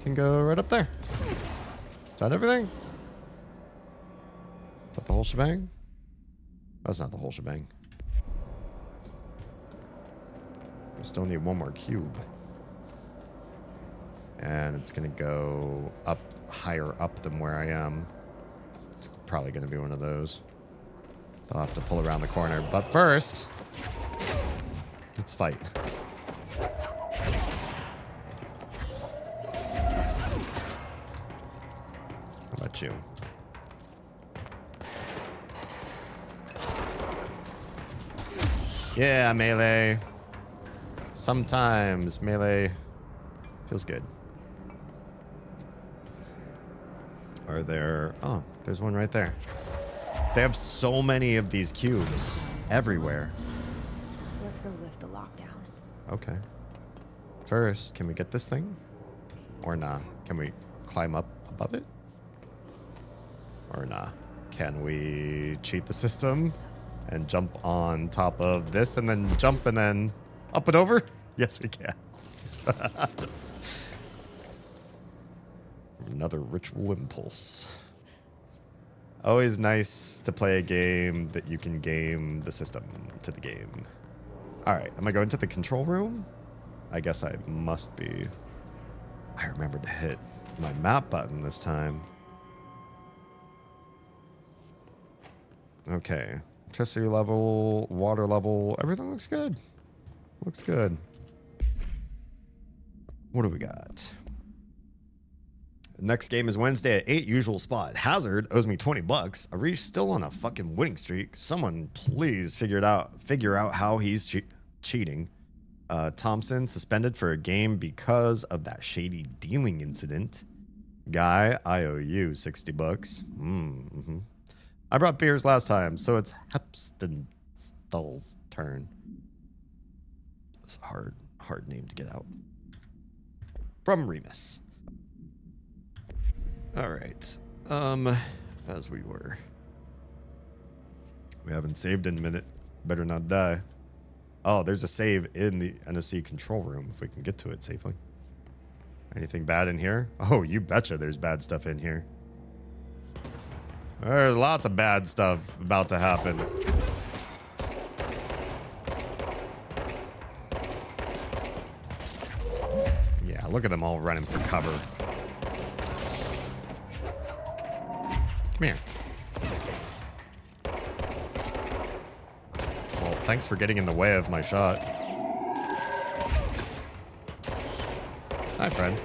can go right up there. Is that everything? Is that the whole shebang? That's not the whole shebang. We still need one more cube. And it's going to go up higher up than where I am. It's probably going to be one of those. I'll have to pull around the corner. But first, let's fight. How about you? Yeah, melee. Sometimes melee feels good. Are there... Oh, there's one right there. They have so many of these cubes everywhere. Let's go lift the lockdown. Okay. First, can we get this thing? Or nah? Can we climb up above it? Or nah? Can we cheat the system and jump on top of this and then jump and then up and over? Yes, we can. Another ritual impulse. Always nice to play a game that you can game the system to the game. All right, am I going to the control room? I guess I must be. I remembered to hit my map button this time. Okay, electricity level, water level, everything looks good. Looks good. What do we got? Next game is Wednesday at 8, usual spot. Hazard owes me $20. Arish still on a fucking winning streak. Someone please figure out how he's cheating. Thompson suspended for a game because of that shady dealing incident. Guy, I owe you $60. Mm-hmm. I brought beers last time, so it's Hepstenstall's turn. It's a hard name to get out. From Remus. All right. As we were. We haven't saved in a minute. Better not die. Oh, there's a save in the NFC control room if we can get to it safely. Anything bad in here? Oh, you betcha there's bad stuff in here. There's lots of bad stuff about to happen. Yeah, look at them all running for cover. Come here. Well, thanks for getting in the way of my shot. Hi, friend.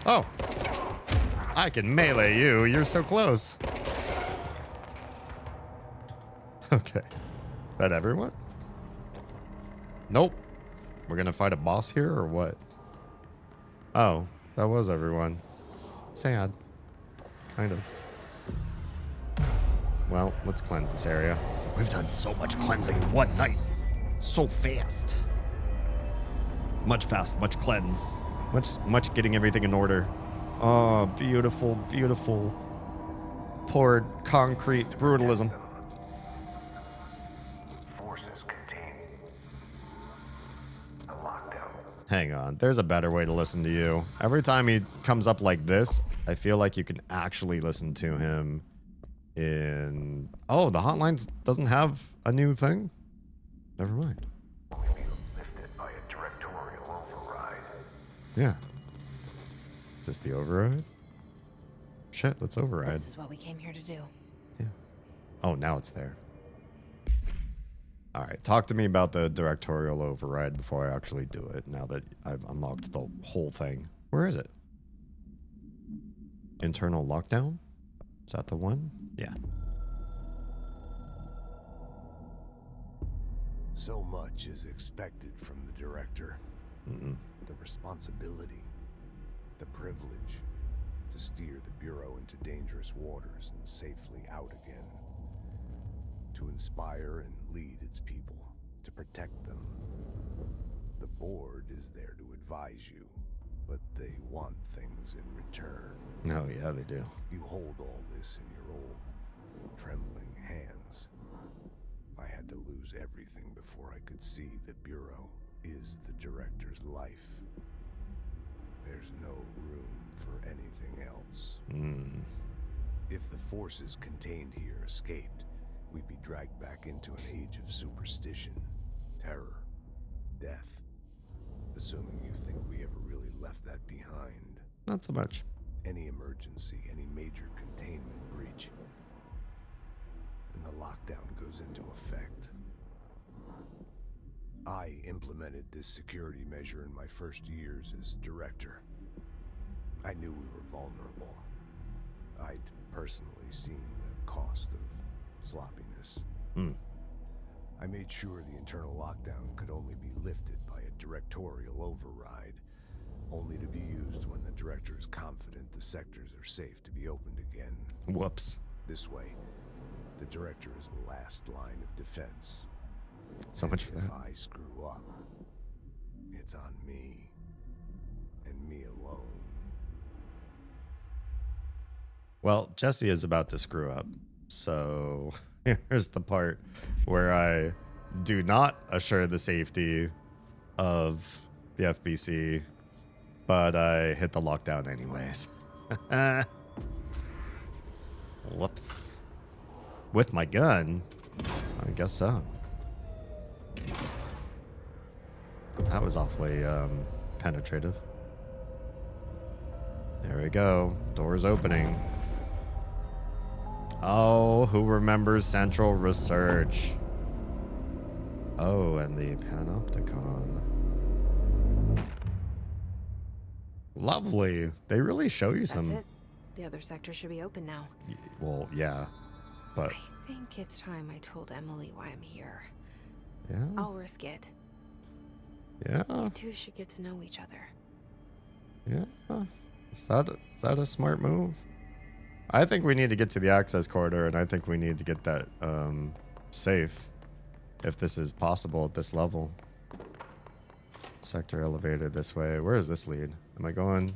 Oh. I can melee you. You're so close. Okay. That everyone? Nope. We're gonna fight a boss here or what? Oh, that was everyone. Sad. Kind of. Well, let's cleanse this area. We've done so much cleansing in one night. So fast. Much fast, much cleanse. Much getting everything in order. Oh, beautiful, beautiful. Poured concrete brutalism. Forces contain a lockdown. Hang on, there's a better way to listen to you. Every time he comes up like this, I feel like you can actually listen to him in... Oh, the hotlines doesn't have a new thing? Never mind. Only be lifted by a directorial override. Yeah. Is this the override? Shit, let's override. This is what we came here to do. Yeah. Oh, now it's there. All right, talk to me about the directorial override before I actually do it, now that I've unlocked the whole thing. Where is it? Internal lockdown? Is that the one? Yeah. So much is expected from the director. The responsibility, the privilege to steer the Bureau into dangerous waters and safely out again. To inspire and lead its people, to protect them. The board is there to advise you, but they want things in return. Oh, yeah, they do. You hold all this in your old, trembling hands. I had to lose everything before I could see the Bureau is the director's life. There's no room for anything else. If the forces contained here escaped, we'd be dragged back into an age of superstition, terror, death. Assuming you think we ever really left that behind. Not so much. Any emergency, any major containment breach, and the lockdown goes into effect. I implemented this security measure in my first years as director. I knew we were vulnerable. I'd personally seen the cost of sloppiness. Hmm. I made sure the internal lockdown could only be lifted by a directorial override, only to be used when the director is confident the sectors are safe to be opened again. Whoops. This way, the director is the last line of defense. So much for that. If I screw up, it's on me, and me alone. Well, Jesse is about to screw up. So here's the part where I do not assure the safety of the FBC, but I hit the lockdown anyways. Whoops. With my gun? I guess so. That was awfully penetrative. There we go. Doors opening. Oh, who remembers Central Research? Oh, and the Panopticon. Lovely. They really show you some... That's it. The other sector should be open now. Well, yeah, but... I think it's time I told Emily why I'm here. Yeah? I'll risk it. Yeah? You two should get to know each other. Yeah? Is that a smart move? I think we need to get to the access corridor, and I think we need to get that safe, if this is possible at this level. Sector elevator this way. Where does this lead? Am I going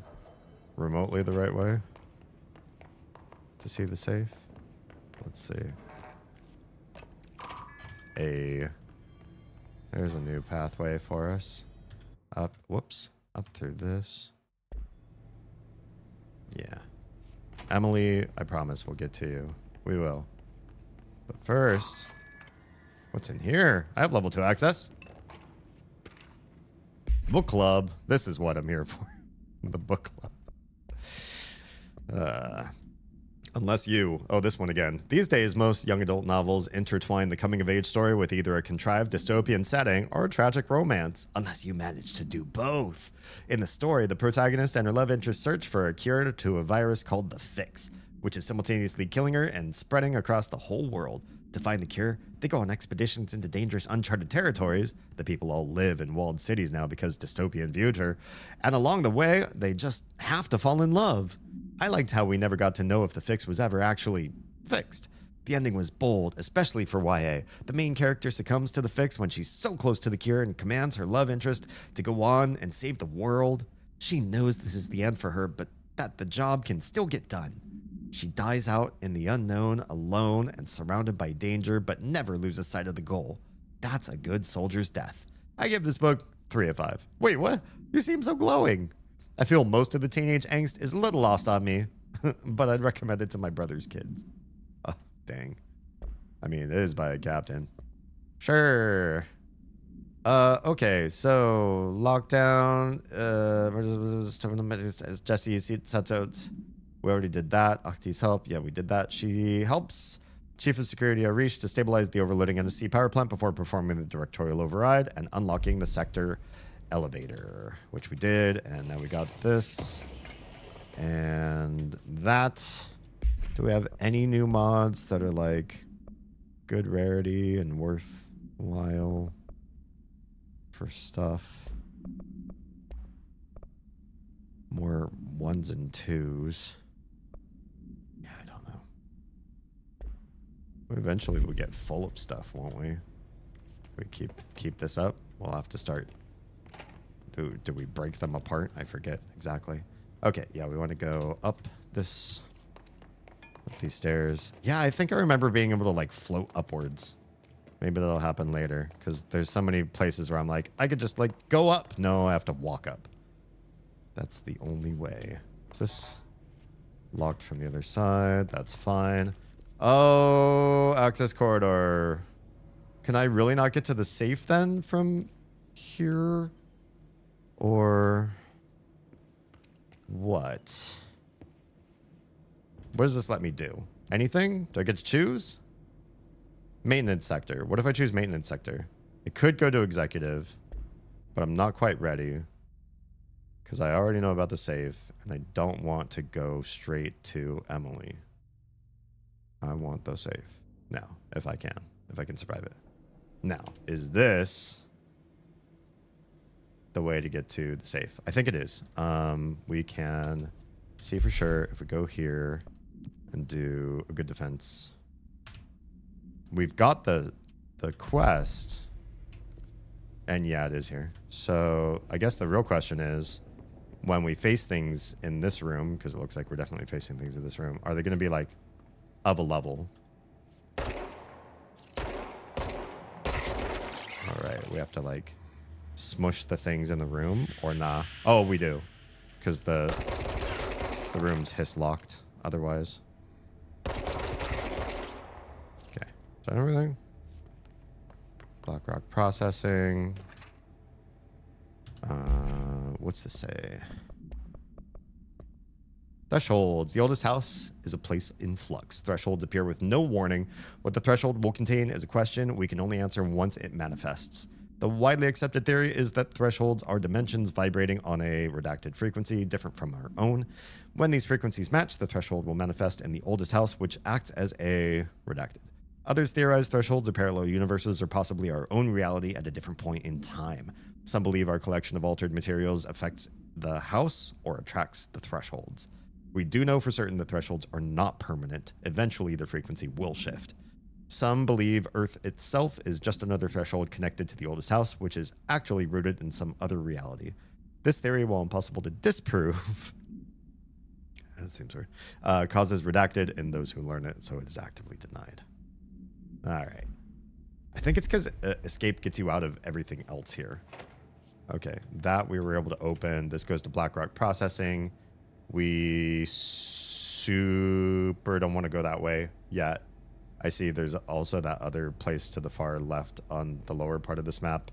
remotely the right way to see the safe? Let's see. There's a new pathway for us. Up, whoops, up through this. Yeah. Emily, I promise we'll get to you. We will. But first, what's in here? I have level 2 access. Book club. This is what I'm here for. The book club. Unless you... Oh, this one again. These days, most young adult novels intertwine the coming-of-age story with either a contrived dystopian setting or a tragic romance, unless you manage to do both. In the story, the protagonist and her love interest search for a cure to a virus called the Fix, which is simultaneously killing her and spreading across the whole world. To find the cure, they go on expeditions into dangerous, uncharted territories. The people all live in walled cities now because dystopian future. And along the way, they just have to fall in love. I liked how we never got to know if the Fix was ever actually fixed. The ending was bold, especially for YA. The main character succumbs to the Fix when she's so close to the cure and commands her love interest to go on and save the world. She knows this is the end for her, but that the job can still get done. She dies out in the unknown, alone and surrounded by danger, but never loses sight of the goal. That's a good soldier's death. I give this book 3 of 5. Wait, what? You seem so glowing. I feel most of the teenage angst is a little lost on me, but I'd recommend it to my brother's kids. Oh, dang. I mean, it is by a captain. Sure. Okay, so lockdown. Jesse sets out. We already did that. Akti's help. Yeah, we did that. She helps Chief of Security Arish to stabilize the overloading NSC power plant before performing the directorial override and unlocking the sector elevator, which we did. And now we got this and that. Do we have any new mods that are like good rarity and worthwhile for stuff? More 1s and 2s. Yeah, I don't know. Eventually we'll get full of stuff, won't we? We keep this up. We'll have to start. Do we break them apart? I forget exactly. Okay, yeah, we want to go up these stairs. Yeah, I think I remember being able to like float upwards. Maybe that'll happen later because there's so many places where I'm like, I could just like go up. No, I have to walk up. That's the only way. Is this locked from the other side? That's fine. Oh, access corridor. Can I really not get to the safe then from here? Or what? What does this let me do? Anything? Do I get to choose? Maintenance sector. What if I choose maintenance sector? It could go to executive, but I'm not quite ready because I already know about the safe and I don't want to go straight to Emily. I want the safe. Now, if I can survive it. Now, is this the way to get to the safe? I think it is. We can see for sure if we go here and do a good defense. We've got the quest, and yeah, it is here. So I guess the real question is, when we face things in this room, because it looks like we're definitely facing things in this room, are they going to be like of a level? All right, we have to like smush the things in the room or nah? Oh, we do, because the room's hiss locked otherwise. Okay, is that everything? Black rock processing. What's this say? Thresholds. The oldest house is a place in flux. Thresholds appear with no warning. What the threshold will contain is a question we can only answer once it manifests. The widely accepted theory is that thresholds are dimensions vibrating on a redacted frequency different from our own. When these frequencies match, the threshold will manifest in the oldest house, which acts as a redacted. Others theorize thresholds are parallel universes or possibly our own reality at a different point in time. Some believe our collection of altered materials affects the house or attracts the thresholds. We do know for certain that thresholds are not permanent. Eventually, the frequency will shift. Some believe Earth itself is just another threshold connected to the oldest house, which is actually rooted in some other reality. This theory, while impossible to disprove, that seems weird, causes redacted in those who learn it, so it is actively denied. All right. I think it's because escape gets you out of everything else here. Okay, that we were able to open. This goes to BlackRock processing. We super don't want to go that way yet. I see there's also that other place to the far left on the lower part of this map.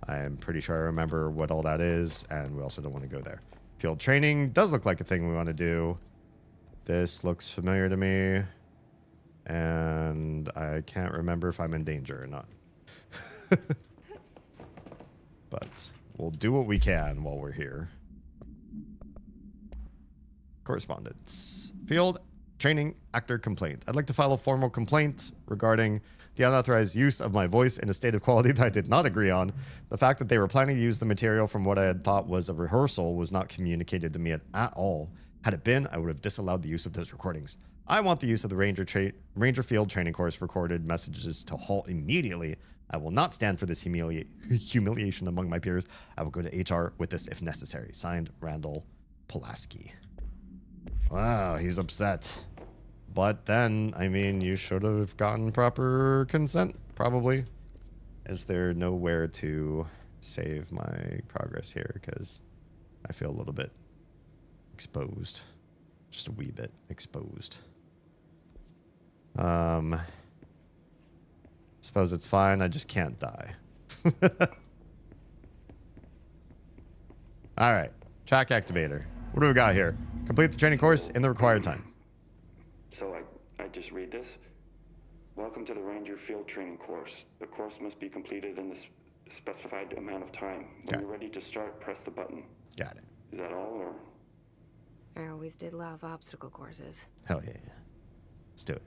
I'm pretty sure I remember what all that is, and we also don't want to go there. Field training does look like a thing we want to do. This looks familiar to me, and I can't remember if I'm in danger or not. But we'll do what we can while we're here. Correspondence. Field training actor complaint. I'd like to file a formal complaint regarding the unauthorized use of my voice in a state of quality that I did not agree on. The fact that they were planning to use the material from what I had thought was a rehearsal was not communicated to me at all. Had it been, I would have disallowed the use of those recordings. I want the use of the Ranger Field training course recorded messages to halt immediately. I will not stand for this humiliation among my peers. I will go to HR with this if necessary. Signed, Randall Pulaski. Wow, he's upset. But then, I mean, you should have gotten proper consent, probably. Is there nowhere to save my progress here? Because I feel a little bit exposed. Just a wee bit exposed. Suppose it's fine. I just can't die. All right. Track activator. What do we got here? Complete the training course in the required time. So I just read this. Welcome to the Ranger Field Training course. The course must be completed in the specified amount of time. When you're ready to start, press the button. Got it. Is that all, or? I always did love obstacle courses. Hell yeah. Let's do it.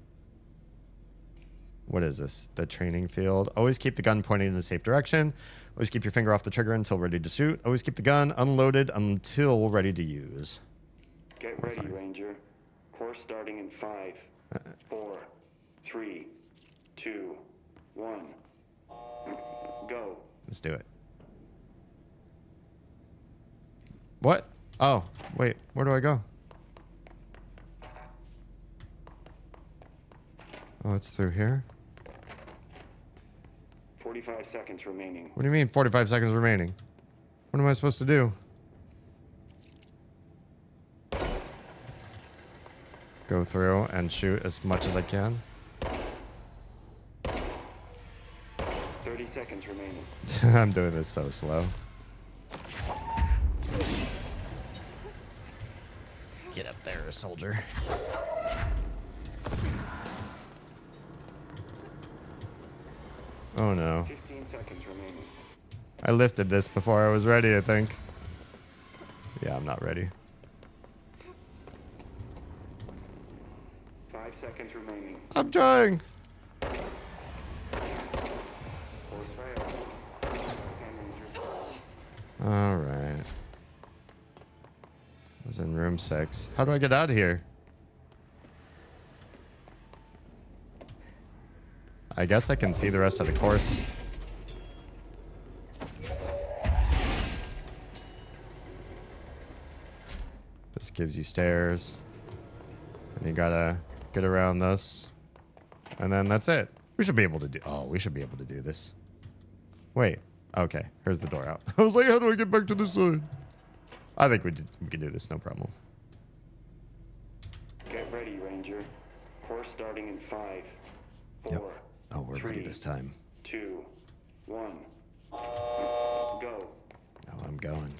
What is this? The training field. Always keep the gun pointing in a safe direction. Always keep your finger off the trigger until ready to shoot. Always keep the gun unloaded until ready to use. Get ready, Ranger. Course starting in 5, 4, 3, 2, 1. Go. Let's do it. What? Oh, wait. Where do I go? Oh, it's through here? 45 seconds remaining. What do you mean 45 seconds remaining? What am I supposed to do? Go through and shoot as much as I can. 30 seconds remaining. I'm doing this so slow. Get up there, soldier. Oh no. 15 seconds remaining. I lifted this before I was ready, I think. Yeah, I'm not ready. 5 seconds remaining. I'm trying. All right. I was in room 6. How do I get out of here? I guess I can see the rest of the course. This gives you stairs. And you gotta get around this. And then that's it. We should be able to do... Oh, we should be able to do this. Wait. Okay. Here's the door out. I was like, how do I get back to this side? I think we can do this. No problem. Get ready, Ranger. Course starting in 5, 4, yep. Oh, we're ready this time. 2, 1. Go. Oh, I'm going.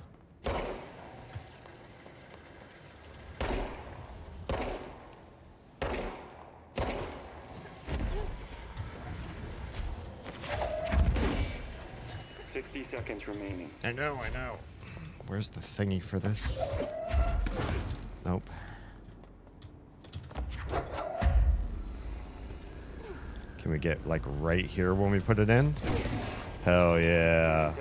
Seconds remaining. I know. Where's the thingy for this? Nope. Can we get like right here when we put it in? Hell yeah.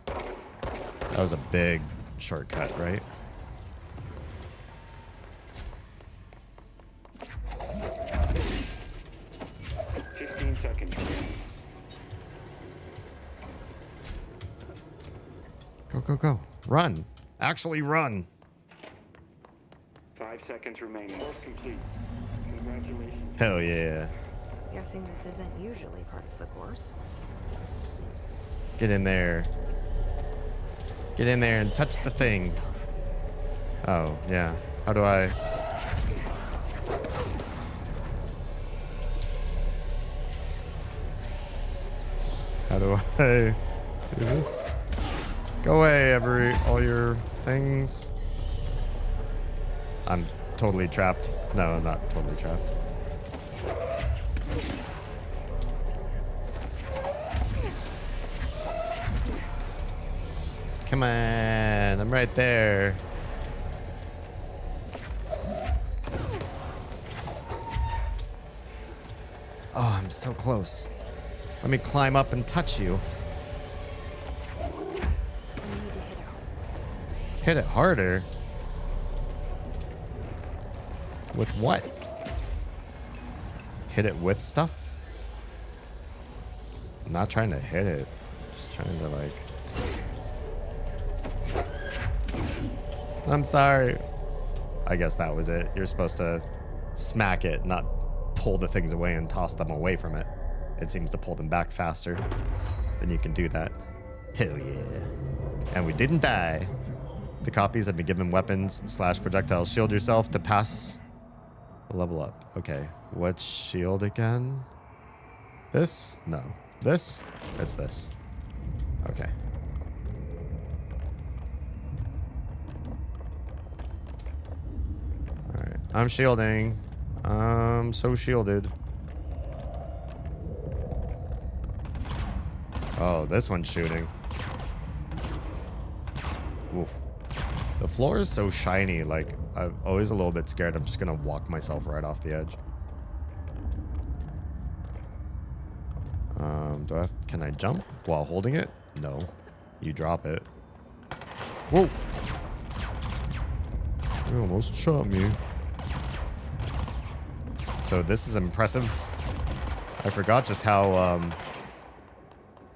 That was a big shortcut, right? Go. Run. Actually run. 5 seconds remaining. Course complete. Congratulations. Hell yeah. Guessing this isn't usually part of the course. Get in there. Get in there and touch the thing. Oh, yeah. How do I... How do I do this? Go away, all your things. I'm totally trapped. No, I'm not totally trapped. Come on, I'm right there. Oh, I'm so close. Let me climb up and touch you. Hit it harder? With what? Hit it with stuff? I'm not trying to hit it. Just trying to like... I'm sorry. I guess that was it. You're supposed to smack it, not pull the things away and toss them away from it. It seems to pull them back faster. Then you can do that. Hell yeah. And we didn't die. The copies have been given weapons / projectiles. Shield yourself to pass the level up. Okay. What shield again? This? No. This? It's this. Okay. Alright. I'm shielding. I'm so shielded. Oh, this one's shooting. Oof. The floor is so shiny, like, I'm always a little bit scared. I'm just gonna walk myself right off the edge. Can I jump while holding it? No. You drop it. Whoa! You almost shot me. So this is impressive. I forgot just how,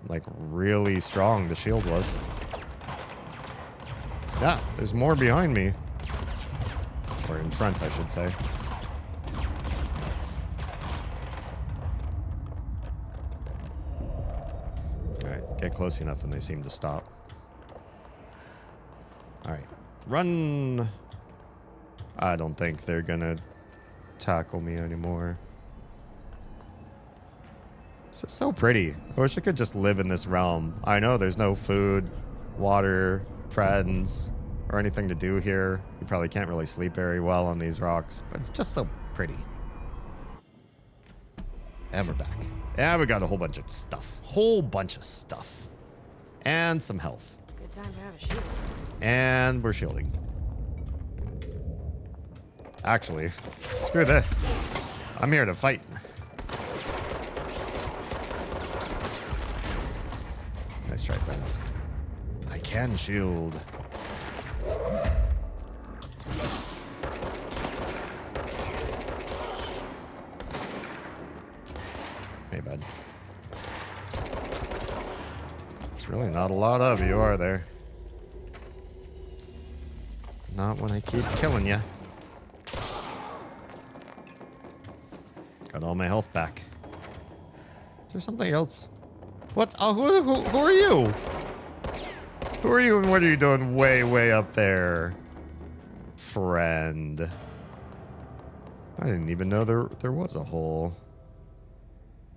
like, really strong the shield was. Yeah, there's more behind me. Or in front, I should say. Alright, get close enough and they seem to stop. Alright, run! I don't think they're gonna tackle me anymore. This is so pretty. I wish I could just live in this realm. I know there's no food, water, friends, or anything to do here. You probably can't really sleep very well on these rocks, but it's just so pretty. And we're back. Yeah, we got a whole bunch of stuff. Whole bunch of stuff. And some health. Good time to have a shield. And we're shielding. Actually, screw this. I'm here to fight. Nice try, friends. I can shield. Hey, bud. There's really not a lot of you, are there? Not when I keep killing you. Got all my health back. Is there something else? What? Oh, who are you? Who are you and what are you doing way up there? Friend. I didn't even know there was a whole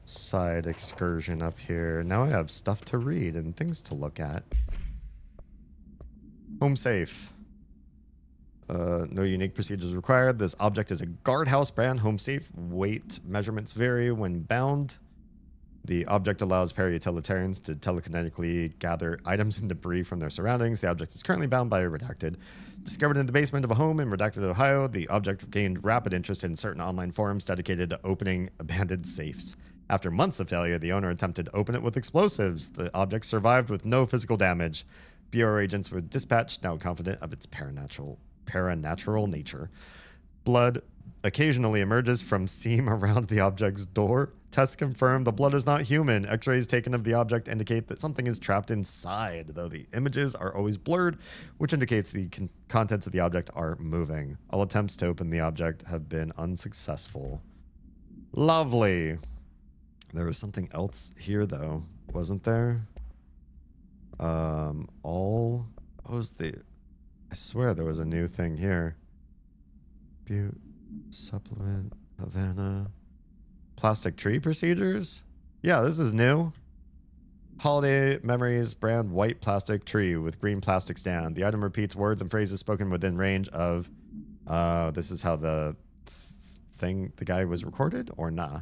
side excursion up here. Now I have stuff to read and things to look at. Home safe. No unique procedures required. This object is a guardhouse brand home safe. Weight measurements vary when bound. The object allows para-utilitarians to telekinetically gather items and debris from their surroundings. The object is currently bound by Redacted. Discovered in the basement of a home in Redacted, Ohio, the object gained rapid interest in certain online forums dedicated to opening abandoned safes. After months of failure, the owner attempted to open it with explosives. The object survived with no physical damage. Bureau agents were dispatched, now confident of its paranatural nature. Blood occasionally emerges from seam around the object's door. Tests confirm the blood is not human. X-rays taken of the object indicate that something is trapped inside, though the images are always blurred, which indicates the contents of the object are moving. All attempts to open the object have been unsuccessful. Lovely. There was something else here, though, wasn't there? What was the... I swear there was a new thing here. Butte, supplement, Havana. Plastic tree procedures? Yeah, this is new. Holiday Memories brand white plastic tree with green plastic stand. The item repeats words and phrases spoken within range of... this is how the guy was recorded, or nah?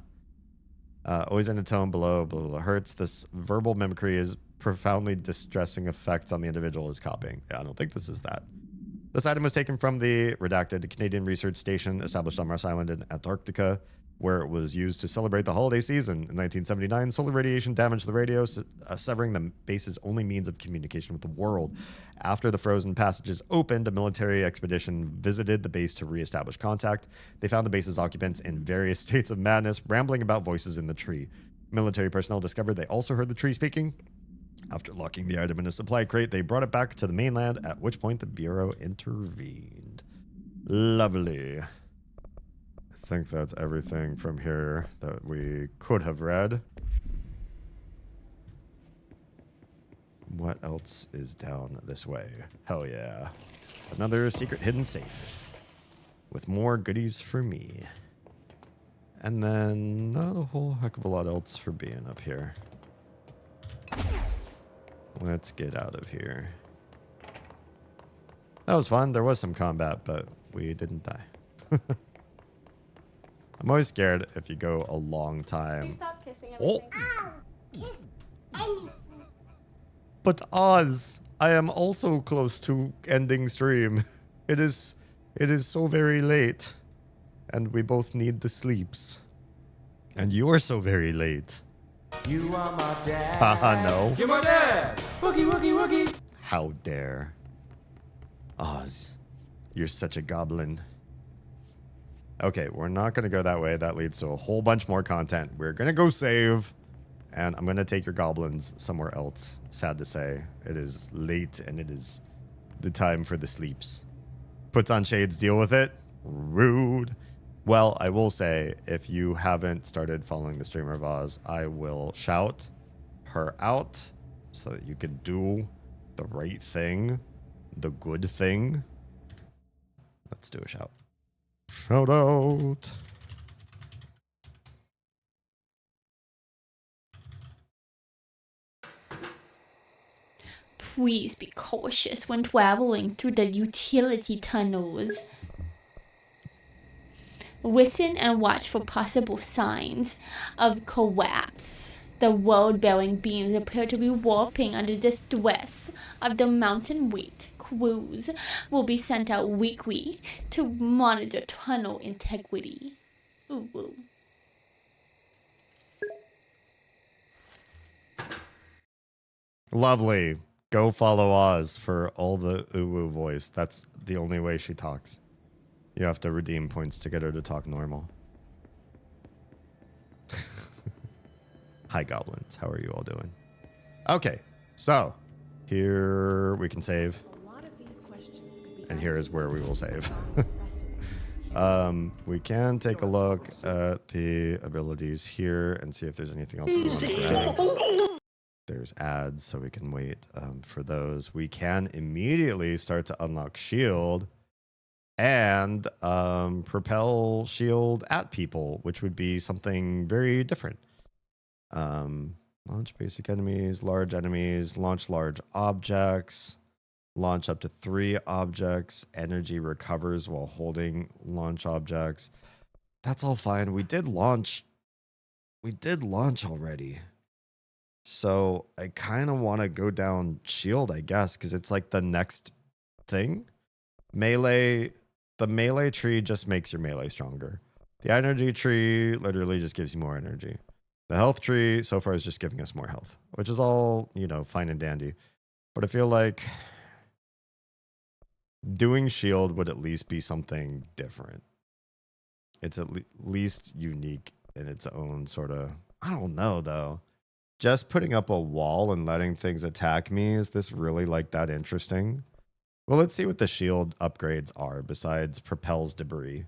Always in a tone below, blah, blah, blah, hertz. This verbal mimicry is profoundly distressing effects on the individual is copying. Yeah, I don't think this is that. This item was taken from the Redacted Canadian Research Station established on Mars Island in Antarctica, where it was used to celebrate the holiday season. In 1979, solar radiation damaged the radio, severing the base's only means of communication with the world. After the frozen passages opened, a military expedition visited the base to reestablish contact. They found the base's occupants in various states of madness, rambling about voices in the tree. Military personnel discovered they also heard the tree speaking. After locking the item in a supply crate, they brought it back to the mainland, at which point the Bureau intervened. Lovely. I think that's everything from here that we could have read. What else is down this way? Hell yeah. Another secret hidden safe with more goodies for me. And then not a whole heck of a lot else for being up here. Let's get out of here. That was fun. There was some combat, but we didn't die. I'm always scared if you go a long time. Stop kissing everything. Oh. But Oz, I am also close to ending stream. It is so very late. And we both need the sleeps. And you're so very late. You are my dad. Haha, no. You're my dad. Wookie, wookie, wookie. How dare. Oz, you're such a goblin. Okay, we're not going to go that way. That leads to a whole bunch more content. We're going to go save. And I'm going to take your goblins somewhere else. Sad to say. It is late and it is the time for the sleeps. Puts on shades, deal with it. Rude. Well, I will say, if you haven't started following the streamer of Oz, I will shout her out so that you can do the right thing, the good thing. Let's do a shout. Shout out. Please be cautious when traveling through the utility tunnels. Listen and watch for possible signs of collapse. The load-bearing beams appear to be warping under the stress of the mountain weight, crews will be sent out weekly to monitor tunnel integrity. Ooh, ooh. Lovely. Go follow Oz for all the ooh-woo voice. That's the only way she talks. You have to redeem points to get her to talk normal. Hi, goblins. How are you all doing? Okay, so here we can save. And here is where we will save. We can take a look at the abilities here and see if there's anything else we want to grab. There's ads, so we can wait for those. We can immediately start to unlock shield and propel shield at people, which would be something very different. Launch basic enemies, large enemies, launch large objects, launch up to 3 objects, energy recovers while holding launch objects. That's all fine. We did launch already. So I kind of want to go down shield, I guess, because it's like the next thing. Melee, the melee tree just makes your melee stronger. The energy tree literally just gives you more energy. The health tree so far is just giving us more health, which is all, you know, fine and dandy. But I feel like doing shield would at least be something different. It's at least unique in its own sort of, I don't know though. Just putting up a wall and letting things attack me, is this really like that interesting? Well, let's see what the shield upgrades are besides propels debris.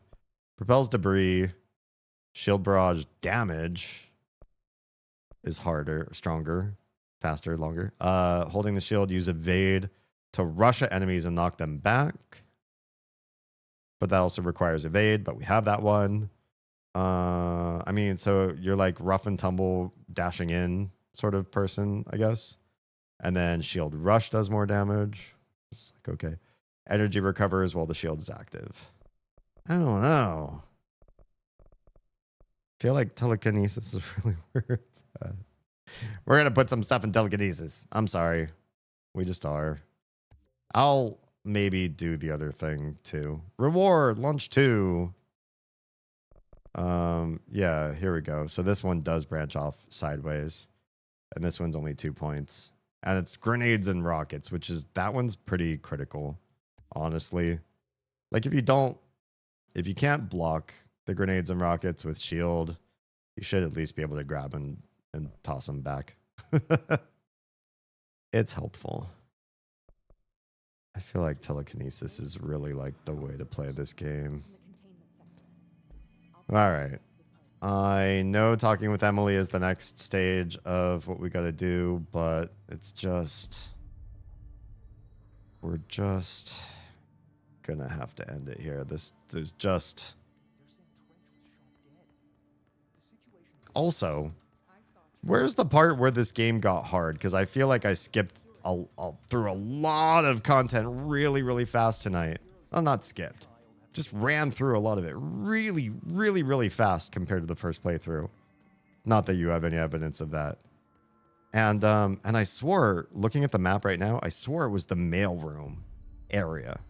Propels debris, shield barrage damage is harder, stronger, faster, longer. Holding the shield, use evade to rush at enemies and knock them back. But that also requires evade, but we have that one. I mean, so you're like rough and tumble dashing in sort of person, I guess. And then shield rush does more damage. It's like, okay. Energy recovers while the shield is active. I don't know. I feel like telekinesis is really where it's at. We're going to put some stuff in telekinesis. I'm sorry. We just are. I'll maybe do the other thing too. Reward, launch 2. Yeah, here we go. So this one does branch off sideways. And this one's only 2 points. And it's grenades and rockets, which is, that one's pretty critical, honestly. Like if you can't block the grenades and rockets with shield, you should at least be able to grab and toss them back. It's helpful. I feel like telekinesis is really like the way to play this game. All right. I know talking with Emily is the next stage of what we got to do, but it's just, we're just gonna have to end it here. There's just, also, where's the part where this game got hard? Because I feel like I skipped through a lot of content really, really fast tonight. Well, not skipped. Just ran through a lot of it really, really, really fast compared to the first playthrough. Not that you have any evidence of that. And I swore, looking at the map right now, I swore it was the mailroom area.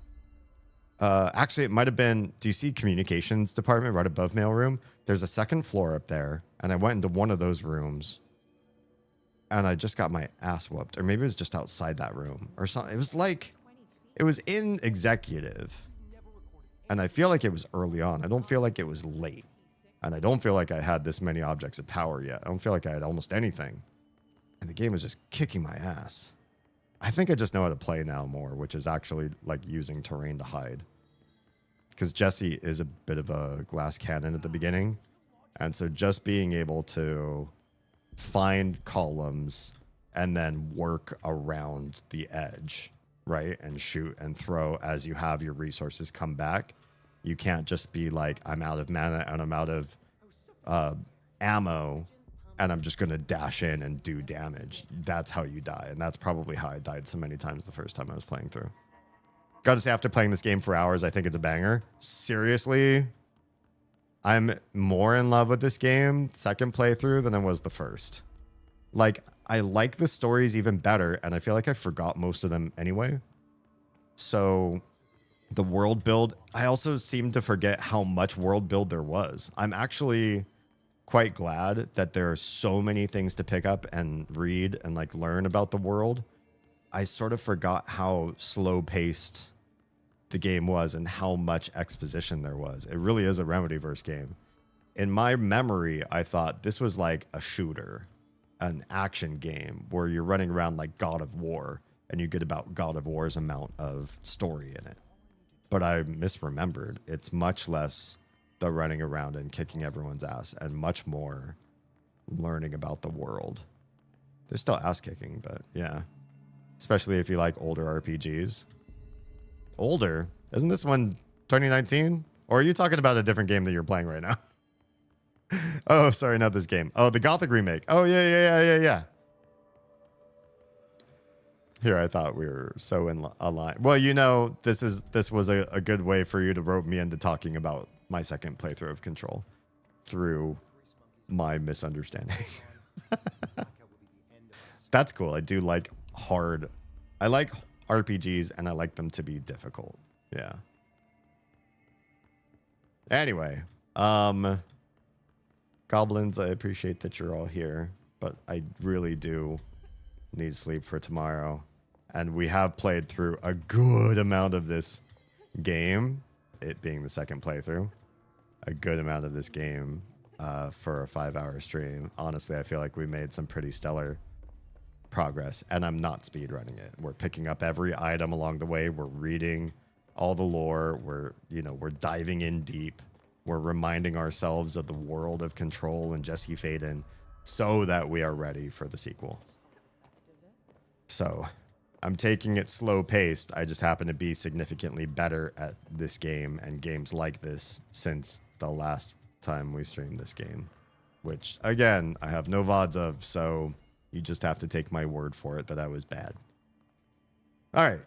Actually, it might have been, do you see communications department right above mailroom? There's a second floor up there, and I went into one of those rooms. And I just got my ass whooped. Or maybe it was just outside that room. Or something. It was like, it was in executive. And I feel like it was early on. I don't feel like it was late. And I don't feel like I had this many objects of power yet. I don't feel like I had almost anything. And the game was just kicking my ass. I think I just know how to play now more, which is actually like using terrain to hide. Because Jesse is a bit of a glass cannon at the beginning. And so just being able to find columns and then work around the edge, right? And shoot and throw as you have your resources come back. You can't just be like, I'm out of mana and I'm out of ammo and I'm just going to dash in and do damage. That's how you die. And that's probably how I died so many times the first time I was playing through. Gotta say, after playing this game for hours, I think it's a banger. Seriously, I'm more in love with this game second playthrough than I was the first. Like, I like the stories even better, and I feel like I forgot most of them anyway. So the world build, I also seem to forget how much world build there was. I'm actually quite glad that there are so many things to pick up and read and like learn about the world. I sort of forgot how slow paced the game was and how much exposition there was. It really is a Remedyverse game. In my memory, I thought this was like a shooter, an action game where you're running around like God of War and you get about God of War's amount of story in it. But I misremembered. It's much less the running around and kicking everyone's ass and much more learning about the world. There's still ass kicking, but yeah. Especially if you like older RPGs. Older? Isn't this one 2019? Or are you talking about a different game that you're playing right now? Oh, sorry, not this game. Oh, the Gothic remake. Oh, yeah. Here, I thought we were so in aligned. Well, you know, this was a good way for you to rope me into talking about my second playthrough of Control through my misunderstanding. That's cool. I do like hard. I like RPGs and I like them to be difficult. Yeah. Anyway, Goblins, I appreciate that you're all here, but I really do need sleep for tomorrow. And we have played through a good amount of this game, it being the second playthrough, a good amount of this game for a 5-hour stream. Honestly, I feel like we made some pretty stellar progress, and I'm not speedrunning it. We're picking up every item along the way. We're reading all the lore. We're diving in deep. We're reminding ourselves of the world of Control and Jesse Faden so that we are ready for the sequel. So I'm taking it slow paced. I just happen to be significantly better at this game and games like this since the last time we streamed this game, which again, I have no VODs of, so you just have to take my word for it that I was bad. All right.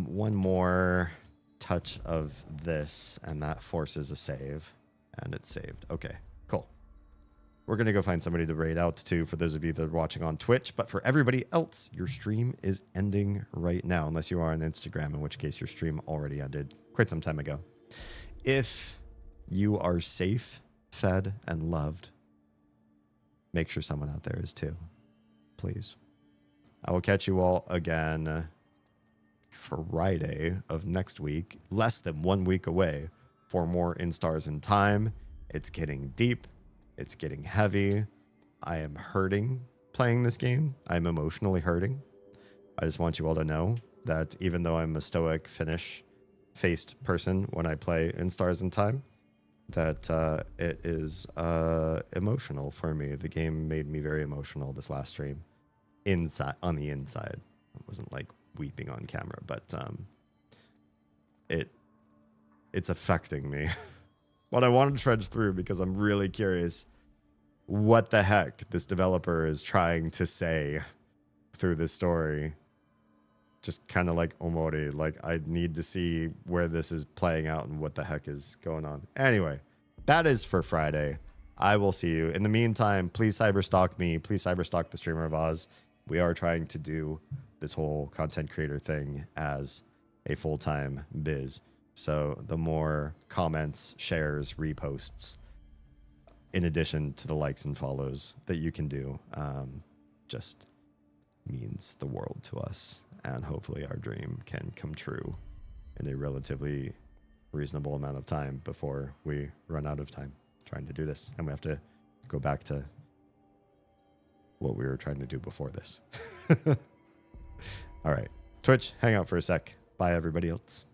One more touch of this, and that forces a save. And it's saved. Okay, cool. We're going to go find somebody to raid out to for those of you that are watching on Twitch. But for everybody else, your stream is ending right now, unless you are on Instagram, in which case your stream already ended quite some time ago. If you are safe, fed, and loved, make sure someone out there is too. Please. I will catch you all again Friday of next week, less than 1 week away, for more In Stars in Time. It's getting deep. It's getting heavy. I am hurting playing this game. I'm emotionally hurting. I just want you all to know that even though I'm a stoic, finish-faced person when I play In Stars in Time, that it is emotional for me. The game made me very emotional this last stream. On the inside. I wasn't like weeping on camera, but it's affecting me. But I wanted to trudge through because I'm really curious what the heck this developer is trying to say through this story. Just kind of like Omori, like I need to see where this is playing out and what the heck is going on. Anyway, that is for Friday. I will see you. In the meantime, please cyberstalk me. Please cyberstalk the Streamer of Oz. We are trying to do this whole content creator thing as a full-time biz. So the more comments, shares, reposts, in addition to the likes and follows that you can do, just means the world to us. And hopefully our dream can come true in a relatively reasonable amount of time before we run out of time trying to do this. And we have to go back to what we were trying to do before this. All right. Twitch, hang out for a sec. Bye, everybody else.